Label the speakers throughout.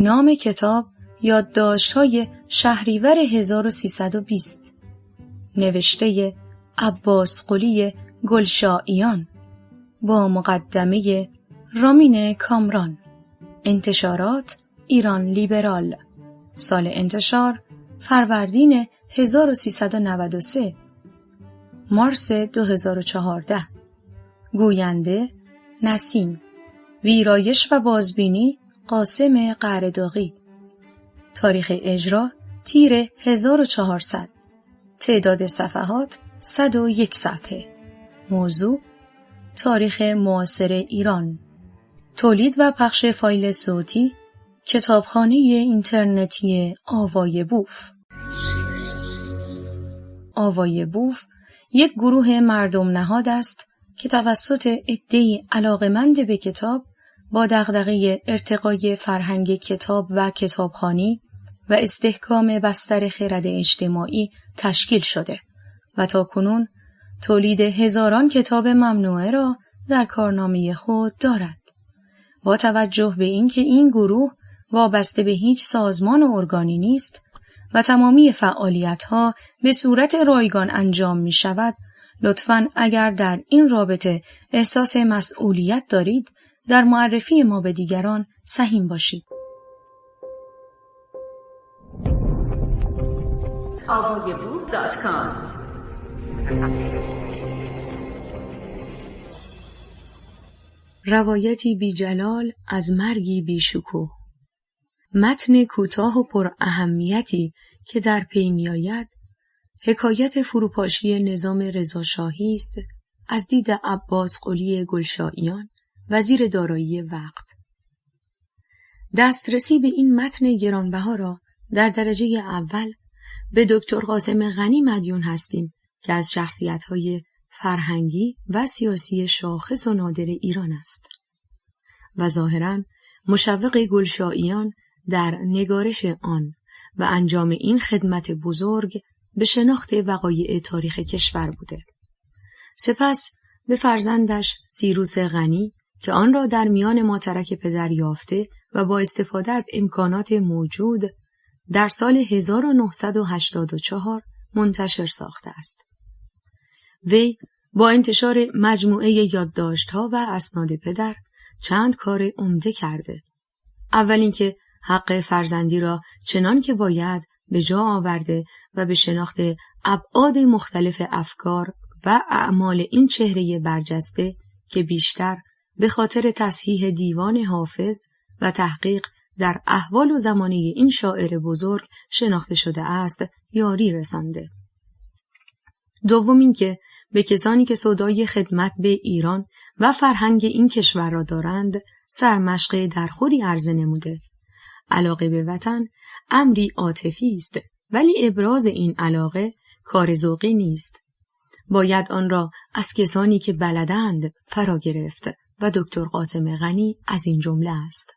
Speaker 1: نام کتاب یادداشت‌های شهریور 1320 نوشته عباس قلی گلشاییان با مقدمه رامین کامران. انتشارات ایران لیبرال. سال انتشار فروردین 1393، مارس 2014. گوینده نسیم. ویرایش و بازبینی قاسم قعرداغی. تاریخ اجرا تیر 1400. تعداد صفحات 101 صفحه. موضوع تاریخ معاصر ایران. تولید و پخش فایل صوتی کتابخانه اینترنتی آوای بوف. آوای بوف یک گروه مردم نهاد است که توسط عده‌ای علاقه‌مند به کتاب با دغدغه ارتقای فرهنگ کتاب و کتابخوانی و استحکام بستر خرد اجتماعی تشکیل شده و تاکنون تولید هزاران کتاب ممنوعه را در کارنامه خود دارد. با توجه به اینکه این گروه وابسته به هیچ سازمان و ارگانی نیست و تمامی فعالیت‌ها به صورت رایگان انجام می شود، لطفاً اگر در این رابطه احساس مسئولیت دارید، در معرفی ما به دیگران سهیم باشید.
Speaker 2: avayaboof.com
Speaker 1: روایتی بی جلال از مرگی بی شکوه. متن کوتاه و پر اهمیتی که در پی می آید حکایت فروپاشی نظام رضاشاهی است از دید عباس قلی گلشاییان، وزیر دارایی وقت. دسترسی به این متن گرانبها را در درجه اول به دکتر قاسم غنی مدیون هستیم که از شخصیت‌های فرهنگی و سیاسی شاخص و نادر ایران است و ظاهراً مشوق گلشاییان در نگارش آن و انجام این خدمت بزرگ به شناخت وقایع تاریخ کشور بوده. سپس به فرزندش سیروس غنی که آن را در میان ماترک پدر یافته و با استفاده از امکانات موجود در سال 1984 منتشر ساخته است. وی با انتشار مجموعه یادداشت‌ها و اسناد پدر چند کار عمده کرده. اول اینکه حق فرزندی را چنان که باید به جا آورده و به شناخت ابعاد مختلف افکار و اعمال این چهره برجسته که بیشتر به خاطر تصحیح دیوان حافظ و تحقیق در احوال و زمانه این شاعر بزرگ شناخته شده است یاری رسانده. دوم اینکه به کسانی که سودای خدمت به ایران و فرهنگ این کشور را دارند سرمشق درخوری عرضه نموده. علاقه به وطن امری عاطفی است، ولی ابراز این علاقه کار ذوقی نیست. باید آن را از کسانی که بلدند فرا گرفت و دکتر قاسم غنی از این جمله است.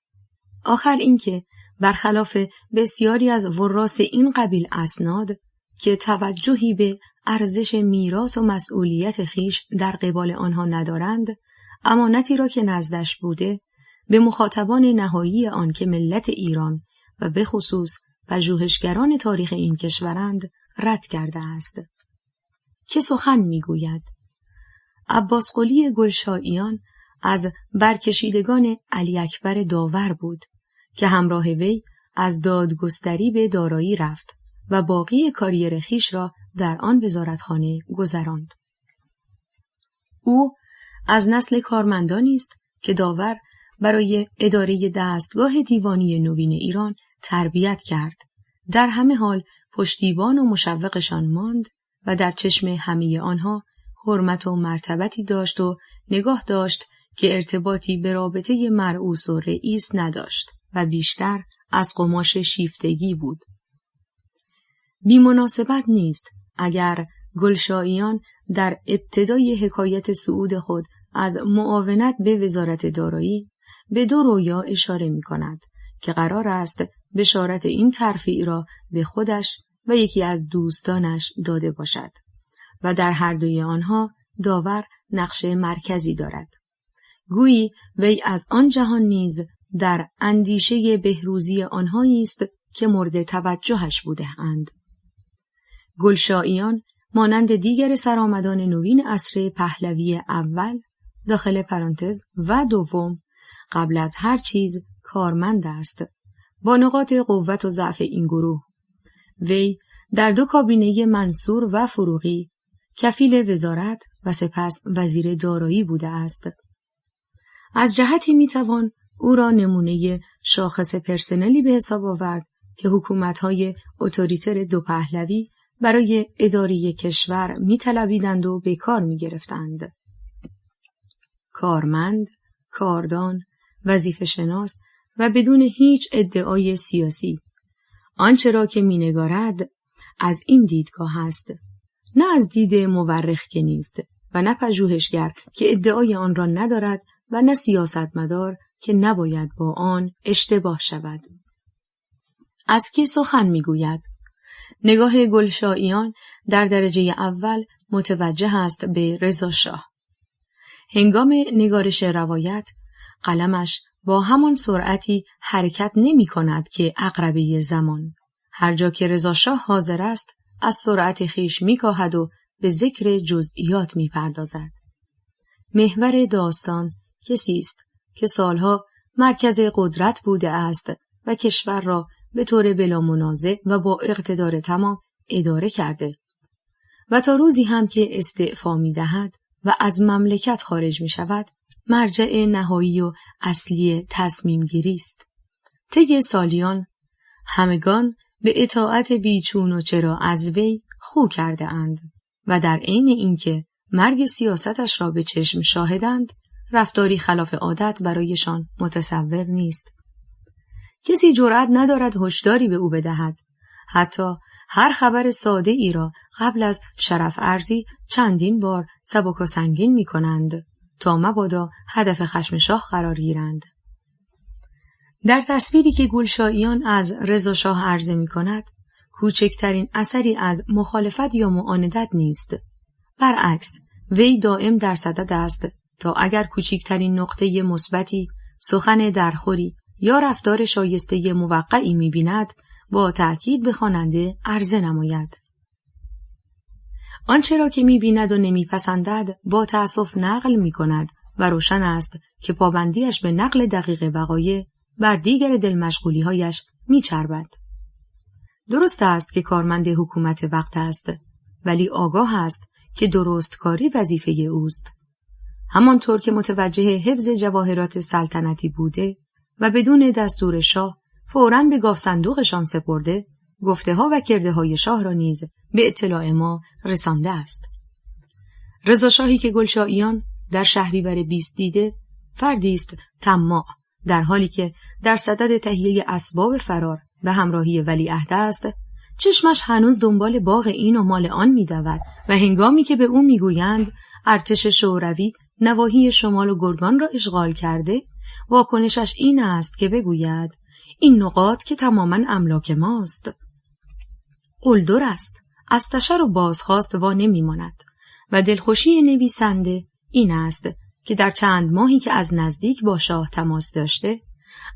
Speaker 1: آخر اینکه برخلاف بسیاری از وراث این قبیل اسناد که توجهی به ارزش میراث و مسئولیت خیش در قبال آنها ندارند، امانتی را که نزدش بوده به مخاطبان نهایی آن که ملت ایران و به خصوص پژوهشگران تاریخ این کشورند رد کرده است. که سخن میگوید عباس قلی گلشاییان از برکشیدگان علی اکبر داور بود که همراه وی از دادگستری به دارایی رفت و باقی کاریر خیش را در آن وزارتخانه گذراند. او از نسل کارمندانی است که داور برای اداره دستگاه دیوانی نوین ایران تربیت کرد. در همه حال پشتیبان و مشوقشان ماند و در چشم همه آنها حرمت و مرتبتی داشت و نگاه داشت که ارتباطی به رابطه مرعوس و رئیس نداشت و بیشتر از قماش شیفتگی بود. بی مناسبت نیست اگر گلشاییان در ابتدای حکایت صعود خود از معاونت به وزارت دارایی به دو رویا اشاره می کند که قرار است بشارت این ترفیع را به خودش و یکی از دوستانش داده باشد و در هر دوی آنها داور نقش مرکزی دارد. گویی وی از آن جهان نیز در اندیشه بهروزی آنهایی است که مورد توجهش بوده‌اند. گلشاییان مانند دیگر سرآمدان نوین عصر پهلوی اول داخل پرانتز و دوم قبل از هر چیز کارمند است. با نقاط قوت و ضعف این گروه وی در 2 کابینه منصور و فروغی کفیل وزارت و سپس وزیر دارایی بوده است. از جهتی میتوان او را نمونه شاخص پرسنلی به حساب آورد که حکومت‌های اتوریتر 2 پهلوی برای اداره کشور میطلبیدند و به کار میگرفتند. کارمند، کاردان، وظیفه شناس و بدون هیچ ادعای سیاسی. آنچه را که مینگارد از این دیدگاه است، نه از دید مورخ که نیست و نه پژوهشگر که ادعای آن را ندارد و نه سیاستمدار که نباید با آن اشتباه شود. از کی سخن میگوید؟ نگاه گلشاییان در درجه اول متوجه است به رضا شاه. هنگام نگارش روایت قلمش با همان سرعتی حرکت نمی کند که عقربه زمان. هر جا که رضا شاه حاضر است از سرعت خیش می کاهد و به ذکر جزئیات می پردازد. محور داستان کسی است که سالها مرکز قدرت بوده است و کشور را به طور بلا منازع و با اقتدار تمام اداره کرده و تا روزی هم که استعفا می دهد و از مملکت خارج می شود مرجع نهایی و اصلی تصمیم گیری است. طی سالیان همگان به اطاعت بیچون و چرا از وی خو کرده اند و در عین اینکه مرگ سیاستش را به چشم شاهدند رفتاری خلاف عادت برایشان متصور نیست. کسی جرأت ندارد هشداری به او بدهد. حتی هر خبر ساده ای را قبل از شرف ارزی چندین بار سبک و سنگین می کنند تا مبادا هدف خشم شاه قرار گیرند. در تصویری که گلشاییان از رضا شاه عرضه می کند، کوچکترین اثری از مخالفت یا معاندت نیست. برعکس، وی دائم در صدد است تا اگر کوچکترین نقطه مثبتی، سخن درخوری یا رفتار شایسته موقعی می بیند، با تأکید به خواننده عرضه نماید. آنچه را که می بیند و نمی پسندد با تأسف نقل می کند و روشن است که پابندیش به نقل دقیق وقایع بر دیگر دلمشغولی‌هایش می چربد. درست است که کارمند حکومت وقت است، ولی آگاه است که درست کاری وظیفه اوست. همانطور که متوجه حفظ جواهرات سلطنتی بوده و بدون دستور شاه فوراً به گاف صندوقشان سپرده، گفته ها و کرده های شاه را نیز به اطلاع ما رسانده است. رضا شاهی که گلشاییان در شهریور 20 دیده، فردی است طماع، در حالی که در صدد تهیه اسباب فرار به همراهی ولیعهد است. چشمش هنوز دنبال باغ این و مال آن می‌دود و هنگامی که به او میگویند ارتش شوروی نواحی شمال و گرگان را اشغال کرده، واکنشش این است که بگوید این نقاط که تماماً املاک ماست. قلدر است، از تشر و بازخواست وا نمی‌ماند و دلخوشی نویسنده این است که در چند ماهی که از نزدیک با شاه تماس داشته،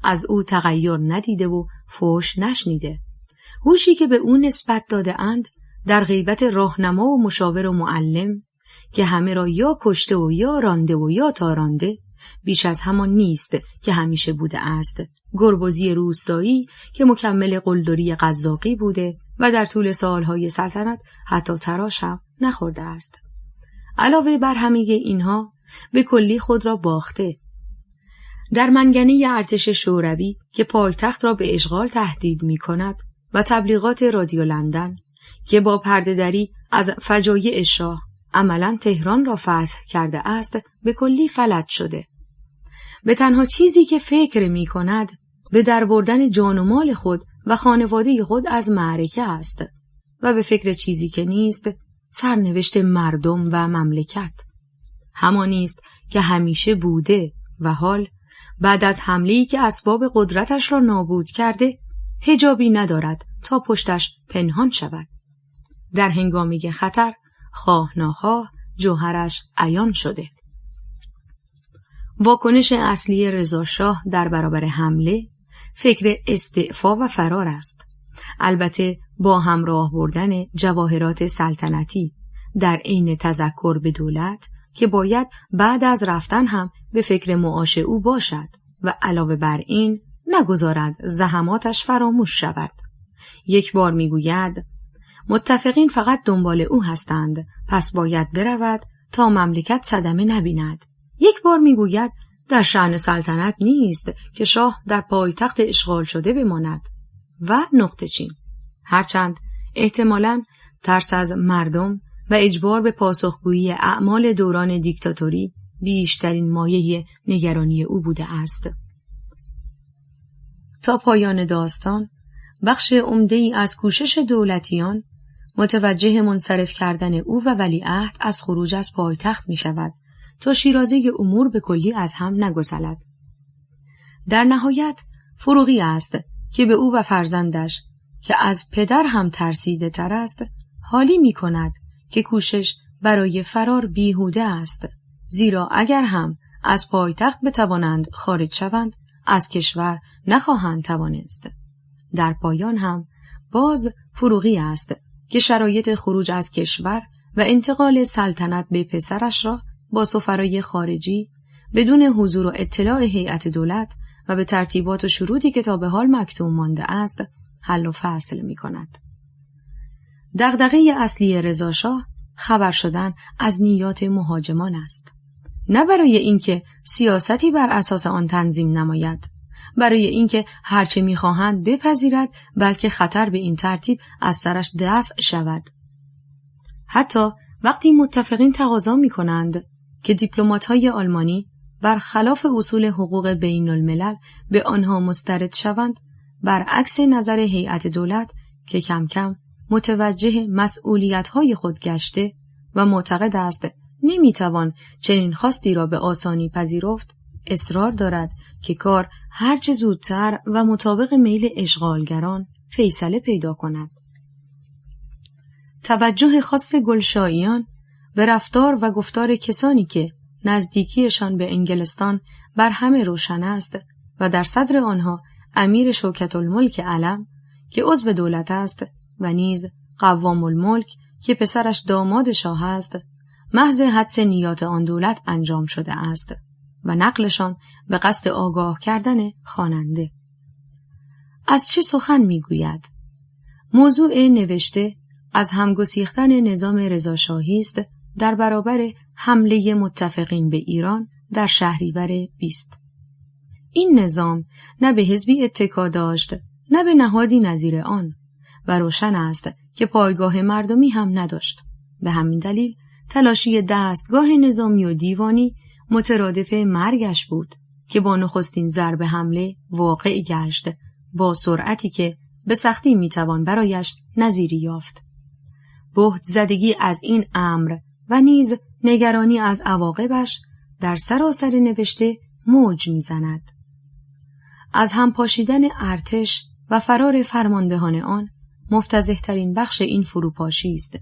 Speaker 1: از او تغییر ندیده و فحش نشنیده. هوشی که به او نسبت داده اند در غیبت راهنما و مشاور و معلم که همه را یا کشته و یا رانده و یا تارانده، بیش از همان نیست که همیشه بوده است. گربزی روستایی که مکمل قلدری قزاقی بوده و در طول سالهای سلطنت حتی تراش هم نخورده است. علاوه بر همه اینها به کلی خود را باخته. در منگنه ارتش شوروی که پایتخت را به اشغال تهدید می کند و تبلیغات رادیو لندن که با پرده‌دری از فجایع شاه عملاً تهران را فتح کرده است، به کلی فلج شده. به تنها چیزی که فکر می کند به دربردن جان و مال خود و خانواده خود از معرکه است و به فکر چیزی که نیست سرنوشت مردم و مملکت. همانی است که همیشه بوده و حال بعد از حمله‌ای که اسباب قدرتش را نابود کرده حجابی ندارد تا پشتش پنهان شود. در هنگامی خطر خواه ناخواه جوهرش عیان شده. واکنش اصلی رضاشاه در برابر حمله فکر استعفا و فرار است. البته با همراه بردن جواهرات سلطنتی در عین تذکر به دولت که باید بعد از رفتن هم به فکر معاش او باشد و علاوه بر این نگذارد زحماتش فراموش شود. یک بار میگوید متفقین فقط دنبال او هستند، پس باید برود تا مملکت صدمه نبیند. یک بار میگوید در شأن سلطنت نیست که شاه در پایتخت اشغال شده بماند و نقطه چین. هرچند احتمالاً ترس از مردم و اجبار به پاسخگویی اعمال دوران دیکتاتوری بیشترین مایه نگرانی او بوده است. تا پایان داستان بخش عمده‌ای از کوشش دولتیان متوجه منصرف کردن او و ولیعهد از خروج از پایتخت می شود تا شیرازه امور به کلی از هم نگسلد. در نهایت فروغی است که به او و فرزندش که از پدر هم ترسیده تر است حالی می کند که کوشش برای فرار بیهوده است، زیرا اگر هم از پایتخت بتوانند خارج شوند از کشور نخواهند توانست. در پایان هم باز فروغی است که شرایط خروج از کشور و انتقال سلطنت به پسرش را با سفرای خارجی بدون حضور و اطلاع هیئت دولت و به ترتیبات و شروطی که تا به حال مکتوم مانده است حل و فصل می کند. دغدغه اصلی رضاشاه خبر شدن از نیات مهاجمان است. نه برای اینکه سیاستی بر اساس آن تنظیم نماید، برای اینکه هرچه می‌خواهند بپذیرد، بلکه خطر به این ترتیب از سرش دفع شود. حتی وقتی متفقین تقاضا می‌کنند که دیپلمات‌های آلمانی برخلاف اصول حقوق بین الملل به آنها مسترد شوند، برعکس نظر هیئت دولت که کم کم متوجه مسئولیت‌های خود گشته و معتقد است نمی‌توان چنین خواستی را به آسانی پذیرفت، اصرار دارد که کار هرچه زودتر و مطابق میل اشغالگران فیصله پیدا کند. توجه خاص گلشاییان به رفتار و گفتار کسانی که نزدیکیشان به انگلستان بر همه روشن است و در صدر آنها امیر شوکت الملک علم که عضو دولت است و نیز قوام الملک که پسرش داماد شاه است، محض حدس نیات آن دولت انجام شده است و نقلشان به قصد آگاه کردن خواننده. از چه سخن میگوید؟ موضوع نوشته از همگسیختن نظام رضاشاهی است در برابر حمله متفقین به ایران در شهریور 20. این نظام نه به حزبی اتکا داشت نه به نهادی نظیر آن و روشن است که پایگاه مردمی هم نداشت. به همین دلیل تلاشی دستگاه نظامی و دیوانی مترادف مرگش بود که با نخستین ضرب حمله واقع گشت با سرعتی که به سختی میتوان برایش نظیری یافت. بهت زدگی از این امر و نیز نگرانی از عواقبش در سراسر نوشته موج میزند. از هم پاشیدن ارتش و فرار فرماندهان آن مفتضح‌ترین بخش این فروپاشی است.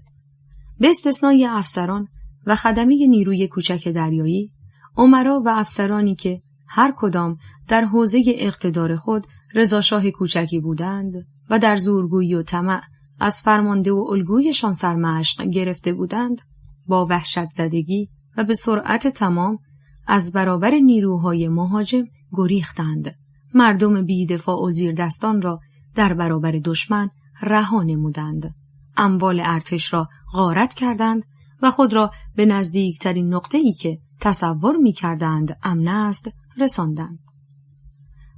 Speaker 1: به استثنای افسران و خدمه نیروی کوچک دریایی، امرا و افسرانی که هر کدام در حوزه اقتدار خود رضاشاه کوچکی بودند و در زورگویی و طمع از فرمانده و الگویشان سرمشق گرفته بودند، با وحشت زدگی و به سرعت تمام از برابر نیروهای مهاجم گریختند. مردم بی‌دفاع و زیردستان را در برابر دشمن رها نمودند. اموال ارتش را غارت کردند و خود را به نزدیکترین نقطه‌ای که تصور می‌کردند امن است رساندند.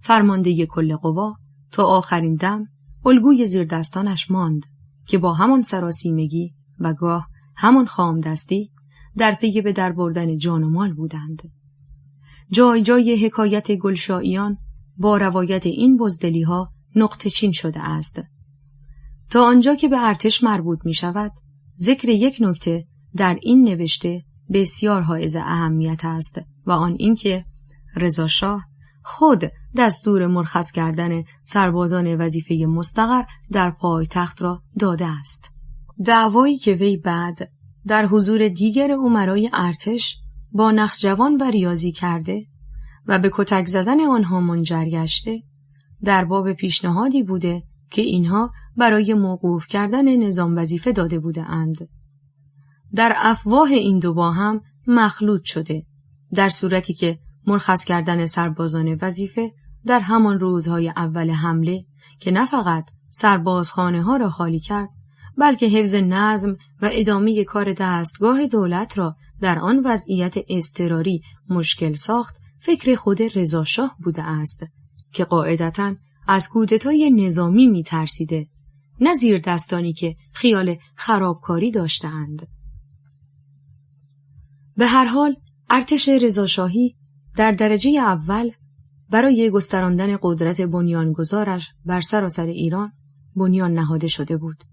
Speaker 1: فرمانده کل قوا تا آخرین دم الگوی زیردستانش ماند که با همان سراسیمگی و گاه همان خامدستی در پی به در بردن جان و مال بودند. جای جای حکایت گلشاییان با روایت این بزدلی‌ها نقطه چین شده است. تا آنجا که به ارتش مربوط می شود، ذکر یک نکته در این نوشته بسیار حائز اهمیت است و آن اینکه رضاشاه خود دستور مرخص کردن سربازان وظیفه مستقر در پایتخت را داده است. دعوایی که وی بعد در حضور دیگر امرای ارتش با نخجوان و ریاضی کرده و به کتک زدن آنها منجر گشته، در باب پیشنهادی بوده که اینها برای موقوف کردن نظام وظیفه داده بوده اند. در افواه این دو با هم مخلوط شده، در صورتی که مرخص کردن سربازان وظیفه در همان روزهای اول حمله که نه فقط سربازخانه ها را خالی کرد، بلکه حفظ نظم و ادامه کار دستگاه دولت را در آن وضعیت اضطراری مشکل ساخت، فکر خود رضا شاه بوده است که قاعدتاً از کودتای نظامی می‌ترسیده، نه زیر دستانی که خیال خرابکاری داشتند. به هر حال ارتش رضاشاهی در درجه اول برای گستراندن قدرت بنیانگذارش بر سراسر ایران بنیان نهاده شده بود.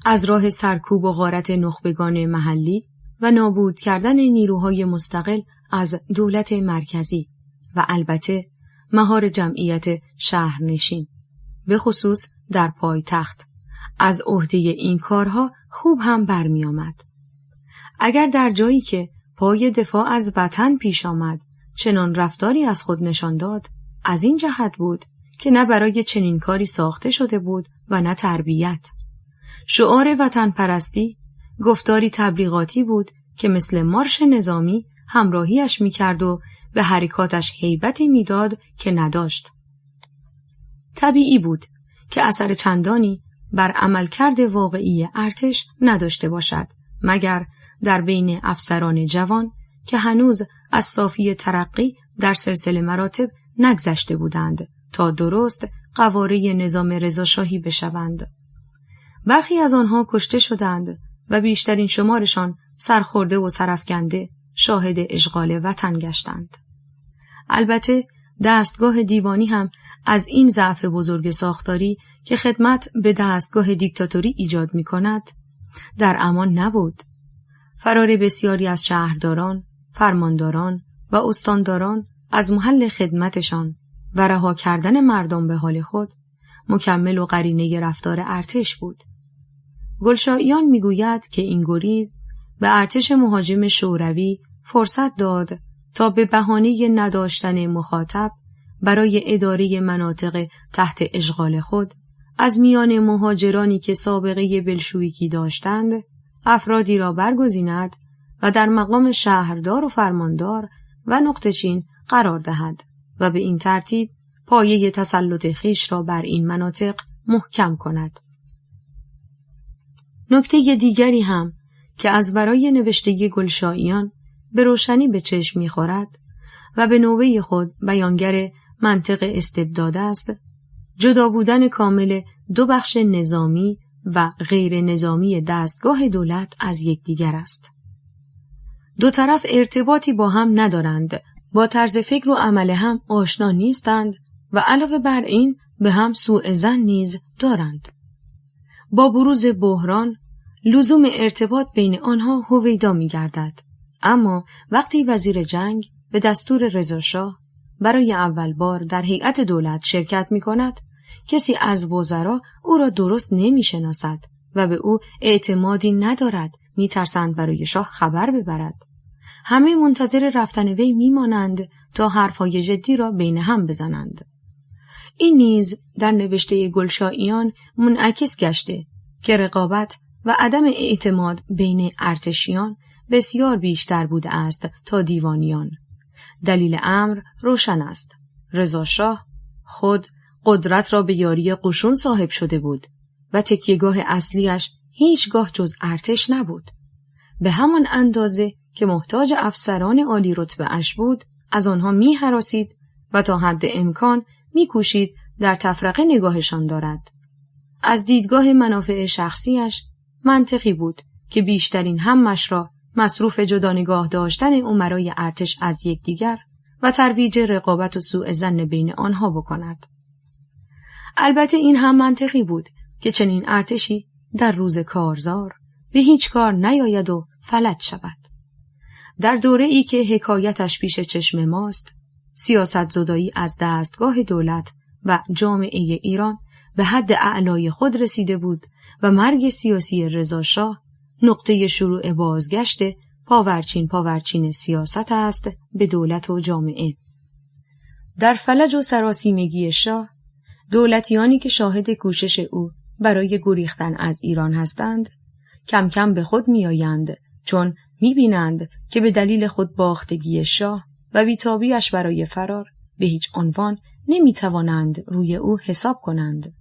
Speaker 1: از راه سرکوب و غارت نخبگان محلی و نابود کردن نیروهای مستقل از دولت مرکزی و البته مهار جمعیت شهرنشین، به خصوص در پایتخت، از عهده این کارها خوب هم برمی آمد. اگر در جایی که پای دفاع از وطن پیش آمد چنان رفتاری از خود نشان داد، از این جهت بود که نه برای چنین کاری ساخته شده بود و نه تربیت. شعار وطن پرستی گفتاری تبلیغاتی بود که مثل مارش نظامی همراهیش می‌کرد و به حرکاتش هیبتی می‌داد که نداشت. طبیعی بود که اثر چندانی بر عملکرد واقعی ارتش نداشته باشد، مگر در بین افسران جوان که هنوز از صافی ترقی در سلسله مراتب نگذشته بودند تا درست قواره نظام رضاشاهی بشوند. برخی از آنها کشته شدند و بیشترین شمارشان سرخورده و سرافکنده شاهد اشغال وطن گشتند. البته دستگاه دیوانی هم از این ضعف بزرگ ساختاری که خدمت به دستگاه دیکتاتوری ایجاد می کند در امان نبود. فرار بسیاری از شهرداران، فرمانداران و استانداران از محل خدمتشان و رها کردن مردم به حال خود مکمل و قرینه رفتار ارتش بود. گلشاییان میگوید که این گریز به ارتش مهاجم شوروی فرصت داد تا به بهانه نداشتن مخاطب برای اداره مناطق تحت اشغال خود از میان مهاجرانی که سابقه بلشویکی داشتند افرادی را برگزیند و در مقام شهردار و فرماندار و نقطه‌چین قرار دهد و به این ترتیب پایه تسلط خویش را بر این مناطق محکم کند. نکته دیگری هم که از برای نوشته گلشاییان به روشنی به چشم می‌خورد و به نوبه خود بیانگر منطق استبداد است، جدا بودن کامل دو بخش نظامی و غیر نظامی دستگاه دولت از یکدیگر است. دو طرف ارتباطی با هم ندارند، با طرز فکر و عمل هم آشنا نیستند و علاوه بر این به هم سوء ظن نیز دارند. با بروز بحران لزوم ارتباط بین آنها هویدا می‌گردد، اما وقتی وزیر جنگ به دستور رضاشاه برای اول بار در هیئت دولت شرکت می‌کند، کسی از وزرا او را درست نمی‌شناسد و به او اعتمادی ندارد، می‌ترسند برای شاه خبر ببرد. همه منتظر رفتن وی می‌مانند تا حرف‌های جدی را بین هم بزنند. این نیز در نوشته گلشاییان منعکس گشته که رقابت و عدم اعتماد بین ارتشیان بسیار بیشتر بوده است تا دیوانیان. دلیل امر روشن است. رضاشاه خود قدرت را به یاری قشون صاحب شده بود و تکیهگاه اصلیش هیچگاه جز ارتش نبود. به همان اندازه که محتاج افسران عالی رتبه اش بود، از آنها می‌هراسید و تا حد امکان می‌کوشید در تفرقه نگاهشان دارد. از دیدگاه منافع شخصیش منطقی بود که بیشترین همش را مصروف جدا نگاه داشتن امرای ارتش از یکدیگر و ترویج رقابت و سوء ظن بین آنها بکند. البته این هم منطقی بود که چنین ارتشی در روز کارزار به هیچ کار نیاید و فلج شود. در دوره ای که حکایتش پیش چشم ماست، سیاست زدایی از دستگاه دولت و جامعه ایران به حد اعلای خود رسیده بود و مرگ سیاسی رضاشاه نقطه شروع بازگشت پاورچین سیاست است به دولت و جامعه. در فلج و سراسیمگی شاه، دولتیانی که شاهد کوشش او برای گریختن از ایران هستند، کم کم به خود می آیند، چون می بینند که به دلیل خود باختگی شاه و بیتابیش برای فرار به هیچ عنوان نمی توانند روی او حساب کنند.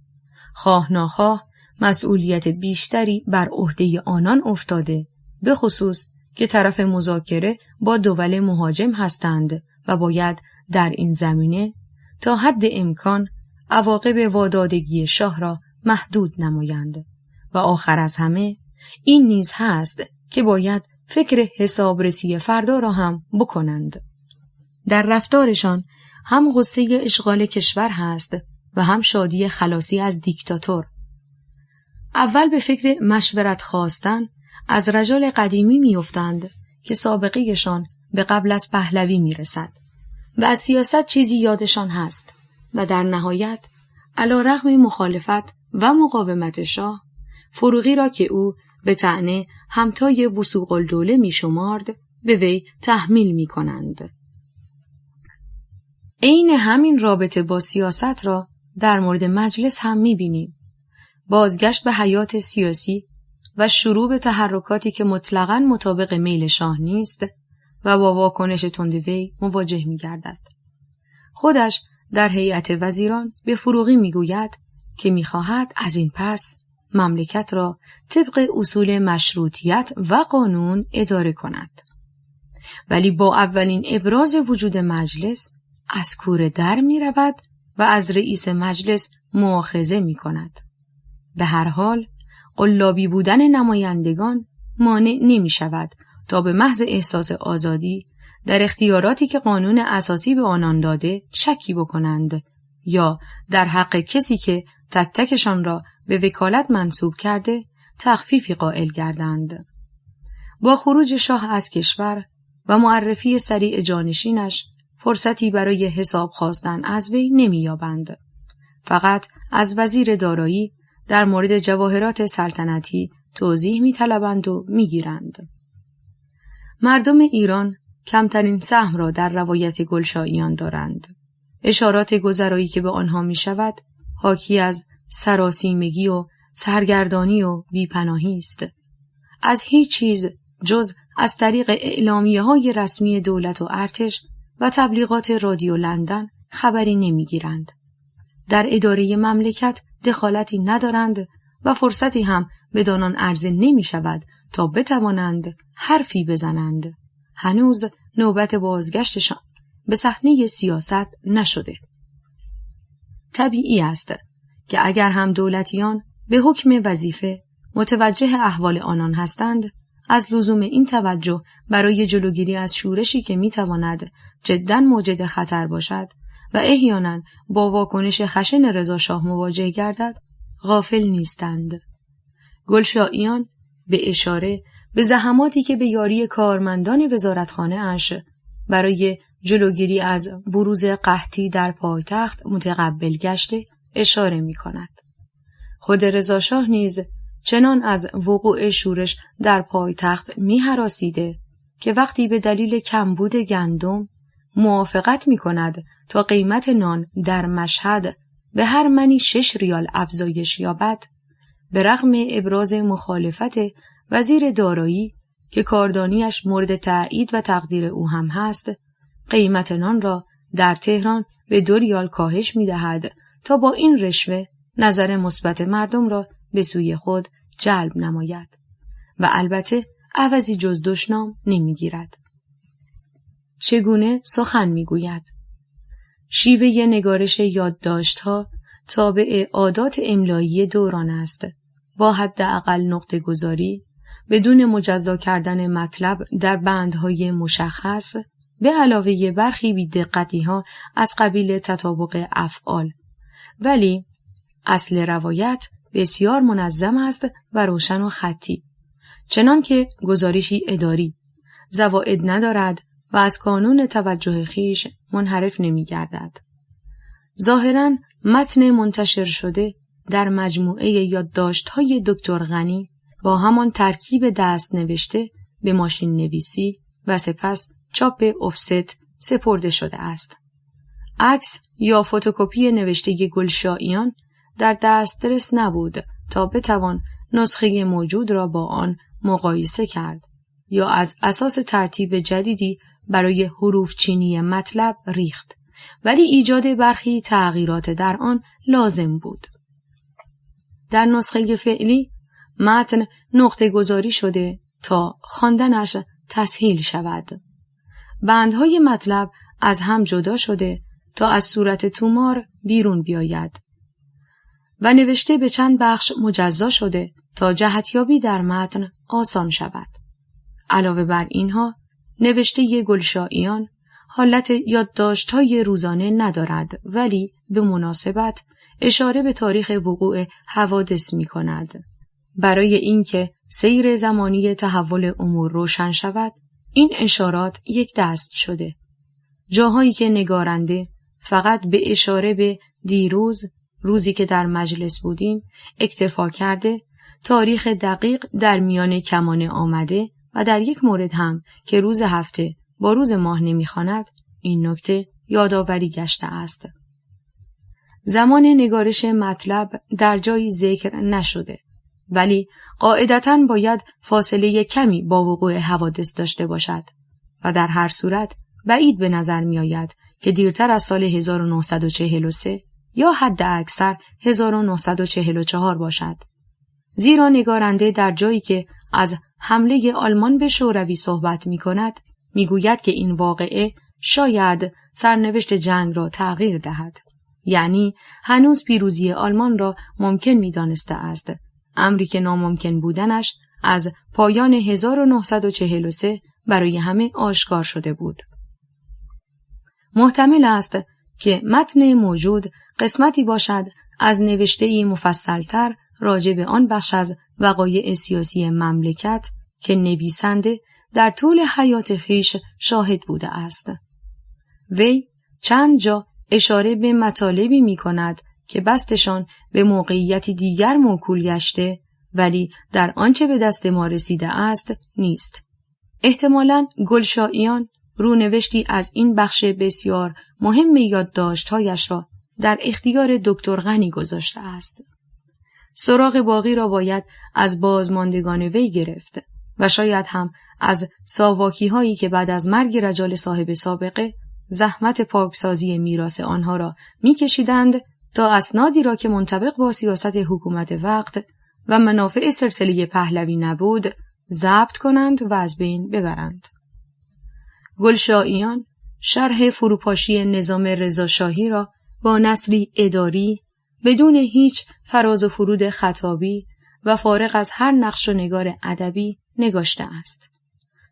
Speaker 1: خواه ناخواه مسئولیت بیشتری بر عهده آنان افتاده، به خصوص که طرف مذاکره با دول مهاجم هستند و باید در این زمینه تا حد امکان عواقب وادادگی شاه را محدود نمایند. و آخر از همه این نیز هست که باید فکر حسابرسی فردا را هم بکنند. در رفتارشان هم غصه اشغال کشور هست و هم شادی خلاصی از دیکتاتور. اول به فکر مشورت خواستن از رجال قدیمی میافتند که سابقه‌شان به قبل از پهلوی میرسد و از سیاست چیزی یادشان هست و در نهایت علی رغم مخالفت و مقاومت شاه، فروغی را که او به طعنه همتای وثوق الدوله میشمارد به وی تحمیل میکنند. عین همین رابطه با سیاست را در مورد مجلس هم میبینیم. بازگشت به حیات سیاسی و شروع به تحرکاتی که مطلقاً مطابق میل شاه نیست و با واکنش تند وی مواجه می‌گردد. خودش در هیئت وزیران به فروغی می‌گوید که می‌خواهد از این پس مملکت را طبق اصول مشروطیت و قانون اداره کند. ولی با اولین ابراز وجود مجلس از کوره در می‌رود و از رئیس مجلس مؤاخذه می‌کند. به هر حال قلابی بودن نمایندگان مانع نمی شود تا به محض احساس آزادی در اختیاراتی که قانون اساسی به آنان داده شکی بکنند یا در حق کسی که تک تکشان را به وکالت منصوب کرده تخفیفی قائل گردند. با خروج شاه از کشور و معرفی سریع جانشینش فرصتی برای حساب خواستن از وی نمی یابند. فقط از وزیر دارایی در مورد جواهرات سلطنتی توضیح می‌طلبند و می‌گیرند. مردم ایران کمترین سهم را در روایت گلشاییان دارند. اشارات گذرایی که به آنها می‌شود حاکی از سراسیمگی و سرگردانی و بی‌پناهی است. از هیچ چیز جز از طریق اعلامیه‌های رسمی دولت و ارتش و تبلیغات رادیو لندن خبری نمی‌گیرند. در اداره مملکت دخالتی ندارند و فرصتی هم بدانان عرضه نمی شود تا بتوانند حرفی بزنند. هنوز نوبت بازگشتشان به صحنه سیاست نشده. طبیعی است که اگر هم دولتیان به حکم وظیفه متوجه احوال آنان هستند، از لزوم این توجه برای جلوگیری از شورشی که می تواند جداً موجد خطر باشد و احیانا با واکنش خشن رضا شاه مواجه گردد غافل نیستند. گلشاییان به اشاره به زحماتی که به یاری کارمندان وزارتخانه اش برای جلوگیری از بروز قحطی در پایتخت متقبل گشته اشاره می کند. خود رضا شاه نیز چنان از وقوع شورش در پایتخت می هراسیده که وقتی به دلیل کمبود گندم موافقت می کند تا قیمت نان در مشهد به هر منی 6 ریال افزایش یابد، به رغم ابراز مخالفت وزیر دارایی که کاردانیش مورد تأیید و تقدیر او هم هست، قیمت نان را در تهران به 2 ریال کاهش می دهد تا با این رشوه نظر مثبت مردم را به سوی خود جلب نماید و البته عوضی جز دشنام نمی گیرد. چگونه سخن می گوید؟ شیوه نگارش یادداشت‌ها تابع عادات املایی دوران است، با حداقل نقطه گذاری، بدون مجزا کردن مطلب در بندهای مشخص، به علاوه برخی بی‌دقتی‌ها از قبیل تطابق افعال. ولی اصل روایت بسیار منظم است و روشن و خطی، چنان که گزارشی اداری، زوائد ندارد و از کانون توجه خیش منحرف نمی گردد. ظاهراً متن منتشر شده در مجموعه یادداشت‌های دکتر غنی با همان ترکیب دست نوشته به ماشین نویسی و سپس چاپ افست سپرده شده است. عکس یا فتوکپی نوشته گلشاییان در دسترس نبود تا بتوان نسخه موجود را با آن مقایسه کرد یا از اساس ترتیب جدیدی برای حروف چینی مطلب ریخت، ولی ایجاد برخی تغییرات در آن لازم بود. در نسخه فعلی متن نقطه گذاری شده تا خواندنش تسهیل شود. بندهای مطلب از هم جدا شده تا از صورت تومار بیرون بیاید و نوشته به چند بخش مجزا شده تا جهتیابی در متن آسان شود. علاوه بر اینها، نوشته گلشاییان حالت یادداشت‌های روزانه ندارد، ولی به مناسبت اشاره به تاریخ وقوع حوادث می‌کند. برای اینکه سیر زمانی تحول امور روشن شود، این اشارات یک دست شده. جاهایی که نگارنده فقط به اشاره به دیروز، روزی که در مجلس بودیم، اکتفا کرده، تاریخ دقیق در میان کمانه آمده و در یک مورد هم که روز هفته با روز ماه نمی‌خواند، این نکته یادآوری گشته است. زمان نگارش مطلب در جایی ذکر نشده، ولی قاعدتاً باید فاصله کمی با وقوع حوادث داشته باشد و در هر صورت بعید به نظر می آید که دیرتر از سال 1943 یا حد اکثر 1944 باشد. زیرا نگارنده در جایی که از حمله آلمان به شوروی صحبت می کند، می گوید که این واقعه شاید سرنوشت جنگ را تغییر دهد. یعنی هنوز پیروزی آلمان را ممکن می دانسته است، امری که ناممکن بودنش از پایان 1943 برای همه آشکار شده بود. محتمل است که متن موجود قسمتی باشد از نوشته‌ای مفصل‌تر راجع به آن بخش از وقایع سیاسی مملکت که نویسنده در طول حیات خویش شاهد بوده است. وی چند جا اشاره به مطالبی می کند که بستشان به موقعیتی دیگر موکول گشته، ولی در آنچه به دست ما رسیده است نیست. احتمالاً گلشاییان رونوشتی از این بخش بسیار مهم یادداشت‌هایش را در اختیار دکتر غنی گذاشته است. سراغ باقی را باید از بازماندگان وی گرفت و شاید هم از ساواکی‌هایی که بعد از مرگ رجال صاحب سابقه زحمت پاکسازی میراث آنها را می‌کشیدند تا اسنادی را که منطبق با سیاست حکومت وقت و منافع سلسله پهلوی نبود ضبط کنند و از بین ببرند. گلشاییان شرح فروپاشی نظام رضاشاهی را با نثری اداری بدون هیچ فراز و فرود خطابی و فارغ از هر نقش و نگار ادبی نگاشته است.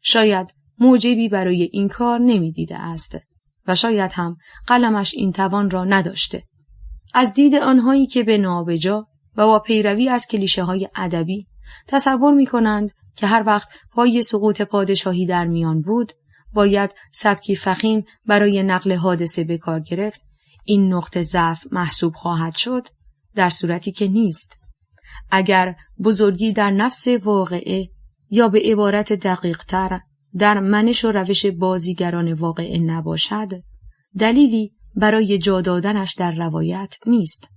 Speaker 1: شاید موجبی برای این کار نمی‌دیده است و شاید هم قلمش این توان را نداشته. از دید آنهایی که به نابجا و با پیروی از کلیشه‌های ادبی تصور می‌کنند که هر وقت پای سقوط پادشاهی در میان بود، باید سبکی فخیم برای نقل حادثه به کار گرفت، این نقطه ضعف محسوب خواهد شد، در صورتی که نیست. اگر بزرگی در نفس واقعه یا به عبارت دقیق‌تر در منش و روش بازیگران واقعه نباشد، دلیلی برای جا دادنش در روایت نیست.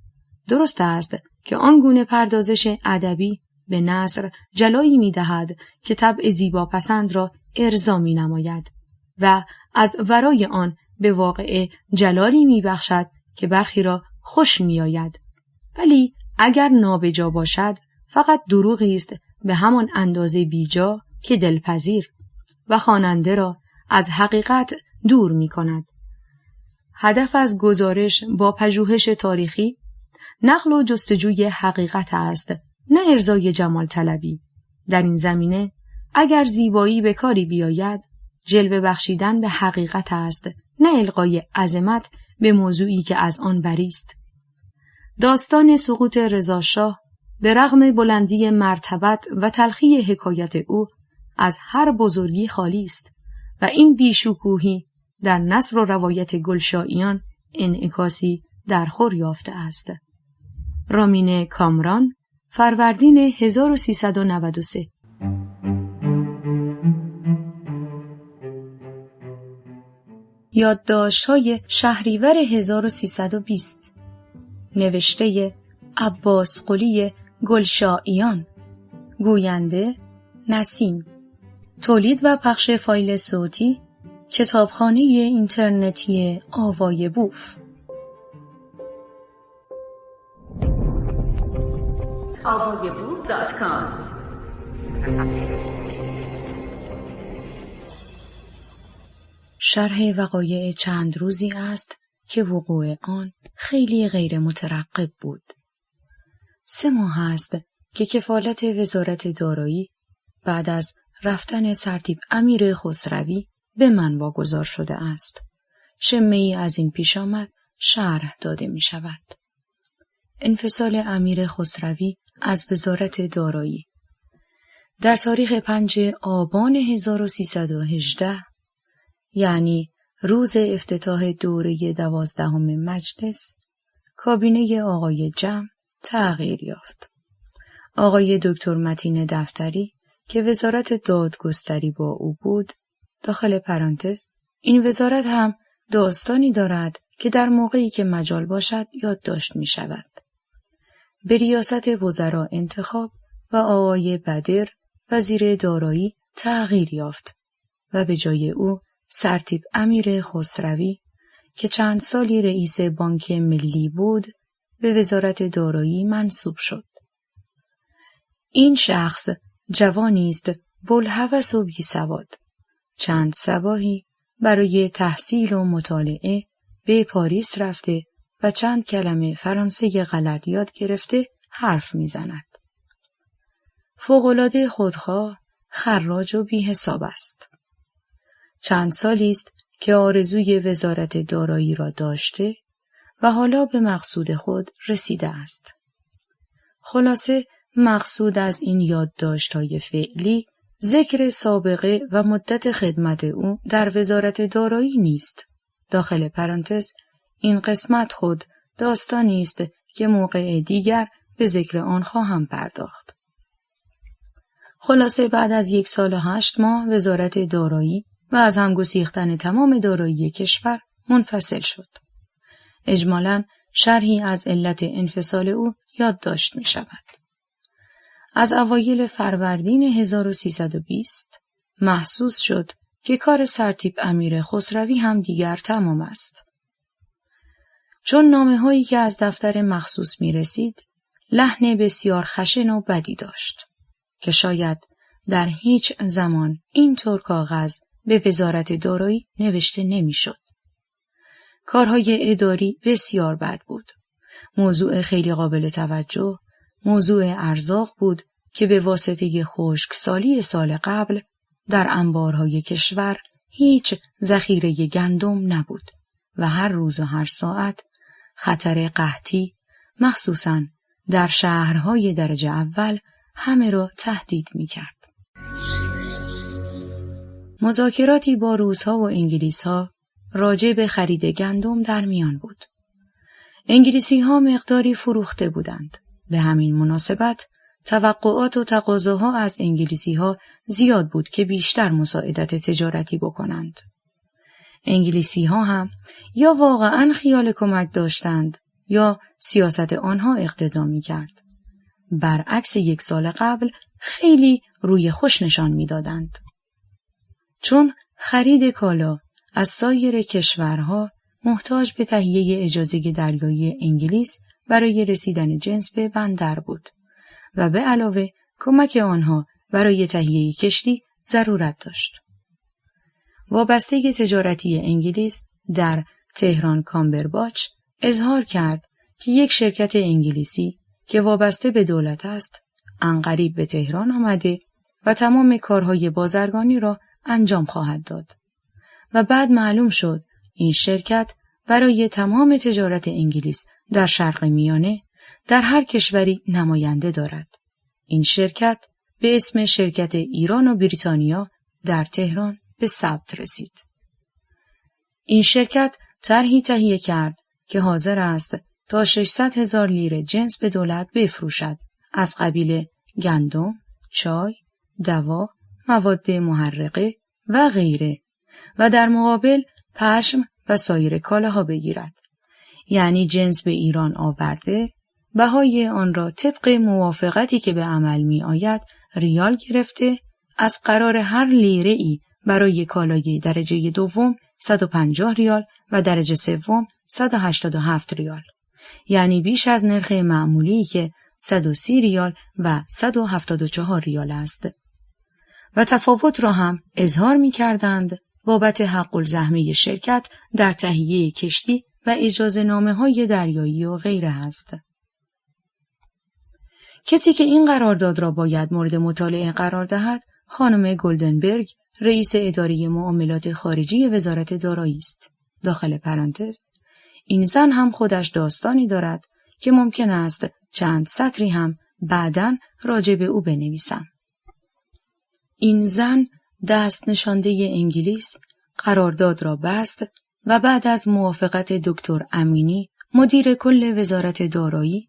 Speaker 1: درست است که آنگونه پردازش ادبی به نثر جلایی می‌دهد که طبع زیباپسند را ارضا می‌نماید و از ورای آن به واقعه جلالی می‌بخشد که برخی را خوش می‌آید. ولی اگر نابجا باشد، فقط دروغی است به همان اندازه بیجا که دلپذیر و خواننده را از حقیقت دور می‌کند. هدف از گزارش با پژوهش تاریخی نقل و جستجوی حقیقت است، نه ارضای جمال طلبی. در این زمینه اگر زیبایی به کاری بیاید، جلوه بخشیدن به حقیقت است، نه القای عظمت به موضوعی که از آن بری است. داستان سقوط رضاشاه به رغم بلندی مرتبت و تلخی حکایت او از هر بزرگی خالی است و این بیشکوهی در نثر و روایت گلشاییان انعکاسی درخور یافته است. رامین کامران، فروردین 1393. یادداشت‌های شهریور 1320 نوشته عباس قلی گلشاییان، گوینده نسیم، تولید و پخش فایل صوتی کتابخانه اینترنتی آوای بوف.
Speaker 2: avayaboof.com
Speaker 1: شرح وقایع چند روزی است که وقوع آن خیلی غیر مترقب بود. 3 ماه است که کفالت وزارت دارایی بعد از رفتن سرتیپ امیر خسروی به من واگذار شده است. شمه‌ای از این پیش آمد شرح داده می شود. انفصال امیر خسروی از وزارت دارایی در تاریخ 5 آبان 1318 یعنی روز افتتاح دوره 12 مجلس، کابینه آقای جمع تغییر یافت. آقای دکتر متین دفتری که وزارت دادگستری با او بود، داخل پرانتز این وزارت هم داستانی دارد که در موقعی که مجال باشد یادداشت می شود. به ریاست وزرا انتخاب و آقای بدر وزیر دارایی تغییر یافت و به جای او سرتیپ امیر خسروی که چند سالی رئیس بانک ملی بود به وزارت دارایی منصوب شد. این شخص جوانی است بوالهوس و بی‌سواد. چند صباحی برای تحصیل و مطالعه به پاریس رفته و چند کلمه فرانسه غلط یاد گرفته حرف میزند. فوق‌العاده خودخواه، خراج و بی‌حساب است. چند سالی است که آرزوی وزارت دارایی را داشته و حالا به مقصود خود رسیده است. خلاصه مقصود از این یادداشت‌های فعلی ذکر سابقه و مدت خدمت او در وزارت دارایی نیست. داخل پرانتز این قسمت خود داستانی است که موقع دیگر به ذکر آن خواهم پرداخت. خلاصه بعد از 1 سال و 8 ماه وزارت دارایی و از هم گسیختن تمام دارایی کشور منفصل شد. اجمالاً شرحی از علت انفصال او یادداشت می شود. از اوایل فروردین 1320 محسوس شد که کار سرتیپ امیر خسروی هم دیگر تمام است. چون نامه‌هایی که از دفتر مخصوص می رسید، لحن بسیار خشن و بدی داشت که شاید در هیچ زمان اینطور کاغذ به وزارت دارایی نوشته نمی شد. کارهای اداری بسیار بد بود. موضوع خیلی قابل توجه، موضوع ارزاق بود که به واسطه خشکسالی سال قبل در انبارهای کشور هیچ ذخیره گندم نبود و هر روز و هر ساعت خطر قحطی مخصوصاً در شهرهای درجه اول همه را تهدید می کرد. مذاکراتی با روس‌ها و انگلیس‌ها راجع به خرید گندم در میان بود. انگلیسی‌ها مقداری فروخته بودند. به همین مناسبت توقعات و تقاضاها از انگلیسی‌ها زیاد بود که بیشتر مساعدت تجارتی بکنند. انگلیسی‌ها هم یا واقعاً خیال کمک داشتند یا سیاست آنها اقتضا می‌کرد. برعکس 1 سال قبل خیلی روی خوش نشان می‌دادند. چون خرید کالا از سایر کشورها محتاج به تهیه اجازه دریایی انگلیس برای رسیدن جنس به بندر بود و به علاوه کمک آنها برای تهیه کشتی ضرورت داشت. وابستگی تجارتی انگلیس در تهران کامبرباچ اظهار کرد که یک شرکت انگلیسی که وابسته به دولت است عنقریب به تهران آمده و تمام کارهای بازرگانی را انجام خواهد داد و بعد معلوم شد این شرکت برای تمام تجارت انگلیس در شرق میانه در هر کشوری نماینده دارد. این شرکت به اسم شرکت ایران و بریتانیا در تهران به ثبت رسید. این شرکت طرحی تهیه کرد که حاضر است تا 600,000 لیره جنس به دولت بفروشد از قبیل گندم، چای، دوا، مواد محرقه و غیره و در مقابل پشم و سایر کالاها بگیرد. یعنی جنس به ایران آورده، بهای آن را طبق موافقتی که به عمل می آید ریال گرفته، از قرار هر لیره ای برای کالای درجه دوم 150 ریال و درجه سوم 187 ریال. یعنی بیش از نرخ معمولی که 130 ریال و 174 ریال است. و تفاوت را هم اظهار می کردند بابت حق الزحمه شرکت در تهیه کشتی و اجازه نامه های دریایی و غیره است. کسی که این قرارداد را باید مورد مطالعه قرار دهد، خانم گلدنبرگ، رئیس اداره معاملات خارجی وزارت دارایی است. داخل پرانتز، این زن هم خودش داستانی دارد که ممکن است چند سطری هم بعداً راجع به او بنویسم. این زن دست نشانده انگلیس قرارداد را بست و بعد از موافقت دکتر امینی مدیر کل وزارت دارایی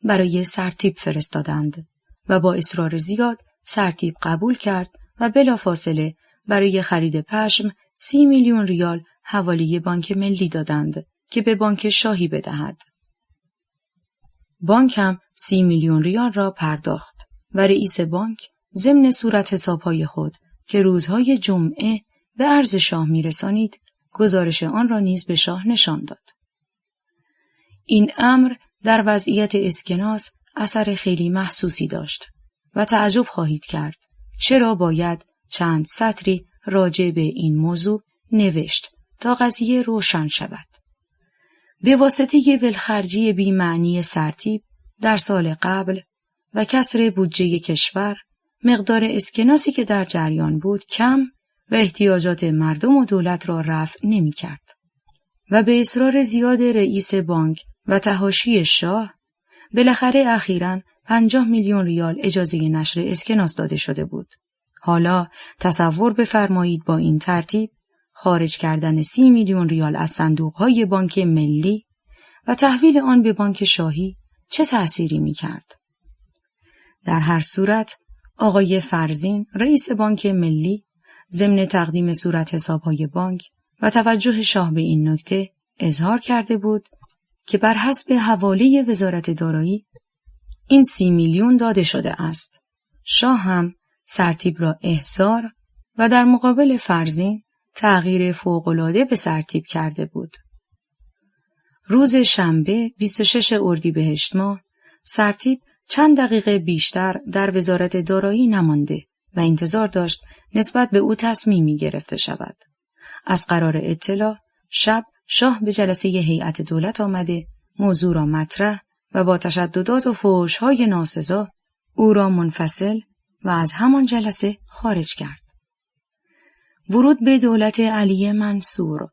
Speaker 1: برای سرتیپ فرستادند و با اصرار زیاد سرتیپ قبول کرد و بلافاصله برای خرید پشم 30 میلیون ریال حواله بانک ملی دادند که به بانک شاهی بدهد. بانک هم 30 میلیون ریال را پرداخت و رئیس بانک ضمن صورت حسابهای خود که روزهای جمعه به عرض شاه میرسانید، گزارش آن را نیز به شاه نشان داد. این امر در وضعیت اسکناس اثر خیلی محسوسی داشت و تعجب خواهید کرد چرا باید چند سطری راجع به این موضوع نوشت تا قضیه روشن شود. به واسطه ولخرجی بی‌معنی سرتیپ در سال قبل و کسر بودجه کشور، مقدار اسکناسی که در جریان بود کم و احتیاجات مردم و دولت را رفع نمی کرد. و به اصرار زیاد رئیس بانک و تحاشی شاه، بالاخره اخیراً 50 میلیون ریال اجازه نشر اسکناس داده شده بود. حالا تصور بفرمایید با این ترتیب خارج کردن 30 میلیون ریال از صندوقهای بانک ملی و تحویل آن به بانک شاهی چه تأثیری می کرد؟ در هر صورت آقای فرزین رئیس بانک ملی ضمن تقدیم صورت حسابهای بانک و توجه شاه به این نکته اظهار کرده بود که بر حسب حواله وزارت دارایی این 30 میلیون داده شده است. شاه هم سرتیپ را احضار و در مقابل فرزین تغییر فوق‌العاده به سرتیپ کرده بود. روز شنبه 26 اردیبهشت ماه سرتیپ چند دقیقه بیشتر در وزارت دارایی نمانده و انتظار داشت نسبت به او تصمیمی گرفته شود. از قرار اطلاع شب شاه به جلسه هیئت دولت آمده، موضوع را مطرح و با تشددات و فحش‌های ناسزا او را منفصل و از همان جلسه خارج کرد. ورود به دولت علی منصور.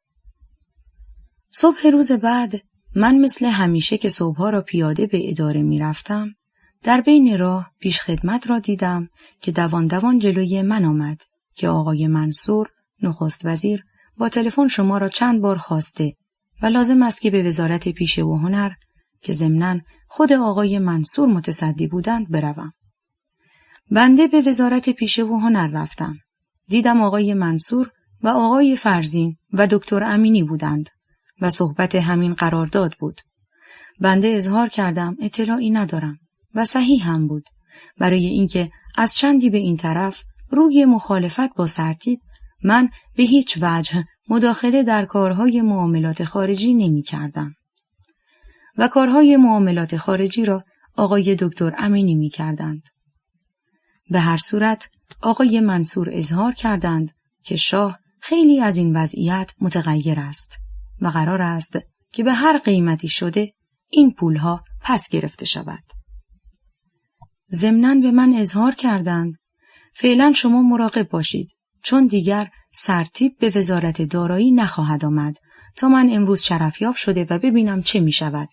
Speaker 1: صبح روز بعد من مثل همیشه که صبحها را پیاده به اداره می رفتم، در بین راه پیش خدمت را دیدم که دوان دوان جلوی من آمد که آقای منصور نخست وزیر با تلفن شما را چند بار خواسته و لازم است که به وزارت پیشه و هنر که ضمناً خود آقای منصور متصدی بودند بروم. بنده به وزارت پیشه و هنر رفتم. دیدم آقای منصور و آقای فرزین و دکتر امینی بودند و صحبت همین قرارداد بود. بنده اظهار کردم اطلاعی ندارم و صحیح هم بود، برای اینکه از چندی به این طرف روی مخالفت با سرتیپ من به هیچ وجه مداخله در کارهای معاملات خارجی نمی کردم و کارهای معاملات خارجی را آقای دکتر امینی می کردند. به هر صورت آقای منصور اظهار کردند که شاه خیلی از این وضعیت متغیر است و قرار است که به هر قیمتی شده این پولها پس گرفته شود. ضمناً به من اظهار کردند فعلا شما مراقب باشید چون دیگر سرتیپ به وزارت دارایی نخواهد آمد تا من امروز شرفیاب شده و ببینم چه می شود.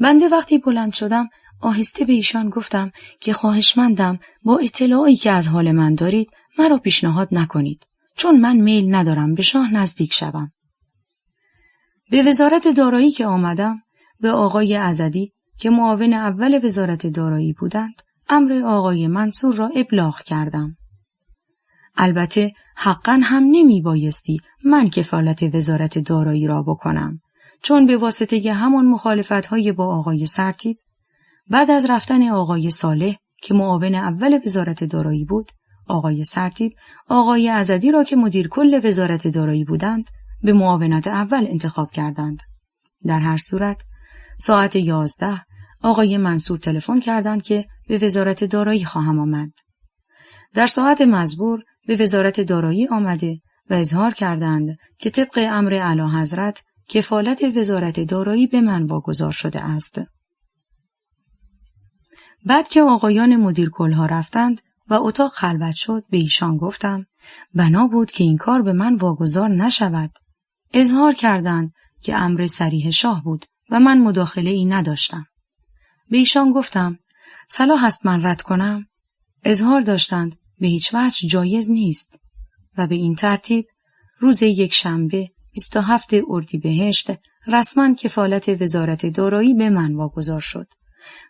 Speaker 1: بنده وقتی بلند شدم آهسته به ایشان گفتم که خواهشمندم با اطلاعی که از حال من دارید مرا پیشنهاد نکنید چون من میل ندارم به شاه نزدیک شوم. به وزارت دارایی که آمدم به آقای عزدی که معاون اول وزارت دارایی بودند امر آقای منصور را ابلاغ کردم. البته حقاً هم نمی بایستی من کفالت وزارت دارایی را بکنم، چون به واسطه همون مخالفت‌های با آقای سرتیپ، بعد از رفتن آقای صالح که معاون اول وزارت دارایی بود، آقای سرتیپ آقای عزدی را که مدیر کل وزارت دارایی بودند به معاونت اول انتخاب کردند. در هر صورت ساعت 11 آقای منصور تلفن کردند که به وزارت دارایی خواهم آمد. در ساعت مزبور به وزارت دارایی آمده و اظهار کردند که طبق امر اعلیحضرت کفالت وزارت دارایی به من واگذار شده است. بعد که آقایان مدیر کلها رفتند و اتاق خلوت شد به ایشان گفتم بنا بود که این کار به من واگذار نشود. اظهار کردند که امر صریح شاه بود و من مداخله ای نداشتم. به ایشان گفتم صلاح است من رد کنم؟ اظهار داشتند به هیچ وجه جایز نیست و به این ترتیب روز یکشنبه 27 اردیبهشت رسما کفالت وزارت دارایی به من واگذار شد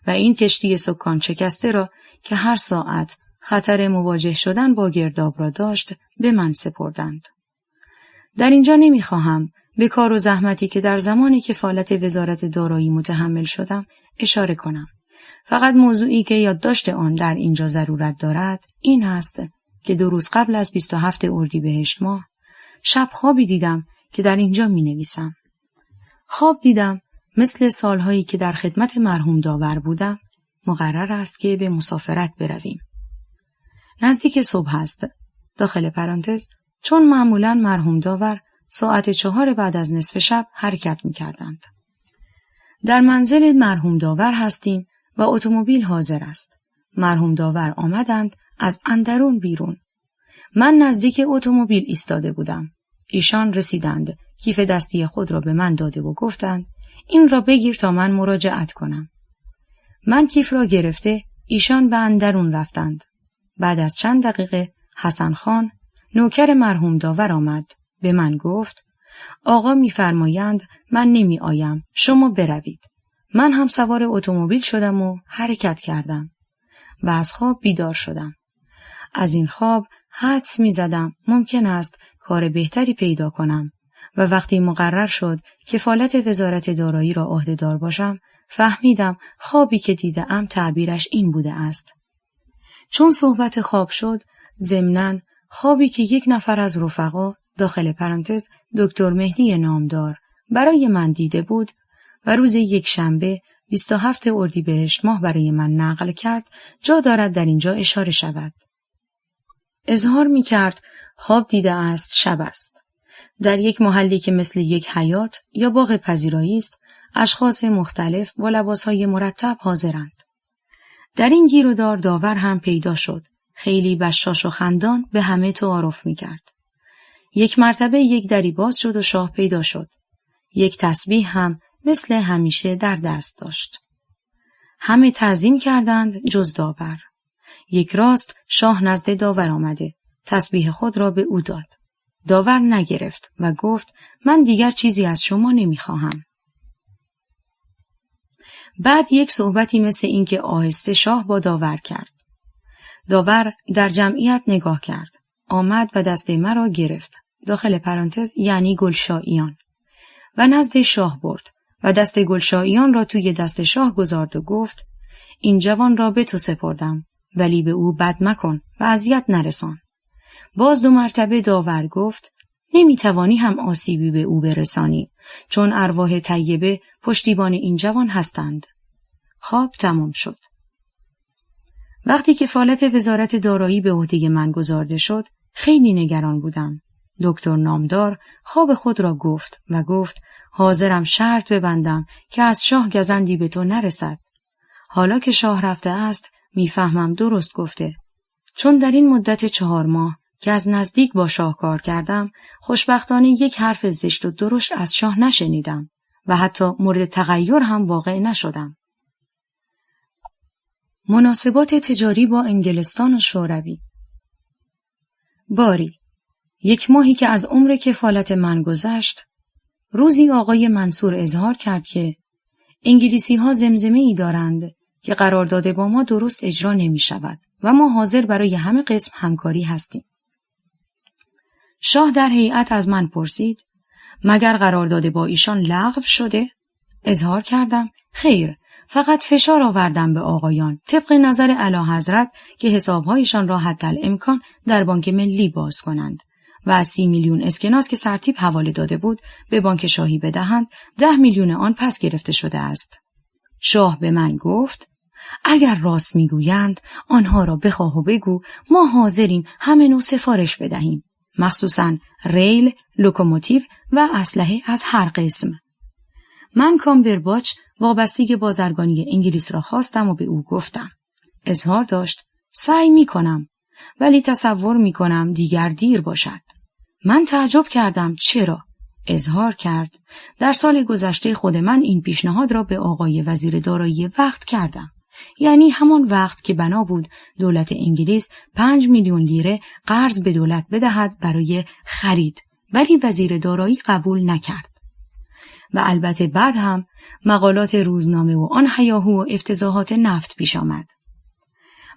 Speaker 1: و این کشتی سکان شکسته را که هر ساعت خطر مواجه شدن با گرداب را داشت به من سپردند. در اینجا نمیخواهم به کار و زحمتی که در زمان کفالت وزارت دارایی متحمل شدم اشاره کنم. فقط موضوعی که یادداشت آن در اینجا ضرورت دارد این است که 2 روز قبل از 27 اردیبهشت ماه شب خوابی دیدم که در اینجا می نویسم. خواب دیدم مثل سالهایی که در خدمت مرحوم داور بودم مقرر است که به مسافرت برویم. نزدیک صبح است. داخل پرانتز چون معمولاً مرحوم داور ساعت 4 بعد از نصف شب حرکت می کردند. در منزل مرحوم داور هستیم و اتومبیل حاضر است. مرحوم داور آمدند از اندرون بیرون. من نزدیک اتومبیل ایستاده بودم. ایشان رسیدند، کیف دستی خود را به من داده و گفتند این را بگیر تا من مراجعت کنم. من کیف را گرفته ایشان به اندرون رفتند. بعد از چند دقیقه حسن خان نوکر مرحوم داور آمد. به من گفت آقا می‌فرمایند من نمی آیم، شما بروید. من هم سوار اتومبیل شدم و حرکت کردم و از خواب بیدار شدم. از این خواب حدس می‌زدم ممکن است کار بهتری پیدا کنم و وقتی مقرر شد کفالت وزارت دارایی را عهده‌دار باشم فهمیدم خوابی که دیدم تعبیرش این بوده است. چون صحبت خواب شد ضمناً خوابی که یک نفر از رفقا داخل پرانتز دکتر مهدی نامدار برای من دیده بود و روز یکشنبه 27 اردیبهشت ماه برای من نقل کرد جا دارد در اینجا اشاره شود. اظهار می کرد خواب دیده است شب است. در یک محلی که مثل یک حیاط یا باغ پذیرایی است اشخاص مختلف با لباسهای مرتب حاضرند. در این گیر و دار داور هم پیدا شد. خیلی بشاش و خندان به همه تعارف می کرد. یک مرتبه یک دری باز شد و شاه پیدا شد. یک تسبیح هم مثل همیشه در دست داشت. همه تعظیم کردند جز داور. یک راست شاه نزد داور آمده. تسبیح خود را به او داد. داور نگرفت و گفت من دیگر چیزی از شما نمیخواهم. بعد یک صحبتی مثل این که آهسته شاه با داور کرد. داور در جمعیت نگاه کرد. آمد و دست مرا گرفت. داخل پرانتز یعنی گلشاییان. و نزد شاه برد و دست گلشاییان را توی دست شاه گذارد و گفت این جوان را به تو سپردم ولی به او بد مکن و اذیت نرسان. باز 2 مرتبه داور گفت نمیتوانی هم آسیبی به او برسانی چون ارواح طیبه پشتیبان این جوان هستند. خواب تمام شد. وقتی کفالت وزارت دارایی به عهده من گذارده شد خیلی نگران بودم. دکتر نامدار خواب خود را گفت و گفت حاضرم شرط ببندم که از شاه گزندی به تو نرسد. حالا که شاه رفته است میفهمم درست گفته. چون در این مدت 4 ماه که از نزدیک با شاه کار کردم خوشبختانه یک حرف زشت و درشت از شاه نشنیدم و حتی مورد تغییر هم واقع نشدم. مناسبات تجاری با انگلستان و شوروی. باری 1 ماهی که از عمر کفالت من گذشت، روزی آقای منصور اظهار کرد که انگلیسی‌ها زمزمه‌ای دارند که قرارداد با ما درست اجرا نمی شود و ما حاضر برای همه قسم همکاری هستیم. شاه در هیئت از من پرسید مگر قرارداد با ایشان لغو شده؟ اظهار کردم خیر، فقط فشار آوردم به آقایان طبق نظر اعلیحضرت که حسابهایشان را حتی الامکان در بانک ملی باز کنند و از 30 میلیون اسکناس که سرتیپ حواله داده بود به بانک شاهی بدهند 10 میلیون آن پس گرفته شده است. شاه به من گفت اگر راست میگویند آنها را بخواه و بگو ما حاضریم همه نوع سفارش بدهیم، مخصوصاً ریل، لوکوموتیو و اسلحه از هر قسم. من کامبرباچ وابستگی بازرگانی انگلیس را خواستم و به او گفتم. اظهار داشت سعی میکنم ولی تصور میکنم دیگر دیر باشد. من تعجب کردم چرا؟ اظهار کرد در سال گذشته خود من این پیشنهاد را به آقای وزیر دارایی وقت کردم، یعنی همان وقت که بنا بود دولت انگلیس 5 میلیون لیره قرض به دولت بدهد برای خرید، ولی وزیر دارایی قبول نکرد. و البته بعد هم مقالات روزنامه و آن هیاهو و افتضاحات نفت پیش آمد.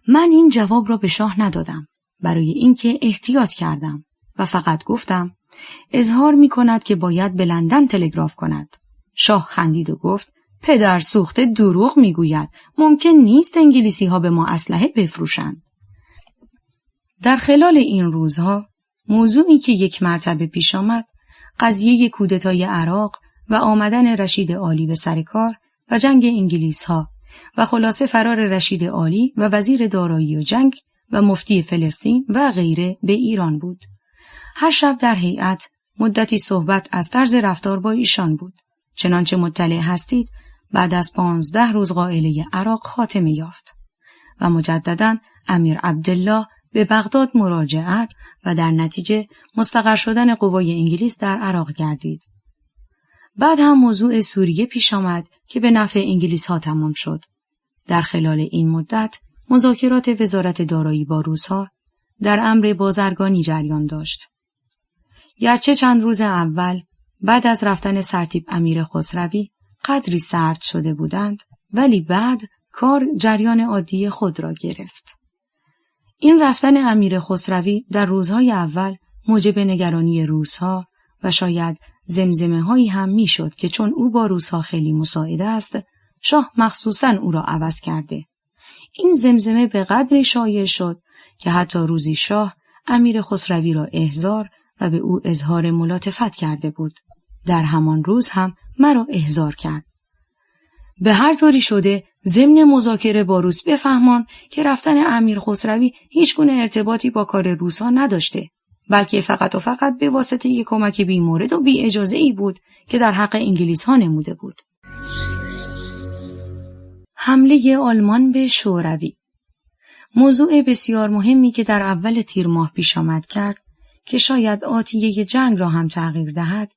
Speaker 1: من این جواب را به شاه ندادم برای اینکه احتیاط کردم و فقط گفتم اظهار می کند که باید به لندن تلگراف کند. شاه خندید و گفت پدر سوخته دروغ می گوید، ممکن نیست انگلیسی ها به ما اسلحه بفروشند. در خلال این روزها موضوعی که یک مرتبه پیش آمد قضیه کودتای عراق و آمدن رشید عالی به سر کار و جنگ انگلیس ها و خلاصه فرار رشید عالی و وزیر دارایی و جنگ و مفتی فلسطین و غیره به ایران بود. هر شب در هیئت مدتی صحبت از طرز رفتار با ایشان بود. چنانچه مطلع هستید بعد از 15 روز قائله عراق خاتمه یافت و مجددا امیر عبدالله به بغداد مراجعت و در نتیجه مستقر شدن قوای انگلیس در عراق گردید. بعد هم موضوع سوریه پیش آمد که به نفع انگلیس ها تمام شد. در خلال این مدت مذاکرات وزارت دارایی با روس‌ها در امر بازرگانی جریان داشت. گرچه چند روز اول بعد از رفتن سرتیپ امیر خسروی قدری سرد شده بودند، ولی بعد کار جریان عادی خود را گرفت. این رفتن امیر خسروی در روزهای اول موجب نگرانی روس‌ها و شاید زمزمه هایی هم می شد که چون او با روس‌ها خیلی مساعد است، شاه مخصوصاً او را عوض کرده. این زمزمه به قدری شایع شد که حتی روزی شاه امیر خسروی را احضار و به او اظهار ملاطفت کرده بود. در همان روز هم مرا احضار کرد. به هر طوری شده ضمن مذاکره با روس بفهمان که رفتن امیر خسروی هیچ گونه ارتباطی با کار روس‌ها نداشته، بلکه فقط و فقط به واسطه یک کمک بی مورد و بی اجازه ای بود که در حق انگلیس ها نموده بود. حمله آلمان به شوروی، موضوع بسیار مهمی که در اول تیر ماه پیش آمد کرد که شاید آتیه جنگ را هم تغییر دهد،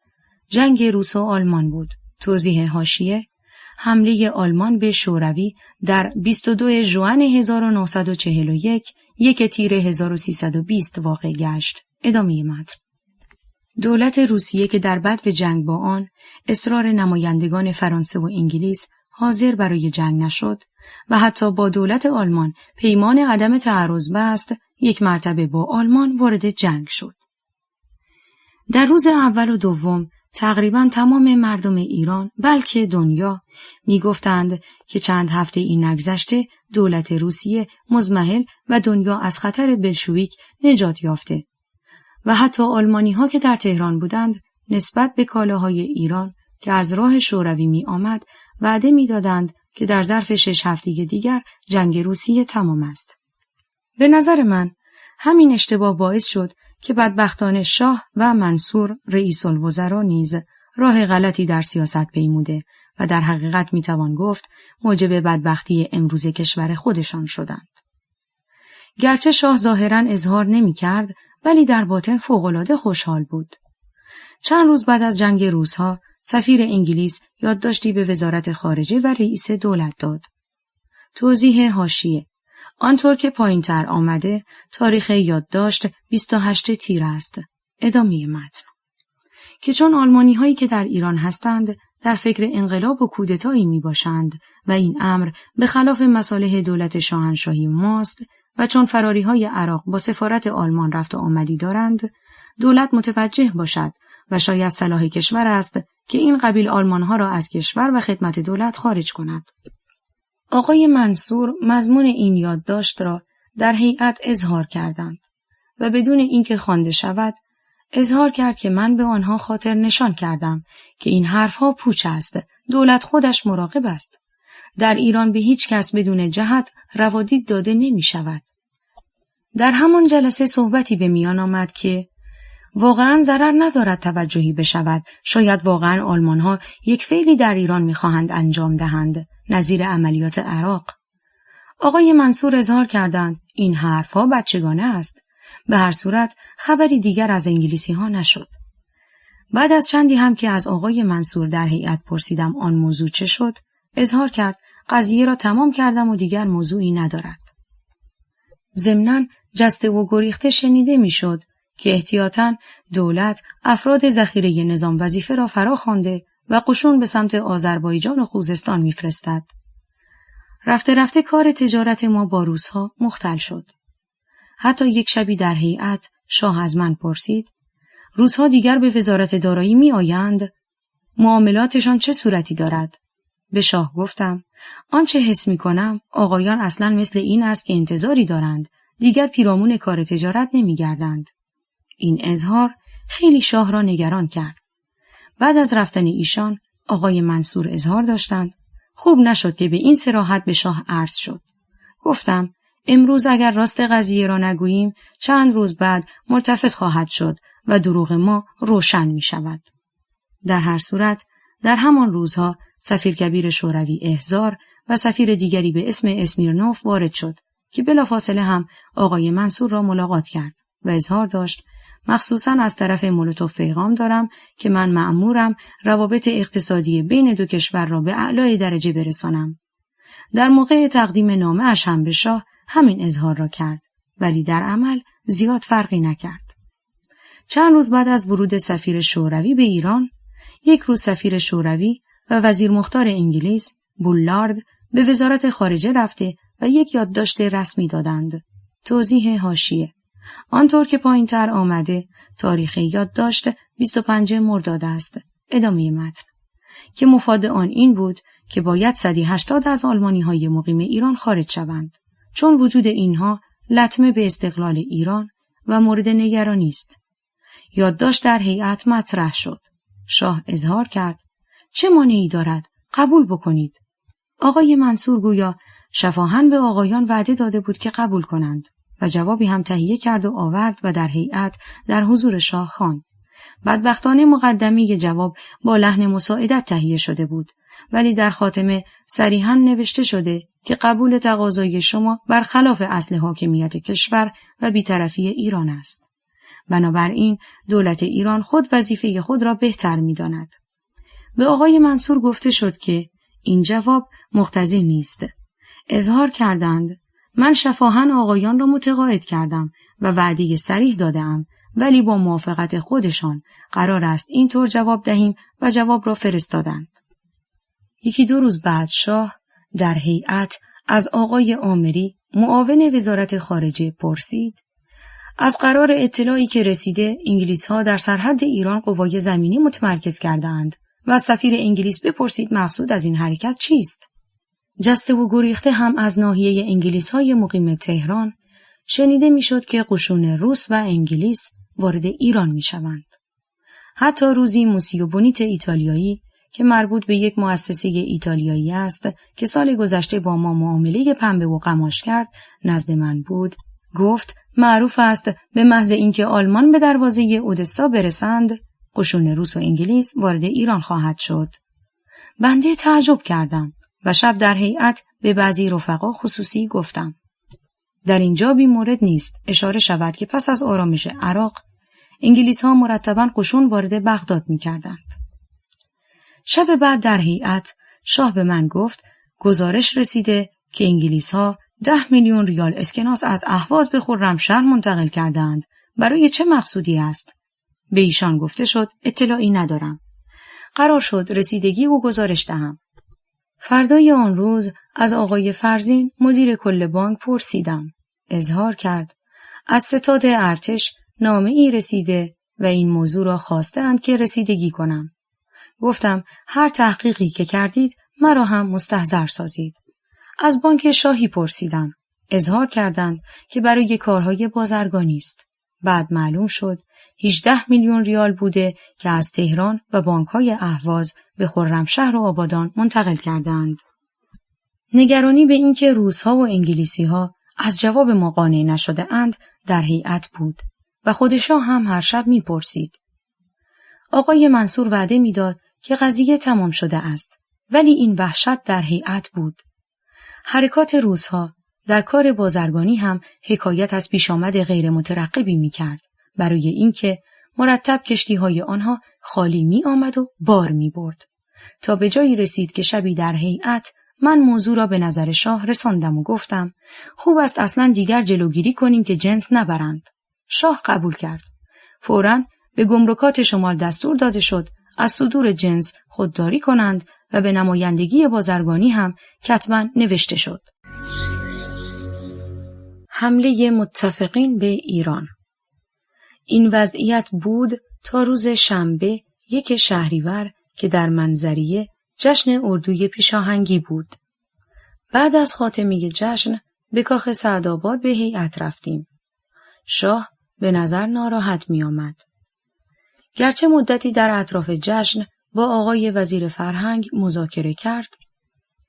Speaker 1: جنگ روس و آلمان بود. توضیح حاشیه: حمله آلمان به شوروی در 22 ژوئن 1941 1 تیر 1320 واقع گشت. ادامه متن. دولت روسیه که در بدو جنگ با آن اصرار نمایندگان فرانسه و انگلیس حاضر برای جنگ نشد و حتی با دولت آلمان پیمان عدم تعرض بست، یک مرتبه با آلمان وارد جنگ شد. در روز اول و دوم تقریباً تمام مردم ایران بلکه دنیا می‌گفتند که چند هفته این نگذشته دولت روسیه مضمحل و دنیا از خطر بلشویک نجات یافته و حتی آلمانی‌ها که در تهران بودند نسبت به کالاهای ایران که از راه شوروی می آمد وعده می دادند که در ظرف 6 هفته دیگر جنگ روسیه تمام است. به نظر من همین اشتباه باعث شد که بدبختانه شاه و منصور رئیس الوزراء نیز راه غلطی در سیاست پیموده و در حقیقت می توان گفت موجب بدبختی امروز کشور خودشان شدند. گرچه شاه ظاهراً اظهار نمی کرد ولی در باطن فوق‌العاده خوشحال بود. چند روز بعد از جنگ روس‌ها سفیر انگلیس یادداشتی به وزارت خارجه و رئیس دولت داد. توضیح حاشیه: آنطور که پایین‌تر آمده تاریخ یادداشت 28 تیر است. ادامه متن. که چون آلمانی‌هایی که در ایران هستند در فکر انقلاب و کودتایی میباشند و این امر به خلاف مصالح دولت شاهنشاهی ماست و چون فراری‌های عراق با سفارت آلمان رفت و آمدی دارند، دولت متوجه باشد و شاید صلاح کشور است که این قبیل آلمانها را از کشور و خدمت دولت خارج کند. آقای منصور مضمون این یادداشت را در هیئت اظهار کردند و بدون اینکه خوانده شود اظهار کرد که من به آنها خاطر نشان کردم که این حرفها پوچ است، دولت خودش مراقب است. در ایران به هیچ کس بدون جهت روادید داده نمی شود. در همان جلسه صحبتی به میان آمد که واقعاً ضرر ندارد توجهی بشود، شاید واقعاً آلمان‌ها یک فعلی در ایران می‌خواهند انجام دهند، نظیر عملیات عراق. آقای منصور اظهار کردند این حرف‌ها بچگانه است. به هر صورت خبری دیگر از انگلیسی‌ها نشد. بعد از چندی هم که از آقای منصور در هیئت پرسیدم آن موضوع چه شد، اظهار کرد قضیه را تمام کردم و دیگر موضوعی ندارد. ضمناً جسته و گریخته شنیده می‌شد که احتیاطاً دولت افراد ذخیره نظام وظیفه را فرا خوانده و قشون به سمت آذربایجان و خوزستان می‌فرستد. رفته رفته کار تجارت ما با روس‌ها مختل شد. حتی یک شبی در هیئت شاه از من پرسید روس‌ها دیگر به وزارت دارایی می‌آیند؟ معاملاتشان چه صورتی دارد؟ به شاه گفتم آنچه حس می‌کنم آقایان اصلاً مثل این است که انتظاری دارند، دیگر پیرامون کار تجارت نمی‌گردند. این اظهار خیلی شاه را نگران کرد. بعد از رفتن ایشان آقای منصور اظهار داشتند خوب نشد که به این صراحت به شاه عرض شد. گفتم امروز اگر راست قضیه را نگوییم چند روز بعد ملتفت خواهد شد و دروغ ما روشن می شود. در هر صورت در همان روزها سفیر کبیر شوروی احضار و سفیر دیگری به اسم اسمیرنوف وارد شد که بلافاصله هم آقای منصور را ملاقات کرد و اظهار داشت مخصوصاً از طرف مولوتوف پیغام دارم که من مأمورم روابط اقتصادی بین دو کشور را به اعلای درجه برسانم. در موقع تقدیم نامه اش هم به شاه همین اظهار را کرد ولی در عمل زیاد فرقی نکرد. چند روز بعد از ورود سفیر شوروی به ایران، یک روز سفیر شوروی و وزیر مختار انگلیس بولارد به وزارت خارجه رفته و یک یادداشت رسمی دادند. توضیح حاشیه: آنطور که پایین‌تر آمده تاریخ یادداشت 25 مرداد است. ادامه متن که مفاد آن این بود که باید 180 از آلمانی‌های مقیم ایران خارج شوند چون وجود اینها لطمه به استقلال ایران و مورد نگرانی است. یادداشت در هیئت مطرح شد. شاه اظهار کرد چه مانعی دارد؟ قبول بکنید. آقای منصور گویا شفاهاً به آقایان وعده داده بود که قبول کنند و جوابی هم تهیه کرد و آورد و در هیئت در حضور شاه خواند. بدبختانه مقدمه جواب با لحن مساعدت تهیه شده بود ولی در خاتمه صریحاً نوشته شده که قبول تقاضای شما برخلاف اصل حاکمیت کشور و بی‌طرفی ایران است. بنابراین دولت ایران خود وظیفه خود را بهتر می‌داند. به آقای منصور گفته شد که این جواب مقتضی نیست. اظهار کردند من شفاهن آقایان را متقاعد کردم و وعده صریح دادم ولی با موافقت خودشان قرار است اینطور جواب دهیم و جواب را فرستادند. یکی دو روز بعد شاه در هیئت از آقای آمری معاون وزارت خارجه پرسید از قرار اطلاعی که رسیده انگلیس‌ها در سرحد ایران قوای زمینی متمرکز کردند و از سفیر انگلیس بپرسید مقصود از این حرکت چیست؟ جسته و گریخته هم از ناحیه انگلیس‌های مقیم تهران شنیده میشد که قشون روس و انگلیس وارد ایران میشوند. حتی روزی موسیو بونیت ایتالیایی که مربوط به یک مؤسسه ایتالیایی است که سال گذشته با ما معامله پنبه و قماش کرد نزد من بود، گفت معروف است به محض اینکه آلمان به دروازه اودسا برسند قشون روس و انگلیس وارد ایران خواهد شد. بنده تعجب کردم و شب در هیئت به بعضی رفقا خصوصی گفتم در اینجا بی مورد نیست اشاره شود که پس از آرامش عراق انگلیس ها مرتباً قشون وارد بغداد می کردند. شب بعد در هیئت شاه به من گفت گزارش رسیده که انگلیس ها 10 میلیون ریال اسکناس از اهواز به خرمشهر منتقل کردند. برای چه مقصودی است؟ به ایشان گفته شد اطلاعی ندارم. قرار شد رسیدگی و گزارش دهم. فردای آن روز از آقای فرزین مدیر کل بانک پرسیدم. اظهار کرد از ستاد ارتش نامه‌ای رسیده و این موضوع را خواستند که رسیدگی کنم. گفتم هر تحقیقی که کردید مرا هم مستحضر سازید. از بانک شاهی پرسیدم. اظهار کردند که برای کارهای بازرگانی است. بعد معلوم شد 18 میلیون ریال بوده که از تهران و بانک‌های اهواز به خرمشهر و آبادان منتقل کردند. نگرانی به اینکه روس‌ها و انگلیسی‌ها از جواب ما قانع نشده اند در هیئت بود و خود شاه هم هر شب می‌پرسید. آقای منصور وعده می‌داد که قضیه تمام شده است، ولی این وحشت در هیئت بود. حرکات روس‌ها در کار بازرگانی هم حکایت از پیشامد غیر مترقبی می‌کرد، برای اینکه مرتب کشتی‌های آنها خالی می‌آمد و بار می‌برد، تا به جایی رسید که شبی در هیئت من موضوع را به نظر شاه رساندم و گفتم خوب است اصلاً دیگر جلوگیری کنیم که جنس نبرند. شاه قبول کرد. فوراً به گمرکات شمال دستور داده شد از صدور جنس خودداری کنند و به نمایندگی بازرگانی هم کتباً نوشته شد. حمله متفقین به ایران. این وضعیت بود تا روز شنبه 1 شهریور که در منظریه جشن اردوی پیشاهنگی بود. بعد از خاتمه جشن به کاخ سعدآباد به هیئت رفتیم. شاه به نظر ناراحت می آمد. گرچه مدتی در اطراف جشن با آقای وزیر فرهنگ مذاکره کرد،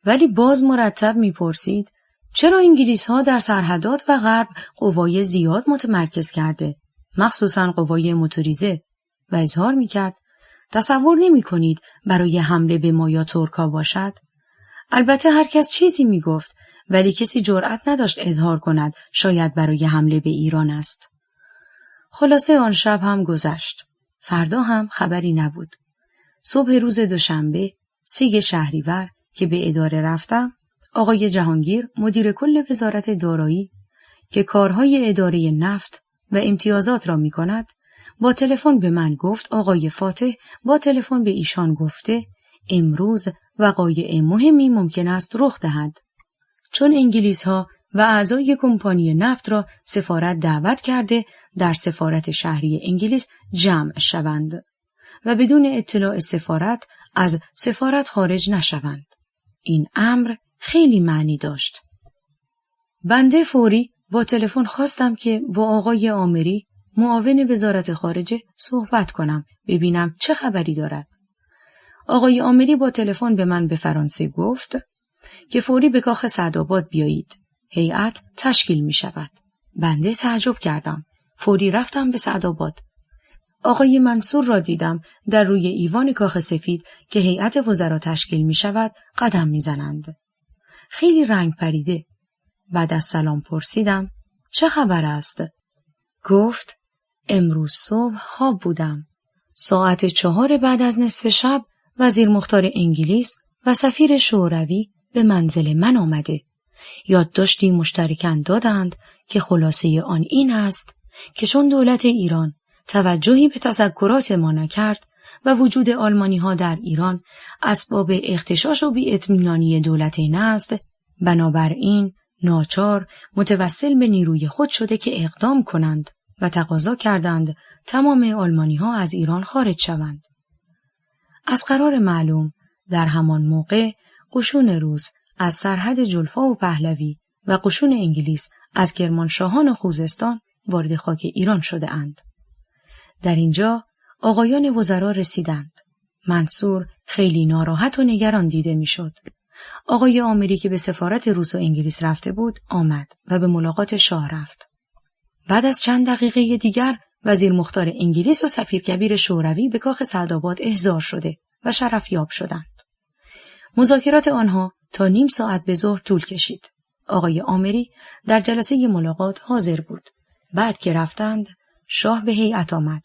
Speaker 1: ولی باز مرتب می پرسید چرا انگلیس‌ها در سرحدات و غرب قوای زیاد متمرکز کرده، مخصوصاً قوای موتوریزه، و اظهار می کرد تصور نمی کنید برای حمله به ما یا ترکا باشد. البته هر کس چیزی می گفت، ولی کسی جرأت نداشت اظهار کند شاید برای حمله به ایران است. خلاصه آن شب هم گذشت. فردا هم خبری نبود. صبح روز دوشنبه 3 شهریور که به اداره رفتم، آقای جهانگیر مدیر کل وزارت دارایی که کارهای اداره نفت و امتیازات را می کند، با تلفن به من گفت آقای فاتح با تلفن به ایشان گفته امروز وقایع مهمی ممکن است رخ دهد، چون انگلیس‌ها و اعضای کمپانی نفت را سفارت دعوت کرده در سفارت شهری انگلیس جمع شوند و بدون اطلاع سفارت از سفارت خارج نشوند. این امر خیلی معنی داشت. بنده فوری با تلفن خواستم که با آقای آمری معاون وزارت خارجه صحبت کنم، ببینم چه خبری دارد. آقای آمری با تلفن به من به فرانسه گفت که فوری به کاخ سعدآباد بیایید. هیئت تشکیل می شود. بنده تعجب کردم. فوری رفتم به سعدآباد. آقای منصور را دیدم در روی ایوان کاخ سفید که هیئت وزرا تشکیل می شود قدم می زنند. خیلی رنگ پریده. بعد از سلام پرسیدم چه خبر است؟ گفت امروز صبح خواب بودم. ساعت 4 بعد از نصف شب وزیر مختار انگلیس و سفیر شوروی به منزل من آمده. یادداشتی مشترکاً دادند که خلاصه آن این است که چون دولت ایران توجهی به تذکرات ما نکرد و وجود آلمانی‌ها در ایران اسباب اغتشاش و بی‌اطمینانی دولت این است، بنابراین ناچار متوسل به نیروی خود شده که اقدام کنند و تقاضا کردند تمام آلمانی‌ها از ایران خارج شوند. از قرار معلوم در همان موقع قشون روس از سرحد جلفا و پهلوی و قشون انگلیس از کرمانشاهان و خوزستان وارد خاک ایران شده اند. در اینجا آقایان وزرا رسیدند. منصور خیلی ناراحت و نگران دیده میشد. آقای آمری که به سفارت روس و انگلیس رفته بود آمد و به ملاقات شاه رفت. بعد از چند دقیقه دیگر وزیر مختار انگلیس و سفیر کبیر شوروی به کاخ سعدآباد احضار شده و شرفیاب شدند. مذاکرات آنها تا نیم ساعت به ظهر طول کشید. آقای آمری در جلسه ملاقات حاضر بود. بعد که رفتند شاه به هیئت آمد.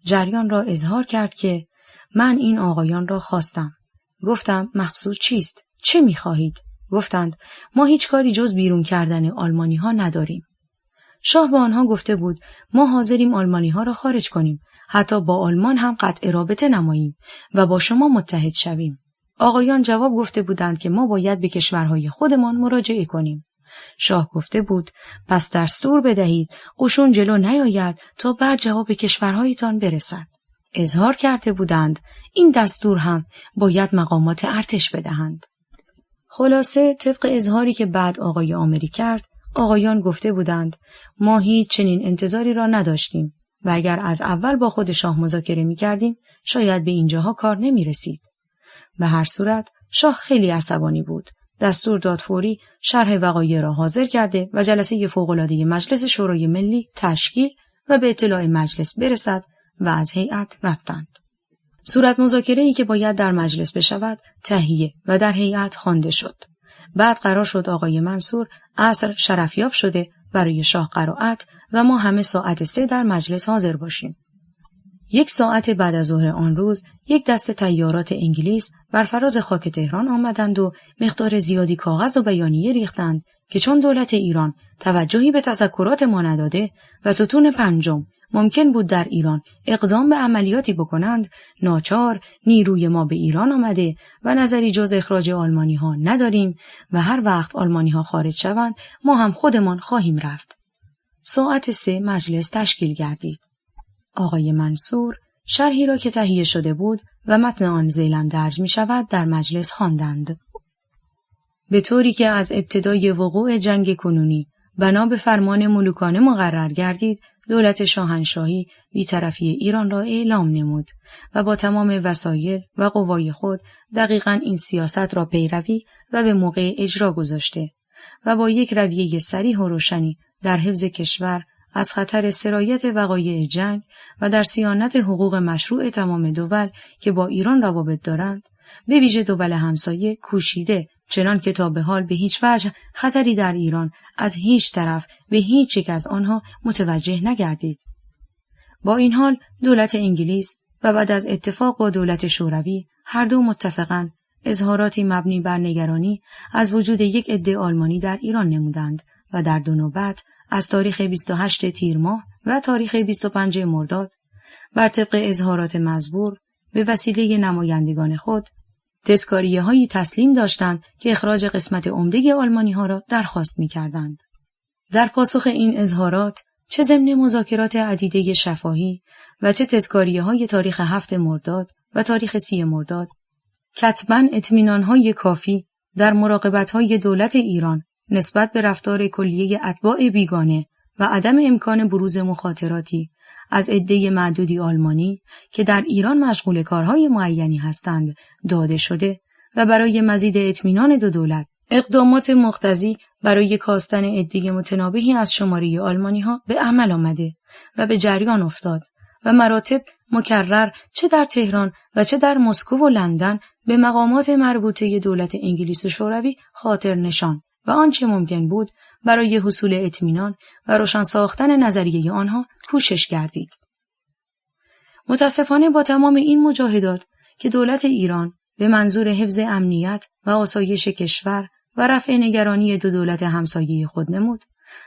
Speaker 1: جریان را اظهار کرد که من این آقایان را خواستم. گفتم مقصود چیست؟ چه می‌خواهید؟ گفتند ما هیچ کاری جز بیرون کردن آلمانی‌ها نداریم. شاه به آنها گفته بود ما حاضریم آلمانی‌ها را خارج کنیم، حتی با آلمان هم قطع رابطه نماییم و با شما متحد شویم. آقایان جواب گفته بودند که ما باید به کشورهای خودمان مراجعه کنیم.
Speaker 2: شاه گفته بود پس دستور بدهید قشون جلو نیاید تا بعد جواب کشورهایتان برسد. اظهار کرده بودند این دستور هم باید مقامات ارتش بدهند. خلاصه طبق اظهاری که بعد آقای آمری کرد، آقایان گفته بودند ما هیچ چنین انتظاری را نداشتیم و اگر از اول با خود شاه مذاکره می کردیم شاید به اینجاها کار نمی رسید. به هر صورت شاه خیلی عصبانی بود. دستور داد فوری شرح وقایع را حاضر کرده و جلسه فوق‌العاده مجلس شورای ملی تشکیل و به اطلاع مجلس برسد و از هیئت رفتند. صورت مذاکره‌ای که باید در مجلس بشود تهیه و در هیئت خوانده شد. بعد قرار شد آقای منصور عصر شرفیاب شده برای شاه قرائت و ما همه ساعت 3 در مجلس حاضر باشیم. 1 ساعت بعد از ظهر آن روز یک دسته طیارات انگلیس بر فراز خاک تهران آمدند و مقدار زیادی کاغذ و بیانیه ریختند که چون دولت ایران توجهی به تذکرات ما نداده و ستون پنجم ممکن بود در ایران اقدام به عملیاتی بکنند، ناچار نیروی ما به ایران آمده و نظری جز اخراج آلمانی ها نداریم و هر وقت آلمانی ها خارج شوند ما هم خودمان خواهیم رفت. ساعت 3 مجلس تشکیل گردید. آقای منصور شرحی را که تهیه شده بود و متن آن ذیلاً درج می شود در مجلس خواندند. به طوری که از ابتدای وقوع جنگ کنونی بنا به فرمان ملوکانه مقرر گردید، دولت شاهنشاهی بی‌طرفی ایران را اعلام نمود و با تمام وسایل و قوای خود دقیقاً این سیاست را پیروی و به موقع اجرا گذاشته و با یک رویه صریح و روشنی در حفظ کشور از خطر سرایت وقایع جنگ و در صیانت حقوق مشروع تمام دول که با ایران روابط دارند، به ویژه دول همسایه کوشیده چنان که تا به حال به هیچ وجه خطری در ایران از هیچ طرف به هیچ یک از آنها متوجه نگردید. با این حال دولت انگلیس و بعد از اتفاق با دولت شوروی هر دو متفقاً اظهاراتی مبنی بر نگرانی از وجود یک عده آلمانی در ایران نمودند و در 2 نوبت از تاریخ 28 تیر ماه و تاریخ 25 مرداد بر طبق اظهارات مزبور به وسیله نمایندگان خود تذکاریه‌هایی تسلیم داشتند که اخراج قسمت عمده آلمانی‌ها را درخواست می‌کردند. در پاسخ این اظهارات چه ضمن مذاکرات عدیده شفاهی و چه تذکاریه‌های تاریخ 7 مرداد و تاریخ 30 مرداد کتباً اطمینان‌های کافی در مراقبت‌های دولت ایران نسبت به رفتار کلیه اتباع بیگانه و عدم امکان بروز مخاطراتی از عده معدودی آلمانی که در ایران مشغول کارهای معینی هستند داده شده و برای مزید اطمینان 2 دولت اقدامات مقتضی برای کاستن عده متنابهی از شماره آلمانی‌ها به عمل آمده و به جریان افتاد و مراتب مکرر چه در تهران و چه در مسکو و لندن به مقامات مربوطه دولت انگلیس و شوروی خاطر نشان و آنچه ممکن بود برای حصول اطمینان و روشن ساختن نظریه آنها کوشش کردید. متاسفانه با تمام این مجاهدات که دولت ایران به منظور حفظ امنیت و آسایش کشور و رفع نگرانی 2 دولت همسایه خود نمود،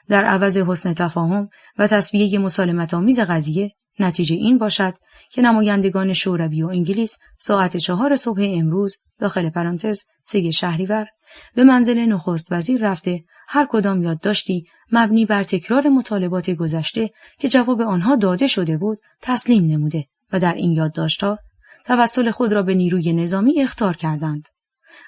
Speaker 2: در عوض حسن تفاهم و تسویه مسالمت‌آمیز قضیه نتیجه این باشد که نمایندگان شوروی و انگلیس ساعت 4 صبح امروز داخل پرانتز 3 شهریور به منزل نخست وزیر رفته هر کدام یادداشتی مبنی بر تکرار مطالبات گذشته که جواب آنها داده شده بود تسلیم نموده و در این یادداشت‌ها توسل خود را به نیروی نظامی اخطار کردند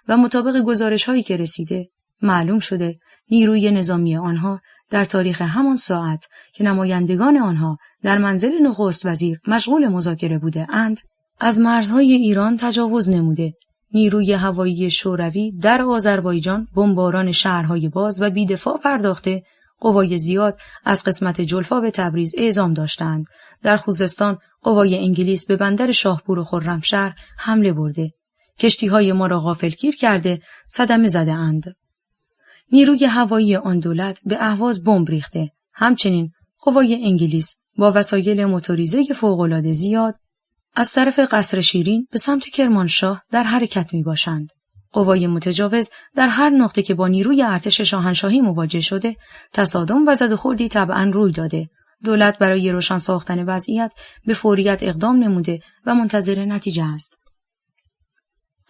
Speaker 2: و مطابق گزارش‌هایی که رسیده معلوم شده نیروی نظامی آنها در تاریخ همان ساعت که نمایندگان آنها در منزل نخست وزیر مشغول مذاکره بوده اند از مرزهای ایران تجاوز نموده. نیروی هوایی شوروی در آذربایجان بمباران شهرهای باز و بی‌دفاع پرداخته قوای زیاد از قسمت جلفا به تبریز اعزام داشتند. در خوزستان قوای انگلیس به بندر شاهپور و خرمشهر حمله برده. کشتی‌های ما را غافلگیر کرده صدمه زده اند. نیروی هوایی آن دولت به اهواز بمب ریخته. همچنین قوای انگلیس با وسایل موتوریزه فوق‌العاده زیاد از طرف قصر شیرین به سمت کرمانشاه در حرکت می باشند. قوای متجاوز در هر نقطه که با نیروی ارتش شاهنشاهی مواجه شده تصادم و زدوخوردی طبعاً روی داده. دولت برای روشن ساختن وضعیت به فوریت اقدام نموده و منتظر نتیجه است.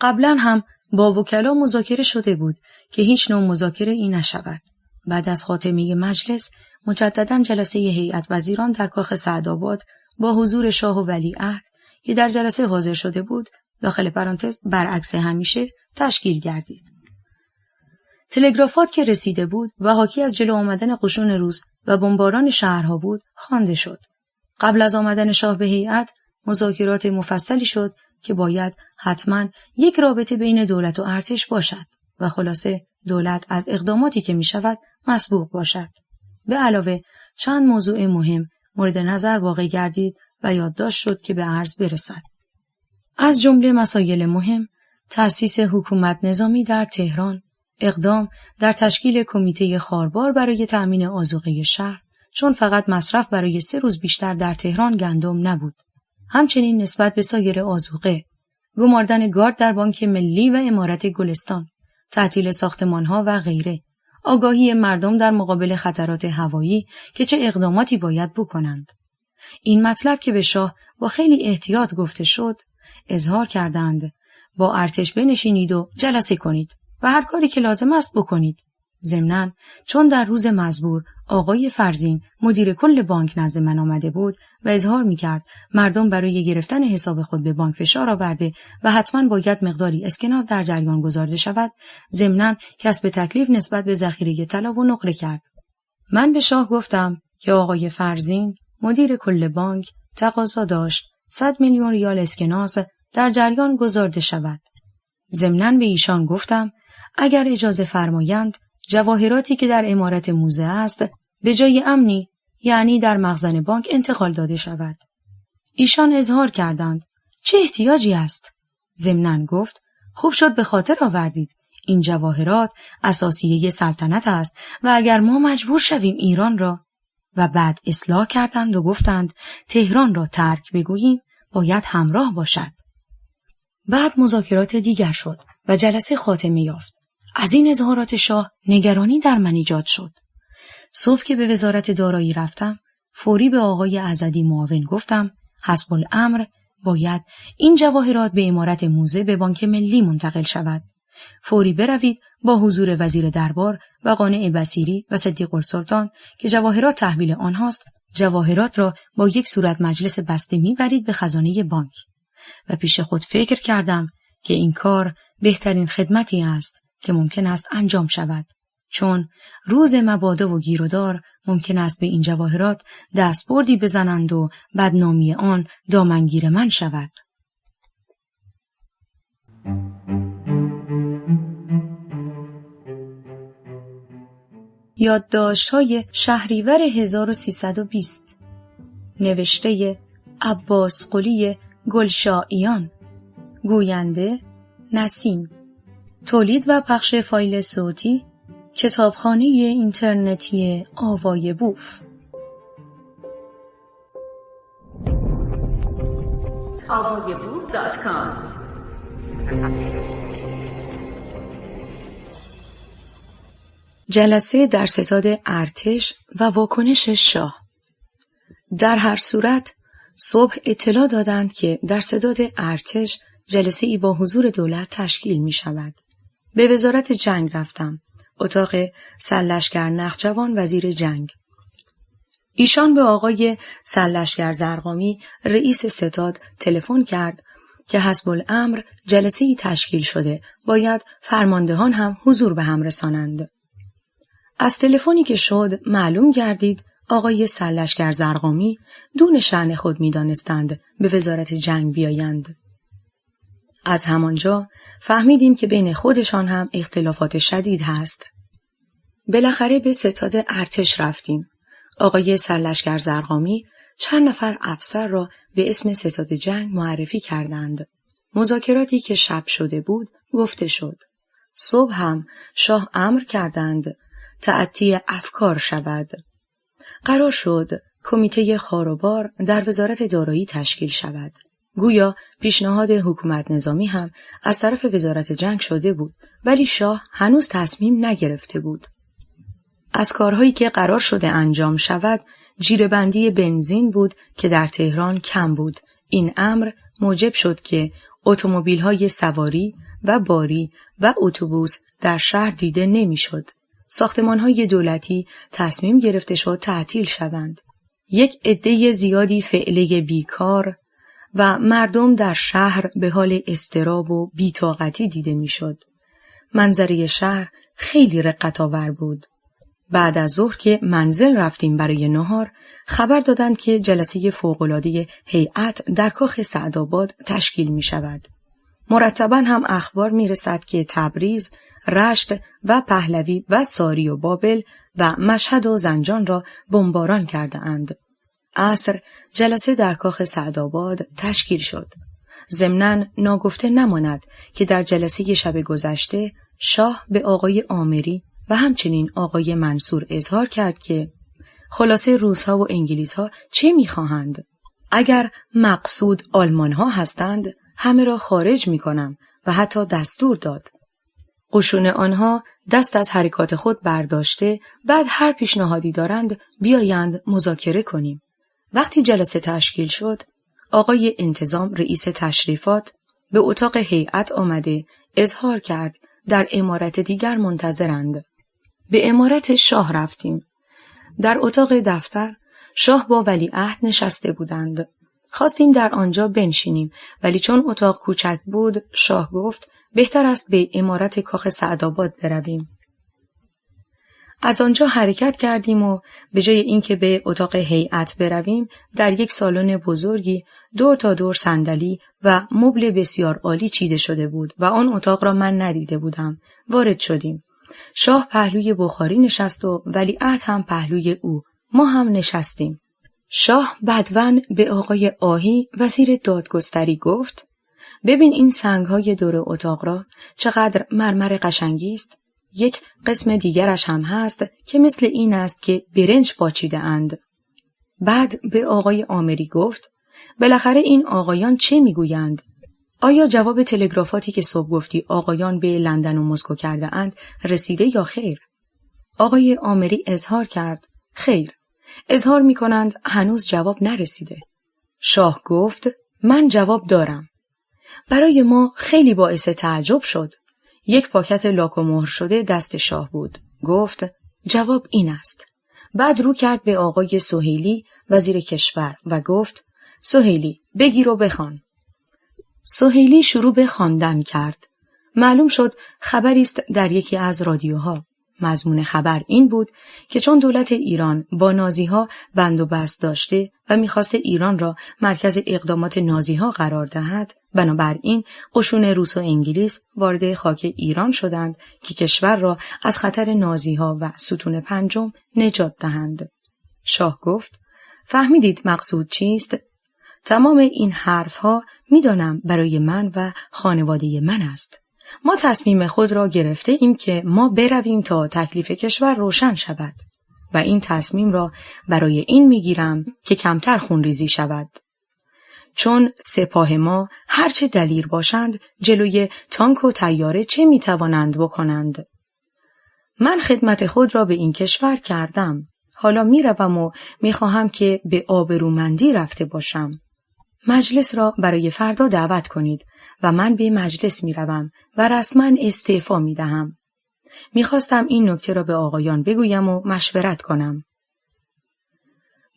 Speaker 2: قبلا هم با وکلا مذاکره شده بود که هیچ نوع مذاکره ای نشود. بعد از خاتمه مجلس مجدداً جلسه هیئت وزیران در کاخ سعدآباد با حضور شاه و ولیعهد که در جلسه حاضر شده بود، داخل پرانتز برعکس همیشه، تشکیل گردید. تلگرافات که رسیده بود و حاکی از جلو آمدن قشون روس و بمباران شهرها بود، خوانده شد. قبل از آمدن شاه به هیئت مذاکرات مفصلی شد که باید حتماً یک رابطه بین دولت و ارتش باشد و خلاصه دولت از اقداماتی که می شود مسبوق باشد. به علاوه چند موضوع مهم مورد نظر واقع گردید و یادداشت شد که به عرض برسد. از جمله مسائل مهم تأسیس حکومت نظامی در تهران، اقدام در تشکیل کمیته خاربار برای تأمین آذوقه شهر، چون فقط مصرف برای 3 روز بیشتر در تهران گندم نبود. همچنین نسبت به سایر آذوقه، گماردن گارد در بانک ملی و عمارت گلستان، تعطیل ساختمانها و غیره، آگاهی مردم در مقابل خطرات هوایی که چه اقداماتی باید بکنند. این مطلب که به شاه با خیلی احتیاط گفته شد، اظهار کردند با ارتش بنشینید و جلسه کنید و هر کاری که لازم است بکنید. ضمناً چون در روز مزبور آقای فرزین مدیر کل بانک نزد من آمده بود و اظهار می‌کرد مردم برای گرفتن حساب خود به بانک فشار آورده و حتماً باید مقداری اسکناس در جریان گذارده شود، ضمناً کسب تکلیف نسبت به ذخیره طلا و نقره کرد. من به شاه گفتم که آقای فرزین مدیر کل بانک تقاضا داشت 100 میلیون ریال اسکناس در جریان گذارده شود. ضمناً به ایشان گفتم اگر اجازه فرمایند جواهراتی که در عمارت موزه است به جای امنی، یعنی در مخزن بانک انتقال داده شود. ایشان اظهار کردند چه احتیاجی است؟ ضمناً گفت خوب شد به خاطر آوردید، این جواهرات اساسیه سلطنت است و اگر ما مجبور شویم ایران را، و بعد اصلاح کردند و گفتند تهران را ترک بگوییم باید همراه باشد. بعد مذاکرات دیگر شد و جلسه خاتمه یافت. از این اظهارات شاه نگرانی در من ایجاد شد. صبح که به وزارت دارایی رفتم، فوری به آقای عزدی معاون گفتم حسب الامر باید این جواهرات به عمارت موزه به بانک ملی منتقل شود. فوری بروید با حضور وزیر دربار و قانع بصیری و صدیق السلطان که جواهرات تحویل آنهاست، جواهرات را با یک صورت مجلس بسته میبرید به خزانه بانک. و پیش خود فکر کردم که این کار بهترین خدمتی است که ممکن است انجام شود، چون روز مبادا و گیرودار ممکن است به این جواهرات دستبردی بزنند و بدنامی آن دامنگیر من شود. یادداشت‌های شهریور 1320 نوشته عباس قلی گلشاییان، گوینده نسیم، تولید و پخش فایل صوتی کتابخانه اینترنتی آوای بوف. avayaboof.com جلسه در ستاد ارتش و واکنش شاه. در هر صورت صبح اطلاع دادند که در ستاد ارتش جلسه ای با حضور دولت تشکیل می شود. به وزارت جنگ رفتم. اتاق سرلشکر نخجوان وزیر جنگ. ایشان به آقای سرلشکر زرقامی رئیس ستاد تلفن کرد که حسب الامر جلسه ای تشکیل شده، باید فرماندهان هم حضور به هم رسانند. از تلفنی که شد معلوم گردید آقای سرلشکر زرقامی دون شأن خود می دانستند به وزارت جنگ بیایند. از همانجا فهمیدیم که بین خودشان هم اختلافات شدید هست. بالاخره به ستاد ارتش رفتیم. آقای سرلشکر زرقامی چند نفر افسر را به اسم ستاد جنگ معرفی کردند. مذاکراتی که شب شده بود گفته شد. صبح هم شاه امر کردند تعطی افکار شود. قرار شد کمیته خاروبار در وزارت دارایی تشکیل شود. گویا پیشنهاد حکومت نظامی هم از طرف وزارت جنگ شده بود، ولی شاه هنوز تصمیم نگرفته بود. از کارهایی که قرار شده انجام شود، جیره‌بندی بنزین بود که در تهران کم بود. این امر موجب شد که اتومبیل‌های سواری و باری و اتوبوس در شهر دیده نمی‌شد.
Speaker 1: ساختمان‌های دولتی تصمیم گرفته شد تعطیل شوند. یک عده زیادی فعله بیکار و مردم در شهر به حال اضطراب و بی‌طاقتی دیده می‌شد. منظره شهر خیلی رقت‌آور بود. بعد از ظهر که منزل رفتیم برای نهار، خبر دادند که جلسه فوق‌العاده هیئت در کاخ سعدآباد تشکیل می‌شود. مرتباً هم اخبار می‌رسد که تبریز، رشت و پهلوی و ساری و بابل و مشهد و زنجان را بمباران کرده اند. عصر جلسه در کاخ سعدآباد تشکیل شد. ضمناً ناگفته نماند که در جلسه شب گذشته شاه به آقای آمری و همچنین آقای منصور اظهار کرد که خلاصه روس‌ها و انگلیس‌ها چه می‌خواهند؟ اگر مقصود آلمان‌ها هستند همه را خارج می‌کنم و حتی دستور داد. قشون آنها دست از حرکات خود برداشته بعد هر پیشنهادی دارند بیایند مذاکره کنیم. وقتی جلسه تشکیل شد، آقای انتظام رئیس تشریفات به اتاق هیئت آمده اظهار کرد در عمارت دیگر منتظرند. به عمارت شاه رفتیم. در اتاق دفتر شاه با ولیعهد نشسته بودند. خواستیم در آنجا بنشینیم ولی چون اتاق کوچک بود شاه گفت بهتر است به عمارت کاخ سعدآباد برویم. از آنجا حرکت کردیم و به جای اینکه به اتاق هیئت برویم در یک سالن بزرگی دور تا دور صندلی و مبل بسیار عالی چیده شده بود و آن اتاق را من ندیده بودم. وارد شدیم. شاه پهلوی بخاری نشست و ولیعهد هم پهلوی او. ما هم نشستیم. شاه بدون به آقای آهی وزیر دادگستری گفت ببین این سنگ‌های دور اتاق را چقدر مرمر قشنگی است. یک قسم دیگرش هم هست که مثل این است که برنج پاچیده اند. بعد به آقای آمری گفت بالاخره این آقایان چه میگویند؟ آیا جواب تلگرافاتی که صبح گفتی آقایان به لندن و مسکو کرده اند رسیده یا خیر؟ آقای آمری اظهار کرد خیر. اظهار میکنند هنوز جواب نرسیده. شاه گفت من جواب دارم. برای ما خیلی باعث تعجب شد. یک پاکت لاک و مهر شده دست شاه بود. گفت جواب این است. بعد رو کرد به آقای سهیلی وزیر کشور و گفت سهیلی بگیر و بخوان. سهیلی شروع به خواندن کرد. معلوم شد خبری است در یکی از رادیوها. مضمون خبر این بود که چون دولت ایران با نازیها بند و بست داشته و می‌خواست ایران را مرکز اقدامات نازیها قرار دهد، بنابراین قشون روس و انگلیس وارد خاک ایران شدند که کشور را از خطر نازیها و ستون پنجم نجات دهند. شاه گفت فهمیدید مقصود چیست؟ تمام این حرفها می‌دانم برای من و خانواده من است. ما تصمیم خود را گرفته ایم که ما برویم تا تکلیف کشور روشن شود و این تصمیم را برای این میگیرم که کمتر خونریزی شود. چون سپاه ما هرچه دلیر باشند جلوی تانک و طیاره چه میتوانند بکنند؟ من خدمت خود را به این کشور کردم. حالا میروم و میخواهم که به آبرومندی رفته باشم. مجلس را برای فردا دعوت کنید و من به مجلس میروم و رسما استعفا میدهم. میخواستم این نکته را به آقایان بگویم و مشورت کنم.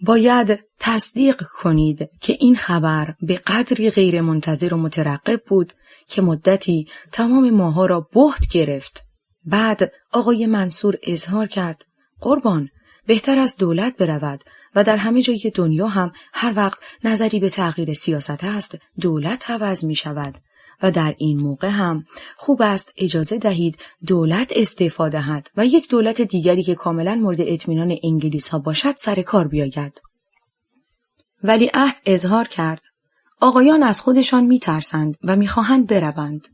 Speaker 1: باید تصدیق کنید که این خبر به قدری غیر منتظر و مترقب بود که مدتی تمام ماها را بهت گرفت. بعد آقای منصور اظهار کرد قربان بهتر از دولت برود و در همه جای دنیا هم هر وقت نظری به تغییر سیاست است دولت عوض می شود و در این موقع هم خوب است اجازه دهید دولت استعفا دهد و یک دولت دیگری که کاملا مورد اطمینان انگلیس ها باشد سر کار بیاید. ولیعهد اظهار کرد آقایان از خودشان می ترسند و می خواهند بروند.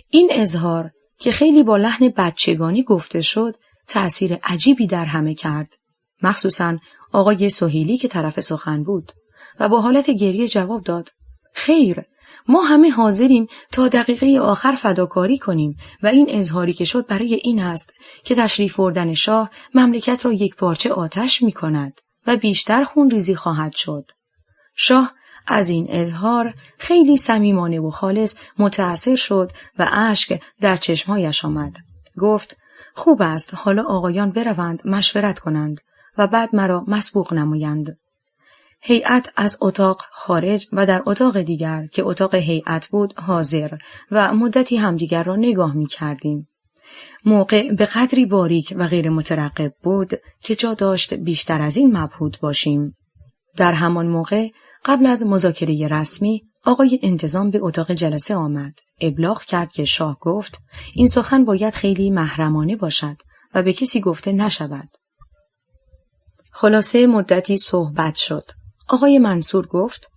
Speaker 1: این اظهار که خیلی با لحن بچگانی گفته شد تأثیر عجیبی در همه کرد. مخصوصاً آقای سهیلی که طرف سخن بود و با حالت گریه جواب داد خیر ما همه حاضریم تا دقیقه آخر فداکاری کنیم و این اظهاری که شد برای این است که تشریف بردن شاه مملکت را یک پارچه آتش می کند و بیشتر خونریزی خواهد شد. شاه از این اظهار خیلی صمیمانه و خالص متأثر شد و اشک در چشمهایش آمد. گفت
Speaker 2: خوب است حالا آقایان بروند مشورت کنند و بعد مرا مسبوق نمایند. هیئت از اتاق خارج و در اتاق دیگر که اتاق هیئت بود حاضر و مدتی همدیگر را نگاه می کردیم. موقع به قدری باریک و غیر مترقب بود که جا داشت بیشتر از این مبهوت باشیم. در همان موقع قبل از مذاکره رسمی آقای انتظام به اتاق جلسه آمد. ابلاغ کرد که شاه گفت این سخن باید خیلی محرمانه باشد و به کسی گفته نشود. خلاصه مدتی صحبت شد. آقای منصور گفت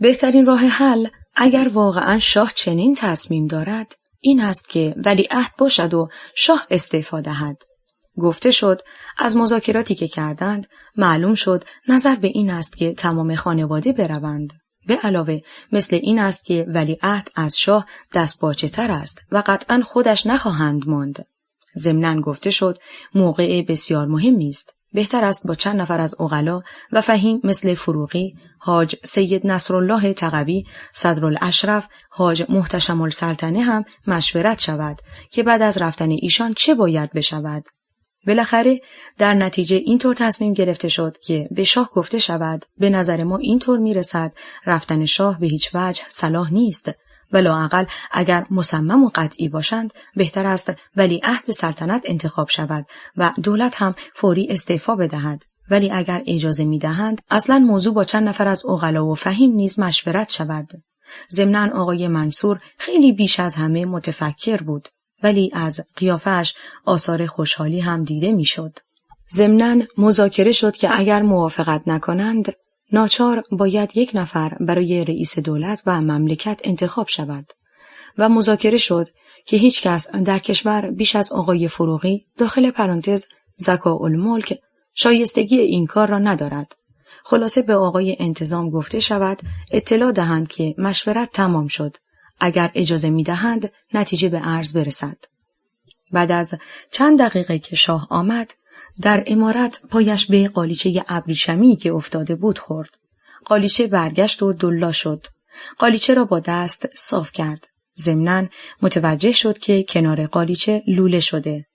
Speaker 2: بهترین راه حل اگر واقعا شاه چنین تصمیم دارد این است که ولیعهد باشد و شاه استعفا دهد. گفته شد از مذاکراتی که کردند معلوم شد نظر به این است که تمام خانواده بروند. به علاوه مثل این است که ولیعهد از شاه دستپاچه تر است و قطعا خودش نخواهند ماند. ضمناً گفته شد موقع بسیار مهمی است. بهتر است با چند نفر از عقلا و فهیم مثل فروغی، حاج سید نصرالله تقوی، صدرالاشرف، حاج محتشم السلطنه هم مشورت شود که بعد از رفتن ایشان چه باید بشود. بالاخره در نتیجه اینطور تصمیم گرفته شد که به شاه گفته شود به نظر ما اینطور میرسد رفتن شاه به هیچ وجه صلاح نیست و لااقل اگر مصمم و قطعی باشند بهتر است ولیعهد به سلطنت انتخاب شود و دولت هم فوری استعفا بدهد. ولی اگر اجازه میدهند اصلا موضوع با چند نفر از عقلا و فهیم نیز مشورت شود. ضمناً آقای منصور خیلی بیش از همه متفکر بود ولی از قیافش آثار خوشحالی هم دیده میشد. ضمناً مذاکره شد که اگر موافقت نکنند ناچار باید یک نفر برای رئیس دولت و مملکت انتخاب شود و مذاکره شد که هیچ کس در کشور بیش از آقای فروغی داخل پرانتز ذکاءالملک شایستگی این کار را ندارد. خلاصه به آقای انتظام گفته شود اطلاع دهند که مشورت تمام شد. اگر اجازه می دهند نتیجه به عرض برسد. بعد از چند دقیقه که شاه آمد در عمارت پایش به قالیچه ابریشمی که افتاده بود خورد. قالیچه برگشت و دلا شد. قالیچه را با دست صاف کرد. ضمناً متوجه شد که کنار قالیچه لوله شده.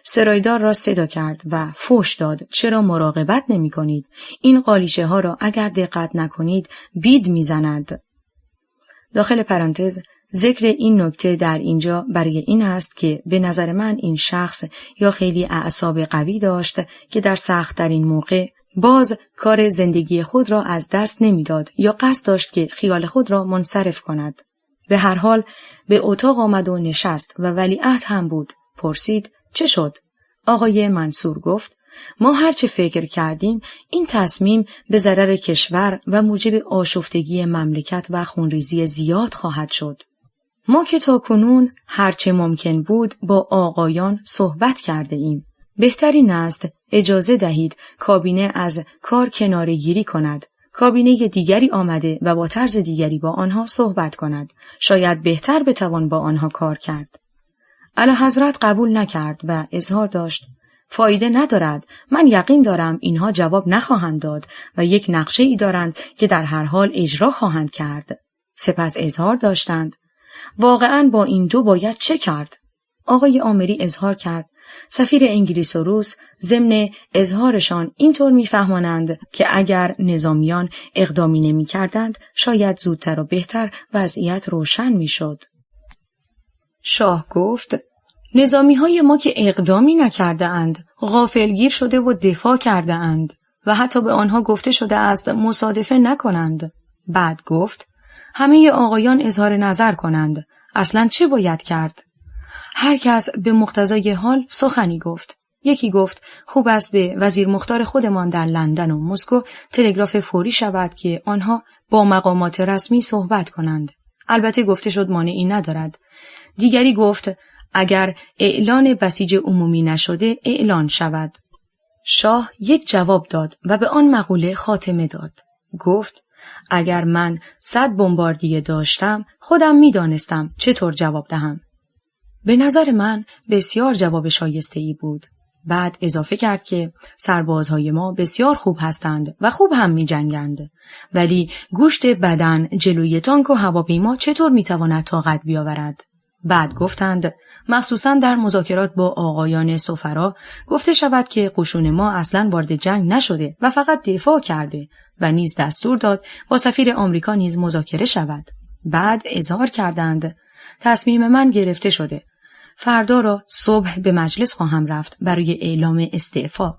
Speaker 2: سرایدار را صدا کرد و فحش داد چرا مراقبت نمی کنید؟ این قالیچه ها را اگر دقت نکنید بید می زند. داخل پرانتز ذکر این نکته در اینجا برای این است که به نظر من این شخص یا خیلی اعصاب قوی داشت که در سخت‌ترین موقع باز کار زندگی خود را از دست نمیداد یا قصد داشت که خیال خود را منصرف کند. به هر حال به اتاق آمد و نشست و ولیعهد هم بود. پرسید چه شد؟ آقای منصور گفت ما هرچه فکر کردیم این تصمیم به ضرر کشور و موجب آشفتگی مملکت و خونریزی زیاد خواهد شد. ما که تاکنون هرچه ممکن بود با آقایان صحبت کرده ایم. بهترین است اجازه دهید کابینه از کار کناره‌گیری کند. کابینه دیگری آمده و با طرز دیگری با آنها صحبت کند. شاید بهتر بتوان با آنها کار کرد. اعلیحضرت قبول نکرد و اظهار داشت فایده ندارد. من یقین دارم اینها جواب نخواهند داد و یک نقشه ای دارند که در هر حال اجرا خواهند کرد. سپس اظهار داشتند واقعاً با این دو باید چه کرد؟ آقای آمری اظهار کرد سفیر انگلیس و روس ضمن اظهارشان اینطور میفهمانند که اگر نظامیان اقدامی نمی کردند شاید زودتر و بهتر وضعیت روشن می شد. شاه گفت نظامی های ما که اقدامی نکرده اند غافلگیر شده و دفاع کرده اند و حتی به آنها گفته شده است مصادفه نکنند. بعد گفت همه آقایان اظهار نظر کنند. اصلاً چه باید کرد؟ هر کس به مقتضای حال سخنی گفت. یکی گفت خوب است به وزیر مختار خودمان در لندن و مسکو تلگراف فوری شود که آنها با مقامات رسمی صحبت کنند. البته گفته شد مانعی ندارد. دیگری گفت اگر اعلان بسیج عمومی نشده اعلان شود. شاه یک جواب داد و به آن مقوله خاتمه داد. گفت اگر من 100 بمباردیه داشتم خودم میدانستم چطور جواب دهم. به نظر من بسیار جواب شایسته‌ای بود. بعد اضافه کرد که سربازهای ما بسیار خوب هستند و خوب هم می جنگند. ولی گوشت بدن جلوی تانک و هواپیما چطور می تواند طاقت بیاورد؟ بعد گفتند مخصوصاً در مذاکرات با آقایان سفرا گفته شود که قشون ما اصلاً وارد جنگ نشده و فقط دفاع کرده و نیز دستور داد با سفیر آمریکا نیز مذاکره شود. بعد اظهار کردند تصمیم من گرفته شده. فردا را صبح به مجلس خواهم رفت برای اعلام استعفا.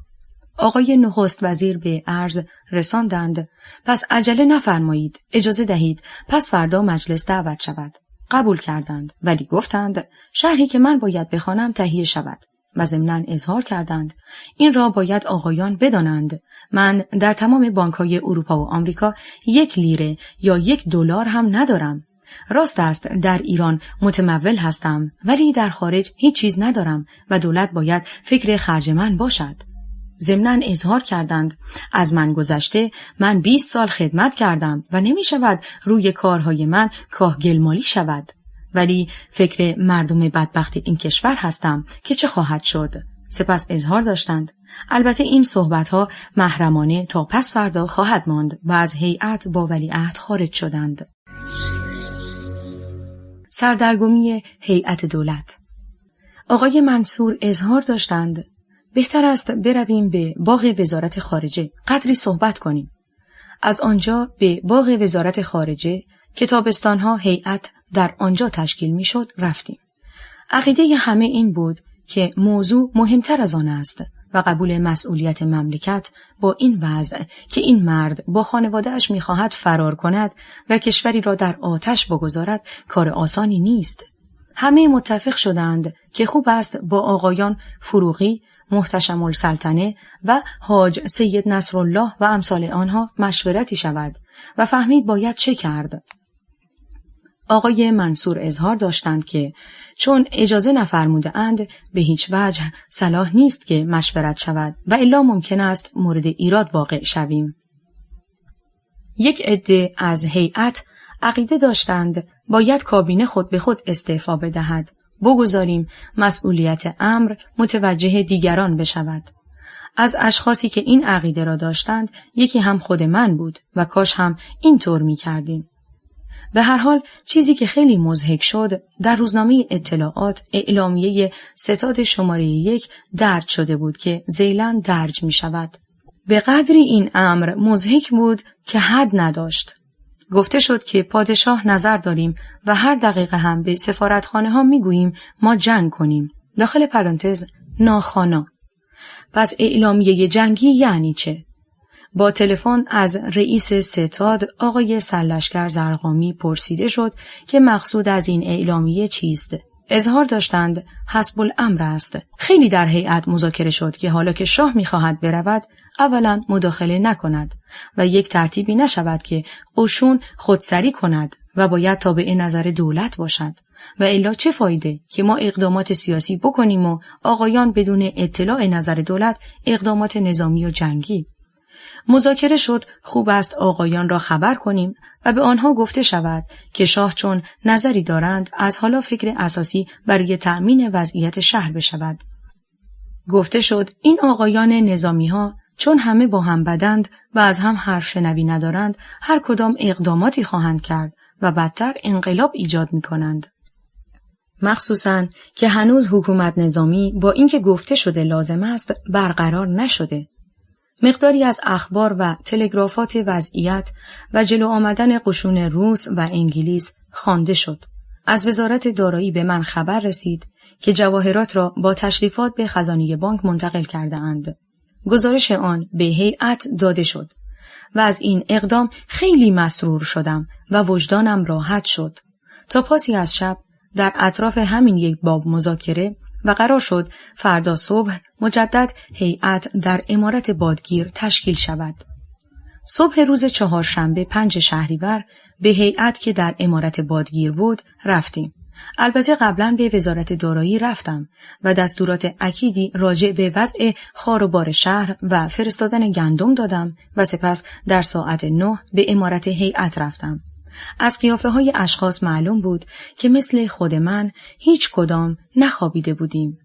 Speaker 2: آقای نخست وزیر به عرض رساندند پس عجله نفرمایید، اجازه دهید پس فردا مجلس دعوت شود. قبول کردند ولی گفتند شرحی که من باید بخوانم تهیه شود و ضمناً اظهار کردند این را باید آقایان بدانند من در تمام بانک‌های اروپا و آمریکا 1 لیره یا 1 دلار هم ندارم. راست است در ایران متمول هستم ولی در خارج هیچ چیز ندارم و دولت باید فکر خرج من باشد. ضمناً اظهار کردند از من گذشته من 20 سال خدمت کردم و نمی شود روی کارهای من کاهگلمالی شود، ولی فکر مردم بدبخت این کشور هستم که چه خواهد شد. سپس اظهار داشتند البته این صحبتها محرمانه تا پس فردا خواهد ماند و از هیئت با ولیعهد خارج شدند. سردرگمی هیئت دولت. آقای منصور اظهار داشتند بهتر است برویم به باغ وزارت خارجه قدری صحبت کنیم. از آنجا به باغ وزارت خارجه که تابستانها هیئت در آنجا تشکیل میشد رفتیم. عقیده همه این بود که موضوع مهمتر از آن است و قبول مسئولیت مملکت با این وضع که این مرد با خانواده‌اش می‌خواهد فرار کند و کشوری را در آتش بگذارد کار آسانی نیست. همه متفق شدند که خوب است با آقایان فروغی، محتشم السلطنه و حاج سید نصرالله و امثال آنها مشورتی شود و فهمید باید چه کرد. آقای منصور اظهار داشتند که چون اجازه نفرموده اند به هیچ وجه صلاح نیست که مشورت شود و الا ممکن است مورد ایراد واقع شویم. یک عده از هیئت عقیده داشتند باید کابینه خود به خود استعفا بدهد، بگذاریم مسئولیت امر متوجه دیگران بشود. از اشخاصی که این عقیده را داشتند یکی هم خود من بود و کاش هم این طور می کردیم. به هر حال چیزی که خیلی مضحک شد در روزنامه اطلاعات اعلامیه ستاد شماره 1 درج شده بود که ذیلاً درج می شود. به قدری این امر مضحک بود که حد نداشت. گفته شد که پادشاه نظر داریم و هر دقیقه هم به سفارتخانه ها می گوییم ما جنگ کنیم. داخل پرانتز ناخوانا. پس اعلامیه جنگی یعنی چه؟ با تلفن از رئیس ستاد آقای سرلشکر زرقامی پرسیده شد که مقصود از این اعلامیه چیست؟ اظهار داشتند حسب الامر است. خیلی در هیئت مذاکره شد که حالا که شاه می‌خواهد برود اولا مداخله نکند و یک ترتیبی نشود که قشون خودسری کند و باید تابع نظر دولت باشد و الا چه فایده که ما اقدامات سیاسی بکنیم و آقایان بدون اطلاع نظر دولت اقدامات نظامی و جنگی. مذاکره شد خوب است آقایان را خبر کنیم و به آنها گفته شود که شاه چون نظری دارند از حالا فکر اساسی برای تأمین وضعیت شهر بشود. گفته شد این آقایان نظامی ها چون همه با هم بدند و از هم حرف شنوی ندارند هر کدام اقداماتی خواهند کرد و بدتر انقلاب ایجاد می کنند. مخصوصاً که هنوز حکومت نظامی با اینکه گفته شده لازم است برقرار نشده. مقداری از اخبار و تلگرافات وضعیت و جلو آمدن قشون روس و انگلیس خوانده شد. از وزارت دارایی به من خبر رسید که جواهرات را با تشریفات به خزانه بانک منتقل کرده اند. گزارش آن به هیئت داده شد و از این اقدام خیلی مسرور شدم و وجدانم راحت شد. تا پاسی از شب در اطراف همین یک باب مذاکره و قرار شد فردا صبح مجدد هیئت در امارت بادگیر تشکیل شود. صبح روز چهارشنبه 5 شهریور به هیئت که در امارت بادگیر بود رفتیم. البته قبلا به وزارت دارایی رفتم و دستورات اکیدی راجع به وضع خار و بار شهر و فرستادن گندم دادم و سپس در ساعت 9 به امارت هیئت رفتم. از قیافه‌های اشخاص معلوم بود که مثل خود من هیچ کدام نخوابیده بودیم.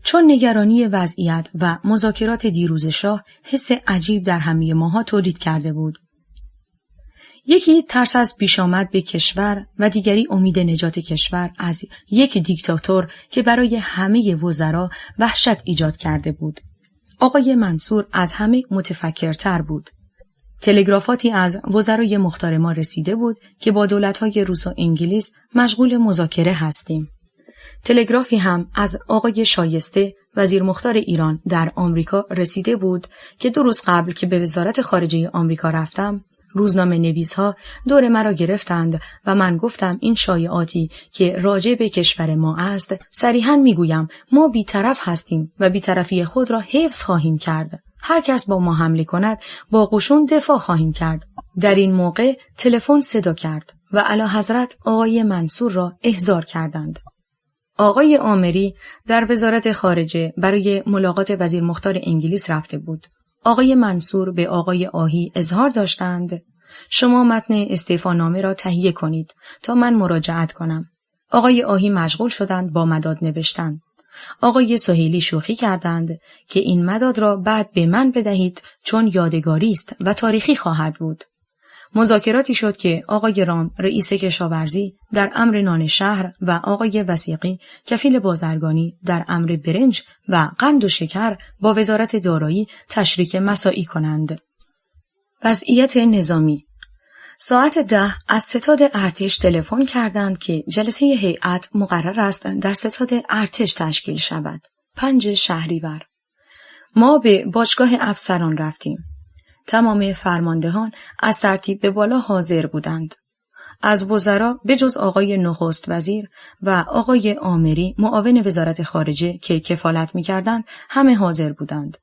Speaker 2: چون نگرانی وضعیت و مذاکرات دیروز شاه حس عجیب در همه ماها تولید کرده بود. یکی ترس از پیشامد به کشور و دیگری امید نجات کشور از یک دیکتاتور که برای همه وزرا وحشت ایجاد کرده بود. آقای منصور از همه متفکرتر بود. تلگرافاتی از وزرای مختار ما رسیده بود که با دولت‌های روس و انگلیس مشغول مذاکره هستیم. تلگرافی هم از آقای شایسته وزیر مختار ایران در آمریکا رسیده بود که 2 روز قبل که به وزارت خارجه آمریکا رفتم، روزنامه نویس‌ها دور مرا گرفتند و من گفتم این شایعاتی که راجع به کشور ما است، صریحاً میگویم ما بی‌طرف هستیم و بی‌طرفی خود را حفظ خواهیم کرد. هر کس با ما حمله کند با قشون دفاع خواهیم کرد. در این موقع تلفن صدا کرد و اعلیحضرت آقای منصور را احضار کردند. آقای آمری در وزارت خارجه برای ملاقات وزیر مختار انگلیس رفته بود. آقای منصور به آقای آهی اظهار داشتند شما متن استعفانامه را تهیه کنید تا من مراجعت کنم. آقای آهی مشغول شدند با مداد نوشتن. آقای سهیلی شوخی کردند که این مداد را بعد به من بدهید چون یادگاری است و تاریخی خواهد بود. مذاکراتی شد که آقای رام رئیس کشاورزی در امر نان شهر و آقای وثیقی کفیل بازرگانی در امر برنج و قند و شکر با وزارت دارایی تشریک مساعی کنند. وضعیت نظامی. ساعت 10 از ستاد ارتش تلفن کردند که جلسه هیئت مقرر است در ستاد ارتش تشکیل شود. 5 شهریور. ما به باشگاه افسران رفتیم. تمام فرماندهان از سرتیپ به بالا حاضر بودند. از وزرا به جز آقای نخست وزیر و آقای آمری معاون وزارت خارجه که کفالت می‌کردند همه حاضر بودند.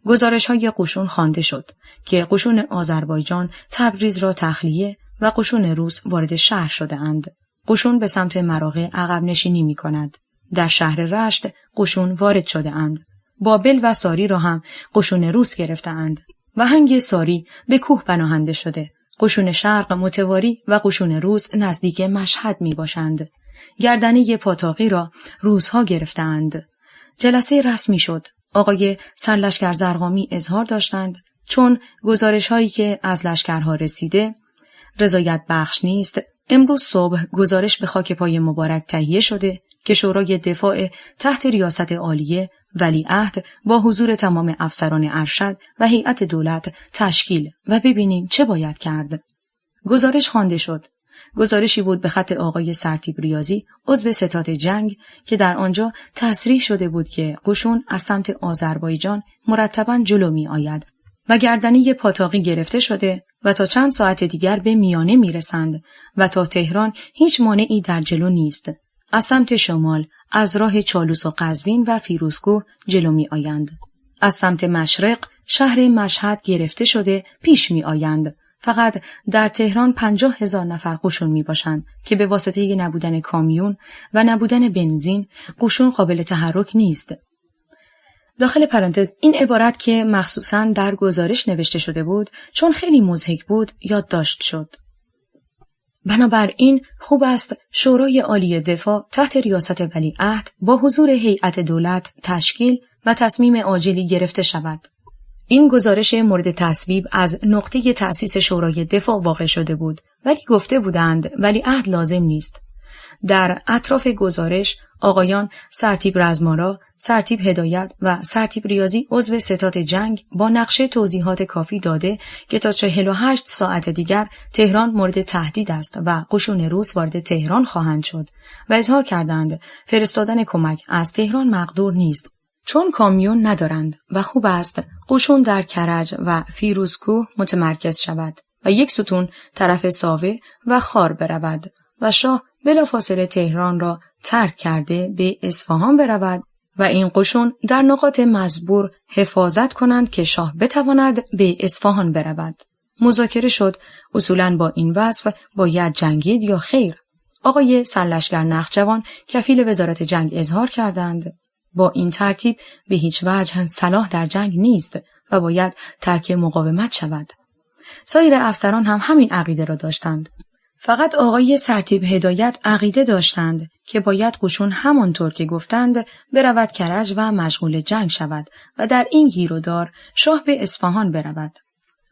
Speaker 2: گزارش‌های قشون خوانده شد که قشون آذربایجان تبریز را تخلیه و قشون روس وارد شهر شده اند. قشون به سمت مراغه عقب نشینی می‌کند. در شهر رشت قشون وارد شده اند. بابل و ساری را هم قشون روس گرفته اند. و هنگ ساری به کوه پناهنده شده. قشون شرق متواری و قشون روس نزدیک مشهد می باشند. گردنه پاتاقی را روس‌ها گرفتند. جلسه رسمی شد. آقای سرلشکر زرقامی اظهار داشتند چون گزارش‌هایی که از لشکرها رسیده رضایت بخش نیست، امروز صبح گزارش به خاک پای مبارک تهیه شده که شورای دفاع تحت ریاست عالیه ولیعهد با حضور تمام افسران ارشد و هیئت دولت تشکیل و ببینیم چه باید کرد. گزارش خوانده شد. گزارشی بود به خط آقای سرتیپ ریاضی عضو ستاد جنگ که در آنجا تصریح شده بود که قشون از سمت آذربایجان مرتباً جلو می آید و گردنه پاتاقی گرفته شده و تا چند ساعت دیگر به میانه می رسند و تا تهران هیچ مانعی در جلو نیست. از سمت شمال از راه چالوس و قزوین و فیروزکوه جلو می آیند. از سمت مشرق شهر مشهد گرفته شده پیش می آیند. فقط در تهران 50,000 نفر قشون می باشند که به واسطه نبودن کامیون و نبودن بنزین قشون قابل تحرک نیست. داخل پرانتز این عبارت که مخصوصاً در گزارش نوشته شده بود چون خیلی مضحک بود یادداشت شد. بنابراین خوب است شورای عالی دفاع تحت ریاست ولیعهد با حضور هیئت دولت تشکیل و تصمیم عاجلی گرفته شود. این گزارش مورد تصویب از نقطه تأسیس شورای دفاع واقع شده بود ولی گفته بودند ولیعهد لازم نیست. در اطراف گزارش آقایان سرتیپ رزمارا، سرتیپ هدایت و سرتیپ ریاضی عضو ستاد جنگ با نقشه توضیحات کافی داده که تا 48 ساعت دیگر تهران مورد تهدید است و قشون روس وارد تهران خواهند شد و اظهار کردند فرستادن کمک از تهران مقدور نیست چون کامیون ندارند و خوب است قشون در کرج و فیروزکوه متمرکز شود و یک ستون طرف ساوه و خار برود و شاه بلافاصله تهران را ترک کرده به اصفهان برود و این قشون در نقاط مزبور حفاظت کنند که شاه بتواند به اصفهان برود. مذاکره شد اصولاً با این وصف باید جنگید یا خیر. آقای سرلشکر نخجوان کفیل وزارت جنگ اظهار کردند با این ترتیب به هیچ وجه صلاح در جنگ نیست و باید ترک مقاومت شود. سایر افسران هم همین عقیده را داشتند. فقط آقای سرتیپ هدایت عقیده داشتند که باید قشون همانطور که گفتند برود کرج و مشغول جنگ شود و در این گیر و دار شاه به اصفهان برود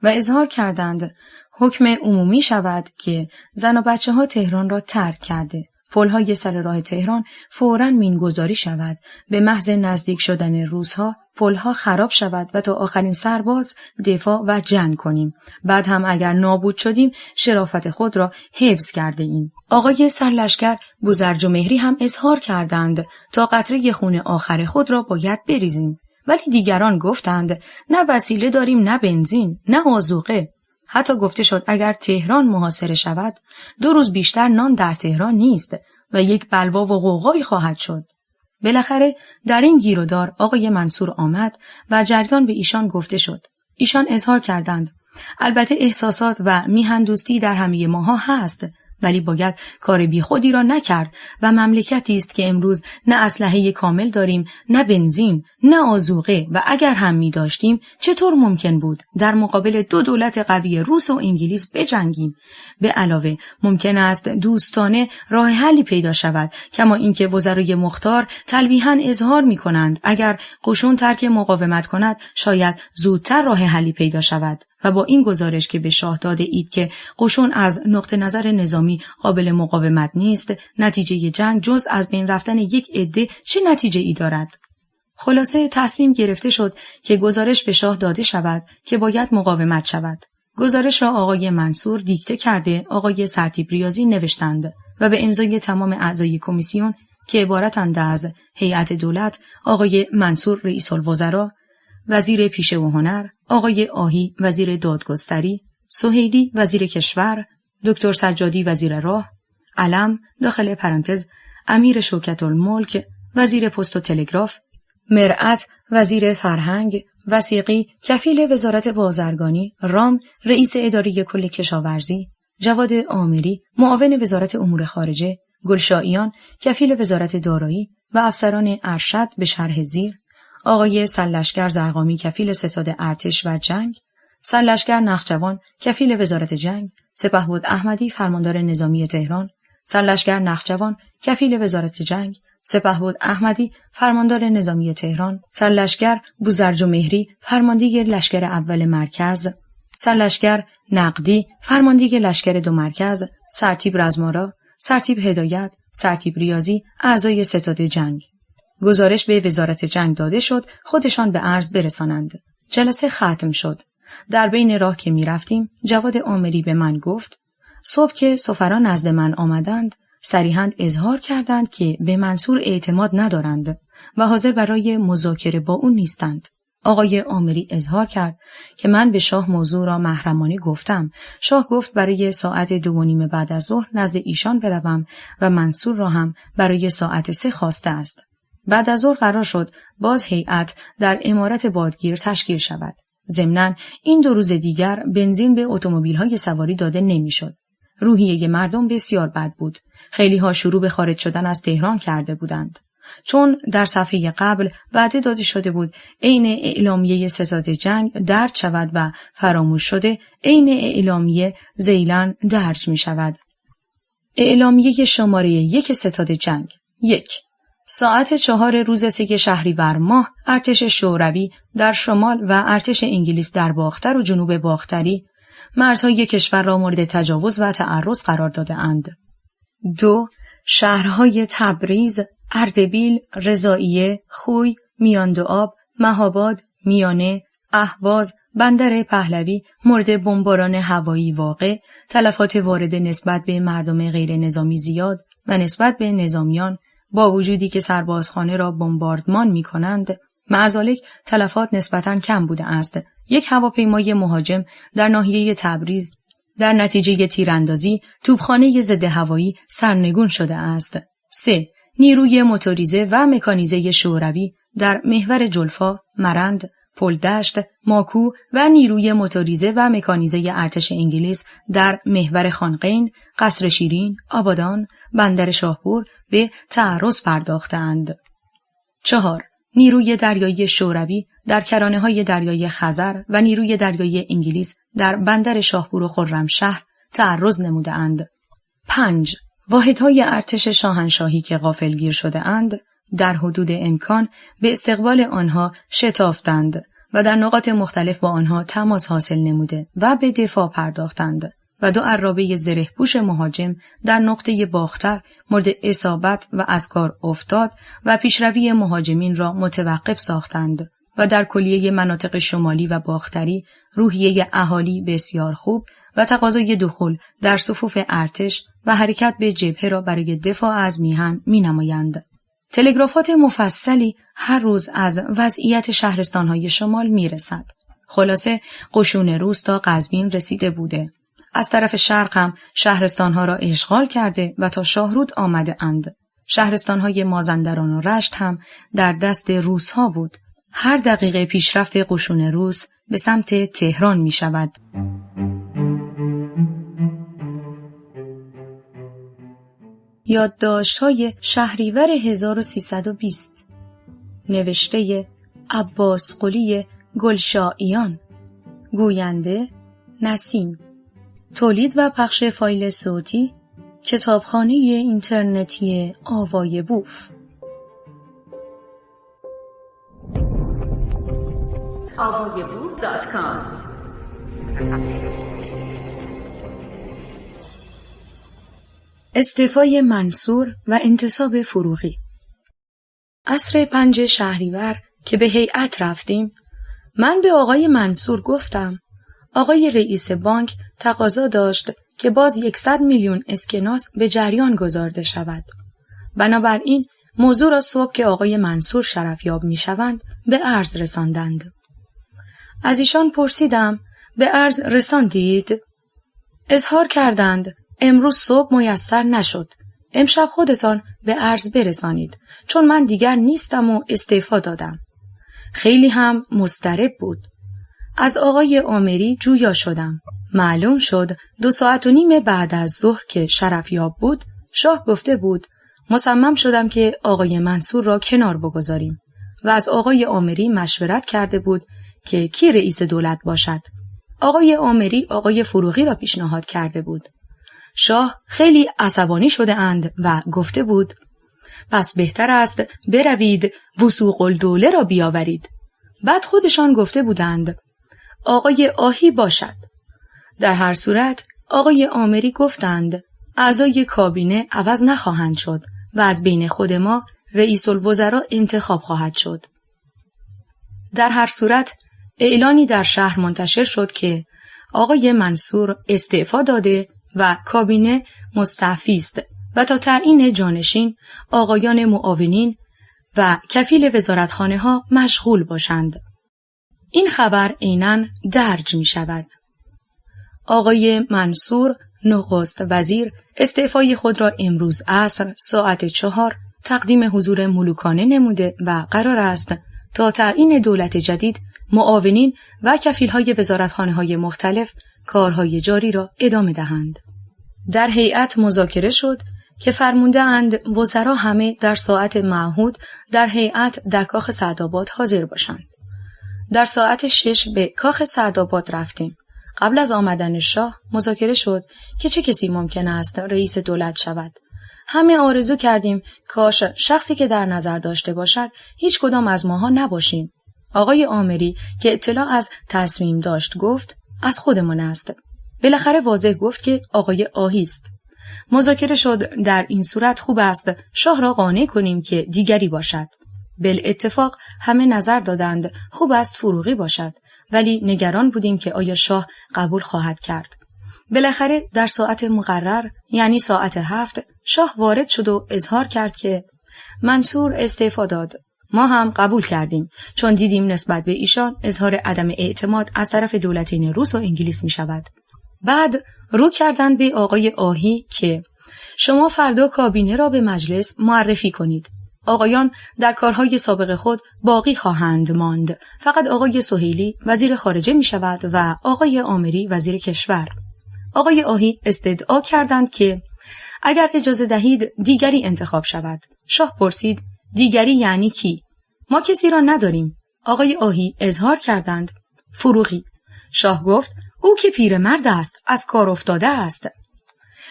Speaker 2: و اظهار کردند حکم عمومی شود که زن و بچه ها تهران را ترک کرده. پل‌های سر راه تهران فوراً مینگذاری شود. به محض نزدیک شدن روزها پل‌ها خراب شود و تا آخرین سرباز دفاع و جنگ کنیم. بعد هم اگر نابود شدیم شرافت خود را حفظ کرده ایم. آقای سرلشکر بوزرجمهری هم اظهار کردند تا قطره خون آخر خود را باید بریزیم. ولی دیگران گفتند نه وسیله داریم، نه بنزین، نه آذوقه. حتی گفته شد اگر تهران محاصره شود 2 روز بیشتر نان در تهران نیست و یک بلوا و غوغایی خواهد شد. بالاخره در این گیر و دار آقای منصور آمد و جریان به ایشان گفته شد. ایشان اظهار کردند البته احساسات و میهندوستی در همه ماها هست، ولی باید کار بیخودی را نکرد و مملکتی است که امروز نه اسلحه کامل داریم، نه بنزین، نه آذوقه و اگر هم می داشتیم چطور ممکن بود در مقابل 2 دولت قوی روس و انگلیس بجنگیم؟ به علاوه ممکن است دوستانه راه حلی پیدا شود، کما اینکه وزرای مختار تلویحاً اظهار می کنند اگر قشون ترک مقاومت کند شاید زودتر راه حلی پیدا شود. و با این گزارش که به شاه داده اید که قشون از نقطه نظر نظامی قابل مقاومت نیست، نتیجه جنگ جز از بین رفتن یک عده چه نتیجه ای دارد؟ خلاصه تصمیم گرفته شد که گزارش به شاه داده شود که باید مقاومت شود. گزارش را آقای منصور دیکته کرده آقای سرتیپ ریاضی نوشتند و به امضای تمام اعضای کمیسیون که عبارتند از هیئت دولت، آقای منصور رئیس الوزراء، وزیر پیشه و هنر، آقای آهی وزیر دادگستری، سهیلی وزیر کشور، دکتر سجادی وزیر راه، علم داخل پرانتز امیر شوکت الملک وزیر پست و تلگراف، مرعت وزیر فرهنگ، وثیقی کفیل وزارت بازرگانی، رام رئیس اداره کل کشاورزی، جواد آمری معاون وزارت امور خارجه، گلشاییان کفیل وزارت دارایی و افسران ارشد به شرح زیر، آقای سرلشکر زرقامی کفیل ستاد ارتش و جنگ، سرلشکر نخجوان کفیل وزارت جنگ، سپهبد احمدی فرماندار نظامی تهران، سرلشکر نخجوان کفیل وزارت جنگ، سپهبد احمدی فرماندار نظامی تهران، سرلشکر بوزرجمهری فرمانده لشکر اول مرکز، سرلشکر نقدی فرمانده لشکر 2 مرکز، سرتیپ رزمارا، سرتیپ هدایت، سرتیپ ریاضی اعضای ستاد جنگ. گزارش به وزارت جنگ داده شد خودشان به عرض برسانند. جلسه ختم شد. در بین راه که می رفتیم جواد آمری به من گفت صبح که سفران نزد من آمدند صریحاً اظهار کردند که به منصور اعتماد ندارند و حاضر برای مذاکره با اون نیستند. آقای آمری اظهار کرد که من به شاه موضوع را محرمانه گفتم. شاه گفت برای ساعت 2:30 بعد از ظهر نزد ایشان بروم و منصور را هم برای ساعت 3 خواسته است. بعد از ظهر قرار شد باز هیئت در عمارت بادگیر تشکیل شود. ضمناً این 2 روز دیگر بنزین به اتومبیل‌های سواری داده نمی‌شد. روحیه مردم بسیار بد بود. خیلی‌ها شروع به خارج شدن از تهران کرده بودند. چون در صفحه قبل وعده داده شده بود عین اعلامیه ستاد جنگ درج شود و فراموش شده عین اعلامیه ذیلاً درج می شود. اعلامیه شماره 1 ستاد جنگ 1. ساعت 4 روز 3 شهریور ماه ارتش شوروی در شمال و ارتش انگلیس در باختر و جنوب باختری مرزهای کشور را مورد تجاوز و تعرض قرار داده اند. 2. شهرهای تبریز، اردبیل، رضائیه، خوی، میاندوآب، مهاباد، میانه، اهواز، بندر پهلوی مورد بمباران هوایی واقع، تلفات وارد نسبت به مردم غیر نظامی زیاد و نسبت به نظامیان با وجودی که سربازخانه را بمباردمان می کنند، معذالک تلفات نسبتاً کم بوده است. یک هواپیمای مهاجم در ناحیه تبریز در نتیجه تیراندازی توپخانه ضد هوایی سرنگون شده است. 3. نیروی موتوریزه و مکانیزه شوروی در محور جلفا، مرند، پلدشت، ماکو و نیروی موتوریزه و مکانیزه ارتش انگلیس در محور خانقین، قصر شیرین، آبادان، بندر شاهپور به تعرض پرداختند. 4. نیروی دریایی شوروی در کرانه‌های دریای خزر و نیروی دریایی انگلیس در بندر شاهپور و خرمشهر تعرض نموده‌اند. 5. واحدهای ارتش شاهنشاهی که غافلگیر شده اند در حدود امکان به استقبال آنها شتافتند و در نقاط مختلف با آنها تماس حاصل نموده و به دفاع پرداختند و 2 عرابه زره‌پوش مهاجم در نقطه باختر مورد اصابت و از کار افتاد و پیشروی مهاجمین را متوقف ساختند و در کلیه مناطق شمالی و باختری روحیه اهالی بسیار خوب و تقاضای دخول در صفوف ارتش و حرکت به جبهه را برای دفاع از میهن می‌نمایند. تلگرافات مفصلی هر روز از وضعیت شهرستان‌های شمال می‌رسد. خلاصه قشون روس تا قزوین رسیده بوده. از طرف شرق هم شهرستان‌ها را اشغال کرده و تا شاهرود آمده اند. شهرستان‌های مازندران و رشت هم در دست روس‌ها بود. هر دقیقه پیشرفت قشون روس به سمت تهران می شود. یادداشت‌های شهریور 1320 نوشته عباس قلی گلشاییان، گوینده نسیم، تولید و پخش فایل صوتی کتابخانه اینترنتی آوای بوف.
Speaker 1: avayaboof.com
Speaker 2: استعفای منصور و انتصاب فروغی. عصر 5 شهریور که به هیئت رفتیم، من به آقای منصور گفتم آقای رئیس بانک تقاضا داشت که باز 100 میلیون اسکناس به جریان گذارده شود. بنابراین موضوع را صبح که آقای منصور شرفیاب می شوند به عرض رساندند. از ایشان پرسیدم به عرض رساندید؟ اظهار کردند امروز صبح میسر نشد. امشب خودتان به عرض برسانید چون من دیگر نیستم و استعفا دادم. خیلی هم مضطرب بود. از آقای آمری جویا شدم. معلوم شد 2.5 ساعت بعد از ظهر که شرفیاب بود شاه گفته بود مصمم شدم که آقای منصور را کنار بگذاریم و از آقای آمری مشورت کرده بود که کی رئیس دولت باشد. آقای آمری آقای فروغی را پیشنهاد کرده بود. شاه خیلی عصبانی شده اند و گفته بود پس بهتر است بروید وثوق الدوله را بیاورید. بعد خودشان گفته بودند آقای آهی باشد. در هر صورت آقای آمری گفتند اعضای کابینه عوض نخواهند شد و از بین خود ما رئیس الوزراء انتخاب خواهد شد. در هر صورت اعلانی در شهر منتشر شد که آقای منصور استعفا داده و کابینه مستعفی است و تا تعیین جانشین آقایان معاونین و کفیل وزارتخانه ها مشغول باشند. این خبر عیناً درج می شود. آقای منصور نخست وزیر استعفای خود را امروز عصر ساعت 4 تقدیم حضور ملوکانه نموده و قرار است تا تعیین دولت جدید معاونین و کفیل‌های وزارتخانه‌های مختلف کارهای جاری را ادامه دهند. در هیئت مذاکره شد که فرموده اند وزرا همه در ساعت معهود در هیئت در کاخ سعدآباد حاضر باشند. در ساعت 6 به کاخ سعدآباد رفتیم. قبل از آمدن شاه مذاکره شد که چه کسی ممکن است رئیس دولت شود. همه آرزو کردیم کاش شخصی که در نظر داشته باشد هیچ کدام از ماها نباشیم. آقای آمری که اطلاع از تصمیم داشت گفت از خودمان است. بالاخره واضح گفت که آقای آهی است. مذاکره شد در این صورت خوب است شاه را قانع کنیم که دیگری باشد. بالاتفاق همه نظر دادند خوب است فروغی باشد، ولی نگران بودیم که آیا شاه قبول خواهد کرد. بالاخره در ساعت مقرر یعنی ساعت 7 شاه وارد شد و اظهار کرد که منصور استعفا داد. ما هم قبول کردیم چون دیدیم نسبت به ایشان اظهار عدم اعتماد از طرف دولتین روس و انگلیس می شود. بعد رو کردند به آقای آهی که شما فردا کابینه را به مجلس معرفی کنید. آقایان در کارهای سابق خود باقی خواهند ماند. فقط آقای سهیلی وزیر خارجه می شود و آقای آمری وزیر کشور. آقای آهی استدعا کردند که اگر اجازه دهید دیگری انتخاب شود. شاه پرسید دیگری یعنی کی؟ ما کسی را نداریم. آقای آهی اظهار کردند فروغی. شاه گفت او که پیرمرد است، از کار افتاده است،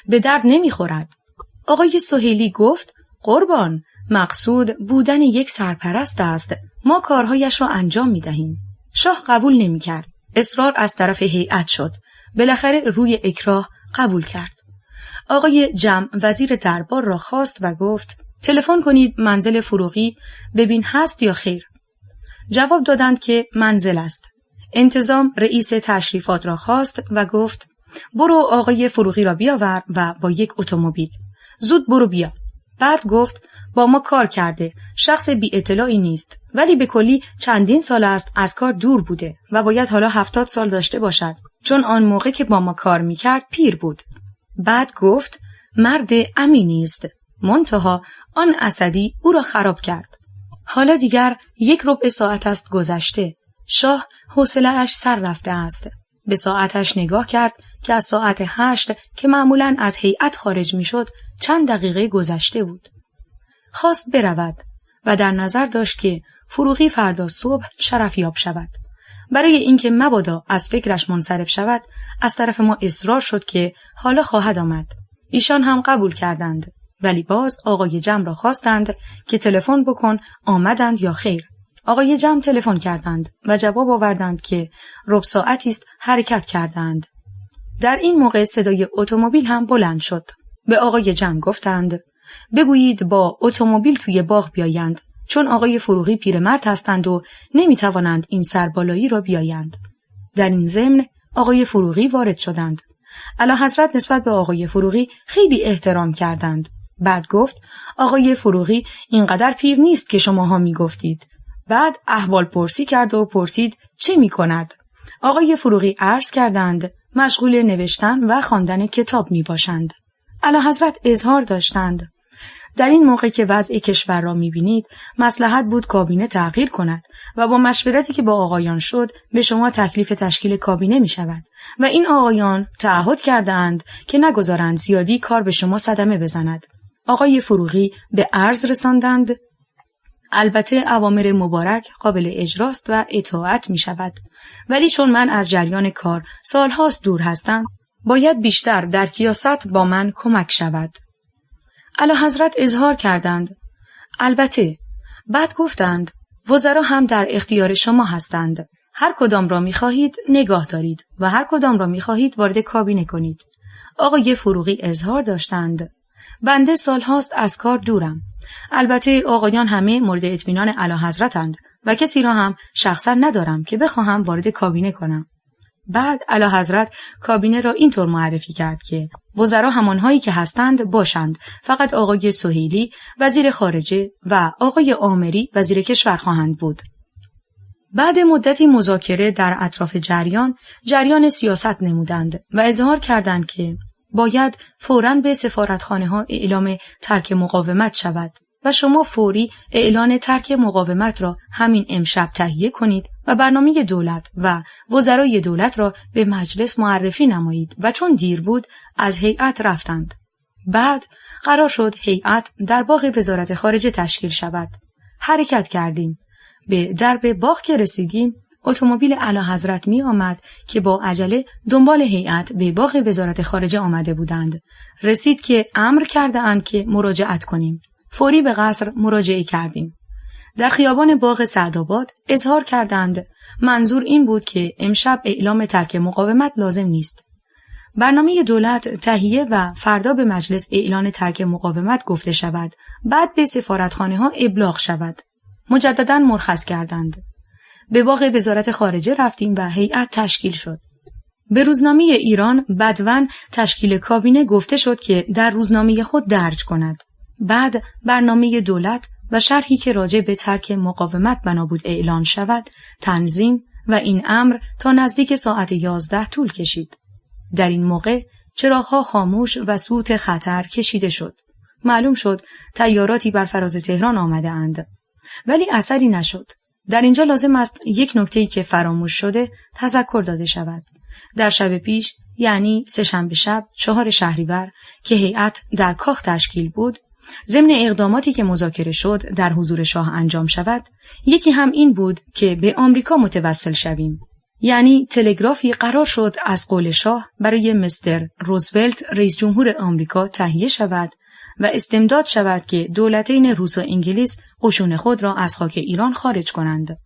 Speaker 2: به درد نمیخورد. آقای سهیلی گفت قربان، مقصود بودن یک سرپرست است، ما کارهایش را انجام میدهیم. شاه قبول نمی‌کرد. اصرار از طرف هیئت شد. بالاخره روی اکراه قبول کرد. آقای جمع وزیر دربار را خواست و گفت تلفن کنید منزل فروغی ببین هست یا خیر. جواب دادند که منزل است. انتظام رئیس تشریفات را خواست و گفت برو آقای فروغی را بیاور و با یک اتومبیل. زود برو بیا. بعد گفت با ما کار کرده، شخص بی اطلاعی نیست، ولی به کلی چندین سال است از کار دور بوده و باید حالا 70 سال داشته باشد، چون آن موقع که با ما کار میکرد پیر بود. بعد گفت مرد امینی است، منتها آن اسدی او را خراب کرد. حالا دیگر 1/4 ساعت است گذشته. شاه حوصله‌اش سر رفته است. به ساعتش نگاه کرد که از ساعت 8 که معمولاً از هیئت خارج میشد چند دقیقه گذشته بود. خواست برود و در نظر داشت که فروغی فردا صبح شرفیاب شود. برای اینکه مبادا از فکرش منصرف شود از طرف ما اصرار شد که حالا خواهد آمد. ایشان هم قبول کردند، ولی باز آقای جمع را خواستند که تلفن بکن آمدند یا خیر. آقای جمع تلفن کردند و جواب آوردند که ربع ساعتی است حرکت کردند. در این موقع صدای اتومبیل هم بلند شد. به آقای جمع گفتند بگویید با اتومبیل توی باغ بیایند، چون آقای فروغی پیرمرد هستند و نمیتوانند این سربالایی را بیایند. در این ضمن آقای فروغی وارد شدند. اعلیحضرت نسبت به آقای فروغی خیلی احترام کردند. بعد گفت آقای فروغی اینقدر پیر نیست که شماها میگفتید. بعد احوال پرسی کرد و پرسید چه میکند؟ آقای فروغی عرض کردند مشغول نوشتن و خواندن کتاب میباشند. اعلیحضرت اظهار داشتند در این موقع که وضع کشور را میبینید مصلحت بود کابینه تغییر کند و با مشورتی که با آقایان شد به شما تکلیف تشکیل کابینه میشود و این آقایان تعهد کردند که نگذارند زیادی کار به شما صدمه بزند. آقای فروغی به عرض رساندند البته اوامر مبارک قابل اجراست و اطاعت می شود، ولی چون من از جریان کار سالهاست دور هستم باید بیشتر در کیاست با من کمک شود. اعلیحضرت اظهار کردند البته. بعد گفتند وزرا هم در اختیار شما هستند، هر کدام را می خواهید نگاه دارید و هر کدام را می خواهید وارد کابینه کنید. آقای فروغی اظهار داشتند بنده سالهاست از کار دورم. البته آقایان همه مورد اطمینان اعلیحضرتند و کسی را هم شخصا ندارم که بخواهم وارد کابینه کنم. بعد اعلیحضرت کابینه را اینطور معرفی کرد که وزرا همانهایی که هستند باشند، فقط آقای سهیلی وزیر خارجه و آقای آمری وزیر کشور خواهند بود. بعد مدتی مذاکره در اطراف جریان سیاست نمودند و اظهار کردند که باید فوراً به سفارتخانه‌ها اعلام ترک مقاومت شود و شما فوری اعلان ترک مقاومت را همین امشب تهیه کنید و برنامه دولت و وزرای دولت را به مجلس معرفی نمایید و چون دیر بود از هیئت رفتند. بعد قرار شد هیئت در باغ وزارت خارجه تشکیل شود. حرکت کردیم. به درب باغ که رسیدیم اتومبیل اعلیحضرت می آمد که با عجله دنبال هیئت به باغ وزارت خارجه آمده بودند. رسید که امر کرده اند که مراجعت کنیم. فوری به قصر مراجعه کردیم. در خیابان باغ سعدآباد اظهار کردند منظور این بود که امشب اعلام ترک مقاومت لازم نیست. برنامه دولت تهیه و فردا به مجلس اعلان ترک مقاومت گفته شود، بعد به سفارتخانه ها ابلاغ شود. مجددا مرخص کردند. به باغ وزارت خارجه رفتیم و هیئت تشکیل شد. به روزنامه ایران بدون تشکیل کابینه گفته شد که در روزنامه خود درج کند. بعد برنامه دولت و شرحی که راجع به ترک مقاومت بنا بود اعلان شود تنظیم و این امر تا نزدیک ساعت 11 طول کشید. در این موقع چراغ‌ها خاموش و صوت خطر کشیده شد. معلوم شد طیاراتی بر فراز تهران آمده اند، ولی اثری نشد. در اینجا لازم است یک نکته‌ای که فراموش شده تذکر داده شود. در شب پیش، یعنی سه‌شنبه شب 4 شهریور که هیئت در کاخ تشکیل بود، ضمن اقداماتی که مذاکره شد در حضور شاه انجام شود، یکی هم این بود که به آمریکا متوسل شویم. یعنی تلگرافی قرار شد از قول شاه برای مستر روزولت رئیس جمهور آمریکا تهیه شود و استمداد شود که دولتین روس و انگلیس قشون خود را از خاک ایران خارج کنند.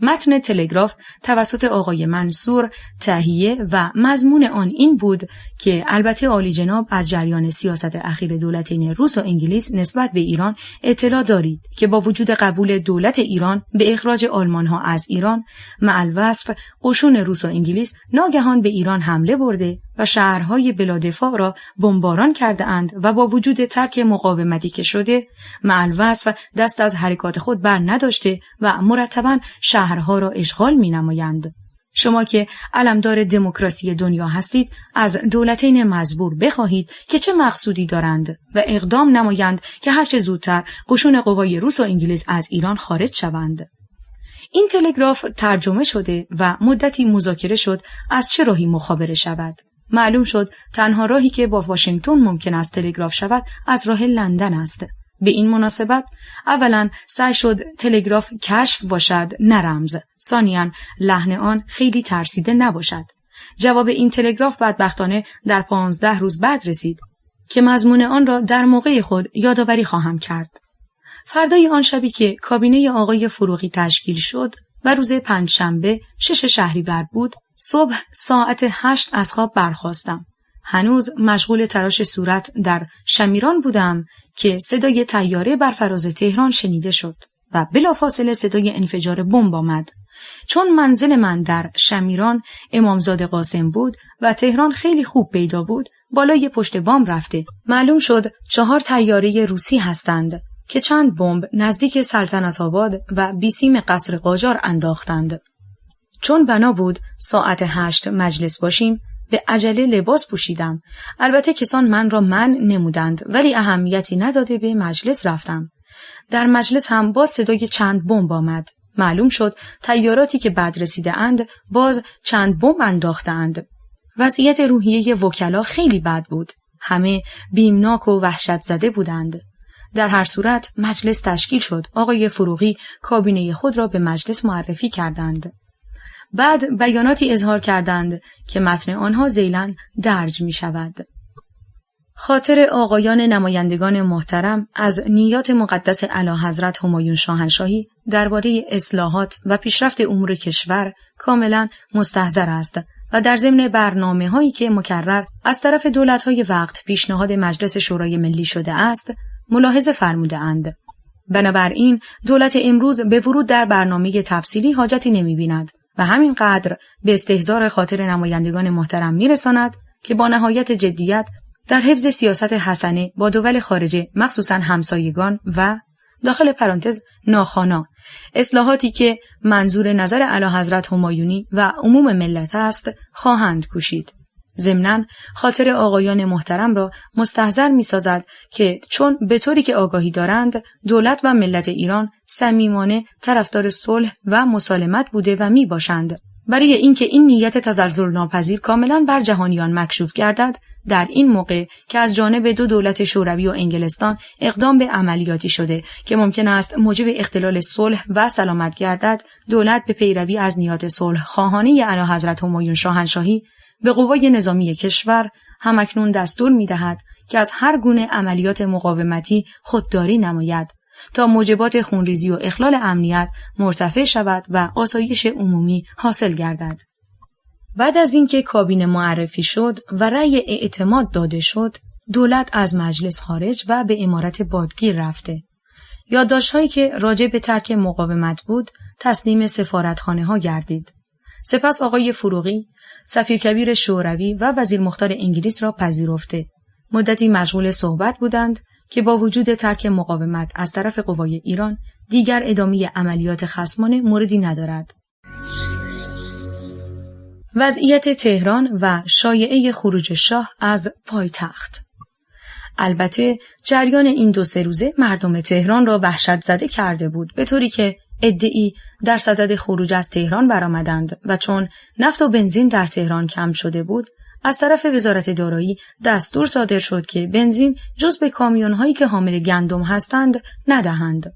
Speaker 2: متن تلگراف توسط آقای منصور تهیه و مضمون آن این بود که البته عالی جناب از جریان سیاست اخیر دولتین روس و انگلیس نسبت به ایران اطلاع دارید که با وجود قبول دولت ایران به اخراج آلمان‌ها از ایران مع الوصف قشون روس و انگلیس ناگهان به ایران حمله برده و شهرهای بلادفاع را بمباران کرده اند و با وجود ترک مقاومتی که شده مع الوصف دست از حرکات خود بر نداشته و مرتباً شهرها را اشغال می نمایند. شما که علمدار دموکراسی دنیا هستید از دولتین مزبور بخواهید که چه مقصودی دارند و اقدام نمایند که هرچه زودتر قشون قوای روس و انگلیس از ایران خارج شوند. این تلگراف ترجمه شده و مدتی مذاکره شد از چه راهی مخابره شود. معلوم شد تنها راهی که با واشنگتن ممکن است تلگراف شود از راه لندن است. به این مناسبت اولا سعی شد تلگراف کشف باشد نه رمز، ثانیاً لحن آن خیلی ترسیده نباشد. جواب این تلگراف بدبختانه در 15 روز بعد رسید که مضمون آن را در موقع خود یادآوری خواهم کرد. فردای آن شبی که کابینه آقای فروغی تشکیل شد و روز پنجشنبه 6 شهریور بود، صبح ساعت 8 از خواب برخاستم. هنوز مشغول تراش صورت در شمیران بودم که صدای طیاره بر فراز تهران شنیده شد و بلافاصله صدای انفجار بمب آمد. چون منزل من در شمیران امامزاده قاسم بود و تهران خیلی خوب پیدا بود، بالای پشت بام رفته معلوم شد 4 طیاره روسی هستند که چند بمب نزدیک سلطنت آباد و بیسیم قصر قاجار انداختند. چون بنا بود ساعت 8 مجلس باشیم، به عجله لباس پوشیدم. البته کسان من را منع نمودند ولی اهمیتی نداده به مجلس رفتم. در مجلس هم باز صدای چند بمب آمد. معلوم شد طیاراتی که بعد رسیده اند باز چند بمب انداختند. وضعیت روحیه وکلا خیلی بد بود. همه بیمناک و وحشت زده بودند. در هر صورت مجلس تشکیل شد. آقای فروغی کابینه خود را به مجلس معرفی کردند. بعد بیاناتی اظهار کردند که متن آنها ذیلاً درج می شود. خاطر آقایان نمایندگان محترم از نیات مقدس اعلیحضرت همایون شاهنشاهی درباره اصلاحات و پیشرفت امور کشور کاملاً مستحضر است و در ضمن برنامه‌هایی که مکرر از طرف دولت‌های وقت پیشنهاد مجلس شورای ملی شده است، ملاحظه فرموده اند. بنابراین دولت امروز به ورود در برنامه تفصیلی حاجتی نمی‌بیند و همینقدر به استحضار خاطر نمایندگان محترم می‌رساند که با نهایت جدیت در حفظ سیاست حسنه با دول خارجه مخصوصاً همسایگان و داخل پرانتز ناخوانا اصلاحاتی که منظور نظر اعلیحضرت همایونی و عموم ملت است خواهند کوشید. ضمناً خاطر آقایان محترم را مستحضر می‌سازد که چون به طوری که آگاهی دارند دولت و ملت ایران صمیمانه طرفدار صلح و مسالمت بوده و میباشند، برای اینکه این نیت تزلزل ناپذیر کاملاً بر جهانیان مکشوف گردد، در این موقع که از جانب 2 دولت شوروی و انگلستان اقدام به عملیاتی شده که ممکن است موجب اختلال صلح و سلامت گردد، دولت به پیروی از نیات صلح خواهانه اعلیحضرت همایون شاهنشاهی به قوای نظامی کشور همکنون دستور می‌دهد که از هر گونه عملیات مقاومتی خودداری نماید تا موجبات خونریزی و اخلال امنیت مرتفع شود و آسایش عمومی حاصل گردد. بعد از اینکه کابینه معرفی شد و رأی اعتماد داده شد، دولت از مجلس خارج و به امارت بادگیر رفته. یادداشت‌هایی که راجع به ترک مقاومت بود تسلیم سفارتخانه‌ها گردید. سپس آقای فروغی سفیر کبیر شوروی و وزیر مختار انگلیس را پذیرفته. مدتی مشغول صحبت بودند که با وجود ترک مقاومت از طرف قوای ایران دیگر ادامه عملیات خصمانه موردی ندارد. وضعیت تهران و شایعه خروج شاه از پایتخت. البته جریان این 2-3 روزه مردم تهران را وحشت زده کرده بود، به طوری که ادعی در صدد خروج از تهران برآمدند و چون نفت و بنزین در تهران کم شده بود، از طرف وزارت دارایی دستور صادر شد که بنزین جز به کامیون‌هایی که حامل گندم هستند ندهند.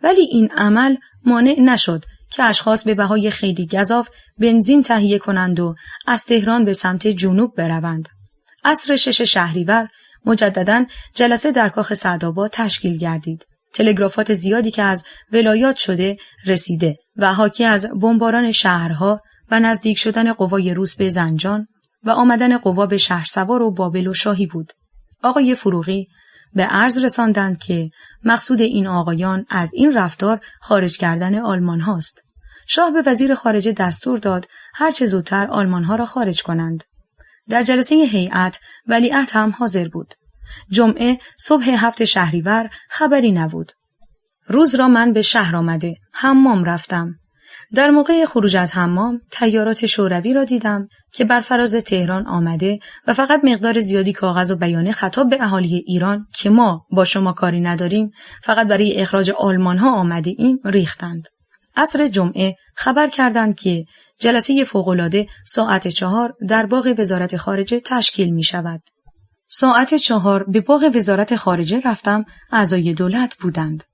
Speaker 2: ولی این عمل مانع نشد که اشخاص به بهای خیلی گزاف بنزین تهیه کنند و از تهران به سمت جنوب بروند. عصر 6 شهریور مجدداً جلسه در کاخ سعدآباد تشکیل گردید. تلگرافات زیادی که از ولایات شده رسیده و حاکی از بمباران شهرها و نزدیک شدن قوای روس به زنجان و آمدن قوا به شهرسوار و بابل و شاهی بود. آقای فروغی به عرض رساندند که مقصود این آقایان از این رفتار خارج کردن آلمان هاست. شاه به وزیر خارجه دستور داد هر چه زودتر آلمان ها را خارج کنند. در جلسه هیئت ولیعهد هم حاضر بود. جمعه صبح 7 شهریور خبری نبود. روز را من به شهر آمده حمام رفتم. در موقع خروج از حمام طیارات شوروی را دیدم که بر فراز تهران آمده و فقط مقدار زیادی کاغذ و بیانیه خطاب به اهالی ایران که ما با شما کاری نداریم، فقط برای اخراج آلمان ها آمده ایم ریختند. عصر جمعه خبر کردند که جلسه فوق‌العاده ساعت 4 در باغ وزارت خارجه تشکیل می شود. ساعت 4 به باغ وزارت خارجه رفتم، اعضای دولت بودند.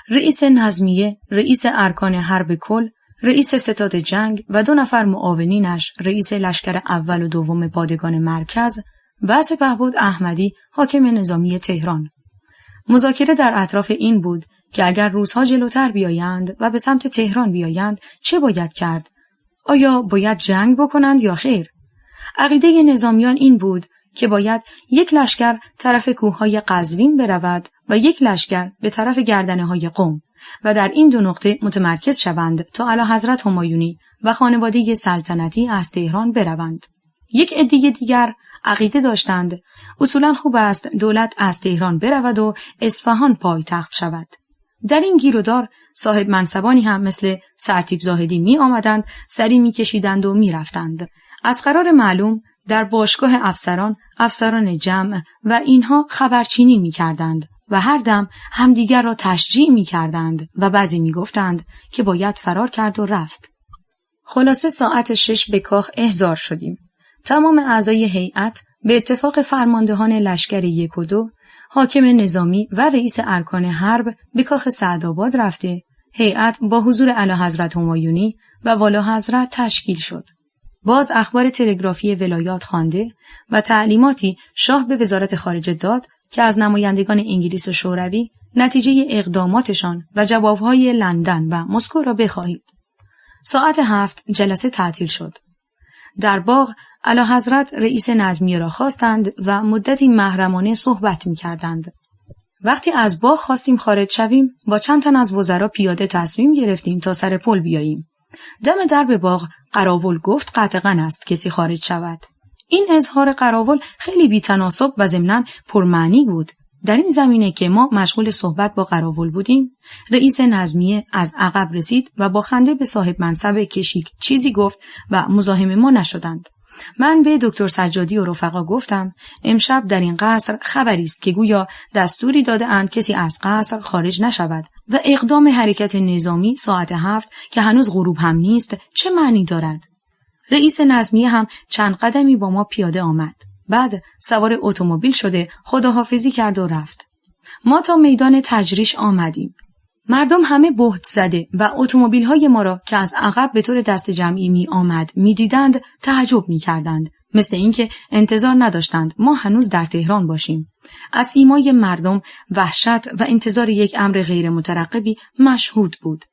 Speaker 2: رئیس نظمیه، رئیس ارکان حرب کل، رئیس ستاد جنگ و 2 نفر معاونینش، رئیس لشکر اول و دوم پادگان مرکز و سپهبد احمدی حاکم نظامی تهران. مذاکره در اطراف این بود که اگر روس‌ها جلوتر بیایند و به سمت تهران بیایند چه باید کرد؟ آیا باید جنگ بکنند یا خیر؟ عقیده نظامیان این بود که باید یک لشکر طرف کوههای قزوین برود و یک لشکر به طرف گردنه‌های قم و در این 2 نقطه متمرکز شوند تا اعلیحضرت همایونی و خانواده سلطنتی از تهران بروند. یک عده دیگر عقیده داشتند اصولاً خوب است دولت از تهران برود و اصفهان پایتخت شود. در این گیرودار صاحب منصبانی هم مثل سرتیپ زاهدی می آمدند، سری می کشیدند و می رفتند. از قرار معلوم در باشگاه افسران جمع و اینها خبرچینی می کردند و هر دم همدیگر را تشجیع می کردند و بعضی می گفتند که باید فرار کرد و رفت. خلاصه ساعت 6 به کاخ احضار شدیم. تمام اعضای هیئت به اتفاق فرماندهان لشکر 1 و 2، حاکم نظامی و رئیس ارکان حرب به کاخ سعدآباد رفته، هیئت با حضور اعلیحضرت همایونی و والاحضرت تشکیل شد. باز اخبار تلگرافی ولایات خوانده و تعلیماتی شاه به وزارت خارجه داد که از نمایندگان انگلیس و شوروی نتیجه اقداماتشان و جوابهای لندن و مسکو را بخواهید. ساعت 7 جلسه تعطیل شد. در باغ اعلیحضرت رئیس نظمیه را خواستند و مدتی محرمانه صحبت می‌کردند. وقتی از باغ خواستیم خارج شویم، با چند تن از وزرا پیاده تصمیم گرفتیم تا سر پل بیاییم. دم درب باغ قراول گفت قطعاً است کسی خارج شود. این اظهار قراول خیلی بی‌تناسب و ضمناً پرمعنی بود. در این زمینه که ما مشغول صحبت با قراول بودیم، رئیس نظمیه از عقب رسید و با خنده به صاحب منصب کشیک چیزی گفت و مزاحم ما نشدند. من به دکتر سجادی و رفقا گفتم امشب در این قصر خبری است که گویا دستوری داده اند کسی از قصر خارج نشود و اقدام حرکت نظامی ساعت 7 که هنوز غروب هم نیست چه معنی دارد؟ رئیس نظمیه هم چند قدمی با ما پیاده آمد. بعد سوار اتومبیل شده خداحافظی کرد و رفت. ما تا میدان تجریش آمدیم. مردم همه بهت زده و اتومبیل‌های ما را که از عقب به طور دست جمعی می آمد می دیدند تعجب می کردند. مثل اینکه انتظار نداشتند ما هنوز در تهران باشیم. از سیمای مردم وحشت و انتظار یک امر غیر مترقبی مشهود بود.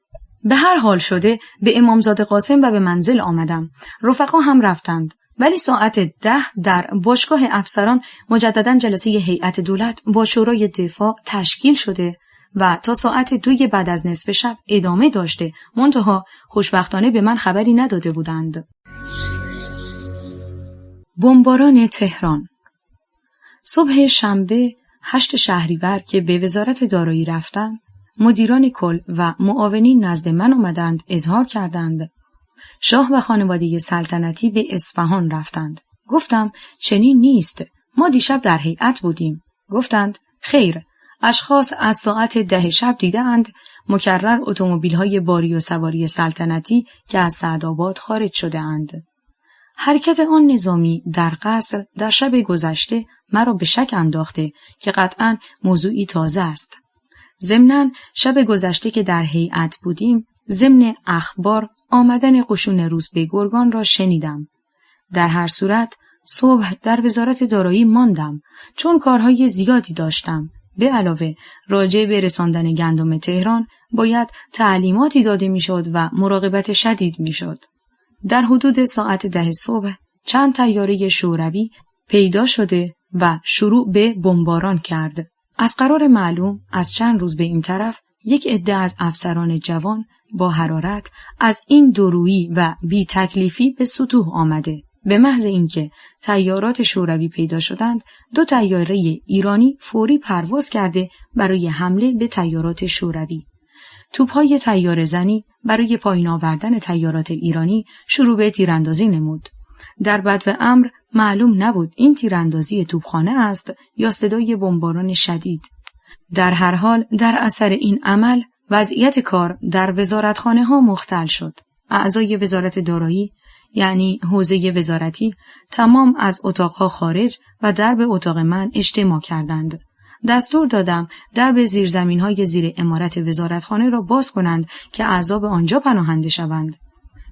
Speaker 2: به هر حال شده به امامزاده قاسم و به منزل آمدم. رفقا هم رفتند. ولی ساعت 10 در باشگاه افسران مجددا جلسه هیئت دولت با شورای دفاع تشکیل شده و تا ساعت 2 بعد از نصف شب ادامه داشته، منتها خوشبختانه به من خبری نداده بودند. بمباران تهران. صبح شنبه 8 شهریور که به وزارت دارایی رفتم، مدیران کل و معاونین نزد من آمدند اظهار کردند شاه و خانواده سلطنتی به اصفهان رفتند. گفتم چنین نیست، ما دیشب در هیئت بودیم. گفتند خیر، اشخاص از ساعت 10 شب دیدند مکرر اتومبیل‌های باری و سواری سلطنتی که از سعدآباد خارج شده اند. حرکت آن نظامی در قصر در شب گذشته مرا به شک انداخته که قطعاً موضوعی تازه است. ضمناً شب گذشته که در هیئت بودیم، ضمن اخبار آمدن قشون روس به گرگان را شنیدم. در هر صورت صبح در وزارت دارایی ماندم چون کارهای زیادی داشتم.
Speaker 1: به علاوه راجع به رساندن گندم تهران باید تعلیماتی داده میشد و مراقبت شدید میشد. در حدود ساعت 10 صبح چند طیاره شوروی پیدا شده و شروع به بمباران کرد. از قرار معلوم از چند روز به این طرف یک عده از افسران جوان با حرارت از این دورویی و بی تکلیفی به سطوح آمده. به محض اینکه طیارات شوروی پیدا شدند، 2 طیاره ایرانی فوری پرواز کرده برای حمله به طیارات شوروی. توپ‌های طیاره‌زنی برای پایین آوردن طیارات ایرانی شروع به تیراندازی نمود. در بدو امر معلوم نبود این تیراندازی توپخانه است یا صدای بمباران شدید. در هر حال در اثر این عمل وضعیت کار در وزارتخانه ها مختل شد. اعضای وزارت دارایی یعنی حوزه وزارتی تمام از اتاقها خارج و درب اتاق من اجتماع کردند. دستور دادم درب زیرزمین‌های زیر عمارت وزارتخانه را باز کنند که اعضا به آنجا پناهنده شوند.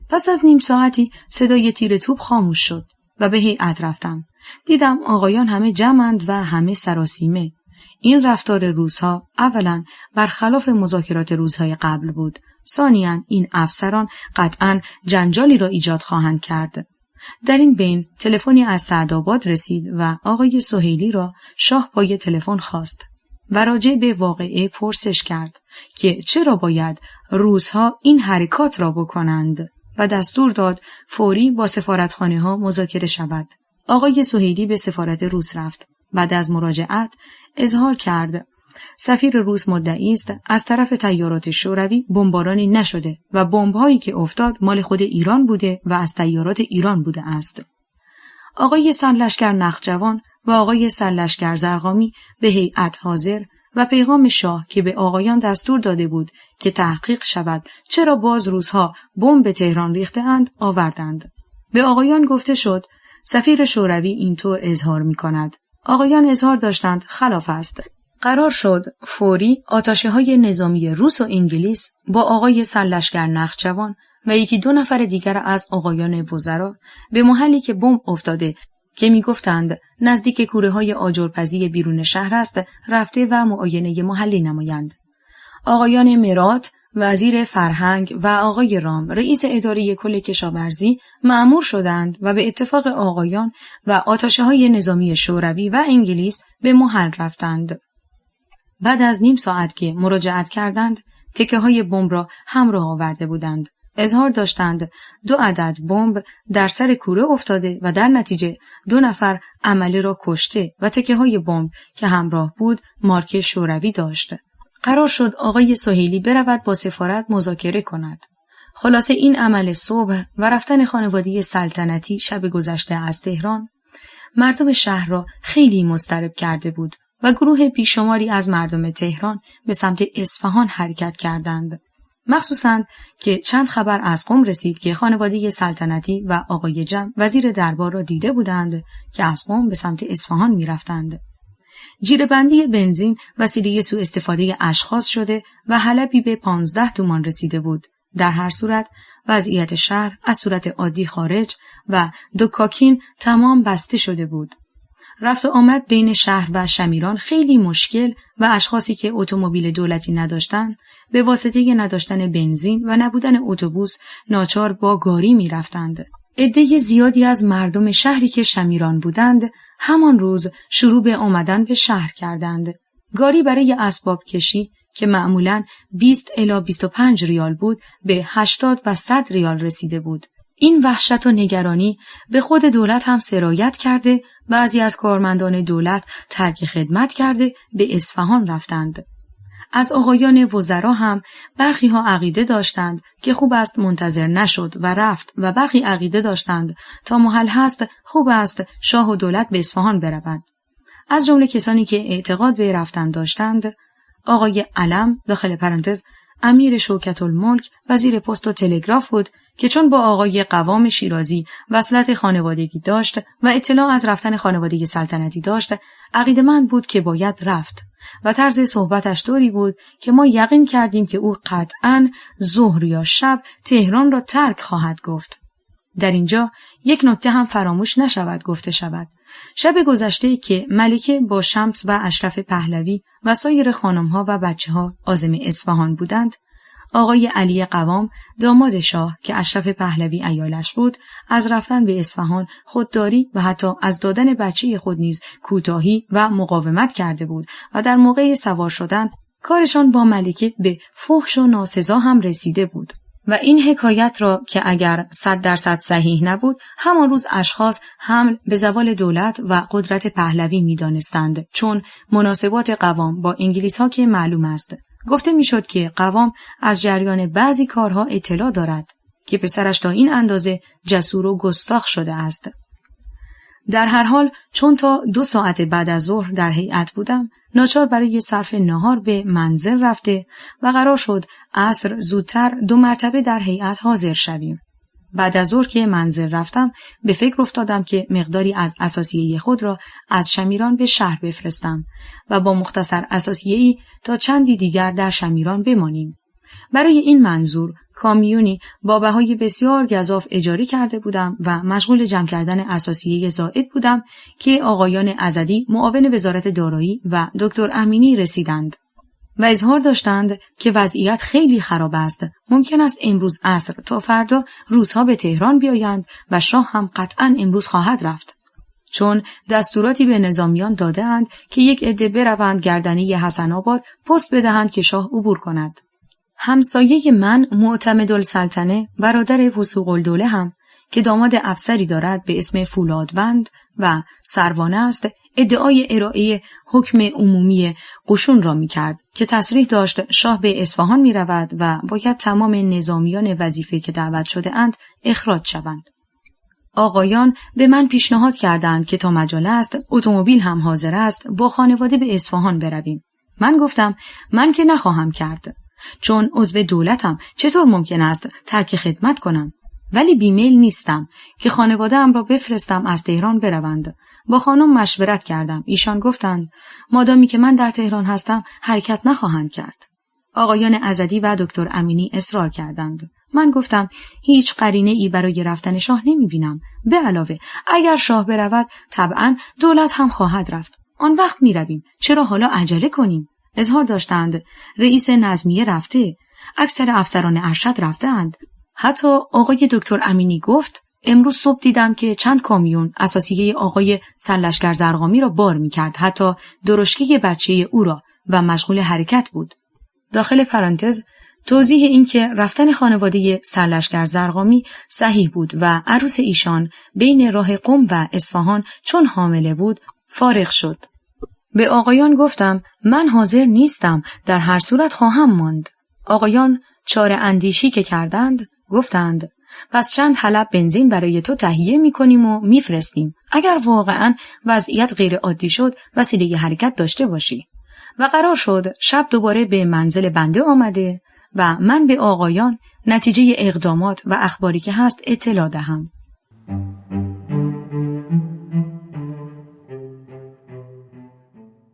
Speaker 1: پس از نیم ساعتی صدای تیر توپ خاموش شد و به هیئت رفتم. دیدم آقایان همه جمعند و همه سراسیمه. این رفتار روزها اولا برخلاف مذاکرات روزهای قبل بود. ثانیاً این افسران قطعاً جنجالی را ایجاد خواهند کرد. در این بین تلفنی از سعدآباد رسید و آقای سهیلی را شاه پای تلفن خواست و راجع به واقعه پرسش کرد که چرا باید روزها این حرکات را بکنند و دستور داد فوری با سفارتخانه ها مذاکره شود. آقای سهیلی به سفارت روس رفت. بعد از مراجعت اظهار کرد سفیر روس مدعی است از طرف طیارات شوروی بمبارانی نشده و بمب‌هایی که افتاد مال خود ایران بوده و از طیارات ایران بوده است. آقای سرلشکر نخجوان و آقای سرلشکر زرقامی به هیئت حاضر و پیغام شاه که به آقایان دستور داده بود که تحقیق شود چرا باز روزها بمب به تهران ریخته‌اند آوردند. به آقایان گفته شد سفیر شوروی اینطور اظهار می‌کند. آقایان اظهار داشتند خلاف است. قرار شد فوری آتاشه‌های نظامی روس و انگلیس با آقای سرلشکر نخجوان و 1-2 نفر دیگر از آقایان وزرا به محلی که بمب افتاده که می‌گفتند نزدیک کوره‌های آجرپزی بیرون شهر است رفته و معاینه محلی نمایند. آقایان مرات وزیر فرهنگ و آقای رام رئیس اداره کل کشاورزی مأمور شدند و به اتفاق آقایان و آتاشه‌های نظامی شوروی و انگلیس به محل رفتند. بعد از نیم ساعت که مراجعت کردند، تکه‌های بمب را همراه آورده بودند. اظهار داشتند 2 عدد بمب در سر کوره افتاده و در نتیجه 2 نفر عمله را کشته و تکه‌های بمب که همراه بود مارک شوروی داشت. قرار شد آقای سهیلی برود با سفارت مذاکره کند. خلاصه این عمل صبح و رفتن خانواده سلطنتی شب گذشته از تهران مردم شهر را خیلی مضطرب کرده بود و گروه بیشماری از مردم تهران به سمت اصفهان حرکت کردند. مخصوصاً که چند خبر از قم رسید که خانواده سلطنتی و آقای جم وزیر دربار را دیده بودند که از قم به سمت اصفهان می رفتند. جیره‌بندی بنزین وسیله سوء استفاده اشخاص شده و حلبی به 15 تومان رسیده بود. در هر صورت وضعیت شهر از صورت عادی خارج و دکاکین تمام بسته شده بود. رفت و آمد بین شهر و شمیران خیلی مشکل و اشخاصی که اتومبیل دولتی نداشتند به واسطه نداشتن بنزین و نبودن اتوبوس ناچار با گاری می رفتند. عده زیادی از مردم شهری که شمیران بودند همان روز شروع به آمدن به شهر کردند. گاری برای اسباب کشی که معمولاً 20 الی 25 ریال بود به 80 و 100 ریال رسیده بود. این وحشت و نگرانی به خود دولت هم سرایت کرده، بعضی از کارمندان دولت ترک خدمت کرده به اصفهان رفتند. از آقایان وزرا هم برخی ها عقیده داشتند که خوب است منتظر نشد و رفت و برخی عقیده داشتند تا محل هست خوب است شاه و دولت به اصفهان برود. از جمله کسانی که اعتقاد به رفتن داشتند آقای علم داخل پرانتز امیر شوکت الملک وزیر پست و تلگراف بود که چون با آقای قوام شیرازی وصلت خانوادگی داشت و اطلاع از رفتن خانواده سلطنتی داشت عقیده‌مند بود که باید رفت و طرز صحبتش طوری بود که ما یقین کردیم که او قطعاً ظهر یا شب تهران را ترک خواهد گفت. در اینجا یک نکته هم فراموش نشود گفته شود. شب گذشته که ملکه با شمس و اشرف پهلوی و سایر خانم‌ها و بچه‌ها عازم اصفهان بودند، آقای علی قوام داماد شاه که اشرف پهلوی عیالش بود، از رفتن به اصفهان خودداری و حتی از دادن بچه خود نیز کوتاهی و مقاومت کرده بود و در موقع سوار شدن کارشان با ملکه به فحش و ناسزا هم رسیده بود. و این حکایت را که اگر 100% صحیح نبود، همان روز اشخاص حمل به زوال دولت و قدرت پهلوی می دانستند، چون مناسبات قوام با انگلیس ها که معلوم است. گفته می شد که قوام از جریان بعضی کارها اطلاع دارد که پسرش تا این اندازه جسور و گستاخ شده است. در هر حال چون تا 2 ساعت بعد از ظهر در هیئت بودم، ناچار برای صرف نهار به منزل رفته و قرار شد عصر زودتر 2 مرتبه در هیئت حاضر شویم. بعد از ظهر که منزل رفتم به فکر افتادم که مقداری از اساسیه خود را از شمیران به شهر بفرستم و با مختصر اساسیه‌ای تا چندی دیگر در شمیران بمانیم. برای این منظور کامیونی با بهای بسیار گزاف اجاره کرده بودم و مشغول جمع کردن اساسیه زائد بودم که آقایان عزدی معاون وزارت دارایی و دکتر امینی رسیدند و اظهار داشتند که وضعیت خیلی خراب است. ممکن است امروز عصر تا فردا روزها به تهران بیایند و شاه هم قطعاً امروز خواهد رفت، چون دستوراتی به نظامیان داده‌اند که یک عده بروند گردنه حسن آباد پست بدهند که شاه عبور کند. همسایه من معتمدالسلطنه برادر وثوق الدوله هم که داماد افسری دارد به اسم فولادوند و سروانه است، ادعای ارائه حکم عمومی قشون را می‌کرد که تصریح داشت شاه به اصفهان می‌رود و باید تمام نظامیان وظیفه که دعوت شده اند اخراج شوند. آقایان به من پیشنهاد کردند که تا مجال است اتومبیل هم حاضر است با خانواده به اصفهان برویم. من گفتم من که نخواهم کرد، چون عضو دولتم چطور ممکن است ترک خدمت کنم؟ ولی بیمیل نیستم که خانواده‌ام را بفرستم از تهران بروند. با خانم مشورت کردم. ایشان گفتند مادامی که من در تهران هستم حرکت نخواهند کرد. آقایان عزدی و دکتر امینی اصرار کردند. من گفتم هیچ قرینه ای برای رفتن شاه نمی بینم. به علاوه اگر شاه برود طبعا دولت هم خواهد رفت. آن وقت می رویم. چرا حالا عجله کنیم؟ اظهار داشتند رئیس نظمیه رفته، اکثر افسران ارشد رفتند. حتی آقای دکتر امینی گفت امروز صبح دیدم که چند کامیون اساسیه آقای سرلشکر زرقامی را بار می‌کرد، حتی درشکه بچه او را، و مشغول حرکت بود. داخل پرانتز توضیح این که رفتن خانواده سرلشکر زرقامی صحیح بود و عروس ایشان بین راه قم و اصفهان چون حامله بود فارغ شد. به آقایان گفتم من حاضر نیستم، در هر صورت خواهم ماند. آقایان چاره اندیشی که کردند گفتند پس چند حلب بنزین برای تو تهیه می‌کنیم و می‌فرستیم. اگر واقعاً وضعیت غیر عادی شد وسیله حرکت داشته باشی. و قرار شد شب دوباره به منزل بنده آمده و من به آقایان نتیجه اقدامات و اخباری که هست اطلاع دهم.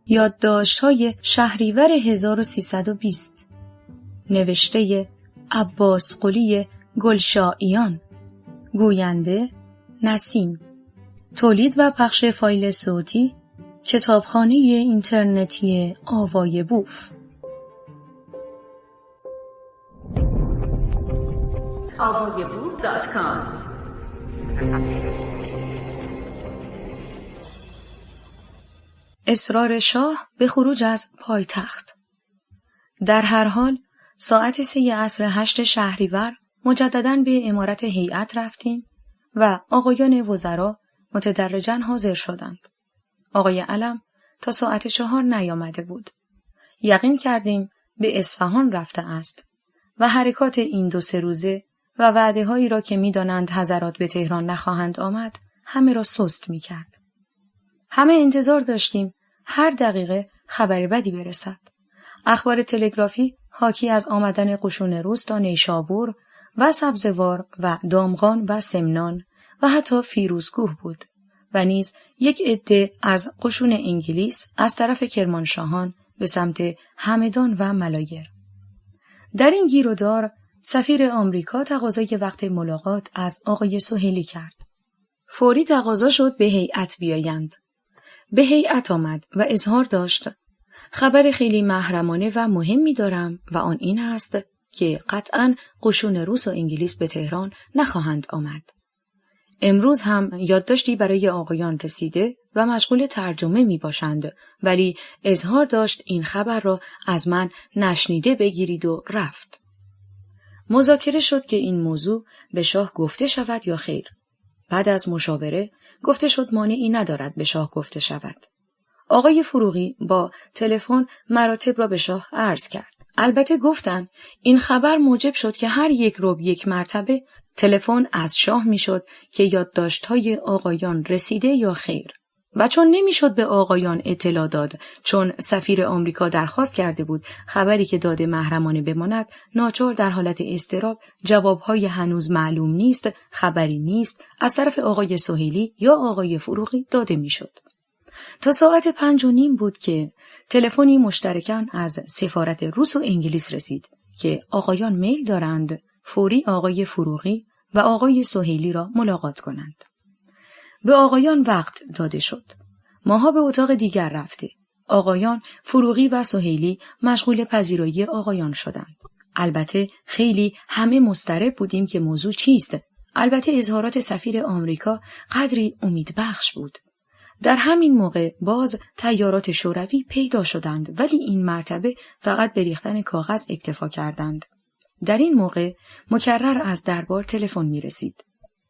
Speaker 1: یادداشت‌های شهریور 1320 نوشته عباس قلی گلشاییان، گوینده نسیم، تولید و پخش فایل صوتی کتابخانه اینترنتی آوای بوف. avayaboof.com. اصرار شاه به خروج از پایتخت. در هر حال ساعت 3 عصر 8 شهریور مجدداً به عمارت هیئت رفتیم و آقایان وزرا متدرجاً حاضر شدند. آقای علم تا ساعت 4 نیامده بود. یقین کردیم به اصفهان رفته است و حرکات این 2-3 روزه و وعده هایی را که می دانند حضرات به تهران نخواهند آمد همه را سست می کرد. همه انتظار داشتیم هر دقیقه خبر بدی برسد. اخبار تلگرافی حاکی از آمدن قشون روس تا نیشابور و سبزوار و دامغان و سمنان و حتی فیروزکوه بود و نیز یک عده از قشون انگلیس از طرف کرمانشاهان به سمت همدان و ملایر. در این گیر و دار
Speaker 2: سفیر آمریکا تقاضای وقت ملاقات از آقای سهیلی کرد. فوری تقاضا شد به هیئت بیایند. به هیئت آمد و اظهار داشت: خبر خیلی محرمانه و مهمی دارم و آن این است که قطعاً قشون روس و انگلیس به تهران نخواهند آمد. امروز هم یادداشتی برای آقایان رسیده و مشغول ترجمه می باشند، ولی اظهار داشت این خبر را از من نشنیده بگیرید و رفت. مذاکره شد که این موضوع به شاه گفته شود یا خیر. بعد از مشاوره گفته شد مانعی ندارد به شاه گفته شود. آقای فروغی با تلفن مراتب را به شاه عرض کرد. البته گفتند این خبر موجب شد که هر یک مرتبه تلفن از شاه میشد که یادداشت‌های آقایان رسیده یا خیر. و چون نمیشد به آقایان اطلاع داد، چون سفیر آمریکا درخواست کرده بود خبری که داده محرمانه بماند، ناچار در حالت اضطراب جوابهای هنوز معلوم نیست، خبری نیست از طرف آقای سهیلی یا آقای فروغی داده میشد. تا ساعت 5:30 بود که تلفنی مشترکاً از سفارت روس و انگلیس رسید که آقایان میل دارند فوری آقای فروغی و آقای سهیلی را ملاقات کنند. به آقایان وقت داده شد. ماها به اتاق دیگر رفته. آقایان فروغی و سهیلی مشغول پذیرایی آقایان شدند. البته خیلی همه مضطرب بودیم که موضوع چیست. البته اظهارات سفیر آمریکا قدری امیدبخش بود. در همین موقع باز طیارات شوروی پیدا شدند، ولی این مرتبه فقط به ریختن کاغذ اکتفا کردند. در این موقع مکرر از دربار تلفن می رسید.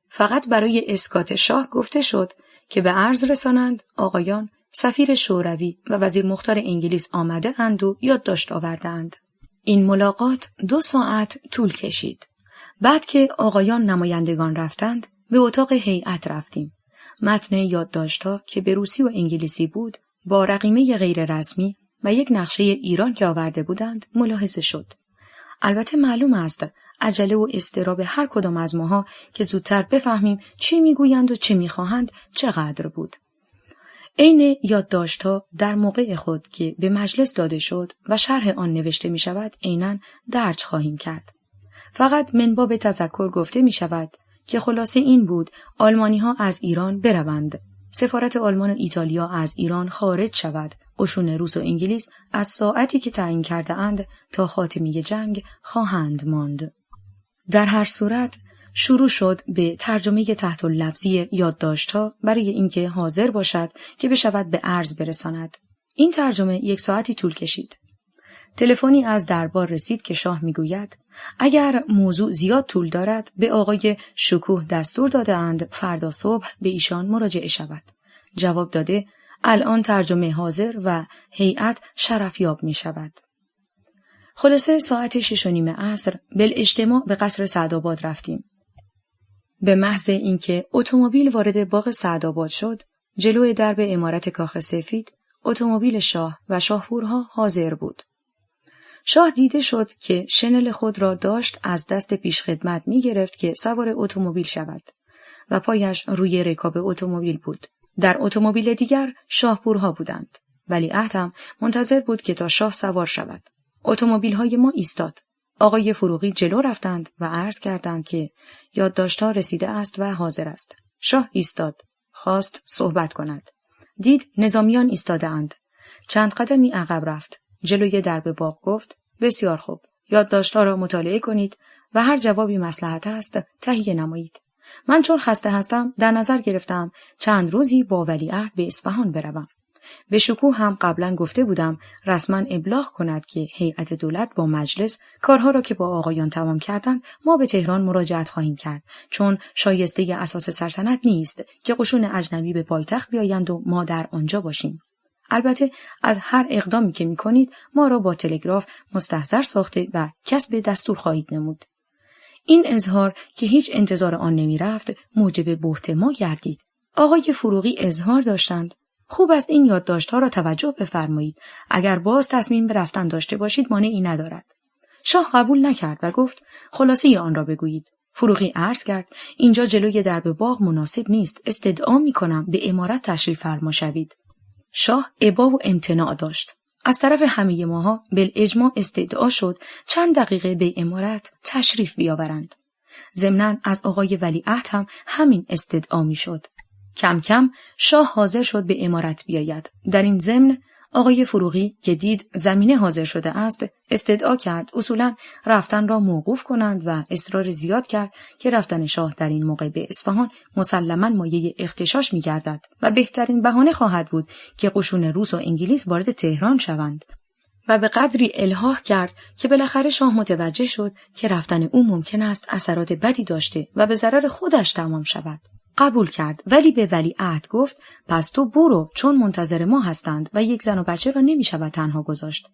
Speaker 2: فقط برای اسکات شاه گفته شد که به عرض رسانند آقایان سفیر شوروی و وزیر مختار انگلیس آمده اند و یادداشت آوردند. این ملاقات 2 ساعت طول کشید. بعد که آقایان نمایندگان رفتند به اتاق هیئت رفتیم. متن یادداشت‌ها که به روسی و انگلیسی بود با رقیمه غیر رسمی و یک نقشه ایران که آورده بودند ملاحظه شد. البته معلوم است عجله و اضطراب هر کدام از ماها که زودتر بفهمیم چی میگویند و چی میخواهند چقدر بود. عین یادداشت‌ها در موقع خود که به مجلس داده شد و شرح آن نوشته می شود عیناً درج خواهیم کرد. فقط من باب تذکر گفته می شود که خلاصه این بود آلمانی‌ها از ایران بروند، سفارت آلمان و ایتالیا از ایران خارج شود، قشون روس و انگلیس از ساعتی که تعیین کرده اند تا خاتمه جنگ خواهند ماند. در هر صورت شروع شد به ترجمه تحت اللفظی یادداشت‌ها برای اینکه حاضر باشد که بشود به عرض برساند. این ترجمه 1 ساعتی طول کشید. تلفنی از دربار رسید که شاه میگوید اگر موضوع زیاد طول دارد به آقای شکوه دستور داده اند فردا صبح به ایشان مراجعه شود. جواب داده الان ترجمه حاضر و هیئت شرفیاب می شود. خلاصه ساعت 6:30 عصر بالاجتماع به قصر سعدآباد رفتیم. به محض اینکه اتومبیل وارد باغ سعدآباد شد، جلوی درب عمارت کاخ سفید اتومبیل شاه و شاهپورها حاضر بود. شاه دیده شد که شنل خود را داشت از دست پیشخدمت می گرفت که سوار اتومبیل شود و پایش روی رکاب اتومبیل بود. در اتومبیل دیگر شاهپورها بودند. ولیعهد هم منتظر بود که تا شاه سوار شود. اتومبیل‌های ما ایستاد. آقای فروغی جلو رفتند و عرض کردند که یادداشت‌ها رسیده است و حاضر است. شاه ایستاد. خواست صحبت کند. دید نظامیان ایستاده اند. چند قدمی عقب رفت. جلوی درب باغ گفت بسیار خوب. یادداشت‌ها را مطالعه کنید و هر جوابی مصلحت است تهیه نمایید. من چون خسته هستم در نظر گرفتم چند روزی با ولیعهد به اصفهان بروم. به شکوه هم قبلا گفته بودم رسما ابلاغ کند که هیئت دولت با مجلس کارها را که با آقایان تمام کردند ما به تهران مراجعت خواهیم کرد، چون شایسته اساس سلطنت نیست که قشون اجنبی به پایتخت بیایند و ما در آنجا باشیم. البته از هر اقدامی که می‌کنید ما را با تلگراف مستحضر ساخته و کسب دستور خواهید نمود. این اظهار که هیچ انتظار آن نمی‌رفت موجب بهت ما گردید. آقای فروغی اظهار داشتند خوب است این یادداشت‌ها را توجه بفرمایید. اگر باز تصمیم به رفتن داشته باشید مانعی ندارد. شاه قبول نکرد و گفت خلاصه آن را بگویید. فروغی عرض کرد اینجا جلوی درب باغ مناسب نیست. استدعا می‌کنم به عمارت تشریف فرما شوید. شاه ابا و امتناع داشت. از طرف همه ماها بالاجماع استدعا شد چند دقیقه به امارت تشریف بیاورند. ضمناً از آقای ولیعهد هم همین استدعا میشد. کم کم شاه حاضر شد به امارت بیاید. در این ضمن آقای فروغی که دید زمینه حاضر شده است استدعا کرد اصولاً رفتن را موقوف کنند و اصرار زیاد کرد که رفتن شاه در این موقع به اصفهان مسلماً مایه اغتشاش می‌گردد و بهترین بهانه خواهد بود که قشون روس و انگلیس وارد تهران شوند و به قدری الحاح کرد که بالاخره شاه متوجه شد که رفتن او ممکن است اثرات بدی داشته و به ضرر خودش تمام شود. قبول کرد ولی به ولیعهد گفت پس تو برو چون منتظر ما هستند و یک زن و بچه را نمی شود تنها گذاشت.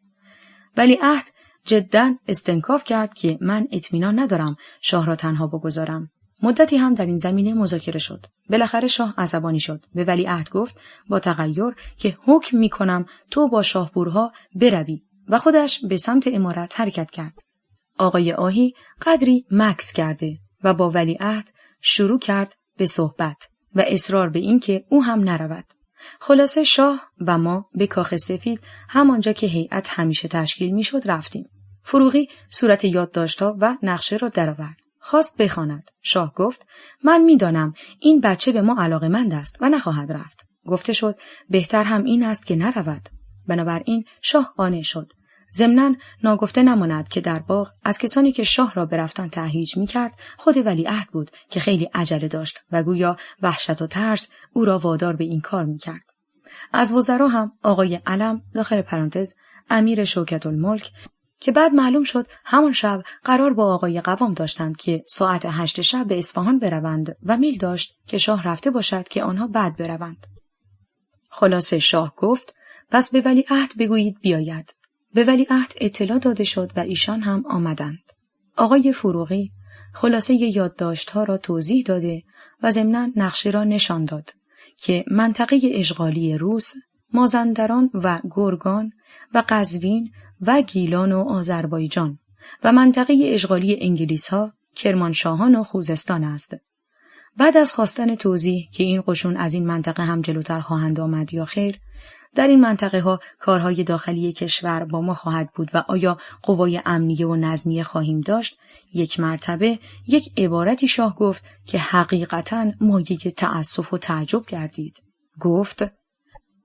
Speaker 2: ولیعهد جداً استنکاف کرد که من اطمینان ندارم شاه را تنها بگذارم. مدتی هم در این زمینه مذاکره شد. بالاخره شاه عصبانی شد. به ولیعهد گفت با تغییر که حکم می کنم تو با شاهپورها بروی و خودش به سمت امارت حرکت کرد. آقای آهی قدری مکث کرده و با ولیعهد شروع کرد به صحبت و اصرار به این که او هم نرود. خلاصه شاه و ما به کاخ سفید همانجا که هیئت همیشه تشکیل میشد رفتیم. فروغی صورت یادداشت‌ها و نقشه را درآورد. خواست بخواند. شاه گفت من میدانم این بچه به ما علاقه‌مند است و نخواهد رفت. گفته شد بهتر هم این است که نرود. بنابراین شاه قانع شد. ضمناً ناگفته نماند که در باغ از کسانی که شاه را به رفتن تهییج می‌کرد خود ولیعهد بود که خیلی عجله داشت و گویا وحشت و ترس او را وادار به این کار می‌کرد. از وزرا هم آقای علم داخل پرانتز امیر شوکت الملک که بعد معلوم شد همان شب قرار با آقای قوام داشتند که ساعت 8 شب به اصفهان بروند و میل داشت که شاه رفته باشد که آنها بعد بروند. خلاصه شاه گفت پس به ولیعهد بگویید بیاید. به ولیعهد اطلاع داده شد و ایشان هم آمدند. آقای فروغی خلاصه یادداشت‌ها را توضیح داده و ضمناً نقشه را نشان داد که منطقه اشغالی روس، مازندران و گرگان و قزوین و گیلان و آذربایجان و منطقه اشغالی انگلیس‌ها کرمانشاهان و خوزستان است. بعد از خواستن توضیح که این قشون از این منطقه هم جلوتر خواهند آمد یا خیر، در این منطقه ها کارهای داخلی کشور با ما خواهد بود و آیا قوای امنیه و نظمیه خواهیم داشت، یک مرتبه یک عبارتی شاه گفت که حقیقتاً مایه تأسف و تعجب گردید. گفت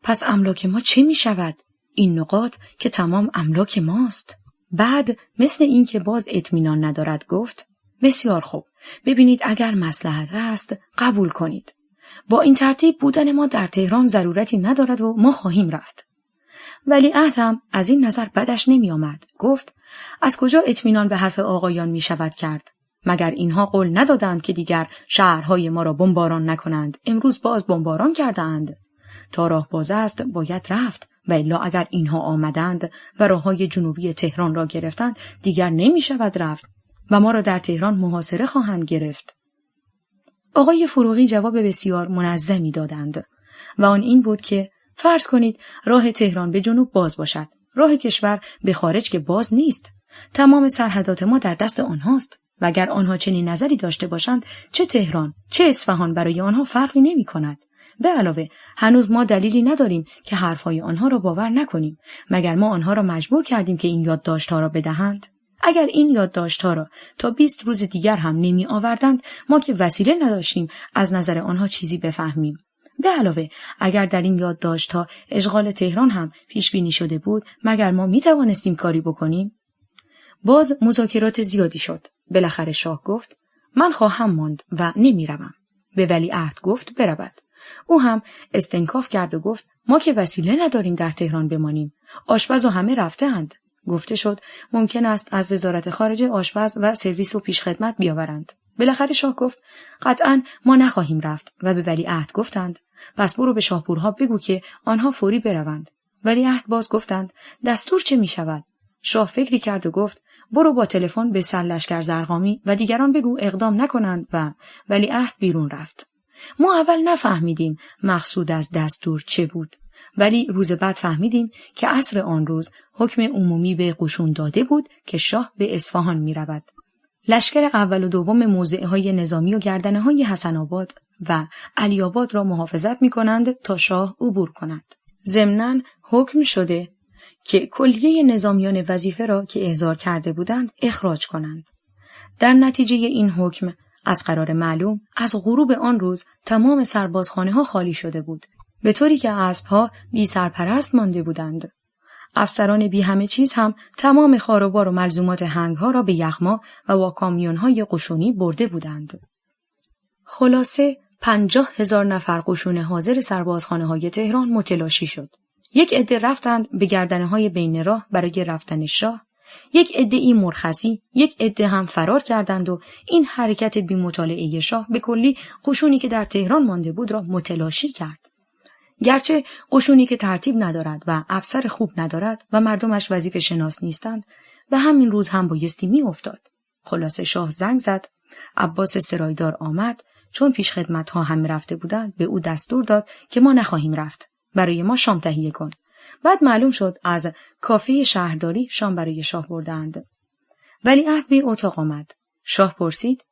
Speaker 2: پس املاک ما چه می شود؟ این نقاط که تمام املاک ماست. بعد مثل این که باز اطمینان ندارد گفت بسیار خوب، ببینید اگر مصلحت است قبول کنید. با این ترتیب بودن ما در تهران ضرورتی ندارد و ما خواهیم رفت. ولیعهد هم از این نظر بدش نمی آمد. گفت از کجا اطمینان به حرف آقایان می شود کرد؟ مگر اینها قول ندادند که دیگر شهرهای ما را بمباران نکنند؟ امروز باز بمباران کردند. تا راه باز است باید رفت و الا اگر اینها آمدند و راههای جنوبی تهران را گرفتند دیگر نمی شود رفت و ما را در تهران محاصره خواهند گرفت. آقای فروغی جواب بسیار منظمی دادند و آن این بود که فرض کنید راه تهران به جنوب باز باشد، راه کشور به خارج که باز نیست. تمام سرحدات ما در دست آنهاست و اگر آنها چنین نظری داشته باشند چه تهران چه اصفهان برای آنها فرقی نمی کند. به علاوه هنوز ما دلیلی نداریم که حرفهای آنها را باور نکنیم مگر ما آنها را مجبور کردیم که این یادداشت‌ها را بدهند. اگر این یادداشت‌ها را تا 20 روز دیگر هم نمی آوردند ما که وسیله نداشتیم از نظر آنها چیزی بفهمیم. به علاوه اگر در این یادداشت‌ها اشغال تهران هم پیش بینی شده بود مگر ما می توانستیم کاری بکنیم؟ باز مذاکرات زیادی شد. بالاخره شاه گفت من خواهم ماند و نمیروم. به ولیعهد گفت برود. او هم استنکاف کرد و گفت ما که وسیله نداریم در تهران بمانیم. آشپز و همه رفته‌اند. گفته شد ممکن است از وزارت خارجه آشپز و سرویس و پیشخدمت بیاورند. بالاخره شاه گفت قطعاً ما نخواهیم رفت و به ولیعهد گفتند پس برو به شاهپورها بگو که آنها فوری بروند. ولیعهد باز گفتند دستور چه می شود؟ شاه فکری کرد و گفت برو با تلفن به سرلشکر زرقامی و دیگران بگو اقدام نکنند و ولیعهد بیرون رفت. ما اول نفهمیدیم مقصود از دستور چه بود، ولی روز بعد فهمیدیم که عصر آن روز حکم عمومی به قشون داده بود که شاه به اصفهان می رود. لشکر اول و دوم موضعهای نظامی و گردنه های حسن آباد و علی آباد را محافظت می کنند تا شاه عبور کند. ضمناً حکم شده که کلیه نظامیان وظیفه را که احضار کرده بودند اخراج کنند. در نتیجه این حکم از قرار معلوم از غروب آن روز تمام سربازخانه ها خالی شده بود، به طوری که اسب‌ها بی سرپرست مانده بودند. افسران بی همه چیز هم تمام خاروبار و ملزومات هنگ‌ها را به یغما و با کامیون‌های قشونی برده بودند. خلاصه 50,000 نفر قشون حاضر سربازخانه‌های تهران متلاشی شد. یک عده رفتند به گردنه‌های بین راه برای رفتن شاه، یک عده‌ای مرخصی، یک عده هم فرار کردند و این حرکت بی مطالعه شاه به کلی قشونی که در تهران مانده بود را متلاشی کرد. گرچه قشونی که ترتیب ندارد و افسر خوب ندارد و مردمش وظیفه شناس نیستند، به همین روز هم بایستی می افتاد. خلاصه شاه زنگ زد، عباس سرایدار آمد، چون پیش خدمت‌ها همه رفته بودند به او دستور داد که ما نخواهیم رفت، برای ما شام تهیه کن. بعد معلوم شد از کافه شهرداری شام برای شاه بردند. ولیعهد به اتاق آمد. شاه پرسید: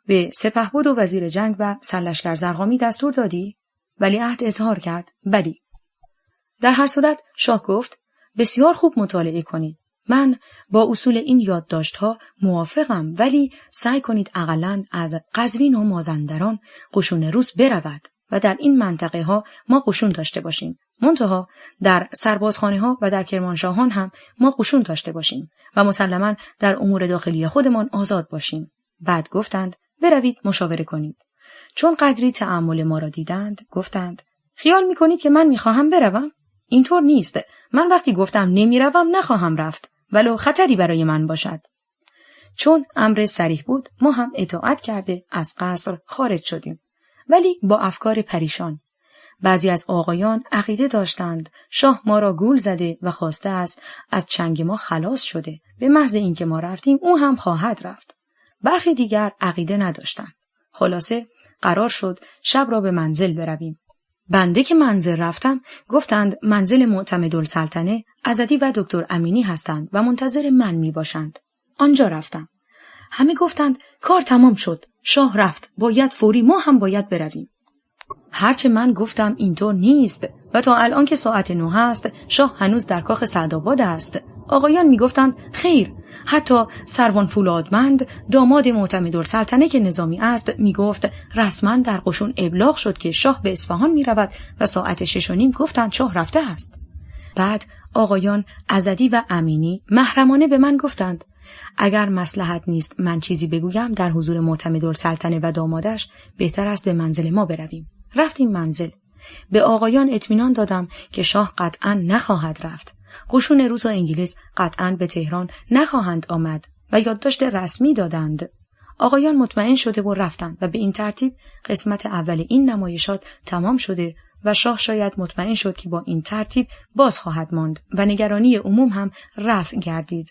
Speaker 2: به سپهبد و وزیر جنگ و سرلشکر زرقامی دستور دادی؟ ولیعهد اظهار کرد: بلی. در هر صورت شاه گفت: بسیار خوب مطالعه کنید. من با اصول این یادداشت‌ها موافقم، ولی سعی کنید اقلاً از قزوین و مازندران قشون روس برود و در این منطقه ها ما قشون داشته باشیم. منتها در سربازخانه ها و در کرمانشاهان هم ما قشون داشته باشیم و مسلماً در امور داخلی خودمان آزاد باشیم. بعد گفتند: بروید مشاوره کنید. چون قدری تأمل ما را دیدند، گفتند: خیال می‌کنید که من می‌خواهم بروم؟ اینطور نیست. من وقتی گفتم نمی‌روم نخواهم رفت، ولو خطری برای من باشد. چون امر صریح بود، ما هم اطاعت کرده از قصر خارج شدیم، ولی با افکار پریشان. بعضی از آقایان عقیده داشتند شاه ما را گول زده و خواسته است از چنگ ما خلاص شده، به محض اینکه ما رفتیم او هم خواهد رفت. برخی دیگر عقیده نداشتند. خلاصه قرار شد شب را به منزل برویم. بنده که منزل رفتم، گفتند منزل معتمدالسلطنه عزدی و دکتر امینی هستند و منتظر من می باشند. آنجا رفتم. همه گفتند کار تمام شد، شاه رفت، باید فوری ما هم باید برویم. هرچه من گفتم اینطور نیست و تا الان که ساعت 9 است شاه هنوز در کاخ سعدآباد است. آقایان می گفتند خیر. حتی سروان فولادمند داماد معتمدالسلطنه که نظامی است می گفت رسما در قشون ابلاغ شد که شاه به اصفهان می رود و ساعت 6:30 گفتند شاه رفته است. بعد آقایان عزدی و امینی محرمانه به من گفتند اگر مصلحت نیست من چیزی بگویم در حضور معتمدالسلطنه و دامادش بهتر است به منزل ما برویم. رفتیم منزل. به آقایان اطمینان دادم که شاه قطعا نخواهد رفت. قشون روس و انگلیس قطعا به تهران نخواهند آمد و یادداشت رسمی دادند. آقایان مطمئن شده و رفتند و به این ترتیب قسمت اول این نمایشات تمام شده و شاه شاید مطمئن شد که با این ترتیب باز خواهد ماند و نگرانی عموم هم رفع گردید.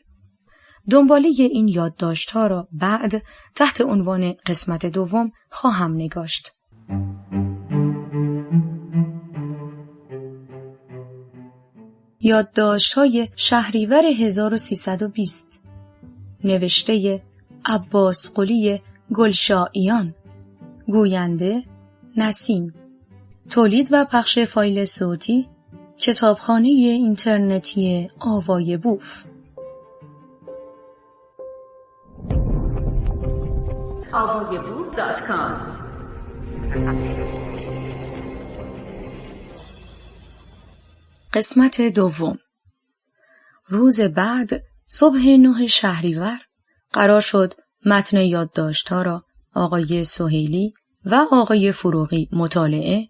Speaker 2: دنباله این یادداشت‌ها را بعد تحت عنوان قسمت دوم خواهم نگاشت. یادداشت‌های شهریور 1320 نوشته عباس قلی گلشاییان، گوینده نسیم، تولید و پخش فایل صوتی کتابخانه اینترنتی آوای بوف. avayaboof.com قسمت دوم. روز بعد صبح 9 شهریور قرار شد متن یادداشت‌ها را آقای سهیلی و آقای فروغی مطالعه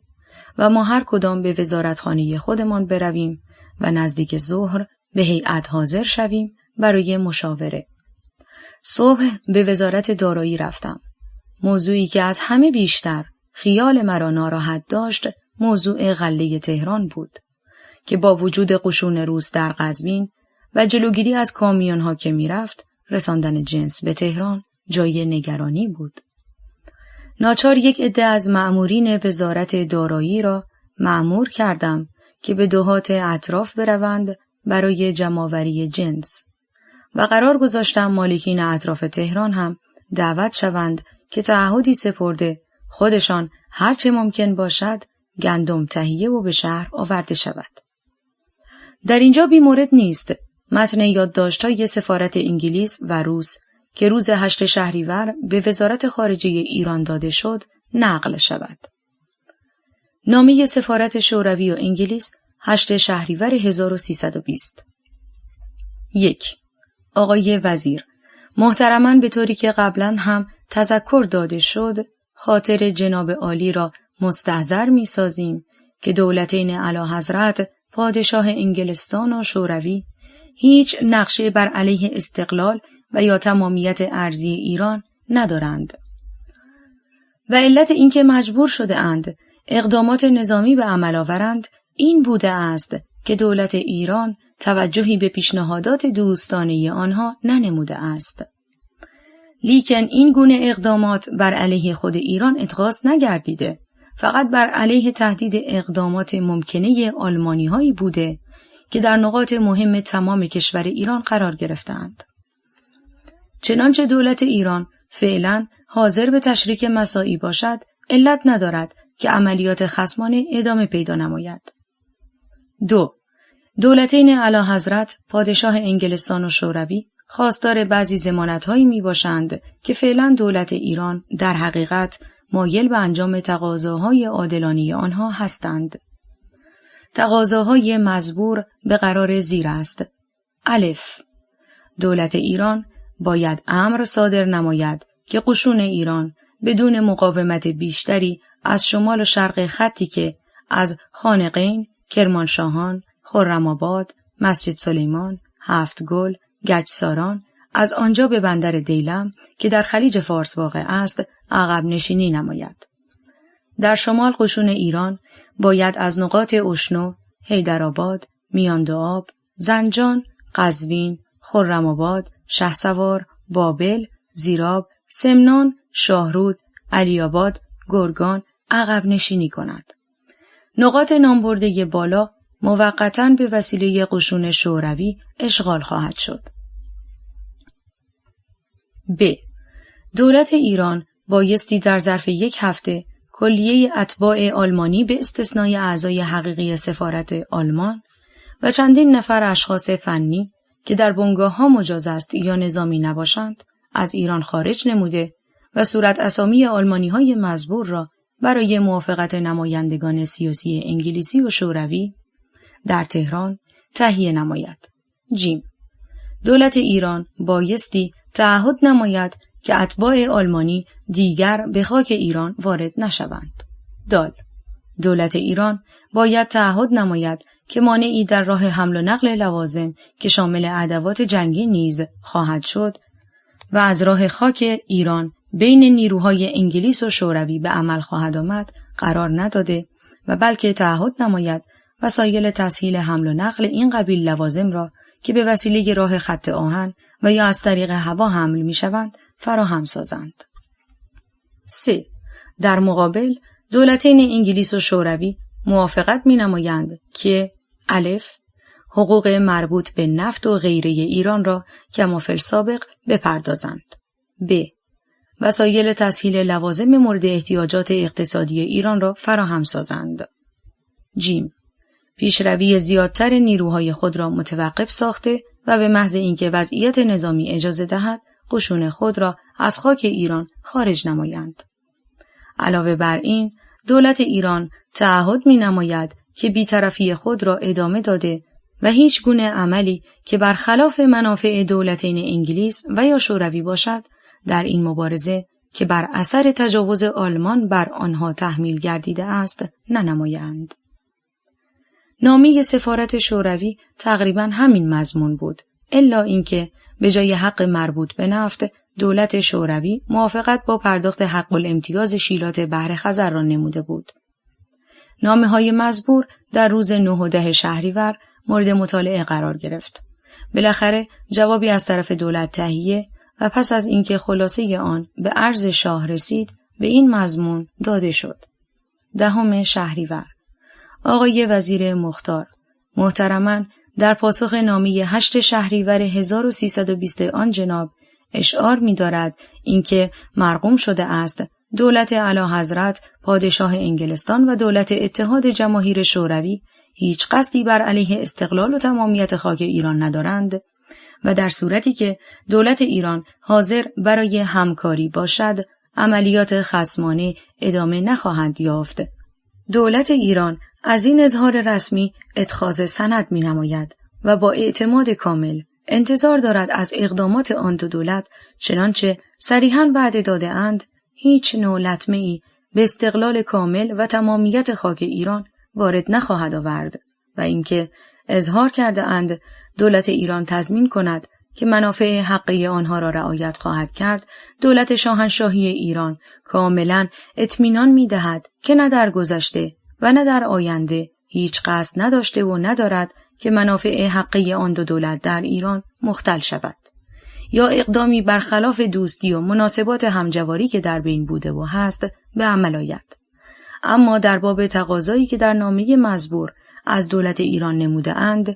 Speaker 2: و ما هر کدام به وزارتخانه خودمان برویم و نزدیک ظهر به هیئت حاضر شویم برای مشاوره. صبح به وزارت دارایی رفتم. موضوعی که از همه بیشتر خیال مرا ناراحت داشت موضوع غله تهران بود که با وجود قشون روس در قزوین و جلوگیری از کامیون‌ها که می‌رفت، رساندن جنس به تهران جای نگرانی بود. ناچار یک عده از مأمورین وزارت دارایی را مأمور کردم که به دهات اطراف بروند برای جمع‌آوری جنس و قرار گذاشتم مالکین اطراف تهران هم دعوت شوند که تعهدی سپرده خودشان هرچه ممکن باشد گندم تهیه و به شهر آورده شود. در اینجا بی مورد نیست متن یادداشت‌های سفارت انگلیس و روس که روز 8 شهریور به وزارت خارجه ایران داده شد نقل شود. نامه سفارت شوروی و انگلیس 8 شهریور 1320. 1. آقای وزیر، محترماً به طوری که قبلاً هم تذکر داده شد، خاطر جناب عالی را مستحضر می‌سازیم که دولتین اعلیحضرت پادشاه انگلستان و شوروی هیچ نقشه بر علیه استقلال و یا تمامیت ارضی ایران ندارند و علت اینکه مجبور شده اند اقدامات نظامی به عمل آورند این بوده است که دولت ایران توجهی به پیشنهادات دوستانه آنها ننموده است. لیکن این گونه اقدامات بر علیه خود ایران اتخاذ نگردیده، فقط بر علیه تهدید اقدامات ممکنه آلمانی هایی بوده که در نقاط مهم تمام کشور ایران قرار گرفتند. چنانچه دولت ایران فعلا حاضر به تشریک مساعی باشد، علت ندارد که عملیات خصمانه ادامه پیدا نماید. 2. دولتین اعلیحضرت پادشاه انگلستان و شوروی خواستار بعضی ضمانت‌هایی میباشند که فعلا دولت ایران در حقیقت مایل به انجام تقاضاهای عادلانه آنها هستند. تقاضاهای مزبور به قرار زیر است. الف. دولت ایران باید امر صادر نماید که قشون ایران بدون مقاومت بیشتری از شمال و شرق خطی که از خانقین، کرمانشاهان، خرم‌آباد، مسجد سلیمان، هفت‌گل، گچساران از آنجا به بندر دیلم که در خلیج فارس واقع است عقب نشینی نماید. در شمال قشون ایران باید از نقاط اشنو، حیدرآباد، میاندوآب، زنجان، قزوین، خرم‌آباد، شهسوار، بابل، زیراب، سمنان، شاهرود، علی‌آباد، گرگان عقب نشینی کند. نقاط نامبرده بالا موقتاً به وسیله قشون شوروی اشغال خواهد شد. ب. دولت ایران بایستی در ظرف 1 هفته کلیه اتباع آلمانی به استثنای اعضای حقیقی سفارت آلمان و چندین نفر اشخاص فنی که در بنگاه‌ها مجاز است یا نظامی نباشند از ایران خارج نموده و صورت اسامی آلمانی‌های مزبور را برای موافقت نمایندگان سیاسی انگلیسی و شوروی در تهران تهیه نماید. ج. دولت ایران بایستی تعهد نماید که اتباع آلمانی دیگر به خاک ایران وارد نشوند. د. دولت ایران باید تعهد نماید که مانعی در راه حمل و نقل لوازم که شامل ادوات جنگی نیز خواهد شد و از راه خاک ایران بین نیروهای انگلیس و شوروی به عمل خواهد آمد قرار نداده و بلکه تعهد نماید وسایل تسهیل حمل و نقل این قبیل لوازم را که به وسیله راه خط آهن و یا از طریق هوا حمل می شوند فراهم سازند. 3. در مقابل دولتین انگلیس و شوروی موافقت می نمایند که الف. حقوق مربوط به نفت و غیره ایران را کما فی السابق بپردازند. ب. وسایل تسهیل لوازم مورد احتیاجات اقتصادی ایران را فراهم سازند. ج. پیشروی زیادتر نیروهای خود را متوقف ساخته و به محض اینکه وضعیت نظامی اجازه دهد قشون خود را از خاک ایران خارج نمایند. علاوه بر این دولت ایران تعهد می نماید که بی‌طرفی خود را ادامه داده و هیچ گونه عملی که برخلاف منافع دولتین انگلیس و یا شوروی باشد در این مبارزه که بر اثر تجاوز آلمان بر آنها تحمیل گردیده است ننمایند. نامه سفارت شوروی تقریباً همین مضمون بود، الا اینکه به جای حق مربوط به نفت دولت شوروی موافقت با پرداخت حق الامتیاز شیلات بحر خزر را نموده بود. نامه‌های مزبور در روز 9 و 10 شهریور مورد مطالعه قرار گرفت. بالاخره جوابی از طرف دولت تهیه و پس از اینکه خلاصه آن به عرض شاه رسید به این مضمون داده شد. 10 شهریور. آقای وزیر مختار، محترماً در پاسخ نامه 8 شهریور 1320 آن جناب اشعار می‌دارد اینکه مرقوم شده است دولت اعلیحضرت پادشاه انگلستان و دولت اتحاد جماهیر شوروی هیچ قصدی بر علیه استقلال و تمامیت خاک ایران ندارند و در صورتی که دولت ایران حاضر برای همکاری باشد، عملیات خصمانه ادامه نخواهند یافت. دولت ایران از این اظهار رسمی اتخاذ سند می‌نماید و با اعتماد کامل انتظار دارد از اقدامات آن دو دولت چنانچه صریحاً وعده داده‌اند هیچ نوع لطمه‌ای به استقلال کامل و تمامیت خاک ایران وارد نخواهد آورد و اینکه اظهار کرده اند دولت ایران تضمین کند که منافع حقیقی آنها را رعایت خواهد کرد، دولت شاهنشاهی ایران کاملاً اطمینان می‌دهد که نه در گذشته و نه در آینده هیچ قصد نداشته و ندارد که منافع حقیقی آن دو دولت در ایران مختل شود یا اقدامی برخلاف دوستی و مناسبات همجواری که در بین بوده و هست به عمل آید. اما در باب تقاضایی که در نامه مزبور از دولت ایران نموده اند،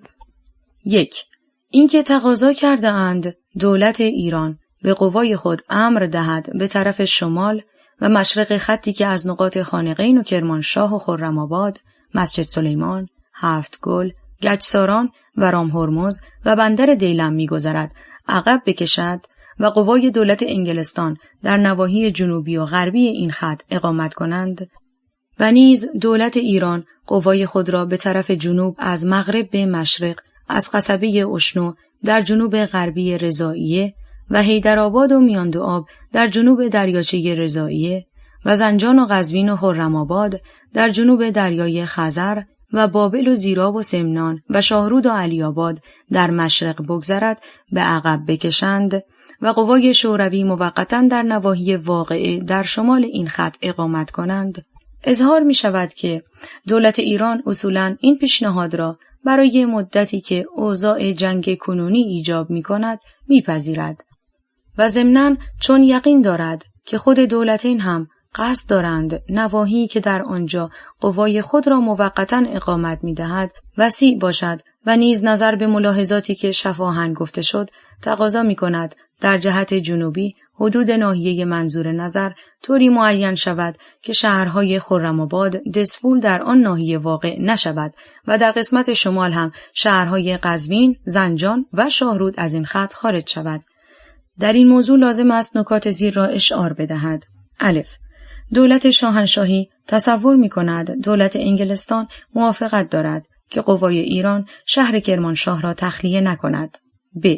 Speaker 2: 1. اینکه تقاضا کرده اند دولت ایران به قوای خود امر دهد به طرف شمال و مشرق خطی که از نقاط خانقین و کرمانشاه و خرم‌آباد، مسجد سلیمان، هفت گل، گچساران و رام هرمز و بندر دیلم می‌گذرد عقب بکشد و قوای دولت انگلستان در نواحی جنوبی و غربی این خط اقامت کنند و نیز دولت ایران قوای خود را به طرف جنوب از مغرب به مشرق از قصبه اشنو در جنوب غربی رضائیه و حیدرآباد و میاندوآب در جنوب دریاچه رضائیه و زنجان و قزوین و خرم‌آباد در جنوب دریای خزر و بابل و زیراب و سمنان و شاهرود و علی‌آباد در مشرق بگذرد به عقب بکشند و قوای شوروی موقتاً در نواحی واقعه در شمال این خط اقامت کنند. اظهار می شود که دولت ایران اصولاً این پیشنهاد را برای مدتی که اوضاع جنگ کنونی ایجاب می کند می پذیرد و ضمناً چون یقین دارد که خود دولتین هم قصد دارند نواحی که در آنجا قوای خود را موقتاً اقامت می دهد وسیع باشد و نیز نظر به ملاحظاتی که شفاهاً گفته شد تقاضا می کند در جهت جنوبی حدود ناحیه منظور نظر طوری معین شود که شهرهای خرم‌آباد دسفول در آن ناحیه واقع نشود و در قسمت شمال هم شهرهای قزوین، زنجان و شاهرود از این خط خارج شود. در این موضوع لازم است نکات زیر را اشعار بدهد. الف. دولت شاهنشاهی تصور می کند دولت انگلستان موافقت دارد که قوای ایران شهر کرمانشاه را تخلیه نکند. ب.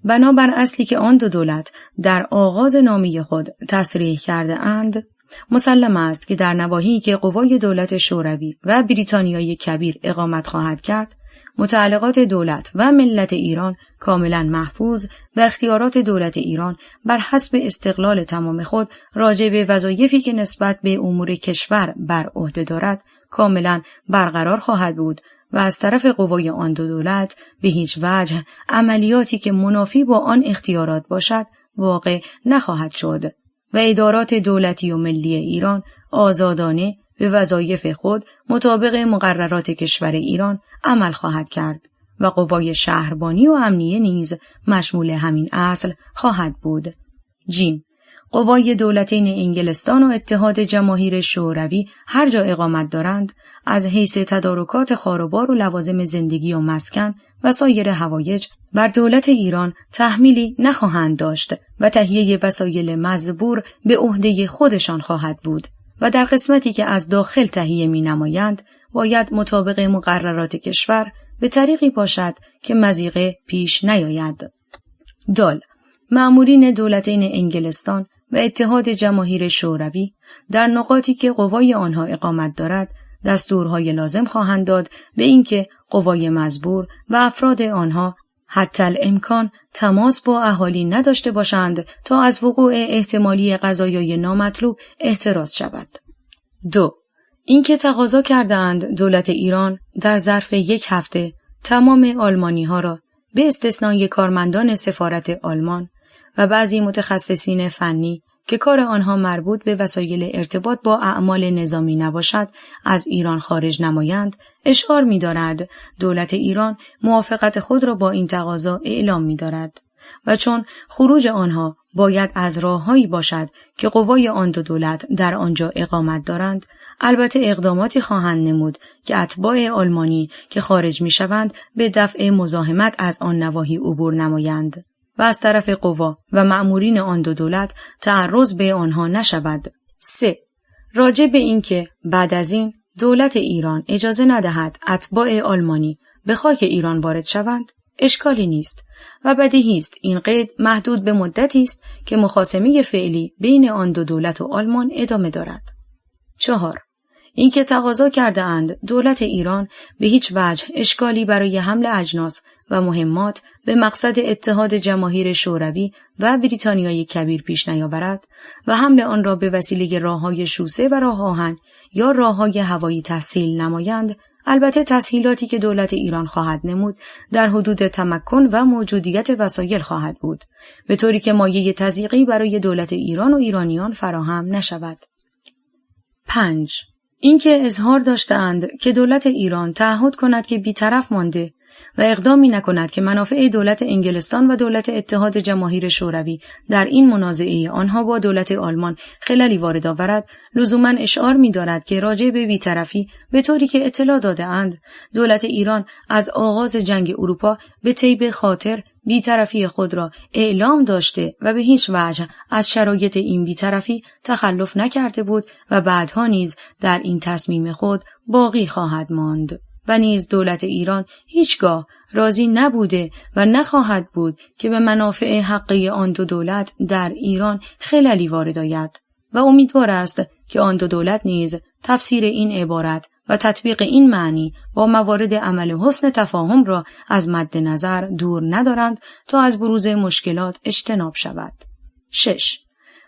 Speaker 2: بنابر اصلی که آن دو دولت در آغاز نامه خود تصریح کرده اند، مسلم است که در نواحی که قوای دولت شوروی و بریتانیای کبیر اقامت خواهد کرد، متعلقات دولت و ملت ایران کاملا محفوظ و اختیارات دولت ایران بر حسب استقلال تمام خود راجع به وظایفی که نسبت به امور کشور بر عهده دارد کاملا برقرار خواهد بود و از طرف قوای آن دو دولت به هیچ وجه عملیاتی که منافی با آن اختیارات باشد واقع نخواهد شد و ادارات دولتی و ملی ایران آزادانه به وظایف خود مطابق مقررات کشور ایران عمل خواهد کرد و قوای شهربانی و امنیه نیز مشمول همین اصل خواهد بود. جیم. قوای دولتین انگلستان و اتحاد جماهیر شوروی هر جا اقامت دارند از حیث تدارکات خاروبار و لوازم زندگی و مسکن و سایر حوایج بر دولت ایران تحمیلی نخواهند داشت و تهیه وسایل مزبور به عهده خودشان خواهد بود و در قسمتی که از داخل تهیه می نمایند باید مطابق مقررات کشور به طریقی باشد که مضیقه پیش نیاید. دال. مأمورین دولتین انگلستان و اتحاد جماهیر شوروی در نقاطی که قوای آنها اقامت دارد دستورهای لازم خواهند داد به اینکه قوای مزبور و افراد آنها حتی الامکان تماس با اهالی نداشته باشند تا از وقوع احتمالی قضایای نامطلوب احتراز شود. 2. اینکه تقاضا کردند دولت ایران در ظرف 1 هفته تمام آلمانی ها را به استثنای کارمندان سفارت آلمان و بعضی متخصصین فنی که کار آنها مربوط به وسایل ارتباط با اعمال نظامی نباشد از ایران خارج نمایند، اشعار می‌دارد دولت ایران موافقت خود را با این تقاضا اعلام می‌دارد و چون خروج آنها باید از راههایی باشد که قوای آن دو دولت در آنجا اقامت دارند، البته اقداماتی خواهند نمود که اتباع آلمانی که خارج می‌شوند به دفع مزاحمت از آن نواحی عبور نمایند و از طرف قوا و مأمورین آن دو دولت تعرض به آنها نشود. 3. راجع به اینکه بعد از این دولت ایران اجازه ندهد اتباع آلمانی به خاک ایران وارد شوند، اشکالی نیست و بدیهی است این قید محدود به مدتی است که مخاصمه فعلی بین آن دو دولت و آلمان ادامه دارد. 4. اینکه تقاضا کرده اند دولت ایران به هیچ وجه اشکالی برای حمل اجناس و مهمات به مقصد اتحاد جماهیر شوروی و بریتانیای کبیر پیش نیاورد و حمل آن را به وسیله راههای شوسه و راه آهن یا راههای هوایی تسهیل نمایند، البته تسهیلاتی که دولت ایران خواهد نمود در حدود تمکن و موجودیت وسایل خواهد بود، به طوری که مایه تضییقی برای دولت ایران و ایرانیان فراهم نشود. 5. اینکه اظهار داشتند که دولت ایران تعهد کند که بی‌طرف مانده و اقدامی نکند که منافع دولت انگلستان و دولت اتحاد جماهیر شوروی در این منازعه آنها با دولت آلمان خللی وارد آورد، لزوماً اشعار می‌دارد که راجع به بی‌طرفی به طوری که اطلاع داده اند دولت ایران از آغاز جنگ اروپا به طیب خاطر بی‌طرفی خود را اعلام داشته و به هیچ وجه از شرایط این بی‌طرفی تخلف نکرده بود و بعدها نیز در این تصمیم خود باقی خواهد ماند. و نیز دولت ایران هیچگاه راضی نبوده و نخواهد بود که به منافع حقیقی آن دو دولت در ایران خللی وارد آید و امیدوار است که آن دو دولت نیز تفسیر این عبارت و تطبیق این معنی با موارد عمل حسن تفاهم را از مد نظر دور ندارند تا از بروز مشکلات اجتناب شود. 6.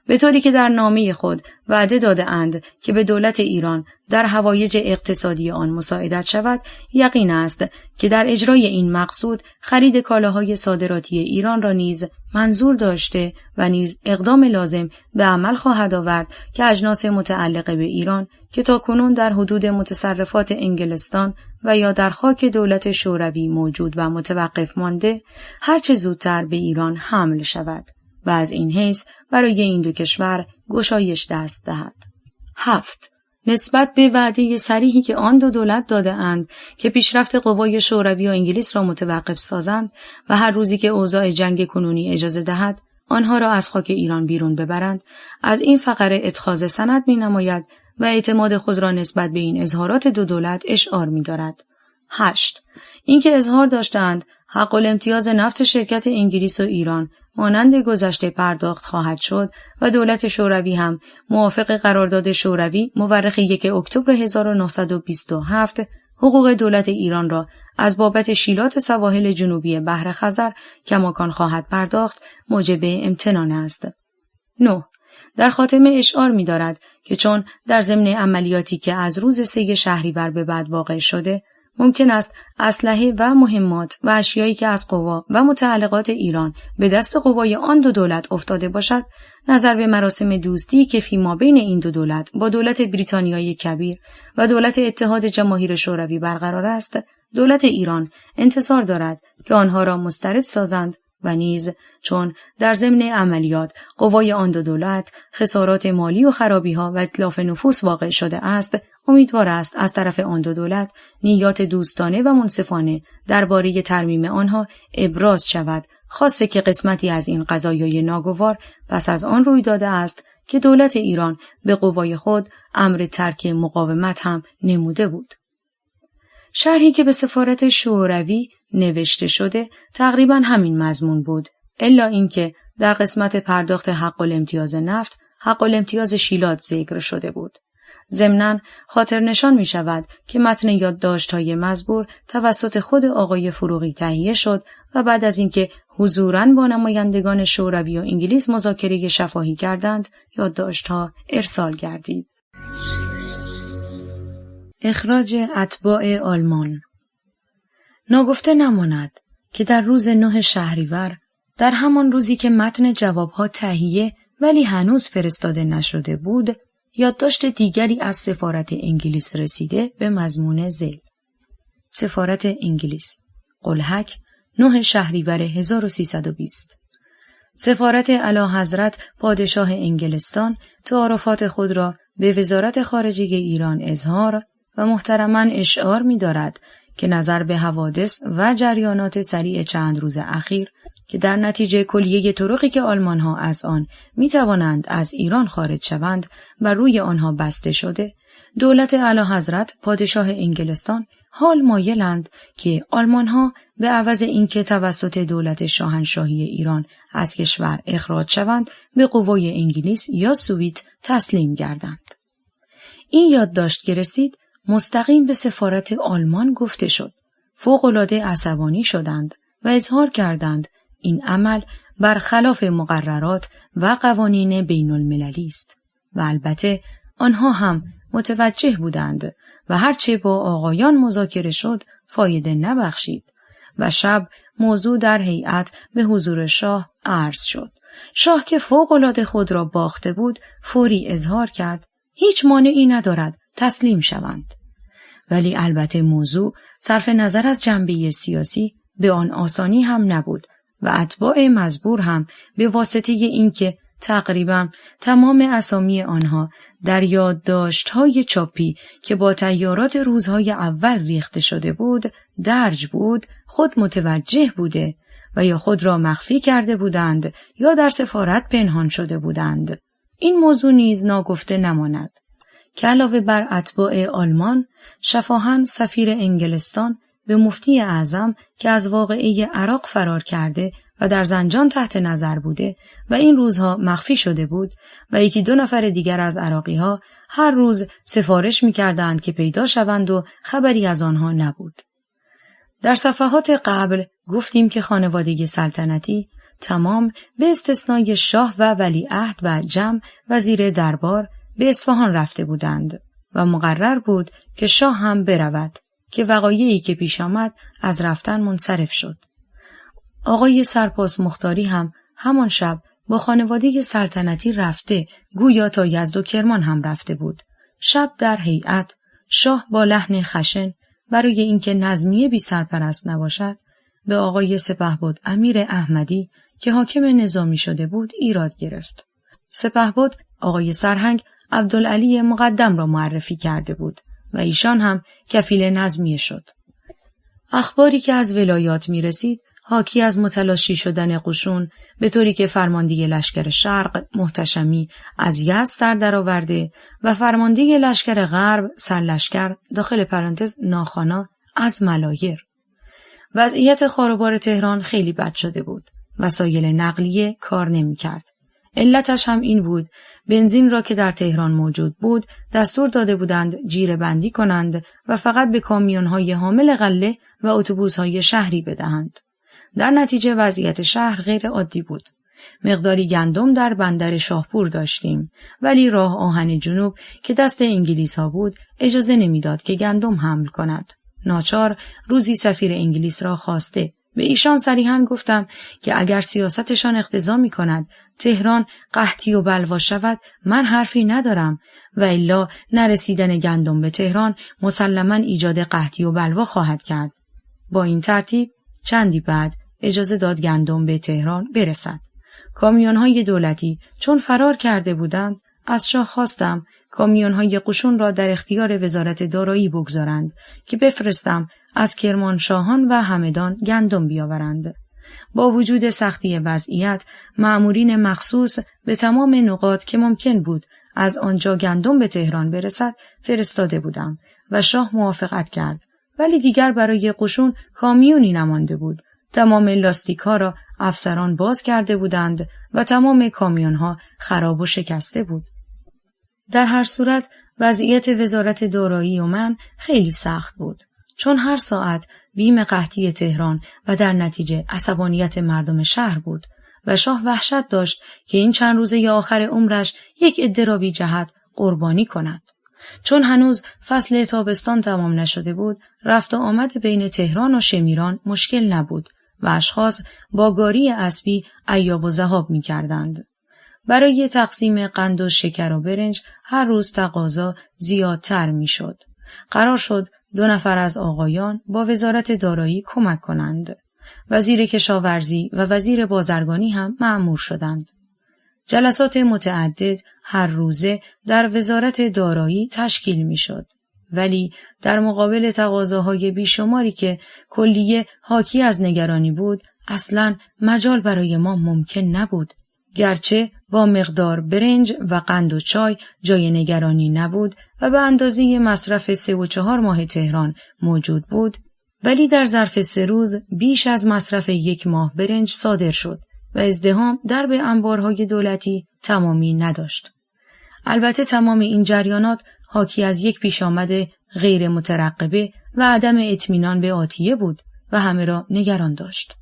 Speaker 2: به طوری که در نامه خود وعده داده اند که به دولت ایران در حوایج اقتصادی آن مساعدت شود، یقین است که در اجرای این مقصود خرید کالاهای صادراتی ایران را نیز منظور داشته و نیز اقدام لازم به عمل خواهد آورد که اجناس متعلق به ایران که تاکنون در حدود متصرفات انگلستان و یا در خاک دولت شوروی موجود و متوقف مانده، هرچه زودتر به ایران حمل شود و از این حیث برای این دو کشور گشایش دست دهد. 7. نسبت به وعده صریحی که آن دو دولت داده اند که پیشرفت قوای شوروی و انگلیس را متوقف سازند و هر روزی که اوضاع جنگ کنونی اجازه دهد آنها را از خاک ایران بیرون ببرند، از این فقره اتخاذ سند می نماید و اعتماد خود را نسبت به این اظهارات دو دولت اشعار می دارد. 8. اینکه اظهار داشتند حق الامتیاز نفت شرکت انگلیس و ایران مانند گذشته پرداخت خواهد شد و دولت شوروی هم موافق قرارداد شوروی مورخ 1 اکتبر 1927 حقوق دولت ایران را از بابت شیلات سواحل جنوبی بحر خزر کماکان خواهد پرداخت، موجب امتنان است. 9. در خاتمه اشعار می دارد که چون در ضمن عملیاتی که از روز 3 شهریور به بعد واقع شده، ممکن است اسلحه و مهمات و اشیایی که از قوا و متعلقات ایران به دست قوای آن دو دولت افتاده باشد، نظر به مراسم دوستی که فیما بین این دو دولت با دولت بریتانیای کبیر و دولت اتحاد جماهیر شوروی برقرار است، دولت ایران انتظار دارد که آنها را مسترد سازند و نیز چون در ضمن عملیات قوای آن دو دولت خسارات مالی و خرابی‌ها و اتلاف نفوس واقع شده است، امیدوار است از طرف آن دو دولت نیات دوستانه و منصفانه درباره ترمیم آنها ابراز شود، خاصه که قسمتی از این قضایای ناگوار پس از آن روی داده است که دولت ایران به قوای خود امر ترک مقاومت هم نموده بود. شرحی که به سفارت شوروی نوشته شده تقریبا همین مضمون بود، الا اینکه در قسمت پرداخت حق الامتیاز نفت حق الامتیاز شیلات ذکر شده بود. ضمناً خاطر نشان می شود که متن یادداشت‌های مزبور توسط خود آقای فروغی تهیه شد و بعد از اینکه حضوراً با نمایندگان شوروی و انگلیس مذاکره شفاهی کردند، یادداشت‌ها ارسال گردید. اخراج اتباع آلمان. ناگفته نماند که در روز 9 شهریور، در همان روزی که متن جوابها تهیه ولی هنوز فرستاده نشده بود، یادداشت دیگری از سفارت انگلیس رسیده به مضمون ذیل. سفارت انگلیس، قلهک، 9 شهریور 1320. سفارت اعلیحضرت پادشاه انگلستان تعارفات خود را به وزارت خارجه ایران اظهار و محترماً اشعار می‌دارد که نظر به حوادث و جریانات سریع چند روز اخیر که در نتیجه کلیه طرقی که آلمان‌ها از آن می‌توانند از ایران خارج شوند و روی آنها بسته شده، دولت اعلیحضرت پادشاه انگلستان حال مایلند که آلمان‌ها به عوض اینکه توسط دولت شاهنشاهی ایران از کشور اخراج شوند، به قوای انگلیس یا سوئیت تسلیم گردند. این یادداشت که رسید مستقیم به سفارت آلمان گفته شد. فوق‌العاده عصبانی شدند و اظهار کردند این عمل برخلاف مقررات و قوانین بین المللی است و البته آنها هم متوجه بودند و هرچه با آقایان مذاکره شد فایده نبخشید و شب موضوع در هیئت به حضور شاه عرض شد. شاه که فوق‌العاده خود را باخته بود فوری اظهار کرد هیچ مانعی ندارد تسلیم شوند. ولی البته موضوع صرف نظر از جنبه سیاسی به آن آسانی هم نبود و اتباع مزبور هم به واسطه اینکه تقریبا تمام اسامی آنها در یادداشت‌های چاپی که با تیارات روزهای اول ریخته شده بود درج بود، خود متوجه بوده و یا خود را مخفی کرده بودند یا در سفارت پنهان شده بودند. این موضوع نیز ناگفته نماند که علاوه بر اتباع آلمان، شفاهن سفیر انگلستان به مفتی اعظم که از واقعه عراق فرار کرده و در زنجان تحت نظر بوده و این روزها مخفی شده بود و یکی دو نفر دیگر از عراقی‌ها هر روز سفارش می‌کردند که پیدا شوند و خبری از آنها نبود. در صفحات قبل گفتیم که خانواده سلطنتی تمام به استثنای شاه و ولیعهد و جم وزیر دربار به اصفهان رفته بودند و مقرر بود که شاه هم برود که وقایعی که پیش آمد از رفتن منصرف شد. آقای سرپاس مختاری هم همان شب با خانواده سلطنتی رفته گویا تا یزد و کرمان هم رفته بود. شب در هیئت شاه با لحن خشن برای اینکه نظمیه بی سرپرست نباشد به آقای سپهبد امیر احمدی که حاکم نظامی شده بود ایراد گرفت. سپهبد آقای سرهنگ عبدالعلی مقدم را معرفی کرده بود و ایشان هم کفیل نظمیه شد. اخباری که از ولایات می رسید حاکی از متلاشی شدن قشون به طوری که فرمانده لشکر شرق محتشمی از یزد سر درآورده و فرمانده لشکر غرب سرلشکر داخل پرانتز ناخانا از ملایر. وضعیت خاروبار تهران خیلی بد شده بود. وسایل نقلیه کار نمی کرد. علتش هم این بود بنزین را که در تهران موجود بود دستور داده بودند جیره بندی کنند و فقط به کامیون‌های حامل غله و اتوبوس‌های شهری بدهند. در نتیجه وضعیت شهر غیر عادی بود. مقداری گندم در بندر شاهپور داشتیم ولی راه آهن جنوب که دست انگلیس‌ها بود اجازه نمیداد که گندم حمل کند. ناچار روزی سفیر انگلیس را خواسته به ایشان صریحاً گفتم که اگر سیاستشان اقتضا می‌کند تهران قحطی و بلوا شود من حرفی ندارم و الا نرسیدن گندم به تهران مسلماً ایجاد قحطی و بلوا خواهد کرد. با این ترتیب چندی بعد اجازه داد گندم به تهران برسد. کامیون‌های دولتی چون فرار کرده بودند از شاه خواستم کامیون‌های قشون را در اختیار وزارت دارایی بگذارند که بفرستم از کرمانشاهان و همدان گندم بیاورند. با وجود سختی وضعیت مأمورین مخصوص به تمام نقاط که ممکن بود از آنجا گندم به تهران برسد فرستاده بودم و شاه موافقت کرد ولی دیگر برای قشون کامیونی نمانده بود. تمام لاستیک‌ها را افسران باز کرده بودند و تمام کامیون‌ها خراب و شکسته بود. در هر صورت وضعیت وزارت دارایی و من خیلی سخت بود چون هر ساعت بیم قحطی تهران و در نتیجه عصبانیت مردم شهر بود و شاه وحشت داشت که این چند روزه آخر عمرش یک عده را بی جهت قربانی کند. چون هنوز فصل تابستان تمام نشده بود رفت و آمد بین تهران و شمیران مشکل نبود و اشخاص با گاری اسبی عیاب و ذهاب می کردند. برای تقسیم قند و شکر و برنج هر روز تقاضا زیادتر می شد. قرار شد 2 نفر از آقایان با وزارت دارایی کمک کنند. وزیر کشاورزی و وزیر بازرگانی هم مأمور شدند. جلسات متعدد هر روزه در وزارت دارایی تشکیل می‌شد. ولی در مقابل تقاضاهای بیشماری که کلیه حاکی از نگرانی بود، اصلاً مجال برای ما ممکن نبود. گرچه با مقدار برنج و قند و چای جای نگرانی نبود و به اندازه مصرف 3 و 4 ماه تهران موجود بود، ولی در ظرف 3 روز بیش از مصرف 1 ماه برنج صادر شد و ازدحام در به انبارهای دولتی تمامی نداشت. البته تمام این جریانات حاکی از یک پیشامد غیر مترقبه و عدم اطمینان به آتیه بود و همه را نگران داشت.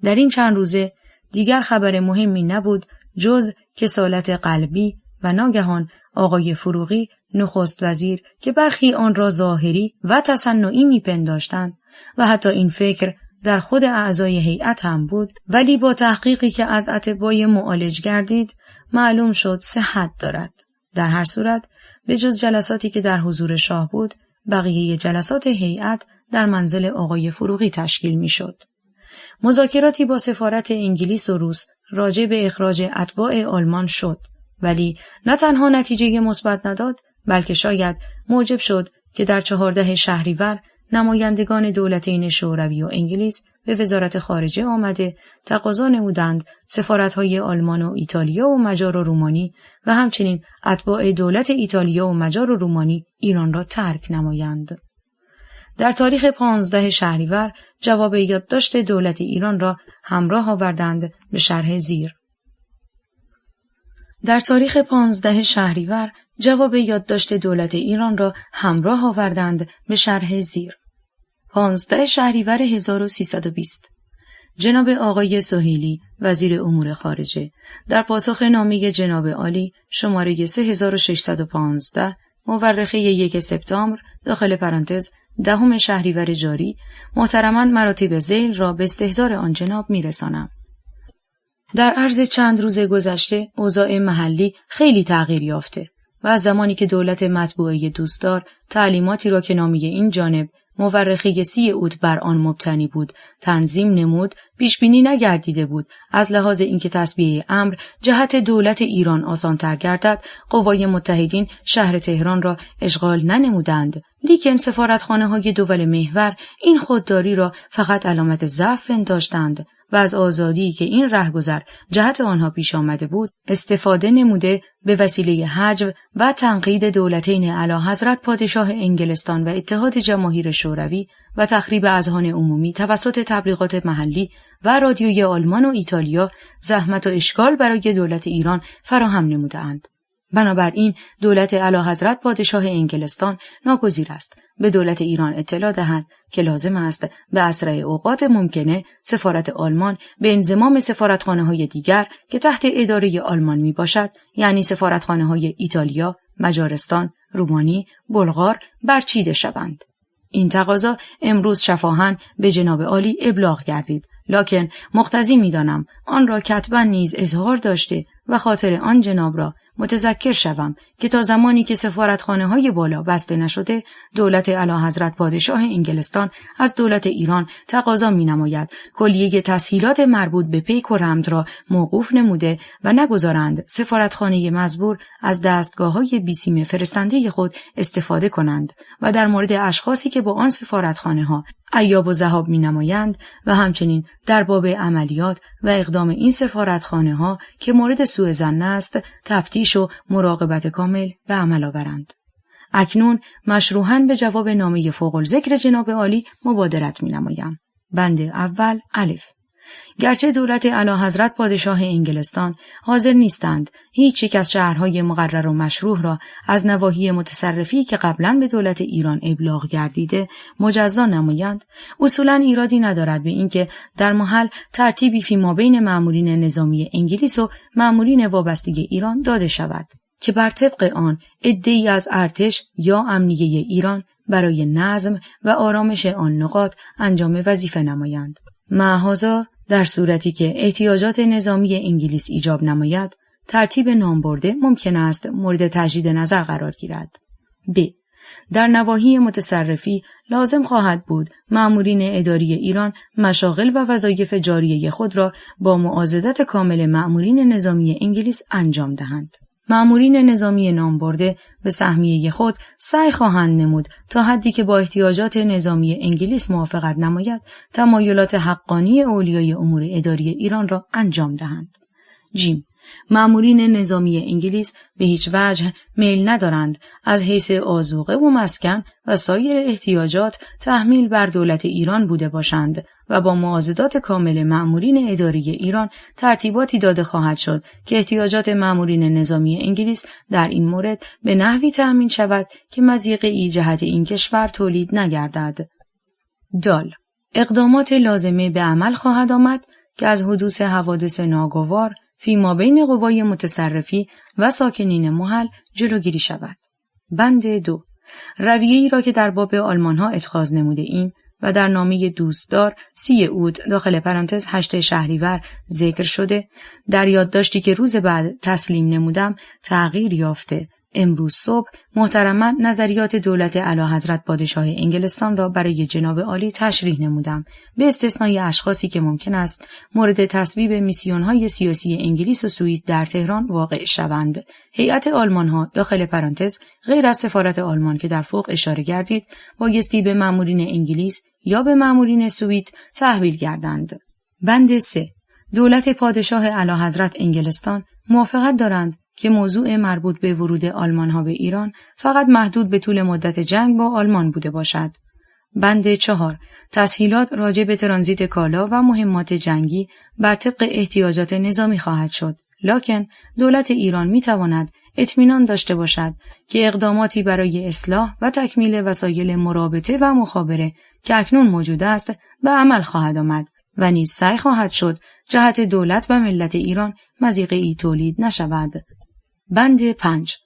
Speaker 2: در این چند روزه دیگر خبر مهمی نبود جز کسالت قلبی و ناگهان آقای فروغی نخست وزیر که برخی آن را ظاهری و تصنعی می‌پنداشتند و حتی این فکر در خود اعضای هیئت هم بود، ولی با تحقیقی که از اطبای معالج گردید معلوم شد صحت دارد. در هر صورت به جز جلساتی که در حضور شاه بود، بقیه جلسات هیئت در منزل آقای فروغی تشکیل می‌شد. مذاکراتی با سفارت انگلیس و روس راجع به اخراج اتباع آلمان شد، ولی نه تنها نتیجه مثبت نداد، بلکه شاید موجب شد که در 14 شهریور نمایندگان دولتین شوروی و انگلیس به وزارت خارجه آمده تقاضا نمودند سفارت‌های آلمان و ایتالیا و مجار و رومانی و همچنین اتباع دولت ایتالیا و مجار و رومانی ایران را ترک نمایند. در تاریخ 15 شهریور جواب یادداشت دولت ایران را همراه آوردند به شرح زیر. در تاریخ 15 شهریور جواب یادداشت دولت ایران را همراه آوردند به شرح زیر. 15 شهریور 1320 جناب آقای سهیلی وزیر امور خارجه در پاسخ نامه جناب عالی شماره 3615 مورخه 1 سپتامبر داخل پرانتز 10 شهریور جاری محترماً مراتب ذیل را به استحضار آن جناب می‌رسانم. در عرض چند روز گذشته اوضاع محلی خیلی تغییر یافته و از زمانی که دولت مطبوعه دوستدار تعلیماتی را که نامه این جانب مورخه 30 اوت بر آن مبتنی بود تنظیم نمود پیشبینی نگردیده بود از لحاظ اینکه تسبیه امر جهت دولت ایران آسان‌تر گردد قوای متحدین شهر تهران را اشغال ننمودند، لیکن سفارتخانه‌های دول محور این خودداری را فقط علامت ضعف پنداشتند و از آزادی که این رهگذر جهت آنها پیش آمده بود استفاده نموده به وسیله حجو و تنقید دولتین اعلیحضرت پادشاه انگلستان و اتحاد جماهیر شوروی و تخریب اذهان عمومی توسط تبلیغات محلی و رادیوی آلمان و ایتالیا زحمت و اشکال برای دولت ایران فراهم نموده‌اند. بنابراین دولت اعلیحضرت پادشاه انگلستان ناگزیر است به دولت ایران اطلاع دهد که لازم است به اسرع اوقات ممکنه سفارت آلمان به انضمام سفارتخانه‌های دیگر که تحت اداره آلمان می باشد، یعنی سفارتخانه‌های ایتالیا، مجارستان، رومانی، بلغار برچیده شوند. این تقاضا امروز شفاهاً به جناب عالی ابلاغ گردید، لکن مقتضی می‌دانم آن را کتباً نیز اظهار داشته و خاطر آن جناب را متذکر شوم که تا زمانی که سفارتخانه‌های بالا بسته نشده دولت اعلیحضرت پادشاه انگلستان از دولت ایران تقاضا می‌نماید کلیه تسهیلات مربوط به پیک و رمد را موقوف نموده و نگذارند سفارتخانه مزبور از دستگاه‌های بیسیم فرستنده خود استفاده کنند و در مورد اشخاصی که با آن سفارتخانه‌ها ایاب و ذهاب می‌نمایند و همچنین در باب عملیات و اقدام این سفارتخانه‌ها که مورد سوء ظن است تفتیش و مراقبت کامل به عمل آورند. اکنون مشروحاً به جواب نامه فوق الذکر جناب عالی مبادرت می‌نمایم. بند اول الف. گرچه دولت اعلیحضرت پادشاه انگلستان حاضر نیستند هیچ یک از شهرهای مقرر و مشروح را از نواحی متصرفی که قبلاً به دولت ایران ابلاغ گردیده مجزا نمایند، اصولاً ایرادی ندارد به اینکه در محل ترتیبی فی مابین مأمورین نظامی انگلیس و مأمورین وابسته ایران داده شود که بر طبق آن عده‌ای از ارتش یا امنیه ایران برای نظم و آرامش آن نقاط انجام وظیفه نمایند. معاذا در صورتی که احتیاجات نظامی انگلیس ایجاب نماید، ترتیب نام برده ممکن است مورد تجدید نظر قرار گیرد. ب. در نواحی متصرفی لازم خواهد بود مأمورین اداری ایران مشاغل و وظایف جاریه خود را با معاضدت کامل مأمورین نظامی انگلیس انجام دهند. مأمورین نظامی نامبرده به سهمیه خود سعی خواهند نمود تا حدی که با احتیاجات نظامی انگلیس موافقت نماید تمایلات حقانی اولیای امور اداری ایران را انجام دهند. جیم. مأمورین نظامی انگلیس به هیچ وجه میل ندارند از حیث آذوقه و مسکن و سایر احتیاجات تحمیل بر دولت ایران بوده باشند و با معاضدات کامل مأمورین اداری ایران ترتیباتی داده خواهد شد که احتیاجات مأمورین نظامی انگلیس در این مورد به نحوی تأمین شود که مضیقه‌ای جهت این کشور تولید نگردد. دال. اقدامات لازمه به عمل خواهد آمد که از حدوث حوادث ناگوار فیما بین قوای متصرفی و ساکنین محل جلوگیری شود. بند 2. رویه‌ای را که در باب آلمان‌ها اتخاذ نموده ایم و در نامه دوستدار 30 اوت داخل پرانتز 8 شهریور ذکر شده، در یادداشتی که روز بعد تسلیم نمودم تغییر یافته. امروز صبح محترماً نظریات دولت اعلیحضرت پادشاه انگلستان را برای جناب عالی تشریح نمودم، به استثنای اشخاصی که ممکن است مورد تصویب میسیون‌های سیاسی انگلیس و سوئیس در تهران واقع شوند. هیئت آلمان‌ها داخل پرانتز غیر از سفارت آلمان که در فوق اشاره گردید بایستی به مأمورین انگلیس یا به مأمورین سوئیس تحویل گردند. بند 3. دولت پادشاه اعلیحضرت انگلستان موافقت دارند که موضوع مربوط به ورود آلمان‌ها به ایران فقط محدود به طول مدت جنگ با آلمان بوده باشد. بند 4. تسهیلات راجع به ترانزیت کالا و مهمات جنگی بر طبق احتیاجات نظامی خواهد شد. لکن دولت ایران می‌تواند اطمینان داشته باشد که اقداماتی برای اصلاح و تکمیل وسایل مرابطه و مخابره که اکنون موجود است به عمل خواهد آمد و نیز سعی خواهد شد جهت دولت و ملت ایران مضیقه‌ای تولید نشود. بند 5.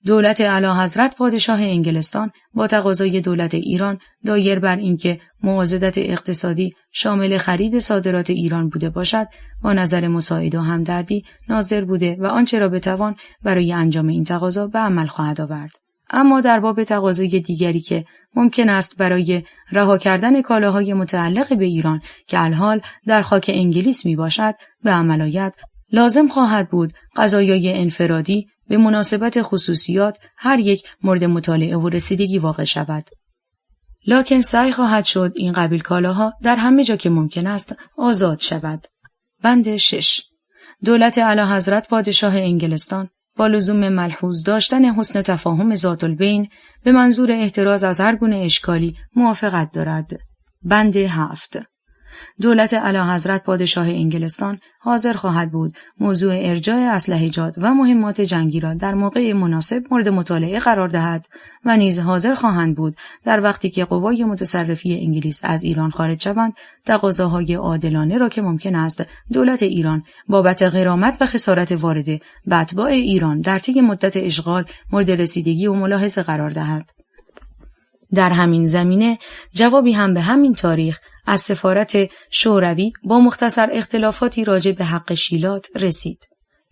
Speaker 2: دولت اعلیحضرت پادشاه انگلستان با تقاضای دولت ایران دایر بر اینکه معاضدت اقتصادی شامل خرید صادرات ایران بوده باشد با نظر مساعد و همدردی ناظر بوده و آنچه را بتوان برای انجام این تقاضا به عمل خواهد آورد. اما در باب تقاضای دیگری که ممکن است برای رها کردن کالاهای متعلق به ایران که الحال در خاک انگلیس می باشد به عمل آید، لازم خواهد بود قضایای انفرادی به مناسبت خصوصیات هر یک مورد مطالعه و رسیدگی واقع شود. لکن سعی خواهد شد این قبیل کالاها در همه جا که ممکن است آزاد شود. بند 6. دولت اعلیحضرت پادشاه انگلستان با لزوم ملحوظ داشتن حسن تفاهم ذات البین به منظور احتراز از هر گونه اشکالی موافقت دارد. بند 7. دولت اعلیحضرت پادشاه انگلستان حاضر خواهد بود موضوع ارجاع اسلحه‌جات و مهمات جنگی را در موقع مناسب مورد مطالعه قرار دهد و نیز حاضر خواهند بود در وقتی که قوای متصرفی انگلیس از ایران خارج شوند تقاضاهای عادلانه را که ممکن است دولت ایران بابت غرامت و خسارت وارده به اتباع ایران در طی مدت اشغال مورد رسیدگی و ملاحظه قرار دهد. در همین زمینه جوابی هم به همین تاریخ از سفارت شوروی با مختصر اختلافاتی راجع به حق شیلات رسید.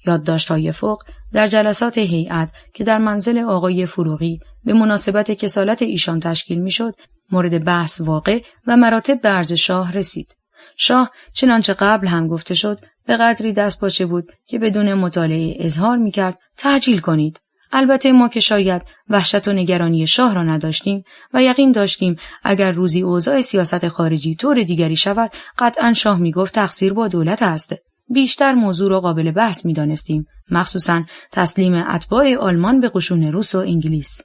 Speaker 2: یادداشت‌های فوق در جلسات هیئت که در منزل آقای فروغی به مناسبت کسالت ایشان تشکیل می‌شد، مورد بحث واقع و مراتب به عرض شاه رسید. شاه چنانچه قبل هم گفته شد به قدری دستپاچه بود که بدون مطالعه اظهار می‌کرد تعجیل کنید. البته ما که شاید وحشت و نگرانی شاه را نداشتیم و یقین داشتیم اگر روزی اوضاع سیاست خارجی طور دیگری شود قطعاً شاه میگفت تقصیر با دولت است. بیشتر موضوع را قابل بحث میدانستیم، مخصوصاً تسلیم اتباع آلمان به قشون روس و انگلیس.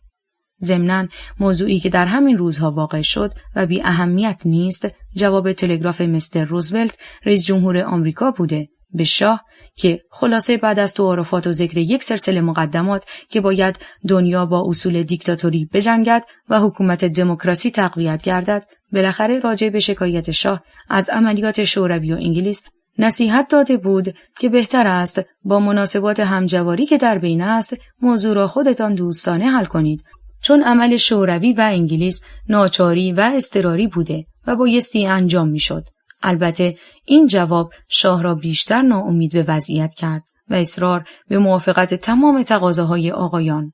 Speaker 2: ضمناً موضوعی که در همین روزها واقع شد و بی اهمیت نیست جواب تلگراف مستر روزولت رئیس جمهور آمریکا بوده به شاه که خلاصه بعد از تعارفات و ذکر یک سلسله مقدمات که باید دنیا با اصول دیکتاتوری بجنگد و حکومت دموکراسی تقویت گردد، بالاخره راجع به شکایت شاه از عملیات شوروی و انگلیس نصیحت داده بود که بهتر است با مناسبات همجواری که در بین است موضوع را خودتان دوستانه حل کنید، چون عمل شوروی و انگلیس ناچاری و اضطراری بوده و بایستی انجام میشد. البته این جواب شاه را بیشتر ناامید به وضعیت کرد و اصرار به موافقت تمام تقاضاهای آقایان.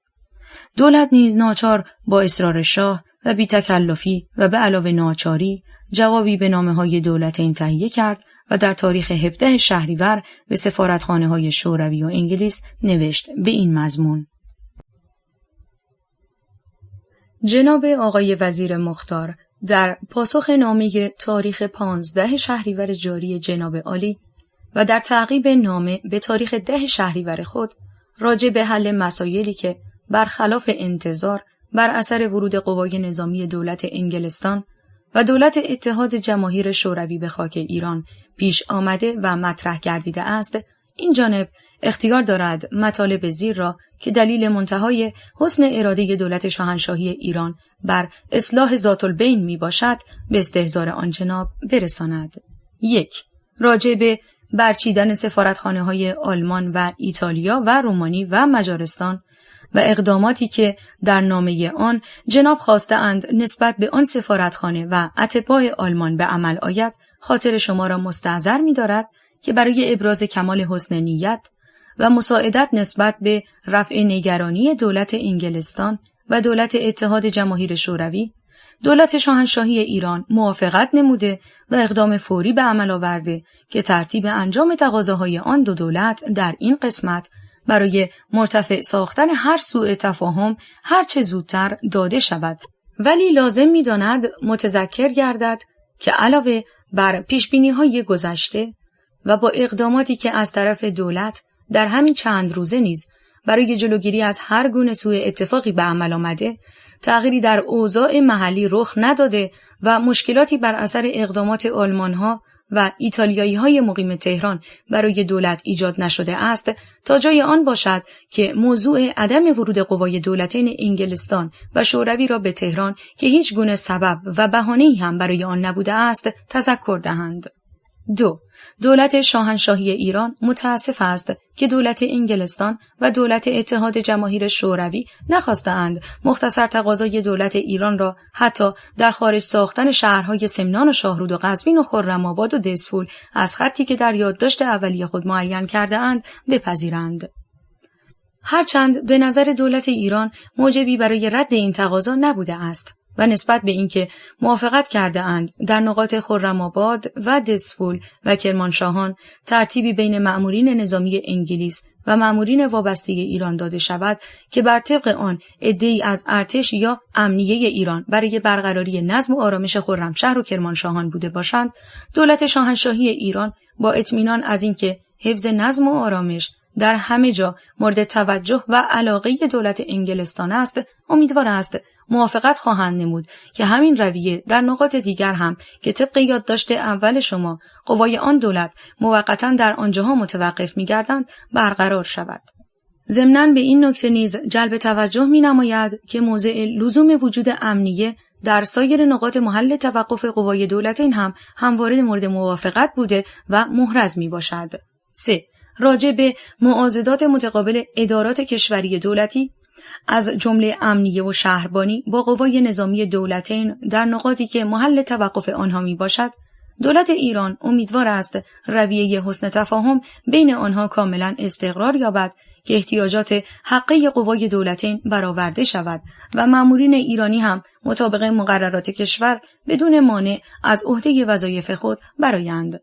Speaker 2: دولت نیز ناچار با اصرار شاه و بی تکلفی و به علاوه ناچاری جوابی به نامه‌های دولتین تهیه کرد و در تاریخ 17 شهریور به سفارتخانه‌های شوروی و انگلیس نوشت به این مضمون: جناب آقای وزیر مختار در پاسخ نامه تاریخ 15 شهریور جاری جناب عالی و در تعقیب نامه به تاریخ 10 شهریور خود راجع به حل مسائلی که برخلاف انتظار بر اثر ورود قوای نظامی دولت انگلستان و دولت اتحاد جماهیر شوروی به خاک ایران پیش آمده و مطرح گردیده است، این جانب اختیار دارد مطالب زیر را که دلیل منتهای حسن اراده دولت شاهنشاهی ایران بر اصلاح ذات البین می باشد به استحضار آن جناب برساند. 1. راجع به برچیدن سفارتخانه‌های آلمان و ایتالیا و رومانی و مجارستان و اقداماتی که در نامه آن جناب خواسته‌اند نسبت به آن سفارتخانه و اتباع آلمان به عمل آید، خاطر شما را مستحضر می‌دارد که برای ابراز کمال حسن نیت و مساعدت نسبت به رفع نگرانی دولت انگلستان و دولت اتحاد جماهیر شوروی، دولت شاهنشاهی ایران موافقت نموده و اقدام فوری به عمل آورده که ترتیب انجام تقاضاهای آن دو دولت در این قسمت برای مرتفع ساختن هر سوء تفاهم هر چه زودتر داده شود، ولی لازم می‌داند متذکر گردد که علاوه بر پیشبینی‌های گذشته و با اقداماتی که از طرف دولت در همین چند روزه نیز برای جلوگیری از هر گونه سوء اتفاقی به عمل آمده، تغییری در اوضاع محلی رخ نداده و مشکلاتی بر اثر اقدامات آلمان‌ها و ایتالیایی‌های مقیم تهران برای دولت ایجاد نشده است، تا جای آن باشد که موضوع عدم ورود قوای دولتین انگلستان و شوروی را به تهران که هیچ گونه سبب و بهانه‌ای هم برای آن نبوده است تذکر دهند. 2. دولت شاهنشاهی ایران متاسف است که دولت انگلستان و دولت اتحاد جماهیر شوروی نخواستند مختصر تقاضای دولت ایران را حتی در خارج ساختن شهرهای سمنان و شاهرود و قزوین و خرم‌آباد و دزفول از خطی که در یادداشت اولیه خود معین کرده اند بپذیرند. هرچند به نظر دولت ایران موجبی برای رد این تقاضا نبوده است و نسبت به اینکه موافقت کرده اند در نقاط خرم‌آباد و دزفول و کرمانشاهان ترتیبی بین مأمورین نظامی انگلیس و مأمورین وابسته ایران داده شود که بر طبق آن عده‌ای از ارتش یا امنیه ایران برای برقراری نظم و آرامش خرمشهر و کرمانشاهان بوده باشند، دولت شاهنشاهی ایران با اطمینان از اینکه حفظ نظم و آرامش در همه جا مورد توجه و علاقه دولت انگلستان است، امیدوار است موافقت خواهند نمود که همین رویه در نقاط دیگر هم که طبق یادداشت اول شما قوای آن دولت موقتاً در آنجاها متوقف می‌گردند برقرار شود. ضمناً به این نکته نیز جلب توجه می‌نماید که موضع لزوم وجود امنیه در سایر نقاط محل توقف قوای دولتین هم همواره مورد موافقت بوده و محرز می‌باشد. 3. راجع به معاضدات متقابل ادارات کشوری دولتی از جمله امنیه و شهربانی با قوای نظامی دولتین در نقاطی که محل توقف آنها می باشد، دولت ایران امیدوار است رویه حسن تفاهم بین آنها کاملا استقرار یابد که احتیاجات حقه قوای دولتین برآورده شود و مامورین ایرانی هم مطابق مقررات کشور بدون مانع از عهده وظایف خود برآیند.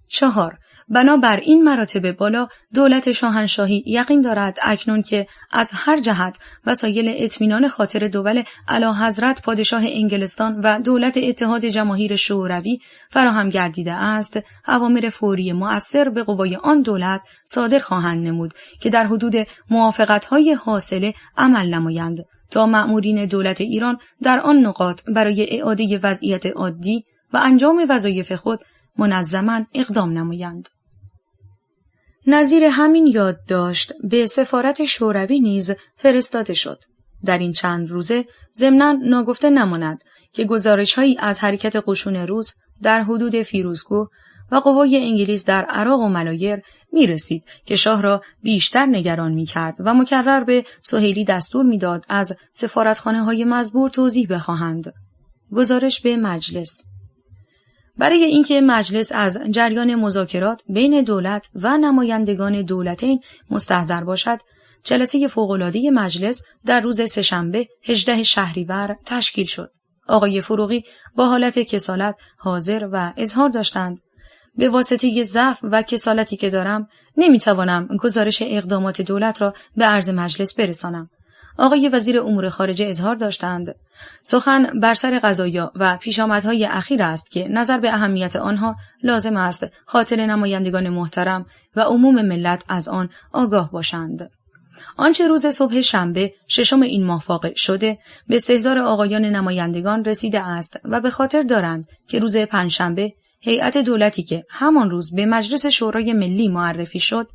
Speaker 2: 4. بنابر این مراتب بالا دولت شاهنشاهی یقین دارد اکنون که از هر جهت وسایل اطمینان خاطر دول اعلیحضرت پادشاه انگلستان و دولت اتحاد جماهیر شوروی فراهم گردیده است، اوامر فوری مؤثر به قوای آن دولت صادر خواهند نمود که در حدود موافقت‌های حاصله عمل نمایند تا مأمورین دولت ایران در آن نقاط برای اعاده وضعیت عادی و انجام وظایف خود منظماً اقدام نمایند. نظیر همین یادداشت به سفارت شوروی نیز فرستاده شد. در این چند روزه ضمناً ناگفته نماند که گزارش‌هایی از حرکت قشون روس در حدود فیروزکوه و قوای انگلیس در عراق و ملایر می‌رسید که شاه را بیشتر نگران می‌کرد و مکرر به سهیلی دستور می‌داد از سفارتخانه‌های مزبور توضیح بخواهند. گزارش به مجلس. برای اینکه مجلس از جریان مذاکرات بین دولت و نمایندگان دولتین مستحضر باشد، جلسه فوق‌العاده مجلس در روز سه‌شنبه 18 شهریور تشکیل شد. آقای فروغی با حالت کسالت حاضر و اظهار داشتند: به واسطه ضعف و کسالتی که دارم نمیتوانم گزارش اقدامات دولت را به عرض مجلس برسانم. آقای وزیر امور خارجه اظهار داشتند: سخن بر سر قضایا و پیشامدهای اخیر است که نظر به اهمیت آنها لازم است خاطر نمایندگان محترم و عموم ملت از آن آگاه باشند. آنچه روز صبح شنبه 6 این ماه واقع شده به استحضار آقایان نمایندگان رسیده است و به خاطر دارند که روز پنجشنبه هیئت دولتی که همان روز به مجلس شورای ملی معرفی شد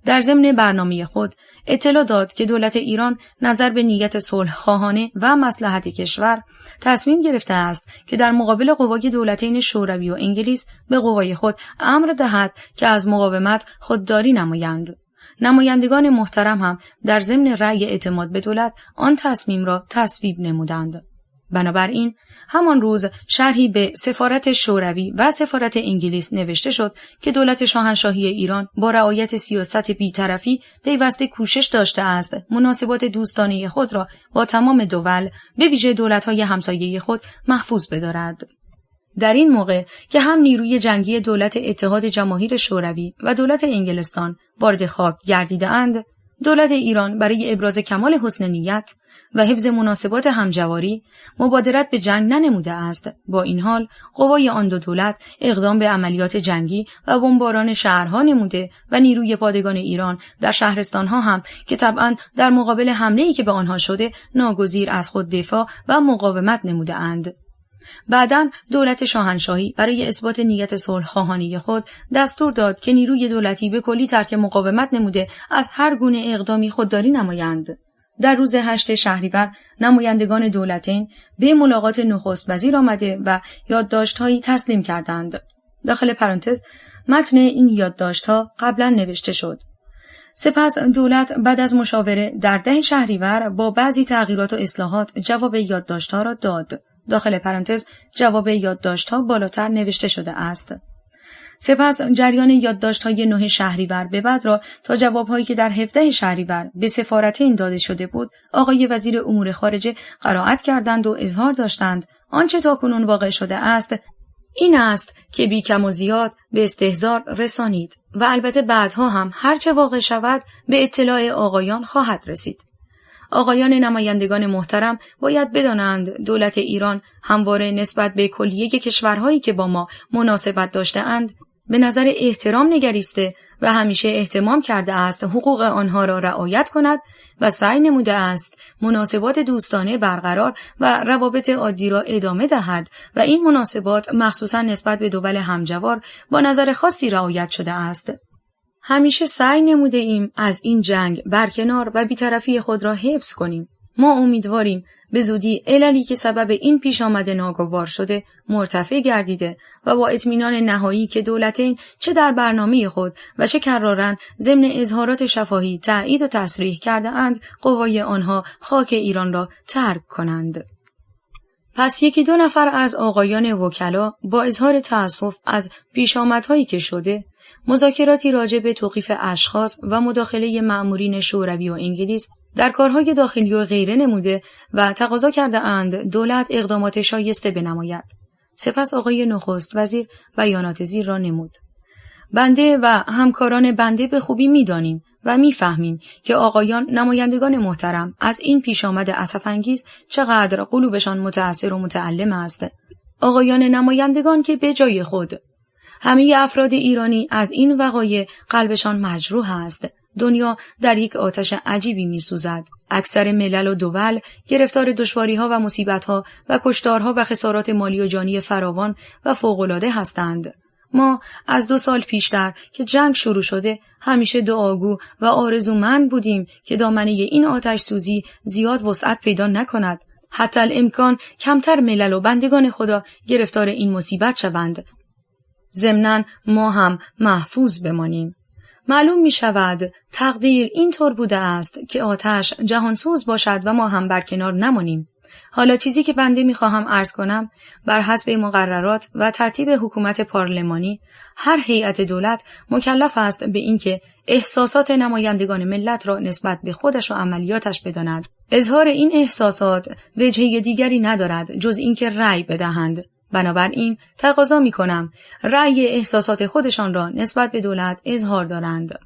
Speaker 2: در ضمن برنامه خود اطلاع داد که دولت ایران نظر به نیت صلح خواهانه و مصلحت کشور تصمیم گرفته است که در مقابل قوای دولتین شوروی و انگلیس به قوای خود امر دهد که از مقاومت خودداری نمایند. نمایندگان محترم هم در ضمن رأی اعتماد به دولت آن تصمیم را تصویب نمودند. بنابراین همان روز شرحی به سفارت شوروی و سفارت انگلیس نوشته شد که دولت شاهنشاهی ایران با رعایت سیاست بی‌طرفی پیوسته کوشش داشته است مناسبات دوستانه خود را با تمام دول به ویژه دولت‌های همسایه خود محفوظ بدارد. در این موقع که هم نیروی جنگی دولت اتحاد جماهیر شوروی و دولت انگلستان وارد خاک گردیده‌اند، دولت ایران برای ابراز کمال حسن نیت و حفظ مناسبات همجواری مبادرت به جنگ ننموده است. با این حال قوای آن دو دولت اقدام به عملیات جنگی و بمباران شهرها نموده و نیروی پادگان ایران در شهرستانها هم که طبعاً در مقابل حمله‌ای که به آنها شده ناگزیر از خود دفاع و مقاومت نموده اند. بعداً دولت شاهنشاهی برای اثبات نیت صلح خواهانه خود دستور داد که نیروی دولتی به کلی ترک مقاومت نموده از هر گونه اقدامی خودداری نمایند. در روز 8 شهریور نمایندگان دولتین به ملاقات نخست وزیر آمده و یادداشت‌هایی تسلیم کردند. داخل پرانتز متن این یادداشت‌ها قبلا نوشته شد. سپس دولت بعد از مشاوره در 10 شهریور با بعضی تغییرات و اصلاحات جواب یادداشت‌ها را داد. داخل پرانتز جواب یادداشت‌ها بالاتر نوشته شده است. سپس جریان یادداشت‌های 9 شهریور به بعد را تا جواب‌هایی که در 17 شهریور به سفارتین داده شده بود آقای وزیر امور خارجه قرائت کردند و اظهار داشتند آنچه تاکنون واقع شده است این است که بی کم و زیاد به استحضار رسانید و البته بعدها هم هرچه واقع شود به اطلاع آقایان خواهد رسید. آقایان نمایندگان محترم باید بدانند دولت ایران همواره نسبت به کلیه کشورهایی که با ما مناسبت داشته اند به نظر احترام نگریسته و همیشه اهتمام کرده است حقوق آنها را رعایت کند و سعی نموده است مناسبات دوستانه برقرار و روابط عادی را ادامه دهد و این مناسبات مخصوصا نسبت به دول همجوار با نظر خاصی رعایت شده است. همیشه سعی نموده ایم از این جنگ برکنار و بی‌طرفی خود را حفظ کنیم. ما امیدواریم به زودی عللی که سبب این پیش آمد ناگوار شده مرتفع گردیده و با اطمینان نهایی که دولتین چه در برنامه خود و چه کرارن ضمن اظهارات شفاهی تأیید و تصریح کرده اند قوای آنها خاک ایران را ترک کنند. پس 1-2 نفر از آقایان وکلا با اظهار تأسف از پیشامدهایی که شده مذاکراتی راجع به توقیف اشخاص و مداخله مأمورین شوروی و انگلیس در کارهای داخلی و غیره نموده و تقاضا کرده اند دولت اقدامات شایسته بنماید. سپس آقای نخست وزیر بیانات زیر را نمود. بنده و همکاران بنده به خوبی می‌دانیم و می‌فهمیم که آقایان نمایندگان محترم از این پیشامد اسف‌انگیز چقدر قلوبشان متأثر و متألم است. آقایان نمایندگان که به جای خود همه افراد ایرانی از این وقایع قلبشان مجروح است. دنیا در یک آتش عجیبی می‌سوزد. اکثر ملل و دول گرفتار دشواری‌ها و مصیبت‌ها و کشتارها و خسارات مالی و جانی فراوان و فوق‌العاده هستند. ما از 2 سال پیشتر که جنگ شروع شده همیشه دعاگو و آرزومند بودیم که دامنه این آتش سوزی زیاد وسعت پیدا نکند. حتی الامکان کمتر ملل و بندگان خدا گرفتار این مصیبت شوند. ضمناً ما هم محفوظ بمانیم. معلوم می شود تقدیر اینطور بوده است که آتش جهانسوز باشد و ما هم برکنار نمانیم. حالا چیزی که بنده می خواهم عرض کنم، بر حسب مقررات و ترتیب حکومت پارلمانی، هر هیئت دولت مکلف است به اینکه احساسات نمایندگان ملت را نسبت به خودش و عملیاتش بداند. اظهار این احساسات وجهه دیگری ندارد جز اینکه رأی بدهند. بنابراین تقاضا می کنم رأی احساسات خودشان را نسبت به دولت اظهار دارند.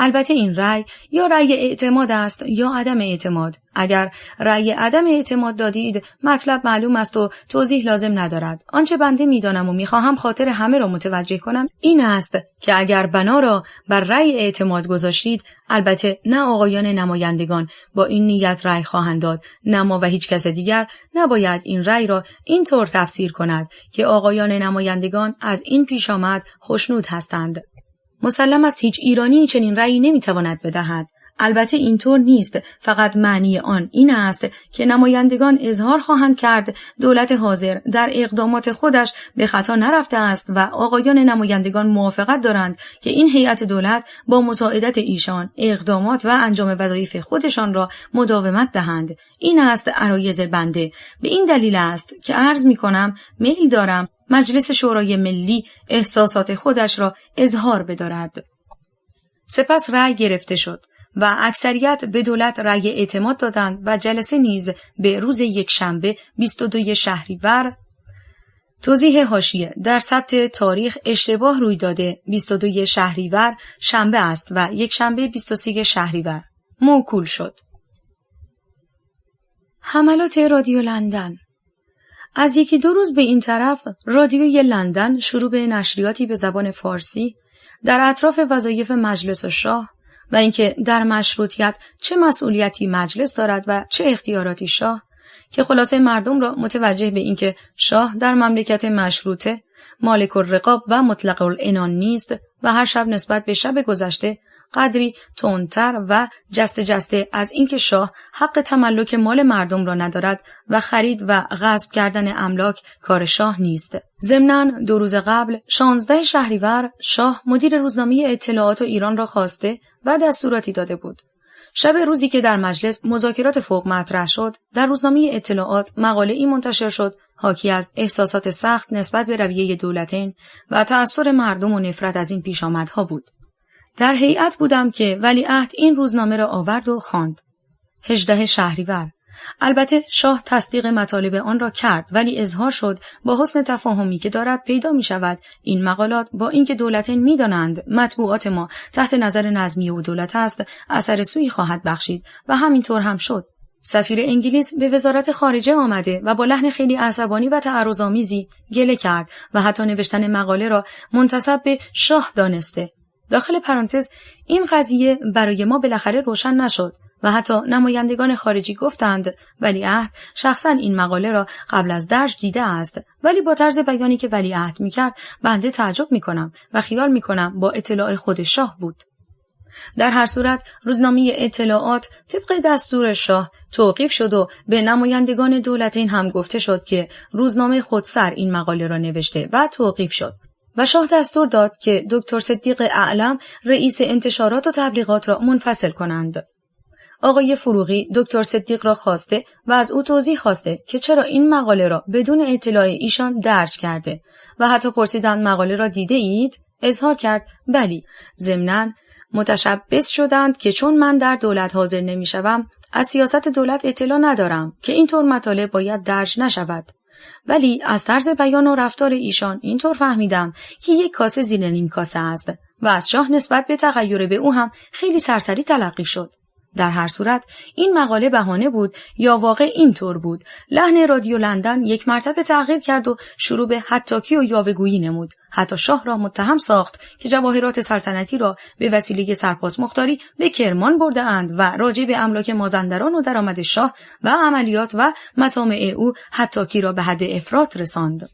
Speaker 2: البته این رأی یا رأی اعتماد است یا عدم اعتماد. اگر رأی عدم اعتماد دادید مطلب معلوم است و توضیح لازم ندارد. آنچه بنده میدانم و میخواهم خاطر همه را متوجه کنم این است که اگر بنا را بر رأی اعتماد گذاشتید، البته نه آقایان نمایندگان با این نیت رأی خواهند داد، نه ما و هیچ کس دیگر نباید این رأی را اینطور تفسیر کند که آقایان نمایندگان از این پیش آمد خوشنود هستند. مسلم است هیچ ایرانی چنین رأیی نمیتواند بدهد. البته اینطور نیست، فقط معنی آن این است که نمایندگان اظهار خواهند کرد دولت حاضر در اقدامات خودش به خطا نرفته است و آقایان نمایندگان موافقت دارند که این هیئت دولت با مساعدت ایشان اقدامات و انجام وظایف خودشان را مداومت دهند. این است عرایض بنده. به این دلیل است که عرض می‌کنم میل دارم مجلس شورای ملی احساسات خودش را اظهار بدارد. سپس رأی گرفته شد و اکثریت به دولت رأی اعتماد دادند و جلسه نیز به روز یکشنبه 22 شهریور. توضیح حاشیه: در ثبت تاریخ اشتباه روی داده. 22 شهریور شنبه است و یکشنبه 23 شهریور موکول شد. حملات رادیو لندن. از یکی دو روز به این طرف رادیوی لندن شروع به نشریاتی به زبان فارسی در اطراف وظایف مجلس و شاه و اینکه در مشروطیت چه مسئولیتی مجلس دارد و چه اختیاراتی شاه، که خلاصه مردم را متوجه به اینکه شاه در مملکت مشروطه مالک الرقاب و مطلق العنان نیست و هر شب نسبت به شب گذشته قدری تندتر و جسته از اینکه شاه حق تملک مال مردم را ندارد و خرید و غصب کردن املاک کار شاه نیست. ضمناً 2 روز قبل 16 شهریور شاه مدیر روزنامه اطلاعات ایران را خواسته و دستوراتی داده بود. شب روزی که در مجلس مذاکرات فوق مطرح شد، در روزنامه اطلاعات مقاله‌ای منتشر شد حاکی از احساسات سخت نسبت به رویه دولتین و تأثیر مردم و نفرت از این پیشامدها بود. در هیئت بودم که ولیعهد این روزنامه را آورد و خواند. 18 شهریور. البته شاه تصدیق مطالب آن را کرد، ولی اظهار شد با حسن تفاهمی که دارد پیدا می شود این مقالات با اینکه دولتین می دانند مطبوعات ما تحت نظر نظمیه و دولت است، اثر سوی خواهد بخشید و همینطور هم شد. سفیر انگلیس به وزارت خارجه آمده و با لحن خیلی عصبانی و تعرض‌آمیزی گله کرد و حتی نوشتن مقاله را منتسب به شاه دانسته. داخل پرانتز این قضیه برای ما بالاخره روشن نشد و حتی نمایندگان خارجی گفتند ولیعهد شخصا این مقاله را قبل از درج دیده است، ولی با طرز بیانی که ولیعهد میکرد بنده تعجب میکنم و خیال میکنم با اطلاع خود شاه بود. در هر صورت روزنامه اطلاعات طبق دستور شاه توقیف شد و به نمایندگان دولتین هم گفته شد که روزنامه خودسر این مقاله را نوشته و توقیف شد و شاه دستور داد که دکتر صدیق اعلم رئیس انتشارات و تبلیغات را منفصل کنند. آقای فروغی دکتر صدیق را خواسته و از او توضیح خواسته که چرا این مقاله را بدون اطلاع ایشان درج کرده و حتی پرسیدند مقاله را دیده اید؟ اظهار کرد بلی. ضمناً متشبث شدند که چون من در دولت حاضر نمی‌شوم از سیاست دولت اطلاع ندارم که اینطور مطالب باید درج نشود. ولی از طرز بیان و رفتار ایشان اینطور فهمیدم که یک کاسه زیر نیم کاسه است و از شاه نسبت به تغییر به او هم خیلی سرسری تلقی شد. در هر صورت این مقاله بهانه بود یا واقع اینطور بود. لحن رادیو لندن یک مرتبه تغییر کرد و شروع به حتاکی و یاوه‌گویی نمود. حتی شاه را متهم ساخت که جواهرات سلطنتی را به وسیله سرپاس مختاری به کرمان برده اند و راجع به املاک مازندران و درآمد شاه و عملیات و مطامع او حتاکی را به حد افراط رساند.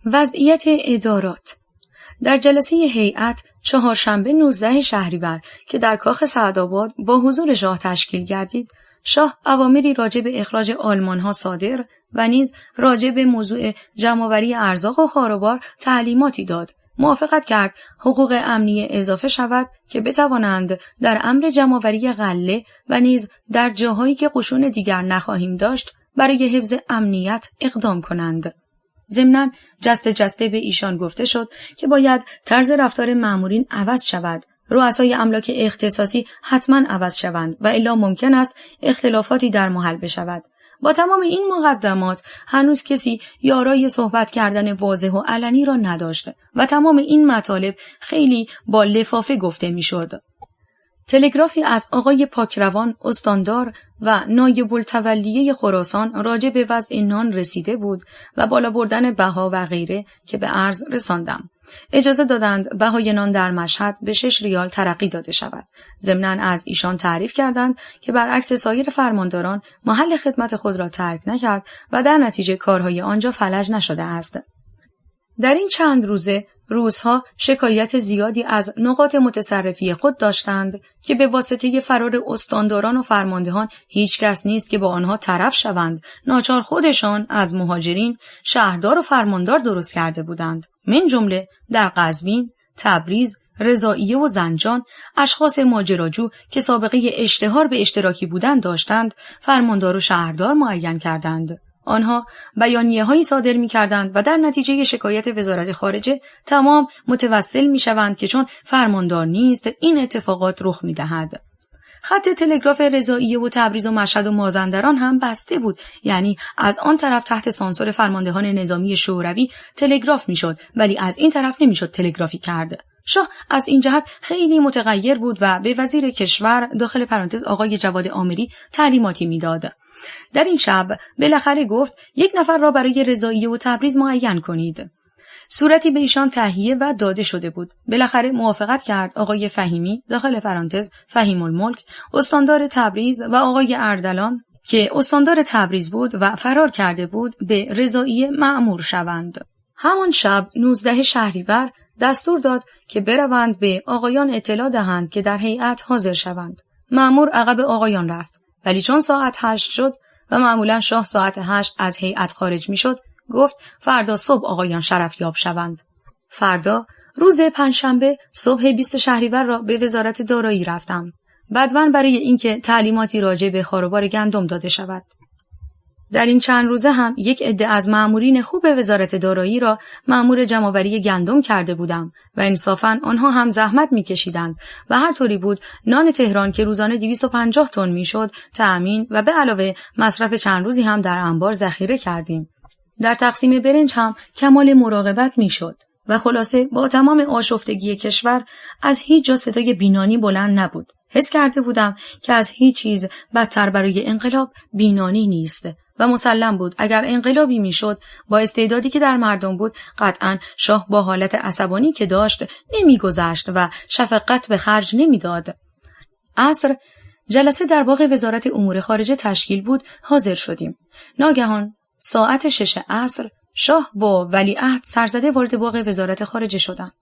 Speaker 2: وضعیت ادارات. در جلسه هیئت چهارشنبه 19 شهریور که در کاخ سعدآباد با حضور شاه تشکیل گردید، شاه اوامری راجع به اخراج آلمان‌ها صادر و نیز راجع به موضوع جمع‌آوری ارزاق و خاروبار تعلیماتی داد موافقت کرد حقوق امنی اضافه شود که بتوانند در امر جمع‌آوری غله و نیز در جاهایی که قشون دیگر نخواهیم داشت برای حفظ امنیت اقدام کنند. ضمناً جسته به ایشان گفته شد که باید طرز رفتار مامورین عوض شود، رؤسای املاک اختصاصی حتماً عوض شوند و الا ممکن است اختلافاتی در محل بشود. با تمام این مقدمات هنوز کسی یارای صحبت کردن واضح و علنی را نداشت و تمام این مطالب خیلی با لفافه گفته میشد. تلگرافی از آقای پاکروان استاندار و نایب التولیه خراسان راجع به وضع نان رسیده بود و بالا بردن بها و غیره که به عرض رساندم. اجازه دادند بهای نان در مشهد به 6 ریال ترقی داده شود. ضمناً از ایشان تعریف کردند که برعکس سایر فرمانداران محل خدمت خود را ترک نکرد و در نتیجه کارهای آنجا فلج نشده است. در این چند روزه روزها شکایت زیادی از نقاط متصرفی خود داشتند که به واسطه فرار استانداران و فرماندهان هیچ کس نیست که با آنها طرف شوند. ناچار خودشان از مهاجرین شهردار و فرماندار درست کرده بودند. من جمله در قزوین، تبریز، رضائیه و زنجان اشخاص ماجراجو که سابقه اشتهار به اشتراکی بودند داشتند فرماندار و شهردار معین کردند. آنها بیانیه‌هایی صادر می‌کردند و در نتیجه شکایت وزارت خارجه تمام متوسل می‌شوند که چون فرماندار نیست این اتفاقات رخ می‌دهد. خط تلگراف رضائیه و تبریز و مشهد و مازندران هم بسته بود، یعنی از آن طرف تحت سانسور فرماندهان نظامی شوروی تلگراف می‌شد ولی از این طرف نمی‌شد تلگرافی کرد. شاه از این جهت خیلی متغیر بود و به وزیر کشور داخل پرانتز آقای جواد آمری تعلیماتی می‌داد. در این شب بالاخره گفت 1 نفر را برای رضائیه و تبریز معین کنید. صورتی به ایشان تهیه و داده شده بود. بالاخره موافقت کرد آقای فهیمی داخل پرانتز فهیم الملک استاندار تبریز و آقای اردلان که استاندار تبریز بود و فرار کرده بود به رضائیه مأمور شوند. همان شب 19 شهریور دستور داد که بروند به آقایان اطلاع دهند که در هیئت حاضر شوند. مأمور عقب آقایان رفت. ولی چون ساعت 8 شد و معمولا شاه ساعت 8 از هیئت خارج می شد، گفت فردا صبح آقایان شرفیاب شوند. فردا روز پنجشنبه صبح 20 شهریور را به وزارت دارایی رفتم. بدون برای اینکه تعلیماتی راجع به خاروبار گندم داده شود. در این چند روزه هم یک عده از مامورین خوب وزارت دارایی را مأمور جمع‌آوری گندم کرده بودم و انصافاً آنها هم زحمت می‌کشیدند و هر طوری بود نان تهران که روزانه 250 تن میشد تأمین و به علاوه مصرف چند روزی هم در انبار ذخیره کردیم. در تقسیم برنج هم کمال مراقبت میشد و خلاصه با تمام آشفتگی کشور از هیچ جا صدای بینانی بلند نبود. حس کرده بودم که از هیچ چیز بدتر برای انقلاب بینانی نیست و مسلم بود اگر انقلابی میشد با استعدادی که در مردم بود قطعاً شاه با حالت عصبانی که داشت نمیگذشت و شفقت به خرج نمیداد. عصر جلسه در باغ وزارت امور خارجه تشکیل بود. حاضر شدیم. ناگهان ساعت 6 عصر شاه با ولیعهد سرزده وارد باغ وزارت خارجه شدند.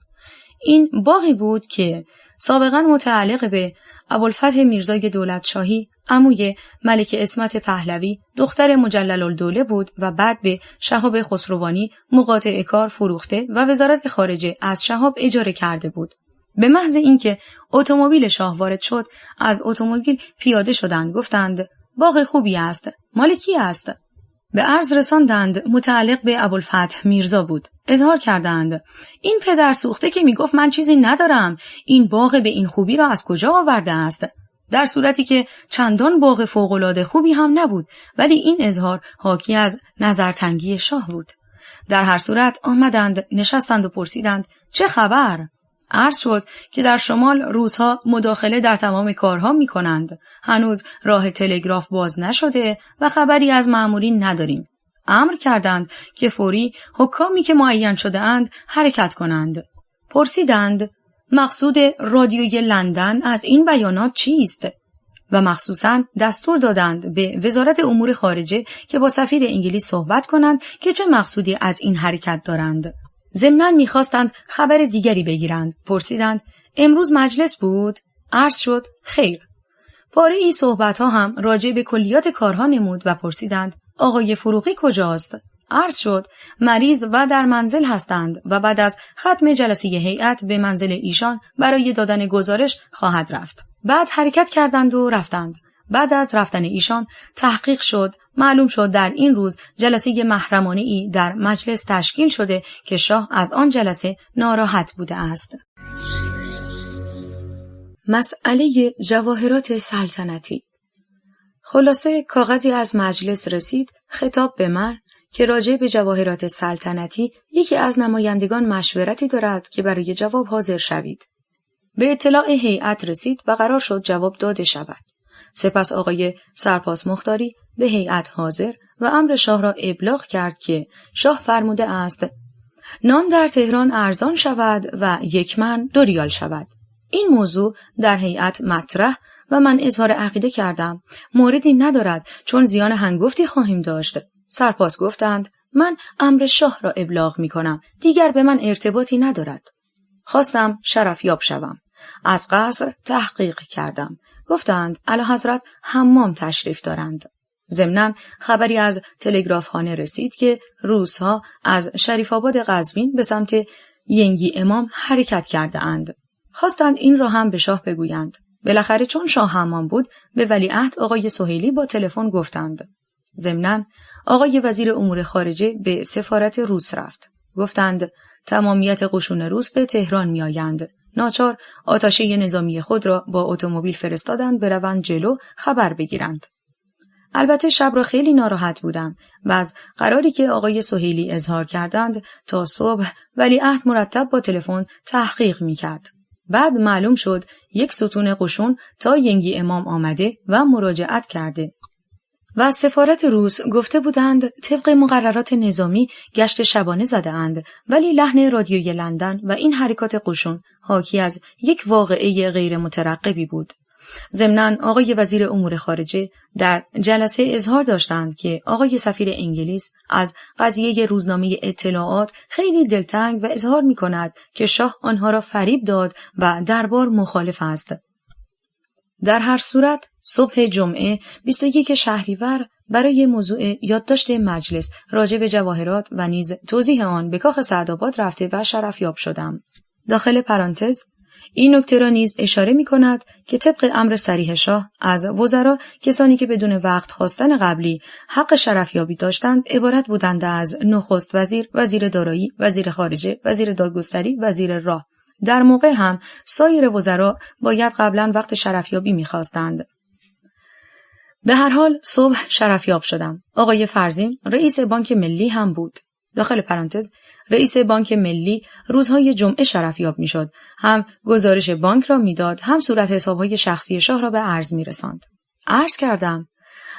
Speaker 2: این باغی بود که سابقاً متعلق به ابوالفتح میرزای دولتشاهی عموی ملک عصمت پهلوی دختر مجلل‌الدوله بود و بعد به شهاب خسروانی مقاطع کار فروخته و وزارت خارجه از شهاب اجاره کرده بود. به محض اینکه اتومبیل شاه وارد شد از اتومبیل پیاده شدند. گفتند باغ خوبی است. مال کی است؟ به عرض رساندند متعلق به ابوالفتح میرزا بود. اظهار کردند این پدر سوخته که میگفت من چیزی ندارم این باغ به این خوبی را از کجا آورده است؟ در صورتی که چندان باغ فوق‌العاده خوبی هم نبود، ولی این اظهار حاکی از نظرتنگی شاه بود. در هر صورت آمدند نشستند و پرسیدند چه خبر؟ عرض شد که در شمال روس‌ها مداخله در تمام کارها می کنند. هنوز راه تلگراف باز نشده و خبری از مأمورین نداریم. امر کردند که فوری حکامی که معین شده اند حرکت کنند. پرسیدند مقصود رادیوی لندن از این بیانات چیست؟ و مخصوصاً دستور دادند به وزارت امور خارجه که با سفیر انگلیس صحبت کنند که چه مقصودی از این حرکت دارند. ضمناً می‌خواستند خبر دیگری بگیرند. پرسیدند امروز مجلس بود؟ عرض شد خیر. پاره ای صحبت‌ها هم راجع به کلیات کارها نمود و پرسیدند آقای فروغی کجاست؟ عرض شد مریض و در منزل هستند و بعد از ختم جلسه هیئت به منزل ایشان برای دادن گزارش خواهد رفت. بعد حرکت کردند و رفتند. بعد از رفتن ایشان تحقیق شد، معلوم شد در این روز جلسه محرمانه‌ای در مجلس تشکیل شده که شاه از آن جلسه ناراحت بوده است.
Speaker 1: مسئله جواهرات سلطنتی. خلاصه کاغذی از مجلس رسید خطاب به من که راجع به جواهرات سلطنتی یکی از نمایندگان مشورتی دارد که برای جواب حاضر شوید. به اطلاع هیئت رسید و قرار شد جواب داده شود. سپس آقای سرپاس مختاری به هیئت حاضر و امر شاه را ابلاغ کرد که شاه فرموده است نان در تهران ارزان شود و 1 من 2 ریال شود. این موضوع در هیئت مطرح و من اظهار عقیده کردم موردی ندارد چون زیان هنگفتی خواهیم داشت. سرپاس گفتند من امر شاه را ابلاغ می کنم، دیگر به من ارتباطی ندارد. خواستم شرفیاب شوم. از قصر تحقیق کردم. گفتند اعلیحضرت حمام تشریف دارند. ضمناً خبری از تلگرافخانه رسید که روس‌ها از شریف آباد قزوین به سمت ینگی امام حرکت کرده اند. خواستند این را هم به شاه بگویند. بالاخره چون شاه حمام بود به ولیعهد آقای سهیلی با تلفن گفتند. ضمناً آقای وزیر امور خارجه به سفارت روس رفت. گفتند تمامیت قشون روس به تهران می آیند. ناچار آتشه نظامی خود را با اتومبیل فرستادند بروند جلو خبر بگیرند. البته شب را خیلی ناراحت بودم و از قراری که آقای سهیلی اظهار کردند تا صبح ولیعهد مرتب با تلفن تحقیق می کرد. بعد معلوم شد 1 ستون قشون تا ینگی امام آمده و مراجعت کرده و سفارت روس گفته بودند طبق مقررات نظامی گشت شبانه زده اند، ولی لحن رادیوی لندن و این حرکات قشون حاکی از یک واقعه غیر مترقبی بود. ضمناً آقای وزیر امور خارجه در جلسه اظهار داشتند که آقای سفیر انگلیس از قضیه روزنامه اطلاعات خیلی دلتنگ و اظهار می کند که شاه آنها را فریب داد و دربار مخالف است. در هر صورت صبح جمعه 21 شهریور برای موضوع یادداشت مجلس راجع به جواهرات و نیز توضیح آن به کاخ سعدآباد رفته و شرفیاب شدم. داخل پرانتز این نکته را نیز اشاره می کند که طبق امر صریح شاه از وزرا کسانی که بدون وقت خواستن قبلی حق شرفیابی داشتند عبارت بودند از نخست وزیر، وزیر دارایی، وزیر خارجه، وزیر دادگستری، وزیر راه. در موقع هم سایر وزرا باید قبلا وقت شرفیابی می‌خواستند. به هر حال صبح شرفیاب شدم. آقای فرزین رئیس بانک ملی هم بود. داخل پرانتز رئیس بانک ملی روزهای جمعه شرفیاب میشد، هم گزارش بانک را میداد، هم صورت حسابهای شخصی شاه را به عرض میرساند. عرض کردم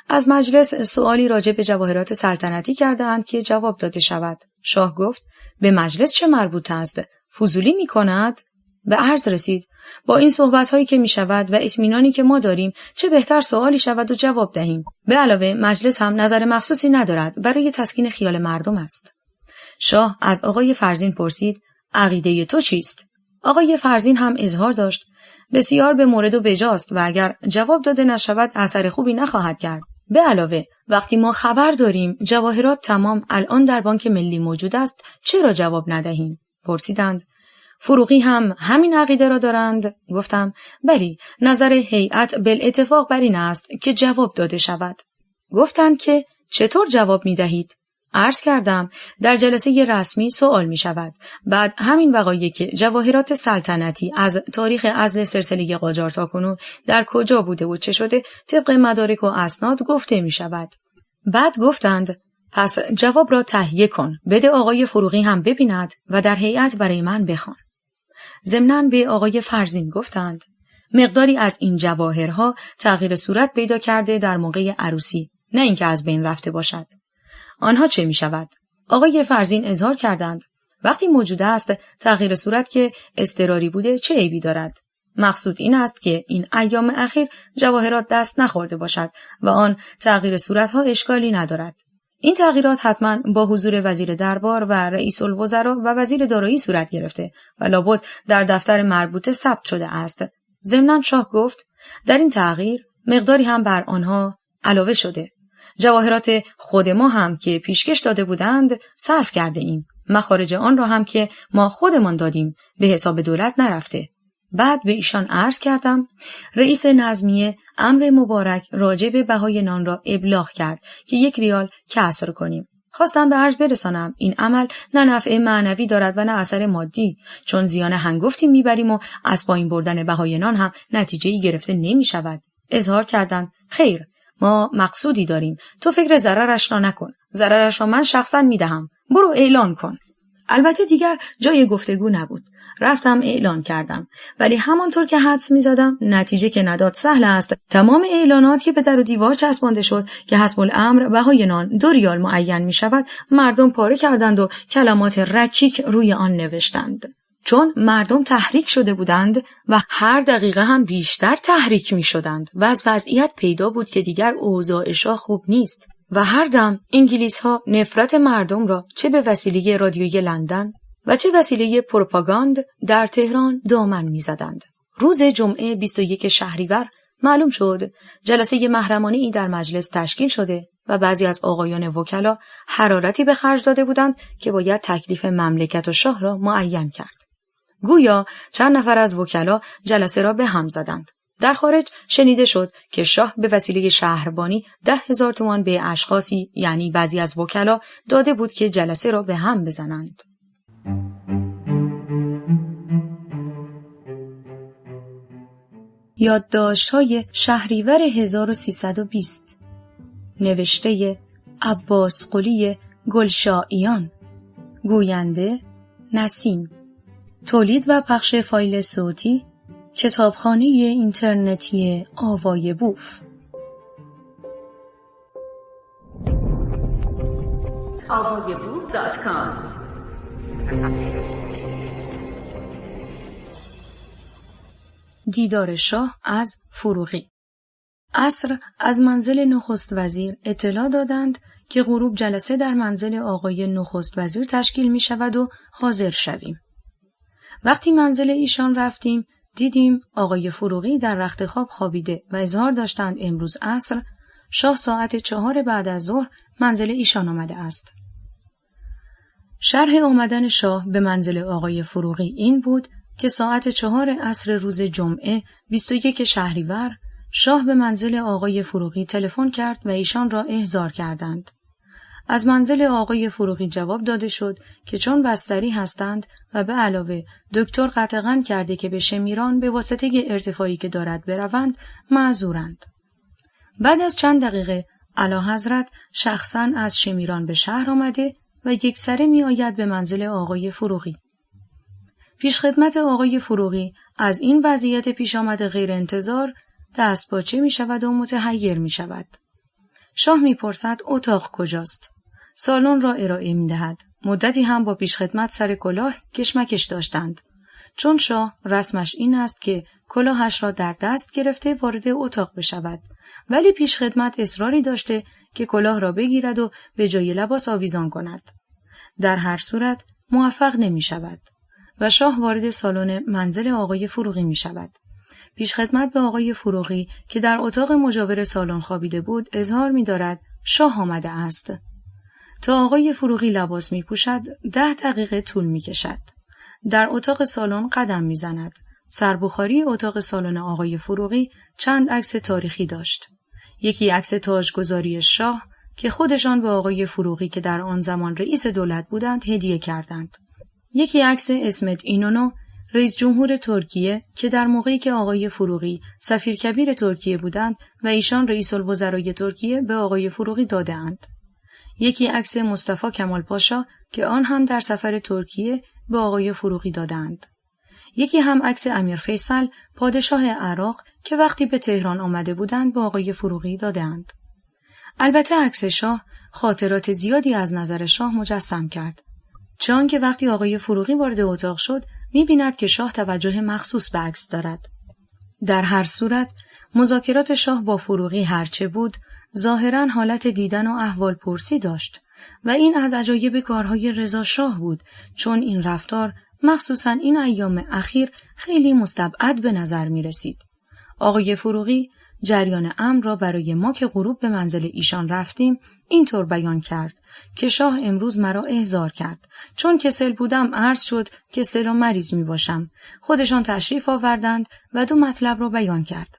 Speaker 1: از مجلس سوالی راجع به جواهرات سلطنتی کردند که جواب داده شود. شاه گفت به مجلس چه مربوط است؟ فضولی میکند؟ به عرض رسید با این صحبت‌هایی که میشود و اطمینانی که ما داریم چه بهتر سوالی شود و جواب دهیم. به علاوه مجلس هم نظر مخصوصی ندارد، برای تسکین خیال مردم است. شاه از آقای فرزین پرسید عقیده تو چیست؟ آقای فرزین هم اظهار داشت بسیار به مورد و بجاست و اگر جواب داده نشود اثر خوبی نخواهد کرد. به علاوه وقتی ما خبر داریم جواهرات تمام الان در بانک ملی موجود است چرا جواب ندهیم؟ پرسیدند فروغی هم همین عقیده را دارند؟ گفتم بلی، نظر هیئت بالاتفاق بر این است که جواب داده شود. گفتند که چطور جواب می دهید؟ عرض کردم در جلسه رسمی سوال می شود. بعد همین وقایع که جواهرات سلطنتی از تاریخ عزل سلسله قاجار تا کنون در کجا بوده و چه شده طبق مدارک و اسناد گفته می شود. بعد گفتند پس جواب را تهیه کن، بده آقای فروغی هم ببیند و در هیئت برای من بخوان. ضمناً به آقای فرزین گفتند مقداری از این جواهرها تغییر صورت پیدا کرده در موقع عروسی، نه اینکه از بین رفته باشد. آنها چه می شود؟ آقای فرزین اظهار کردند وقتی موجود است تغییر صورت که اضطراری بوده چه عیبی دارد؟ مقصود این است که این ایام اخیر جواهرات دست نخورده باشد و آن تغییر صورتها اشکالی ندارد. این تغییرات حتما با حضور وزیر دربار و رئیس الوزراء و وزیر دارایی صورت گرفته و لابد در دفتر مربوطه ثبت شده است. ضمناً شاه گفت در این تغییر مقداری هم بر آنها علاوه شده.
Speaker 2: جواهرات خود ما هم که پیشکش داده بودند صرف کرده ایم. مخارج آن را هم که ما خودمان دادیم به حساب دولت نرفته. بعد به ایشان عرض کردم رئیس نظمیه امر مبارک راجع به بهای نان را ابلاغ کرد که 1 ریال کسر کنیم. خواستم به عرض برسانم این عمل نه نفع معنوی دارد و نه اثر مادی، چون زیان هنگفتی میبریم و از پایین بردن بهای نان هم نتیجه‌ای گرفته نمی شود. اظهار کردند خیر، ما مقصودی داریم، تو فکر ضررش را نکن، ضررش را من شخصا میدهم، برو اعلان کن. البته دیگر جای گفتگو نبود. رفتم اعلان کردم، ولی همانطور که حدس می‌زدم نتیجه که نداد سهل است. تمام اعلانات که به در و دیوار چسبانده شد که حسب الامر بهای نان 2 ریال معین می‌شود، مردم پاره کردند و کلمات رکیک روی آن نوشتند. چون مردم تحریک شده بودند و هر دقیقه هم بیشتر تحریک می‌شدند و از وضعیت پیدا بود که دیگر اوضاع شاه خوب نیست و هر دم انگلیس‌ها نفرت مردم را چه به وسیله رادیوی لندن و چه وسیله پروپاگاند در تهران دامن می‌زدند. روز جمعه 21 شهریور معلوم شد جلسه محرمانه‌ای در مجلس تشکیل شده و بعضی از آقایان وکلا حرارتی به خرج داده بودند که باید تکلیف مملکت و شاه را معین کرد. گویا چند نفر از وکلا جلسه را به هم زدند. در خارج شنیده شد که شاه به وسیله شهربانی 10,000 تومان به اشخاصی یعنی بعضی از وکلا داده بود که جلسه را به هم بزنند. یادداشت‌های شهریور 1320 نوشته عباس قلی گلشاییان، گوینده نسیم، تولید و پخش فایل صوتی کتابخانه اینترنتی آوای بوف. avayaboof.com دیدار شاه از فروغی. عصر از منزل نخست وزیر اطلاع دادند که غروب جلسه در منزل آقای نخست وزیر تشکیل می شود و حاضر شویم. وقتی منزل ایشان رفتیم دیدیم آقای فروغی در رخت خواب خوابیده و اظهار داشتند امروز عصر شاه ساعت 4 بعد از ظهر منزل ایشان آمده است. شرح آمدن شاه به منزل آقای فروغی این بود که ساعت 4 عصر روز جمعه 21 شهریور شاه به منزل آقای فروغی تلفن کرد و ایشان را احضار کردند. از منزل آقای فروغی جواب داده شد که چون بستری هستند و به علاوه دکتر قطعاً کرده که به شمیران به واسطه ارتفاعی که دارد بروند معذورند. بعد از چند دقیقه اعلیحضرت شخصاً از شمیران به شهر آمده و یکسره می آید به منزل آقای فروغی. پیشخدمت آقای فروغی از این وضعیت پیش آمده غیر انتظار دست باچه می شود و متحیر می شود. شاه می پرسد اتاق کجاست؟ سالن را ارائه می دهد. مدتی هم با پیشخدمت سر کلاه کشمکش داشتند. چون شاه رسمش این است که کلاهش را در دست گرفته وارد اتاق بشود، ولی پیشخدمت اصراری داشته که کلاه را بگیرد و به جای لباس آویزان کند. در هر صورت موفق نمی شود و شاه وارد سالن منزل آقای فروغی می شود. پیشخدمت به آقای فروغی که در اتاق مجاور سالن خوابیده بود اظهار می دارد شاه آمده است. تا آقای فروغی لباس می پوشد 10 دقیقه طول می کشد. در اتاق سالن قدم می زند. سربخاری اتاق سالن آقای فروغی چند عکس تاریخی داشت. یکی عکس تاجگذاری شاه که خودشان به آقای فروغی که در آن زمان رئیس دولت بودند هدیه کردند. یکی عکس اسمت اینونو رئیس جمهور ترکیه که در موقعی که آقای فروغی سفیر کبیر ترکیه بودند و ایشان رئیس الوزرای ترکیه به آقای فروغی داده‌اند. یکی عکس مصطفی کمال پاشا که آن هم در سفر ترکیه به آقای فروغی دادند. یکی هم عکس امیر فیصل پادشاه عراق که وقتی به تهران آمده بودند به آقای فروغی دادند. البته عکس شاه خاطرات زیادی از نظر شاه مجسم کرد. چون که وقتی آقای فروغی وارد اتاق شد می‌بیند که شاه توجه مخصوص به عکس دارد. در هر صورت مذاکرات شاه با فروغی هرچه بود ظاهراً حالت دیدن و احوال پرسی داشت و این از عجایب کارهای رضا شاه بود، چون این رفتار مخصوصاً این ایام اخیر خیلی مستبعد به نظر می رسید. آقای فروغی جریان امر را برای ما که غروب به منزل ایشان رفتیم اینطور بیان کرد که شاه امروز مرا احضار کرد. چون کسل بودم عرض شد کسل و مریض می باشم. خودشان تشریف آوردند و 2 مطلب را بیان کرد.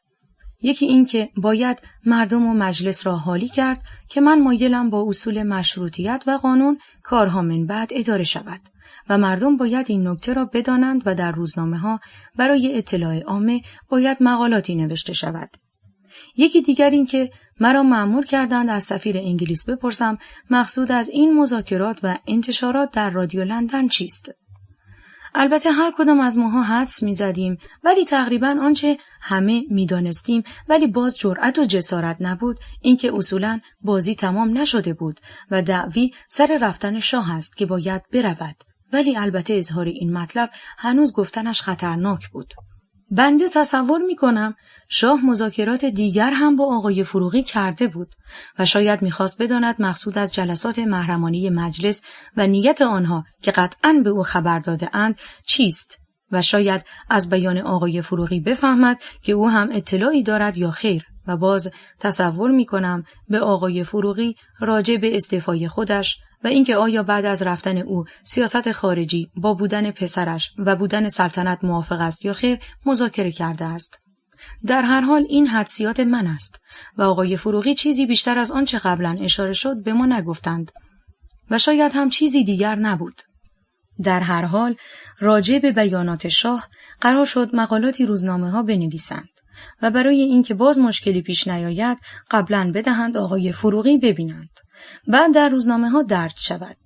Speaker 2: یکی این که باید مردم و مجلس را حالی کرد که من مایلم با اصول مشروطیت و قانون کارها من بعد اداره شود و مردم باید این نکته را بدانند و در روزنامه ها برای اطلاع عامه باید مقالاتی نوشته شود. یکی دیگر این که مرا مأمور کردند از سفیر انگلیس بپرسم مقصود از این مذاکرات و انتشارات در رادیو لندن چیست. البته هر کدام از ماها حدس می‌زدیم ولی تقریباً آنچه همه می‌دانستیم ولی باز جرأت و جسارت نبود اینکه اصولاً بازی تمام نشده بود و دعوی سر رفتن شاه است که باید برود، ولی البته اظهار این مطلب هنوز گفتنش خطرناک بود. بنده تصور می‌کنم شاه مذاکرات دیگر هم با آقای فروغی کرده بود و شاید می‌خواست بداند مقصود از جلسات محرمانه مجلس و نیت آنها که قطعاً به او خبر داده اند چیست و شاید از بیان آقای فروغی بفهمد که او هم اطلاعی دارد یا خیر و باز تصور می‌کنم به آقای فروغی راجع به استعفای خودش و اینکه آیا بعد از رفتن او سیاست خارجی با بودن پسرش و بودن سلطنت موافق است یا خیر مذاکره کرده است. در هر حال این حدسیات من است و آقای فروغی چیزی بیشتر از آنچه قبلا اشاره شد به ما نگفتند و شاید هم چیزی دیگر نبود. در هر حال راجع به بیانات شاه قرار شد مقالاتی روزنامه ها بنویسند و برای اینکه باز مشکلی پیش نیاید قبلا بدهند آقای فروغی ببینند. بعد در روزنامه ها درج شود.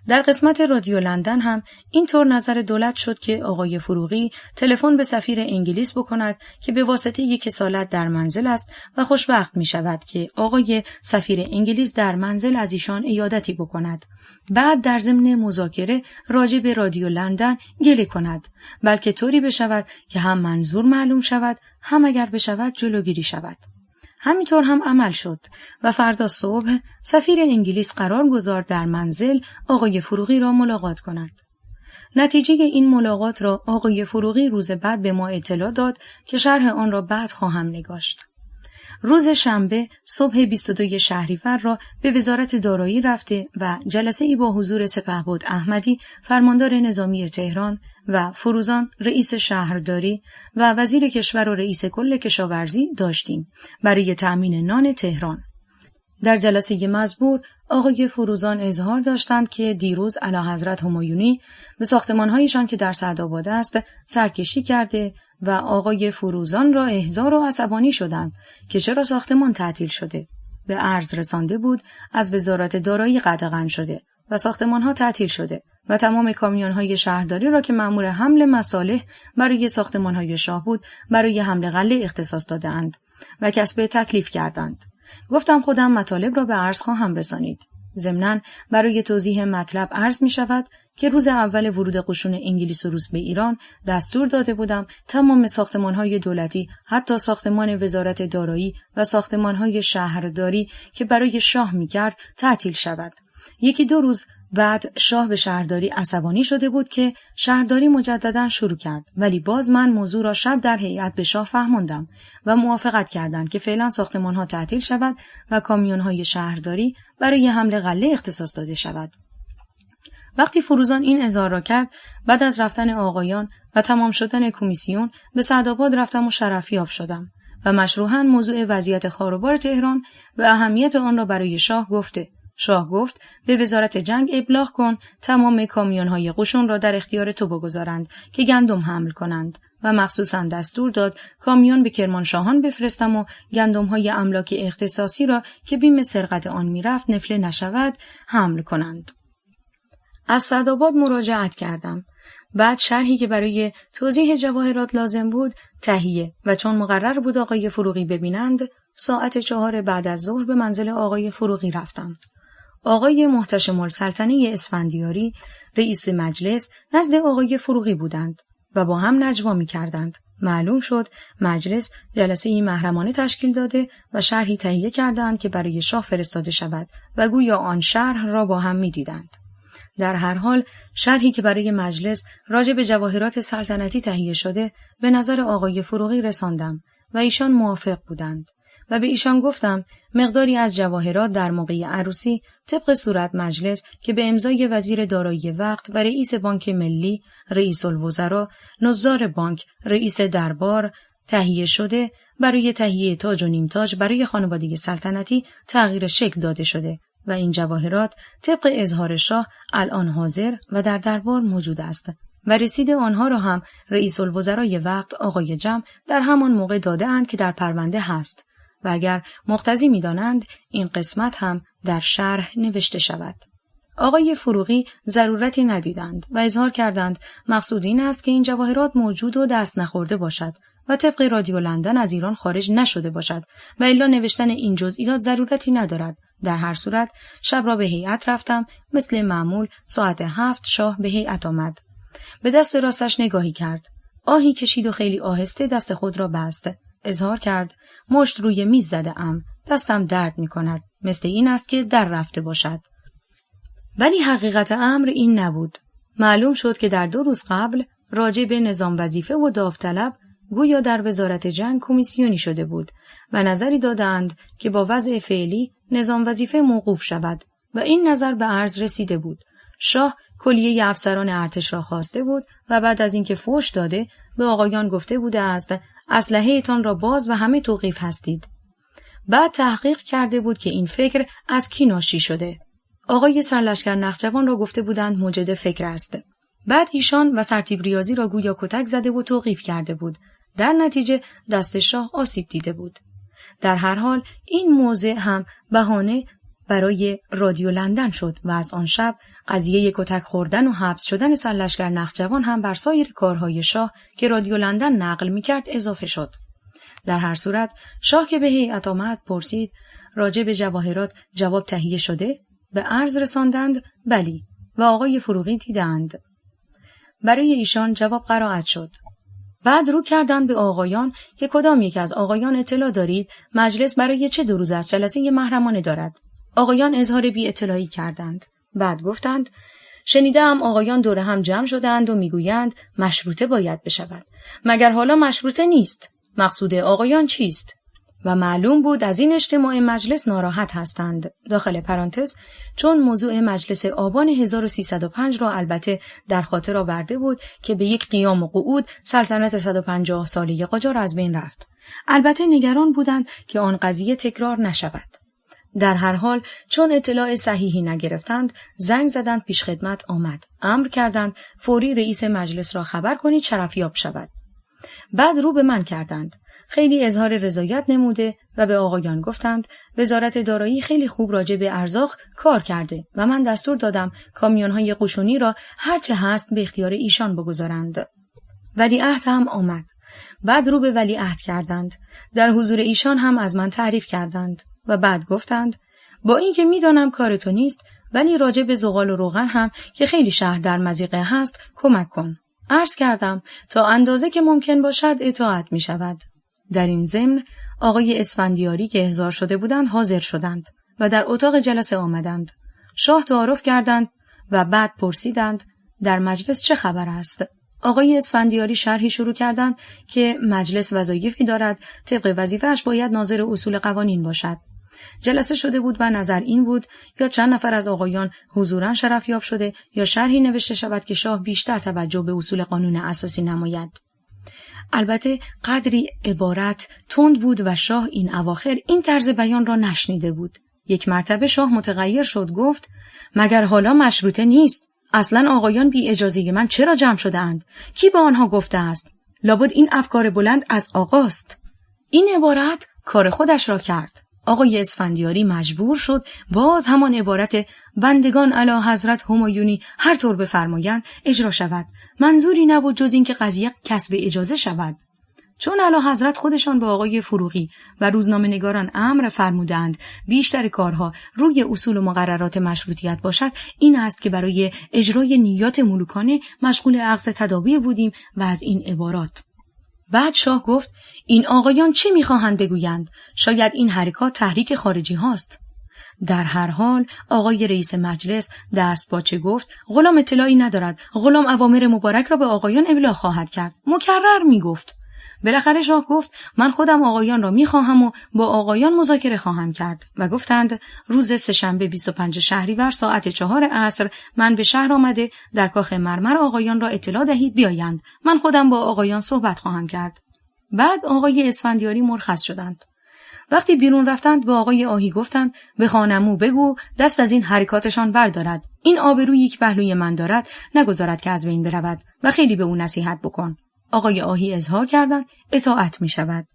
Speaker 2: در قسمت رادیو لندن هم اینطور نظر دولت شد که آقای فروغی تلفن به سفیر انگلیس بکند که به واسطه یک کسالت در منزل است و خوشبخت می شود که آقای سفیر انگلیس در منزل از ایشان عیادتی بکند. بعد در ضمن مذاکره راجع به رادیو لندن گله کند، بلکه طوری بشود که هم منظور معلوم شود هم اگر بشود جلوگیری شود. همینطور هم عمل شد و فردا صبح سفیر انگلیس قرار گذارد در منزل آقای فروغی را ملاقات کند. نتیجه این ملاقات را آقای فروغی روز بعد به ما اطلاع داد که شرح آن را بعد خواهم نگاشت. روز شنبه صبح 22 شهریور را به وزارت دارایی رفته و جلسه ای با حضور سپهبد احمدی فرماندار نظامی تهران و فروزان رئیس شهرداری و وزیر کشور و رئیس کل کشاورزی داشتیم برای تأمین نان تهران. در جلسه مزبور آقای فروزان اظهار داشتند که دیروز اعلیحضرت همایونی به ساختمان‌هایشان که در سعدآباد است سرکشی کرده و آقای فروزان را احضار و عصبانی شدند که چرا ساختمان تعطیل شده. به عرض رسانده بود از وزارت دارایی قدغن شده و ساختمان‌ها تعطیل شده و تمام کامیون‌های شهرداری را که مأمور حمل مصالح برای ساختمان‌های شاه بود برای حمل غله اختصاص داده‌اند و کسب تکلیف کردند. گفتم خودم مطالب را به عرض خواهم رسانید. ضمناً برای توضیح مطلب عرض می شود که روز اول ورود قشون انگلیس و روس به ایران دستور داده بودم تمام ساختمان‌های دولتی حتی ساختمان وزارت دارایی و ساختمان‌های شهرداری که برای شاه می‌کرد تعطیل شود. 1-2 روز بعد شاه به شهرداری عصبانی شده بود که شهرداری مجدداً شروع کرد، ولی باز من موضوع را شب در هیئت به شاه فهماندم و موافقت کردند که فعلا ساختمان‌ها تعطیل شود و کامیون‌های شهرداری برای حمل غله اختصاص داده شود. وقتی فروزان این اظهار را کرد، بعد از رفتن آقایان و تمام شدن کمیسیون به سعدآباد رفتم و شرفیاب شدم و مشروحاً موضوع وضعیت خاروبار تهران و اهمیت آن را برای شاه گفته. شاه گفت به وزارت جنگ ابلاغ کن تمام کامیون‌های قشون را در اختیار تو بگذارند که گندم حمل کنند و مخصوصاً دستور داد کامیون به کرمانشاهان بفرستم و گندم‌های املاک اختصاصی را که بیم سرقت آن میرفت نفله نشود حمل کنند. از سعدآباد مراجعت کردم. بعد شرحی که برای توضیح جواهرات لازم بود تهیه و چون مقرر بود آقای فروغی ببینند ساعت 4 بعد از ظهر به منزل آقای فروغی رفتم. آقای محتشم السلطنه اسفندیاری رئیس مجلس نزد آقای فروغی بودند و با هم نجوا می کردند. معلوم شد مجلس جلسه محرمانه تشکیل داده و شرحی تهیه کردند که برای شاه فرستاده شود و گویا آن شرح را با هم می دیدند. در هر حال شرحی که برای مجلس راجع به جواهرات سلطنتی تهیه شده به نظر آقای فروغی رساندم و ایشان موافق بودند و به ایشان گفتم مقداری از جواهرات در موقع عروسی طبق صورت مجلس که به امضای وزیر دارایی وقت و رئیس بانک ملی، رئیس الوزراء، نظار بانک، رئیس دربار تهیه شده برای تهیه تاج و نیم تاج برای خانواده سلطنتی تغییر شکل داده شده و این جواهرات طبق اظهار شاه الان حاضر و در دربار موجود است و رسید آنها را هم رئیس الوزرای وقت آقای جم در همان موقع داده اند که در پرونده هست و اگر مقتضی می دانند این قسمت هم در شرح نوشته شود. آقای فروغی ضرورتی ندیدند و اظهار کردند مقصود این است که این جواهرات موجود و دست نخورده باشد و طبق رادیو لندن از ایران خارج نشده باشد و الا نوشتن این جزئیات ضرورتی ندارد. در هر صورت شب را به هیئت رفتم، مثل معمول ساعت 7 شاه به هیئت آمد. به دست راستش نگاهی کرد. آهی کشید و خیلی آهسته دست خود را بست. اظهار کرد مشت روی میز زده ام، دستم درد می کند. مثل این است که در رفته باشد. ولی حقیقت امر این نبود. معلوم شد که در 2 روز قبل راجع به نظام وظیفه و داوطلب گویا در وزارت جنگ کمیسیونی شده بود و نظری دادند که با وضع فعلی نظام وظیفه موقوف شود و این نظر به عرض رسیده بود. شاه کلیه افسران ارتش را خواسته بود و بعد از اینکه فوش داده به آقایان گفته بوده است اسلحه‌تان را باز و همه توقیف هستید. بعد تحقیق کرده بود که این فکر از کی ناشی شده. آقای سرلشکر نخجوان را گفته بودند موجد فکر است. بعد ایشان و سرتیپ ریاضی را گویا کتک زده و توقیف کرده بود. در نتیجه دست شاه آسیب دیده بود. در هر حال این موضع هم بهانه برای رادیو لندن شد و از آن شب قضیه کتک خوردن و حبس شدن سرلشکر نخجوان هم بر سایر کارهای شاه که رادیو لندن نقل می‌کرد اضافه شد. در هر صورت شاه که به هیئت آمد پرسید راجع به جواهرات جواب تهیه شده؟ به عرض رساندند بلی و آقای فروغی دیدند. برای ایشان جواب قرائت شد. بعد رو کردند به آقایان که کدام یک از آقایان اطلاع دارید مجلس برای چه 2 روز از جلسه محرمانه دارد. آقایان اظهار بی اطلاعی کردند. بعد گفتند شنیدم آقایان دور هم جمع شدند و میگویند مشروطه باید بشود. مگر حالا مشروطه نیست؟ مقصود آقایان چیست؟ و معلوم بود از این اجتماع مجلس ناراحت هستند. داخل پرانتز چون موضوع مجلس آبان 1305 را البته در خاطر آورده بود که به یک قیام و قعود سلطنت 150 ساله قاجار از بین رفت. البته نگران بودند که آن قضیه تکرار نشود. در هر حال چون اطلاع صحیحی نگرفتند زنگ زدند پیش خدمت آمد. امر کردند فوری رئیس مجلس را خبر کنید شرفیاب شود. بعد رو به من کردند. خیلی اظهار رضایت نموده و به آقایان گفتند وزارت دارایی خیلی خوب راجع به ارزاق کار کرده و من دستور دادم کامیون‌های قشونی را هرچه هست به اختیار ایشان بگذارند. ولیعهد هم آمد. بعد رو به ولیعهد کردند. در حضور ایشان هم از من تعریف کردند و بعد گفتند با اینکه میدانم کار تو نیست ولی راجع به زغال و روغن هم که خیلی شهر در مضیقه هست کمک کن. عرض کردم تا اندازه که ممکن باشد اطاعت می شود. در این ضمن آقای اسفندیاری که احضار شده بودند حاضر شدند و در اتاق جلسه آمدند. شاه تعارف کردند و بعد پرسیدند در مجلس چه خبر است؟ آقای اسفندیاری شرحی شروع کردند که مجلس وظایفی دارد، طبق وظیفه‌اش باید ناظر اصول قوانین باشد. جلسه شده بود و نظر این بود یا چند نفر از آقایان حضوراً شرفیاب شده یا شرحی نوشته شود که شاه بیشتر توجه به اصول قانون اساسی نماید. البته قدری عبارت تند بود و شاه این اواخر این طرز بیان را نشنیده بود. یک مرتبه شاه متغیر شد گفت مگر حالا مشروطه نیست؟ اصلا آقایان بی اجازه من چرا جمع شده اند؟ کی به آنها گفته است؟ لابد این افکار بلند از آقاست. این عبارت کار خودش را کرد. آقای اسفندیاری مجبور شد باز همان عبارت بندگان اعلی حضرت همایونی هر طور بفرمایند اجرا شود. منظوری نبود جز این که قضیه کسب اجازه شود. چون اعلی حضرت خودشان به آقای فروغی و روزنامه‌نگاران امر فرمودند بیشتر کارها روی اصول و مقررات مشروطیت باشد، این است که برای اجرای نیات ملوکانه مشغول اخذ تدابیر بودیم و از این عبارات. بعد شاه گفت این آقایان چه می‌خواهند بگویند؟ شاید این حرکات تحریک خارجی هاست. در هر حال آقای رئیس مجلس دست باچه گفت غلام اطلاعی ندارد. غلام اوامر مبارک را به آقایان ابلاغ خواهد کرد. مکرر می‌گفت. بالاخره شاه گفت من خودم آقایان را می‌خواهم و با آقایان مذاکره خواهم کرد و گفتند روز سه‌شنبه 25 شهریور ساعت 4 عصر من به شهر آمده در کاخ مرمر آقایان را اطلاع دهید بیایند. من خودم با آقایان صحبت خواهم کرد. بعد آقای اسفندیاری مرخص شدند. وقتی بیرون رفتند به آقای آهی گفتند به خانمو بگو دست از این حرکاتشان بردارد. این آبرویی که پهلوی من دارد نگذارد که از بین برود و خیلی به او نصیحت بکن. آقای آهی اظهار کردند اطاعت می شود.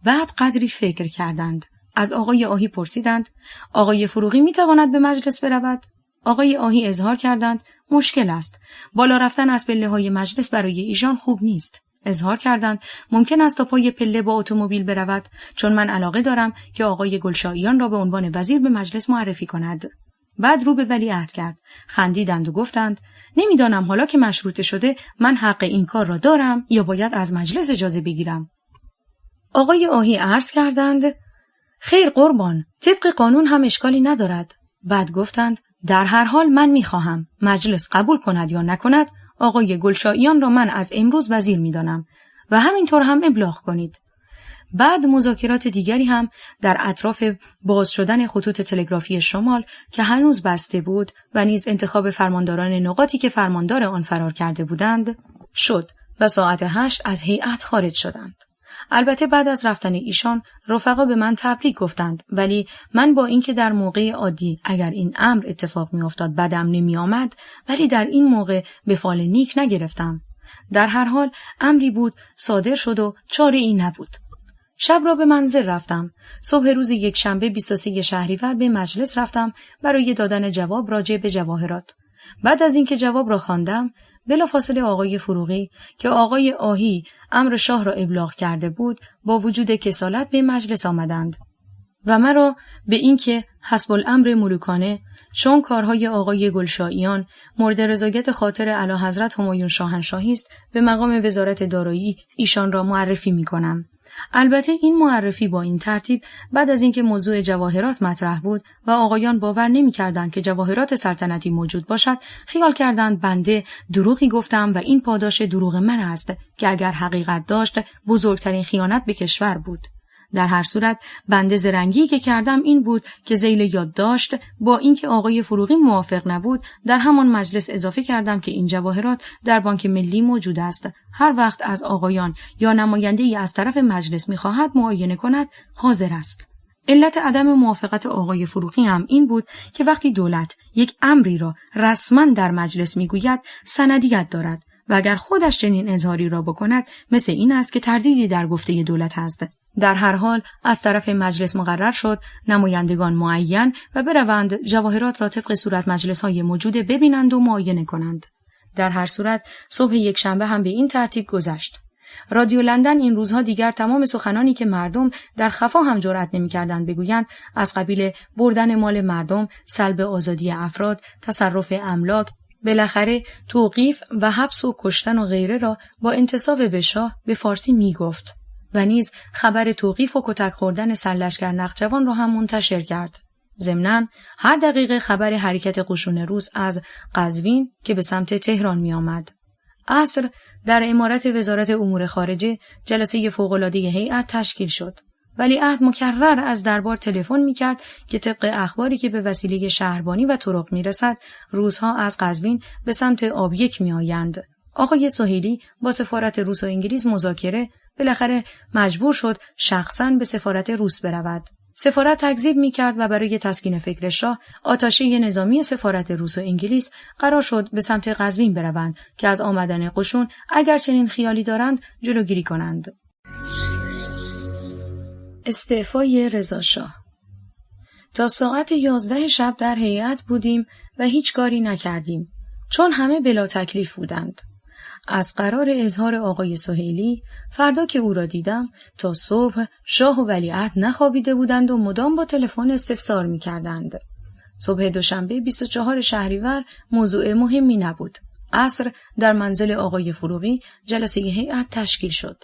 Speaker 2: بعد قدری فکر کردند. از آقای آهی پرسیدند آقای فروغی می تواند به مجلس برود؟ آقای آهی اظهار کردند مشکل است. بالا رفتن از پله‌های مجلس برای ایشان خوب نیست. اظهار کردند ممکن است تا پای پله با اتومبیل برود چون من علاقه دارم که آقای گلشاییان را به عنوان وزیر به مجلس معرفی کند. بعد رو به ولیعهد کرد. خندیدند و گفتند نمیدانم حالا که مشروطه شده من حق این کار را دارم یا باید از مجلس اجازه بگیرم. آقای آهی عرض کردند خیر قربان، طبق قانون هم اشکالی ندارد. بعد گفتند در هر حال من میخواهم مجلس قبول کند یا نکند آقای گلشاییان را من از امروز وزیر میدانم و همینطور هم ابلاغ کنید. بعد مذاکرات دیگری هم در اطراف باز شدن خطوط تلگرافی شمال که هنوز بسته بود و نیز انتخاب فرمانداران نقاطی که فرماندار آن فرار کرده بودند شد و ساعت 8 از هیئت خارج شدند. البته بعد از رفتن ایشان رفقا به من تبریک گفتند، ولی من با اینکه در موقع عادی اگر این امر اتفاق میافتاد بدم نمی آمد، ولی در این موقع به فال نیک نگرفتم. در هر حال امری بود صادر شد و چاره ای نبود. شب را به منزل رفتم. صبح روز یکشنبه 23 شهریور به مجلس رفتم برای دادن جواب راجع به جواهرات. بعد از اینکه جواب را خواندم، بلافاصله آقای فروغی که آقای آهی امر شاه را ابلاغ کرده بود با وجود کسالت به مجلس آمدند و مرا به اینکه حسب الامر ملوکانه چون کارهای آقای گلشاییان مورد رضایت خاطر اعلیحضرت همایون شاهنشاهی است به مقام وزارت دارایی ایشان را معرفی می کنم. البته این معرفی با این ترتیب بعد از اینکه موضوع جواهرات مطرح بود و آقایان باور نمی‌کردند که جواهرات سلطنتی موجود باشد، خیال کردند بنده دروغی گفتم و این پاداش دروغ من است که اگر حقیقت داشت بزرگترین خیانت به کشور بود. در هر صورت بنده زرنگی که کردم این بود که ذیل یادداشت با اینکه آقای فروغی موافق نبود در همان مجلس اضافه کردم که این جواهرات در بانک ملی موجود است. هر وقت از آقایان یا نماینده‌ای از طرف مجلس می‌خواهد معاینه کند حاضر است. علت عدم موافقت آقای فروغی هم این بود که وقتی دولت یک امری را رسما در مجلس میگوید سندیت دارد و اگر خودش چنین اظهاری را بکند مثل این است که تردیدی در گفته دولت است. در هر حال از طرف مجلس مقرر شد نمایندگان معین و بروند جواهرات را طبق صورت مجلس‌های موجوده ببینند و معاینه کنند. در هر صورت صبح یکشنبه هم به این ترتیب گذشت. رادیو لندن این روزها دیگر تمام سخنانی که مردم در خفا هم جرأت نمی‌کردند بگویند از قبیل بردن مال مردم، سلب آزادی افراد، تصرف املاک، بالاخره توقیف و حبس و کشتن و غیره را با انتساب به شاه به فارسی میگفت و نیز خبر توقیف و کتک خوردن سرلشکر نخجوان را هم منتشر کرد. ضمناً هر دقیقه خبر حرکت قشون روس از قزوین که به سمت تهران می آمد. عصر در عمارت وزارت امور خارجه جلسه فوق‌العاده هیئت تشکیل شد. ولیعهد مکرر از دربار تلفن می‌کرد که طبق اخباری که به وسیله شهربانی و طرق می‌رسد روس‌ها از قزوین به سمت آبیک می‌آیند. آقای سهیلی با سفارت روس و انگلیس مذاکره بالاخره مجبور شد شخصاً به سفارت روس برود. سفارت تکذیب می‌کرد و برای تسکین فکر شاه آتاشه نظامی سفارت روس و انگلیس قرار شد به سمت قزوین بروند که از آمدن قشون اگر چنین خیالی دارند جلوگیری کنند. استعفای رضا شاه. تا ساعت 11 شب در هیئت بودیم و هیچ کاری نکردیم چون همه بلا تکلیف بودند. از قرار اظهار آقای سهیلی فردا که او را دیدم تا صبح شاه و ولیعهد نخوابیده بودند و مدام با تلفن استفسار می‌کردند. صبح دوشنبه 24 شهریور موضوع مهمی نبود. عصر در منزل آقای فروغی جلسه هیئت تشکیل شد.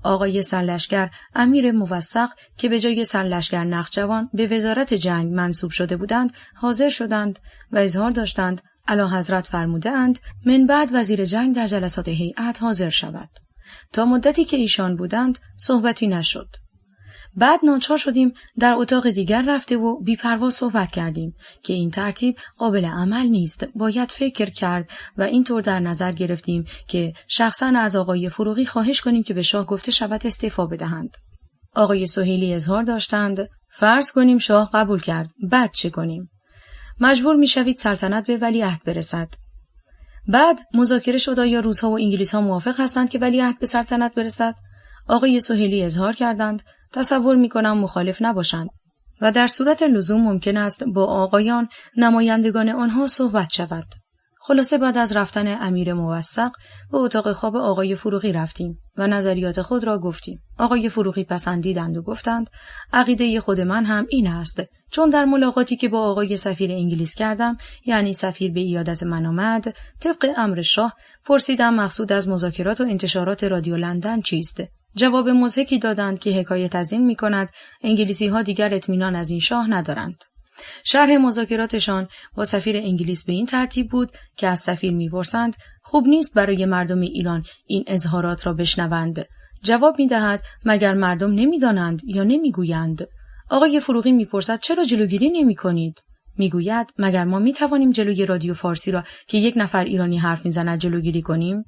Speaker 2: آقای سرلشکر امیر موثق که به جای سرلشکر نخجوان به وزارت جنگ منصوب شده بودند حاضر شدند و اظهار داشتند اعلیحضرت فرموده اند من بعد وزیر جنگ در جلسات هیئت حاضر شود. تا مدتی که ایشان بودند صحبتی نشد. بعد ناچار شدیم در اتاق دیگر رفته و بی‌پروا صحبت کردیم که این ترتیب قابل عمل نیست، باید فکر کرد و اینطور در نظر گرفتیم که شخصاً از آقای فروغی خواهش کنیم که به شاه گفته شود استعفا بدهند. آقای سهیلی اظهار داشتند فرض کنیم شاه قبول کرد، بعد چه کنیم؟ مجبور میشوید سلطنت به ولیعهد برسد. بعد مذاکره شد آیا روس‌ها و انگلیس‌ها موافق هستند که ولیعهد به سلطنت برسد؟ آقای سهیلی اظهار کردند تصور می‌کنم مخالف نباشند و در صورت لزوم ممکن است با آقایان نمایندگان آنها صحبت شود. خلاصه بعد از رفتن امیر موثق به اتاق خواب آقای فروغی رفتیم و نظریات خود را گفتیم. آقای فروغی پسندیدند و گفتند عقیده خود من هم این است، چون در ملاقاتی که با آقای سفیر انگلیس کردم، یعنی سفیر به عیادت من آمد، طبق امر شاه پرسیدم مقصود از مذاکرات و انتشارات رادیو لندن چیست. جواب مضحکی دادند که حکایت از این می‌کند انگلیسی‌ها دیگر اطمینان از این شاه ندارند. شرح مذاکراتشان با سفیر انگلیس به این ترتیب بود که از سفیر می‌پرسند خوب نیست برای مردم ایران این اظهارات را بشنوند. جواب می‌دهد مگر مردم نمی‌دانند یا نمی‌گویند؟ آقای فروغی می‌پرسد چرا جلوگیری نمی‌کنید؟ می‌گوید مگر ما می‌توانیم جلوی رادیو فارسی را که یک نفر ایرانی حرف می‌زند جلوگیری کنیم؟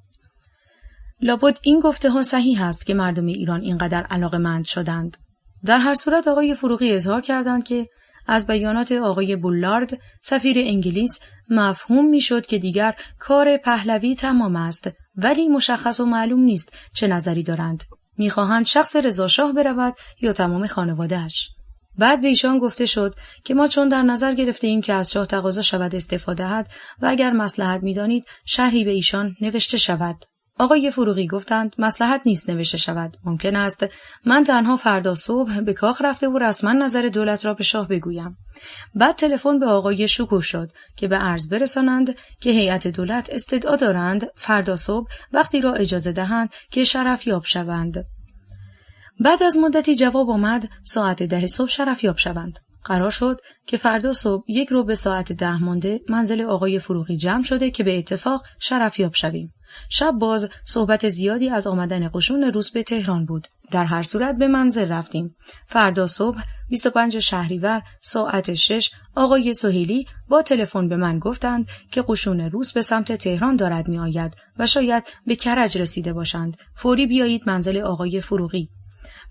Speaker 2: لابد این گفته ها صحیح است که مردم ایران اینقدر علاقه‌مند شدند. در هر صورت آقای فروغی اظهار کردند که از بیانات آقای بولارد سفیر انگلیس مفهوم میشد که دیگر کار پهلوی تمام است، ولی مشخص و معلوم نیست چه نظری دارند. میخواهند شخص رضا شاه برود یا تمام خانواده‌اش. بعد به ایشان گفته شد که ما چون در نظر گرفته ایم که از شاه تقاضا شود استعفا دهد و اگر مصلحت میدانید شرحی به ایشان نوشته شود. آقای فروغی گفتند مصلحت نیست نوشته شود. ممکن است من تنها فردا صبح به کاخ رفته و رسما نظر دولت را به شاه بگویم. بعد تلفن به آقای شکوه شد که به عرض برسانند که هیئت دولت استدعا دارند فردا صبح وقتی را اجازه دهند که شرفیاب شوند. بعد از مدتی جواب آمد ساعت 10 صبح شرفیاب شوند. قرار شد که فردا صبح 10 مانده منزل آقای فروغی جمع شده که به اتفاق شرفیاب شویم. شب باز صحبت زیادی از آمدن قشون روس به تهران بود. در هر صورت به منزل رفتیم. فردا صبح 25 شهریور ساعت 6 آقای سهیلی با تلفن به من گفتند که قشون روس به سمت تهران دارد می آید و شاید به کرج رسیده باشند. فوری بیایید منزل آقای فروغی.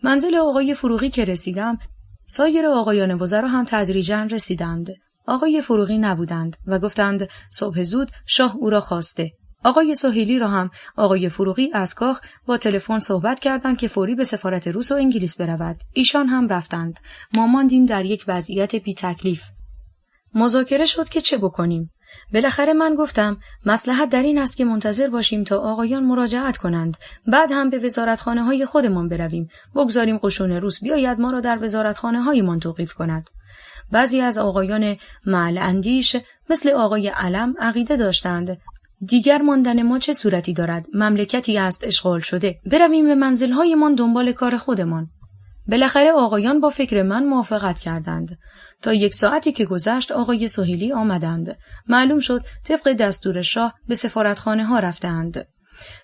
Speaker 2: منزل آقای فروغی که رسیدم، سایر آقایان وزرا هم تدریجاً رسیدند. آقای فروغی نبودند و گفتند صبح زود شاه او را خواسته. آقای سهیلی را هم آقای فروغی از کاخ با تلفن صحبت کردند که فوری به سفارت روس و انگلیس برود. ایشان هم رفتند. ما ماندیم در یک وضعیت بی تکلیف. مذاکره شد که چه بکنیم. بالاخره من گفتم مصلحت در این است که منتظر باشیم تا آقایان مراجعت کنند، بعد هم به وزارتخانه‌های خودمان برویم، بگذاریم قشون روس بیاید ما را در وزارتخانه‌هایمان توقیف کند. بعضی از آقایان معل اندیش مثل آقای علم عقیده داشتند دیگر ماندن ما چه صورتی دارد؟ مملکتی است اشغال شده، برویم به منزل‌هایمان دنبال کار خودمان. بالاخره آقایان با فکر من موافقت کردند. تا 1 ساعتی که گذشت آقای سهیلی آمدند. معلوم شد طبق دستور شاه به سفارتخانه ها رفتند.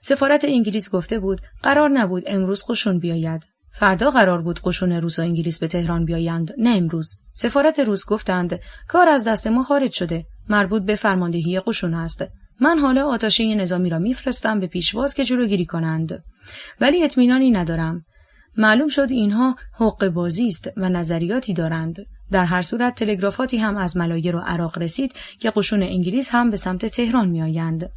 Speaker 2: سفارت انگلیس گفته بود قرار نبود امروز قشون بیاید. فردا قرار بود قشون روس و انگلیس به تهران بیایند، نه امروز. سفارت روس گفتند کار از دست ما خارج شده، مربوط به فرماندهی قشون است. من حالا آتاشه نظامی را میفرستم به پیشواز که جلوگیری کنند، ولی اطمینانی ندارم. معلوم شد اینها حقه بازی است و نظریاتی دارند. در هر صورت تلگرافاتی هم از ملایر و عراق رسید که قشون انگلیس هم به سمت تهران می آیند.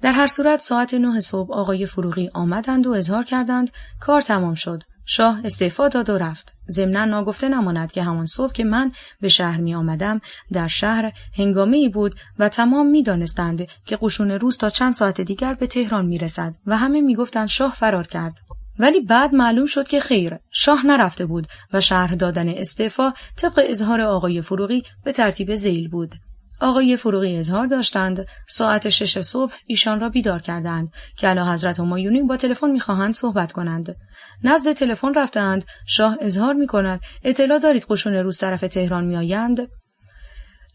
Speaker 2: در هر صورت ساعت 9 صبح آقای فروغی آمدند و اظهار کردند کار تمام شد. شاه استعفا داد و رفت. ضمناً ناگفته نماند که همان صبح که من به شهر می آمدم در شهر هنگامه‌ای بود و تمام می دانستند که قشون روس تا چند ساعت دیگر به تهران می رسد و همه می گفتند شاه فرار کرد. ولی بعد معلوم شد که خیر، شاه نرفته بود و شرح دادن استعفا طبق اظهار آقای فروغی به ترتیب ذیل بود. آقای فروغی اظهار داشتند ساعت 6 صبح ایشان را بیدار کردند که اعلیحضرت همایونی با تلفن می‌خواهند صحبت کنند. نزد تلفن رفتند. شاه اظهار می‌کند اطلاع دارید قشون روس طرف تهران می‌آیند؟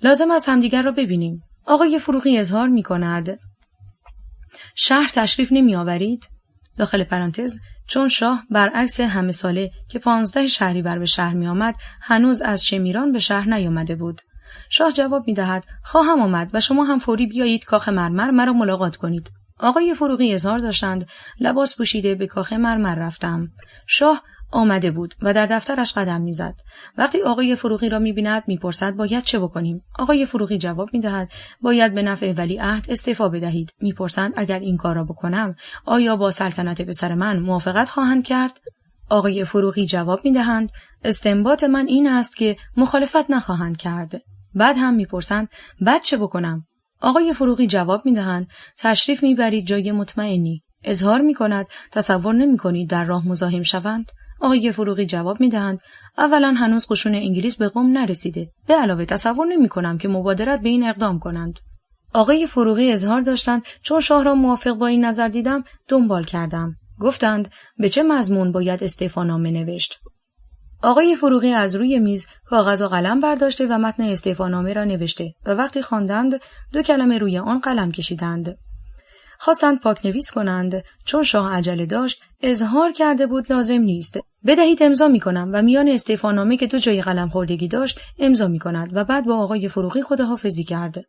Speaker 2: لازم است همدیگر را ببینیم. آقای فروغی اظهار می‌کند شهر تشریف نمی‌آورید؟ داخل پرانتز چون شاه برعکس همه ساله که 15 شهریور به شهر می آمد هنوز از شمیران به شهر نیامده بود. شاه جواب می دهد خواهم آمد و شما هم فوری بیایید کاخ مرمر مرا ملاقات کنید. آقای فروغی اظهار داشتند لباس پوشیده به کاخ مرمر رفتم. شاه آمده بود و در دفترش قدم میزد. وقتی آقای فروغی را می‌بیند می‌پرسد باید چه بکنیم؟ آقای فروغی جواب می‌دهد باید به نفع ولیعهد استعفا بدهید. می‌پرسند اگر این کار را بکنم آیا با سلطنت پسر من موافقت خواهند کرد؟ آقای فروغی جواب می‌دهند استنباط من این است که مخالفت نخواهند کرد. بعد هم می‌پرسند بعد چه بکنم؟ آقای فروغی جواب می‌دهند تشریف می‌برید جای مطمئنی. اظهار می‌کند تصور نمی‌کنید در راه مزاحم شوند. آقای فروغی جواب می‌دهند اولا هنوز قشون انگلیس به قم نرسیده. به علاوه تصور نمی‌کنم که مبادرت به این اقدام کنند. آقای فروغی اظهار داشتند چون شاه را موافق با این نظر دیدم دنبال کردم. گفتند به چه مضمون باید استعفانامه نوشت؟ آقای فروغی از روی میز کاغذ و قلم برداشته و متن استعفانامه را نوشته و وقتی خواندند 2 کلمه روی آن قلم کشیدند. خواستند پاکنویس کنند چون شاه عجله داشت اظهار کرده بود لازم نیست. بدهید امضا می‌کنم و میان استعفانامه که 2 جای قلم خوردگی داشت امضا می‌کند و بعد با آقای فروغی خداحافظی کرد.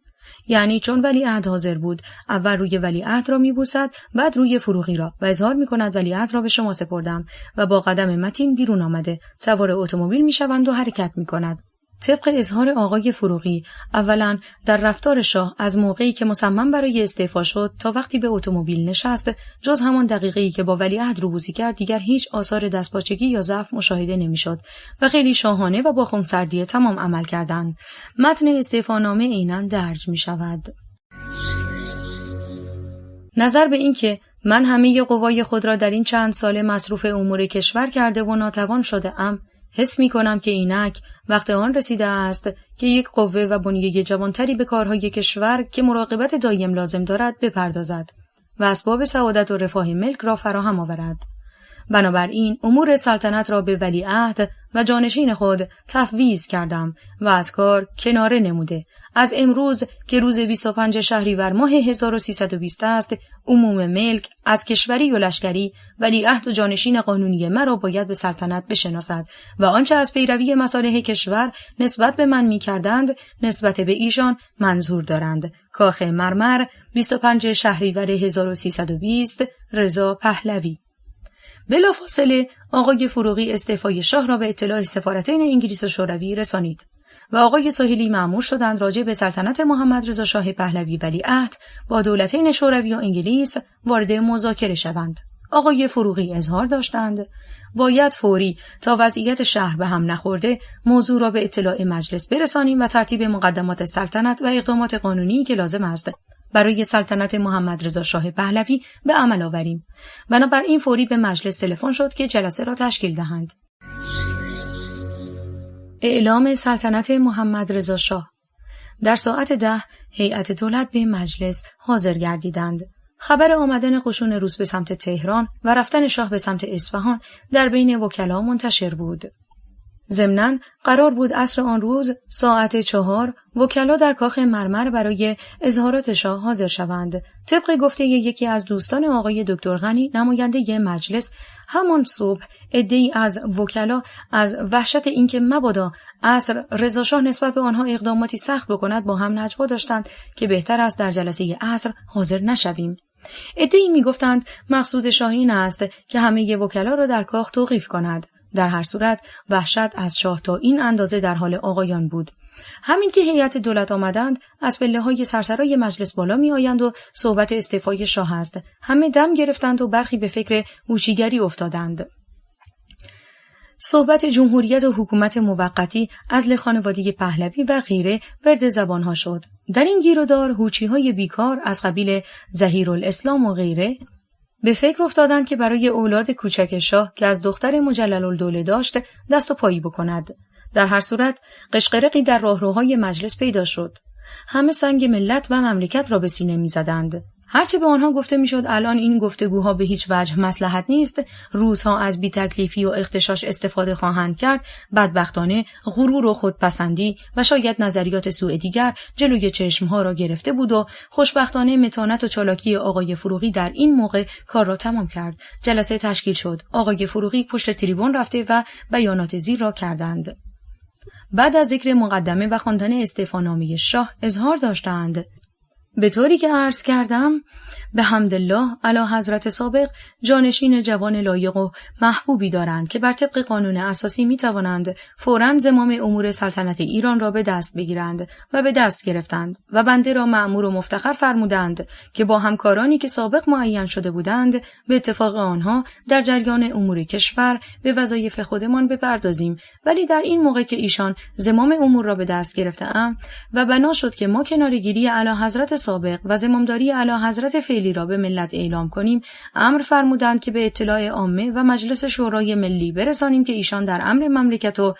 Speaker 2: یعنی چون ولیعهد حاضر بود اول روی ولیعهد را می‌بوسد بعد روی فروغی را و اظهار می‌کند ولیعهد را به شما سپردم و با قدم متین بیرون آمده سوار اتومبیل می‌شوند و حرکت می‌کند. طبق اظهار آقای فروغی اولا در رفتار شاه از موقعی که مصمم برای استعفا شد تا وقتی به اتومبیل نشست جز همان دقیقه‌ای که با ولیعهد روبوسی کرد دیگر هیچ آثار دستپاچگی یا ضعف مشاهده نمی‌شد و خیلی شاهانه و با خونسردی تمام عمل کردند. متن استعفانامه عیناً درج می‌شود. نظر به این که من همه قوای خود را در این چند سال مصروف امور کشور کرده و ناتوان شده ام حس می کنم که اینک وقت آن رسیده است که یک قوه و بنیه جوانتری به کارهای کشور که مراقبت دایم لازم دارد بپردازد و اسباب سعادت و رفاه ملک را فراهم آورد. بنابراین امور سلطنت را به ولیعهد و جانشین خود تفویض کردم و از کار کناره نموده. از امروز که روز 25 شهریور ماه 1320 است، عموم ملک از کشوری و لشکری ولیعهد و جانشین قانونی مرا باید به سلطنت بشناسد و آنچه از پیروی مصالح کشور نسبت به من می‌کردند نسبت به ایشان منظور دارند. کاخ مرمر 25 شهریور 1320 رضا پهلوی. بلافاصله آقای فروغی استعفای شاه را به اطلاع سفارتین انگلیس و شوروی رسانید و آقای سهیلی مأمور شدند راجع به سلطنت محمد رضا شاه پهلوی ولیعهد با دولتین شوروی و انگلیس وارد مذاکره شوند. آقای فروغی اظهار داشتند باید فوری تا وضعیت شهر به هم نخورده موضوع را به اطلاع مجلس برسانیم و ترتیب مقدمات سلطنت و اقدامات قانونی که لازم است برای سلطنت محمد رضا شاه پهلوی به عمل آوریم. بنابراین فوری به مجلس تلفن شد که جلسه را تشکیل دهند. اعلام سلطنت محمد رضا شاه. در ساعت 10 هیئت دولت به مجلس حاضر گردیدند. خبر آمدن قشون روس به سمت تهران و رفتن شاه به سمت اصفهان در بین وکلا منتشر بود. ضمناً قرار بود عصر آن روز ساعت 4 وکلا در کاخ مرمر برای اظهارات شاه حاضر شوند. طبق گفته یکی از دوستان آقای دکتر غنی نماینده مجلس، همان صبح عده‌ای از وکلا از وحشت اینکه مبادا عصر رضا شاه نسبت به آنها اقداماتی سخت بکند با هم نجوا داشتند که بهتر است در جلسه عصر حاضر نشویم. عده‌ای می‌گفتند مقصود شاه این است که همه وکلا را در کاخ توقیف کند. در هر صورت وحشت از شاه تا این اندازه در حال آقایان بود. همین که هیئت دولت آمدند از پله‌های سرسرای مجلس بالا می آیند و صحبت استعفای شاه است. همه دم گرفتند و برخی به فکر هوشیگری افتادند. صحبت جمهوریت و حکومت موقتی، عزل خانواده پهلوی و غیره ورد زبانها شد. در این گیر و دار هوچی‌های بیکار از قبیل ظهیرالاسلام و غیره به فکر افتادند که برای اولاد کوچک شاه که از دختر مجلل‌الدوله داشت دست و پایی بکند. در هر صورت قشقرقی در راهروهای مجلس پیدا شد. همه سنگ ملت و مملکت را به سینه می‌زدند. هرچه به آنها گفته میشد الان این گفتگوها به هیچ وجه مصلحت نیست، روزها از بی‌تکلیفی و اغتشاش استفاده خواهند کرد، بدبختانه غرور و خودپسندی و شاید نظریات سوء دیگر جلوی چشمها را گرفته بود و خوشبختانه متانت و چالاکی آقای فروغی در این موقع کار را تمام کرد. جلسه تشکیل شد. آقای فروغی پشت تریبون رفته و بیانات زیر را کردند. بعد از ذکر مقدمه و خواندن استعفانامه شاه اظهار داشتند: به طوری که عرض کردم، به حمدالله اعلی حضرت سابق جانشین جوان لایق و محبوبی دارند که بر طبق قانون اساسی می توانند فوراً زمام امور سلطنت ایران را به دست بگیرند و به دست گرفتند و بنده را مأمور و مفتخر فرمودند که با همکارانی که سابق معین شده بودند به اتفاق آنها در جریان امور کشور به وظایف خودمان بپردازیم، ولی در این موقع که ایشان زمام امور را به دست گرفته‌اند و بنا شد که ما کناره‌گیری اعلی حضرت سابق و زمامداری اعلی حضرت فعلی را به ملت اعلام کنیم، امر فرمودند که به اطلاع عامه و مجلس شورای ملی برسانیم که ایشان در امر مملکت و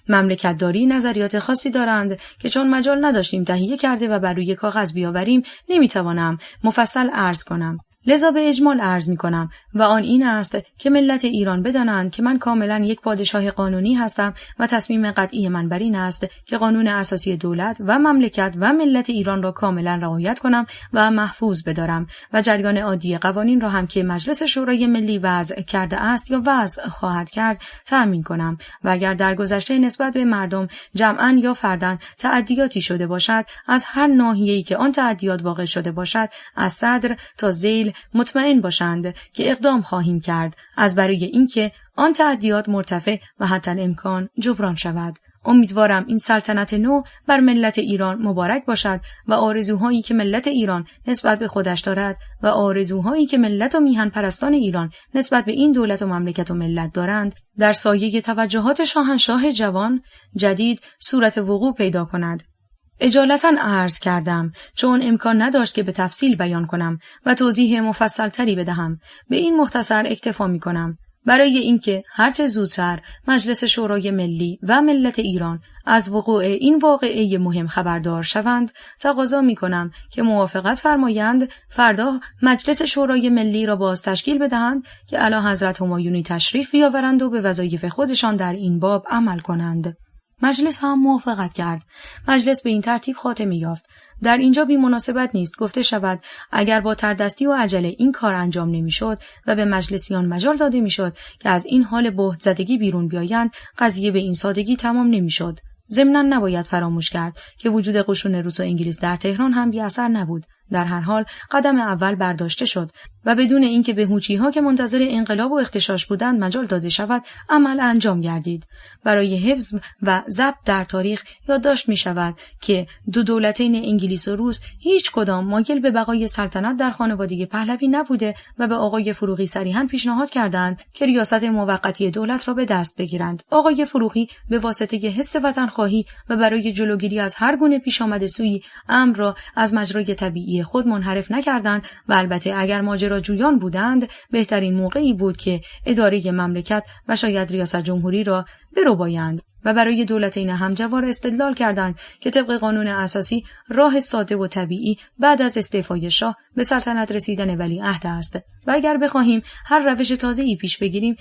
Speaker 2: مملکتداری نظریات خاصی دارند که چون مجال نداشتیم تهیه کرده و بر روی کاغذ بیاوریم نمیتوانم مفصل عرض کنم. لذا به اجمال عرض می کنم و آن این است که ملت ایران بدانند که من کاملا یک پادشاه قانونی هستم و تصمیم قطعی من بر این است که قانون اساسی دولت و مملکت و ملت ایران را کاملا رعایت کنم و محفوظ بدارم و جریان عادی قوانین را هم که مجلس شورای ملی وضع کرده است یا وضع خواهد کرد تأمین کنم و اگر در گذشته نسبت به مردم جمعاً یا فرداً تعدیاتی شده باشد، از هر ناحیه‌ای که آن تعدیات واقع شده باشد از صدر تا ذیل مطمئن باشند که اقدام خواهیم کرد از برای اینکه آن تعدیات مرتفع و حتی الامکان جبران شود. امیدوارم این سلطنت نو بر ملت ایران مبارک باشد و آرزوهایی که ملت ایران نسبت به خودش دارد و آرزوهایی که ملت و میهن پرستان ایران نسبت به این دولت و مملکت و ملت دارند در سایه توجهات شاهنشاه جوان جدید صورت وقوع پیدا کند. اجالتا عرض کردم چون امکان نداشت که به تفصیل بیان کنم و توضیح مفصل تری بدهم. به این مختصر اکتفا می کنم برای اینکه هرچه زودتر مجلس شورای ملی و ملت ایران از وقوع این واقعه مهم خبردار شوند، تقاضا می کنم که موافقت فرمایند فردا مجلس شورای ملی را باز تشکیل بدهند که اعلی حضرت همایونی تشریف بیاورند و به وظایف خودشان در این باب عمل کنند. مجلس هم موافقت کرد. مجلس به این ترتیب خاتمه یافت. در اینجا بی مناسبت نیست گفته شود اگر با تردستی و عجله این کار انجام نمیشد و به مجلسیان مجال داده میشد که از این حال بهت زدگی بیرون بیایند، قضیه به این سادگی تمام نمیشد. ضمناً نباید فراموش کرد که وجود قشون روس و انگلیس در تهران هم بی اثر نبود. در هر حال قدم اول برداشته شد و بدون اینکه به هوچی‌ها که منتظر انقلاب و اغتشاش بودند مجال داده شود، عمل انجام گردید. برای حفظ و ضبط در تاریخ یادداشت می شود که دو دولتین انگلیس و روس هیچ کدام مایل به بقای سلطنت در خانواده پهلوی نبوده و به آقای فروغی صریحاً پیشنهاد کردند که ریاست موقتی دولت را به دست بگیرند. آقای فروغی به واسطه حس وطنخواهی و برای جلوگیری از هر گونه پیشامد سوئی امر را از مجرای طبیعی خود منحرف نکردند و البته اگر ماجراجویان بودند بهترین موقعی بود که اداره مملکت و شاید ریاست جمهوری را بربایند و برای دولتین همجوار استدلال کردند که طبق قانون اساسی راه ساده و طبیعی بعد از استعفای شاه به سلطنت رسیدن ولیعهد است و اگر بخواهیم هر روش تازه‌ای پیش بگیریم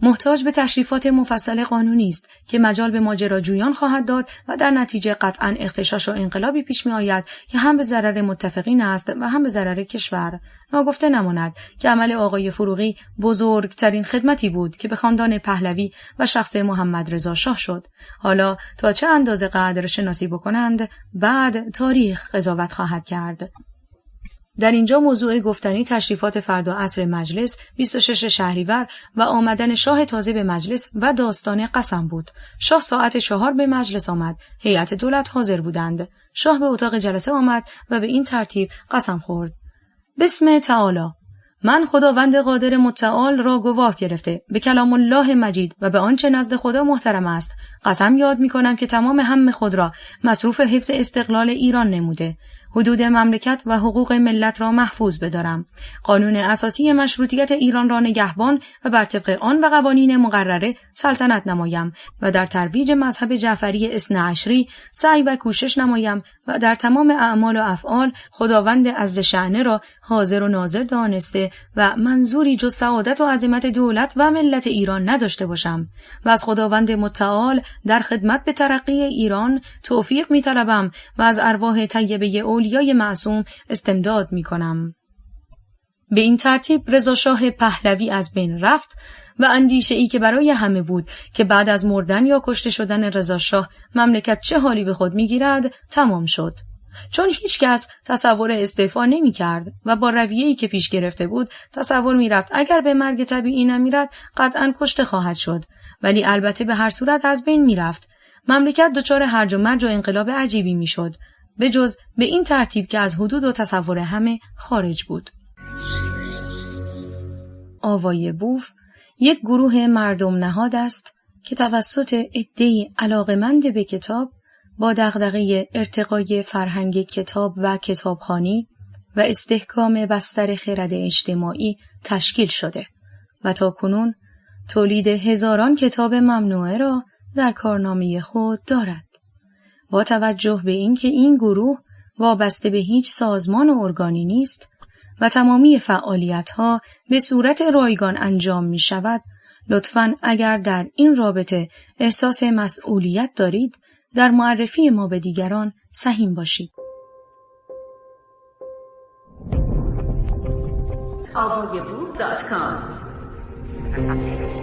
Speaker 2: محتاج به تشریفات مفصل قانونی است که مجال به ماجراجویان خواهد داد و در نتیجه قطعاً اغتشاش و انقلابی پیش می آید که هم به ضرر متفقین است و هم به ضرر کشور. ناگفته نماند که عمل آقای فروغی بزرگترین خدمتی بود که به خاندان پهلوی و شخص محمد رضا شاه شد. حالا تا چه اندازه قدر شناسی بکنند بعد تاریخ قضاوت خواهد کرد. در اینجا موضوع گفتنی تشریفات فردا عصر مجلس 26 شهریور و آمدن شاه تازه به مجلس و داستان قسم بود. شاه ساعت 4 به مجلس آمد. هیئت دولت حاضر بودند. شاه به اتاق جلسه آمد و به این ترتیب قسم خورد: بسم تعالی، من خداوند قادر متعال را گواه گرفته به کلام الله مجید و به آنچه نزد خدا محترم است قسم یاد می کنم که تمام هم خود را مصروف حفظ استقلال ایران نموده، حدود مملکت و حقوق ملت را محفوظ بدارم. قانون اساسی مشروطیت ایران را نگهبان و بر طبق آن و قوانین مقرره سلطنت نمایم و در ترویج مذهب جعفری اثنی‌عشری سعی و کوشش نمایم و در تمام اعمال و افعال خداوند عزشأنه را حاضر و ناظر دانسته و منظوری جز سعادت و عظمت دولت و ملت ایران نداشته باشم و از خداوند متعال در خدمت به ترقی ایران توفیق می‌طلبم و از ارواح طیبه اولیای معصوم استمداد می‌کنم. به این ترتیب رضاشاه پهلوی از بین رفت و اندیشه‌ای که برای همه بود که بعد از مردن یا کشته شدن رضاشاه مملکت چه حالی به خود می‌گیرد تمام شد. چون هیچ کس تصور استعفا نمی کرد و با رویه‌ای که پیش گرفته بود تصور می رفت اگر به مرگ طبیعی نمیرد قطعاً کشته خواهد شد، ولی البته به هر صورت از بین می رفت. مملکت دچار هرج و مرج و انقلاب عجیبی می شد، به جز به این ترتیب که از حدود و تصور همه خارج بود. آوای بوف یک گروه مردم نهاد است که توسط عده‌ای علاقه‌مند به کتاب با دغدغه ارتقای فرهنگ کتاب و کتابخوانی و استحکام بستر خرد اجتماعی تشکیل شده و تاکنون تولید هزاران کتاب ممنوعه را در کارنامه خود دارد. با توجه به اینکه این گروه وابسته به هیچ سازمان و ارگانی نیست و تمامی فعالیت‌ها به صورت رایگان انجام می شود، لطفاً اگر در این رابطه احساس مسئولیت دارید در معرفی ما به دیگران سهیم باشید.
Speaker 3: avayabooth.com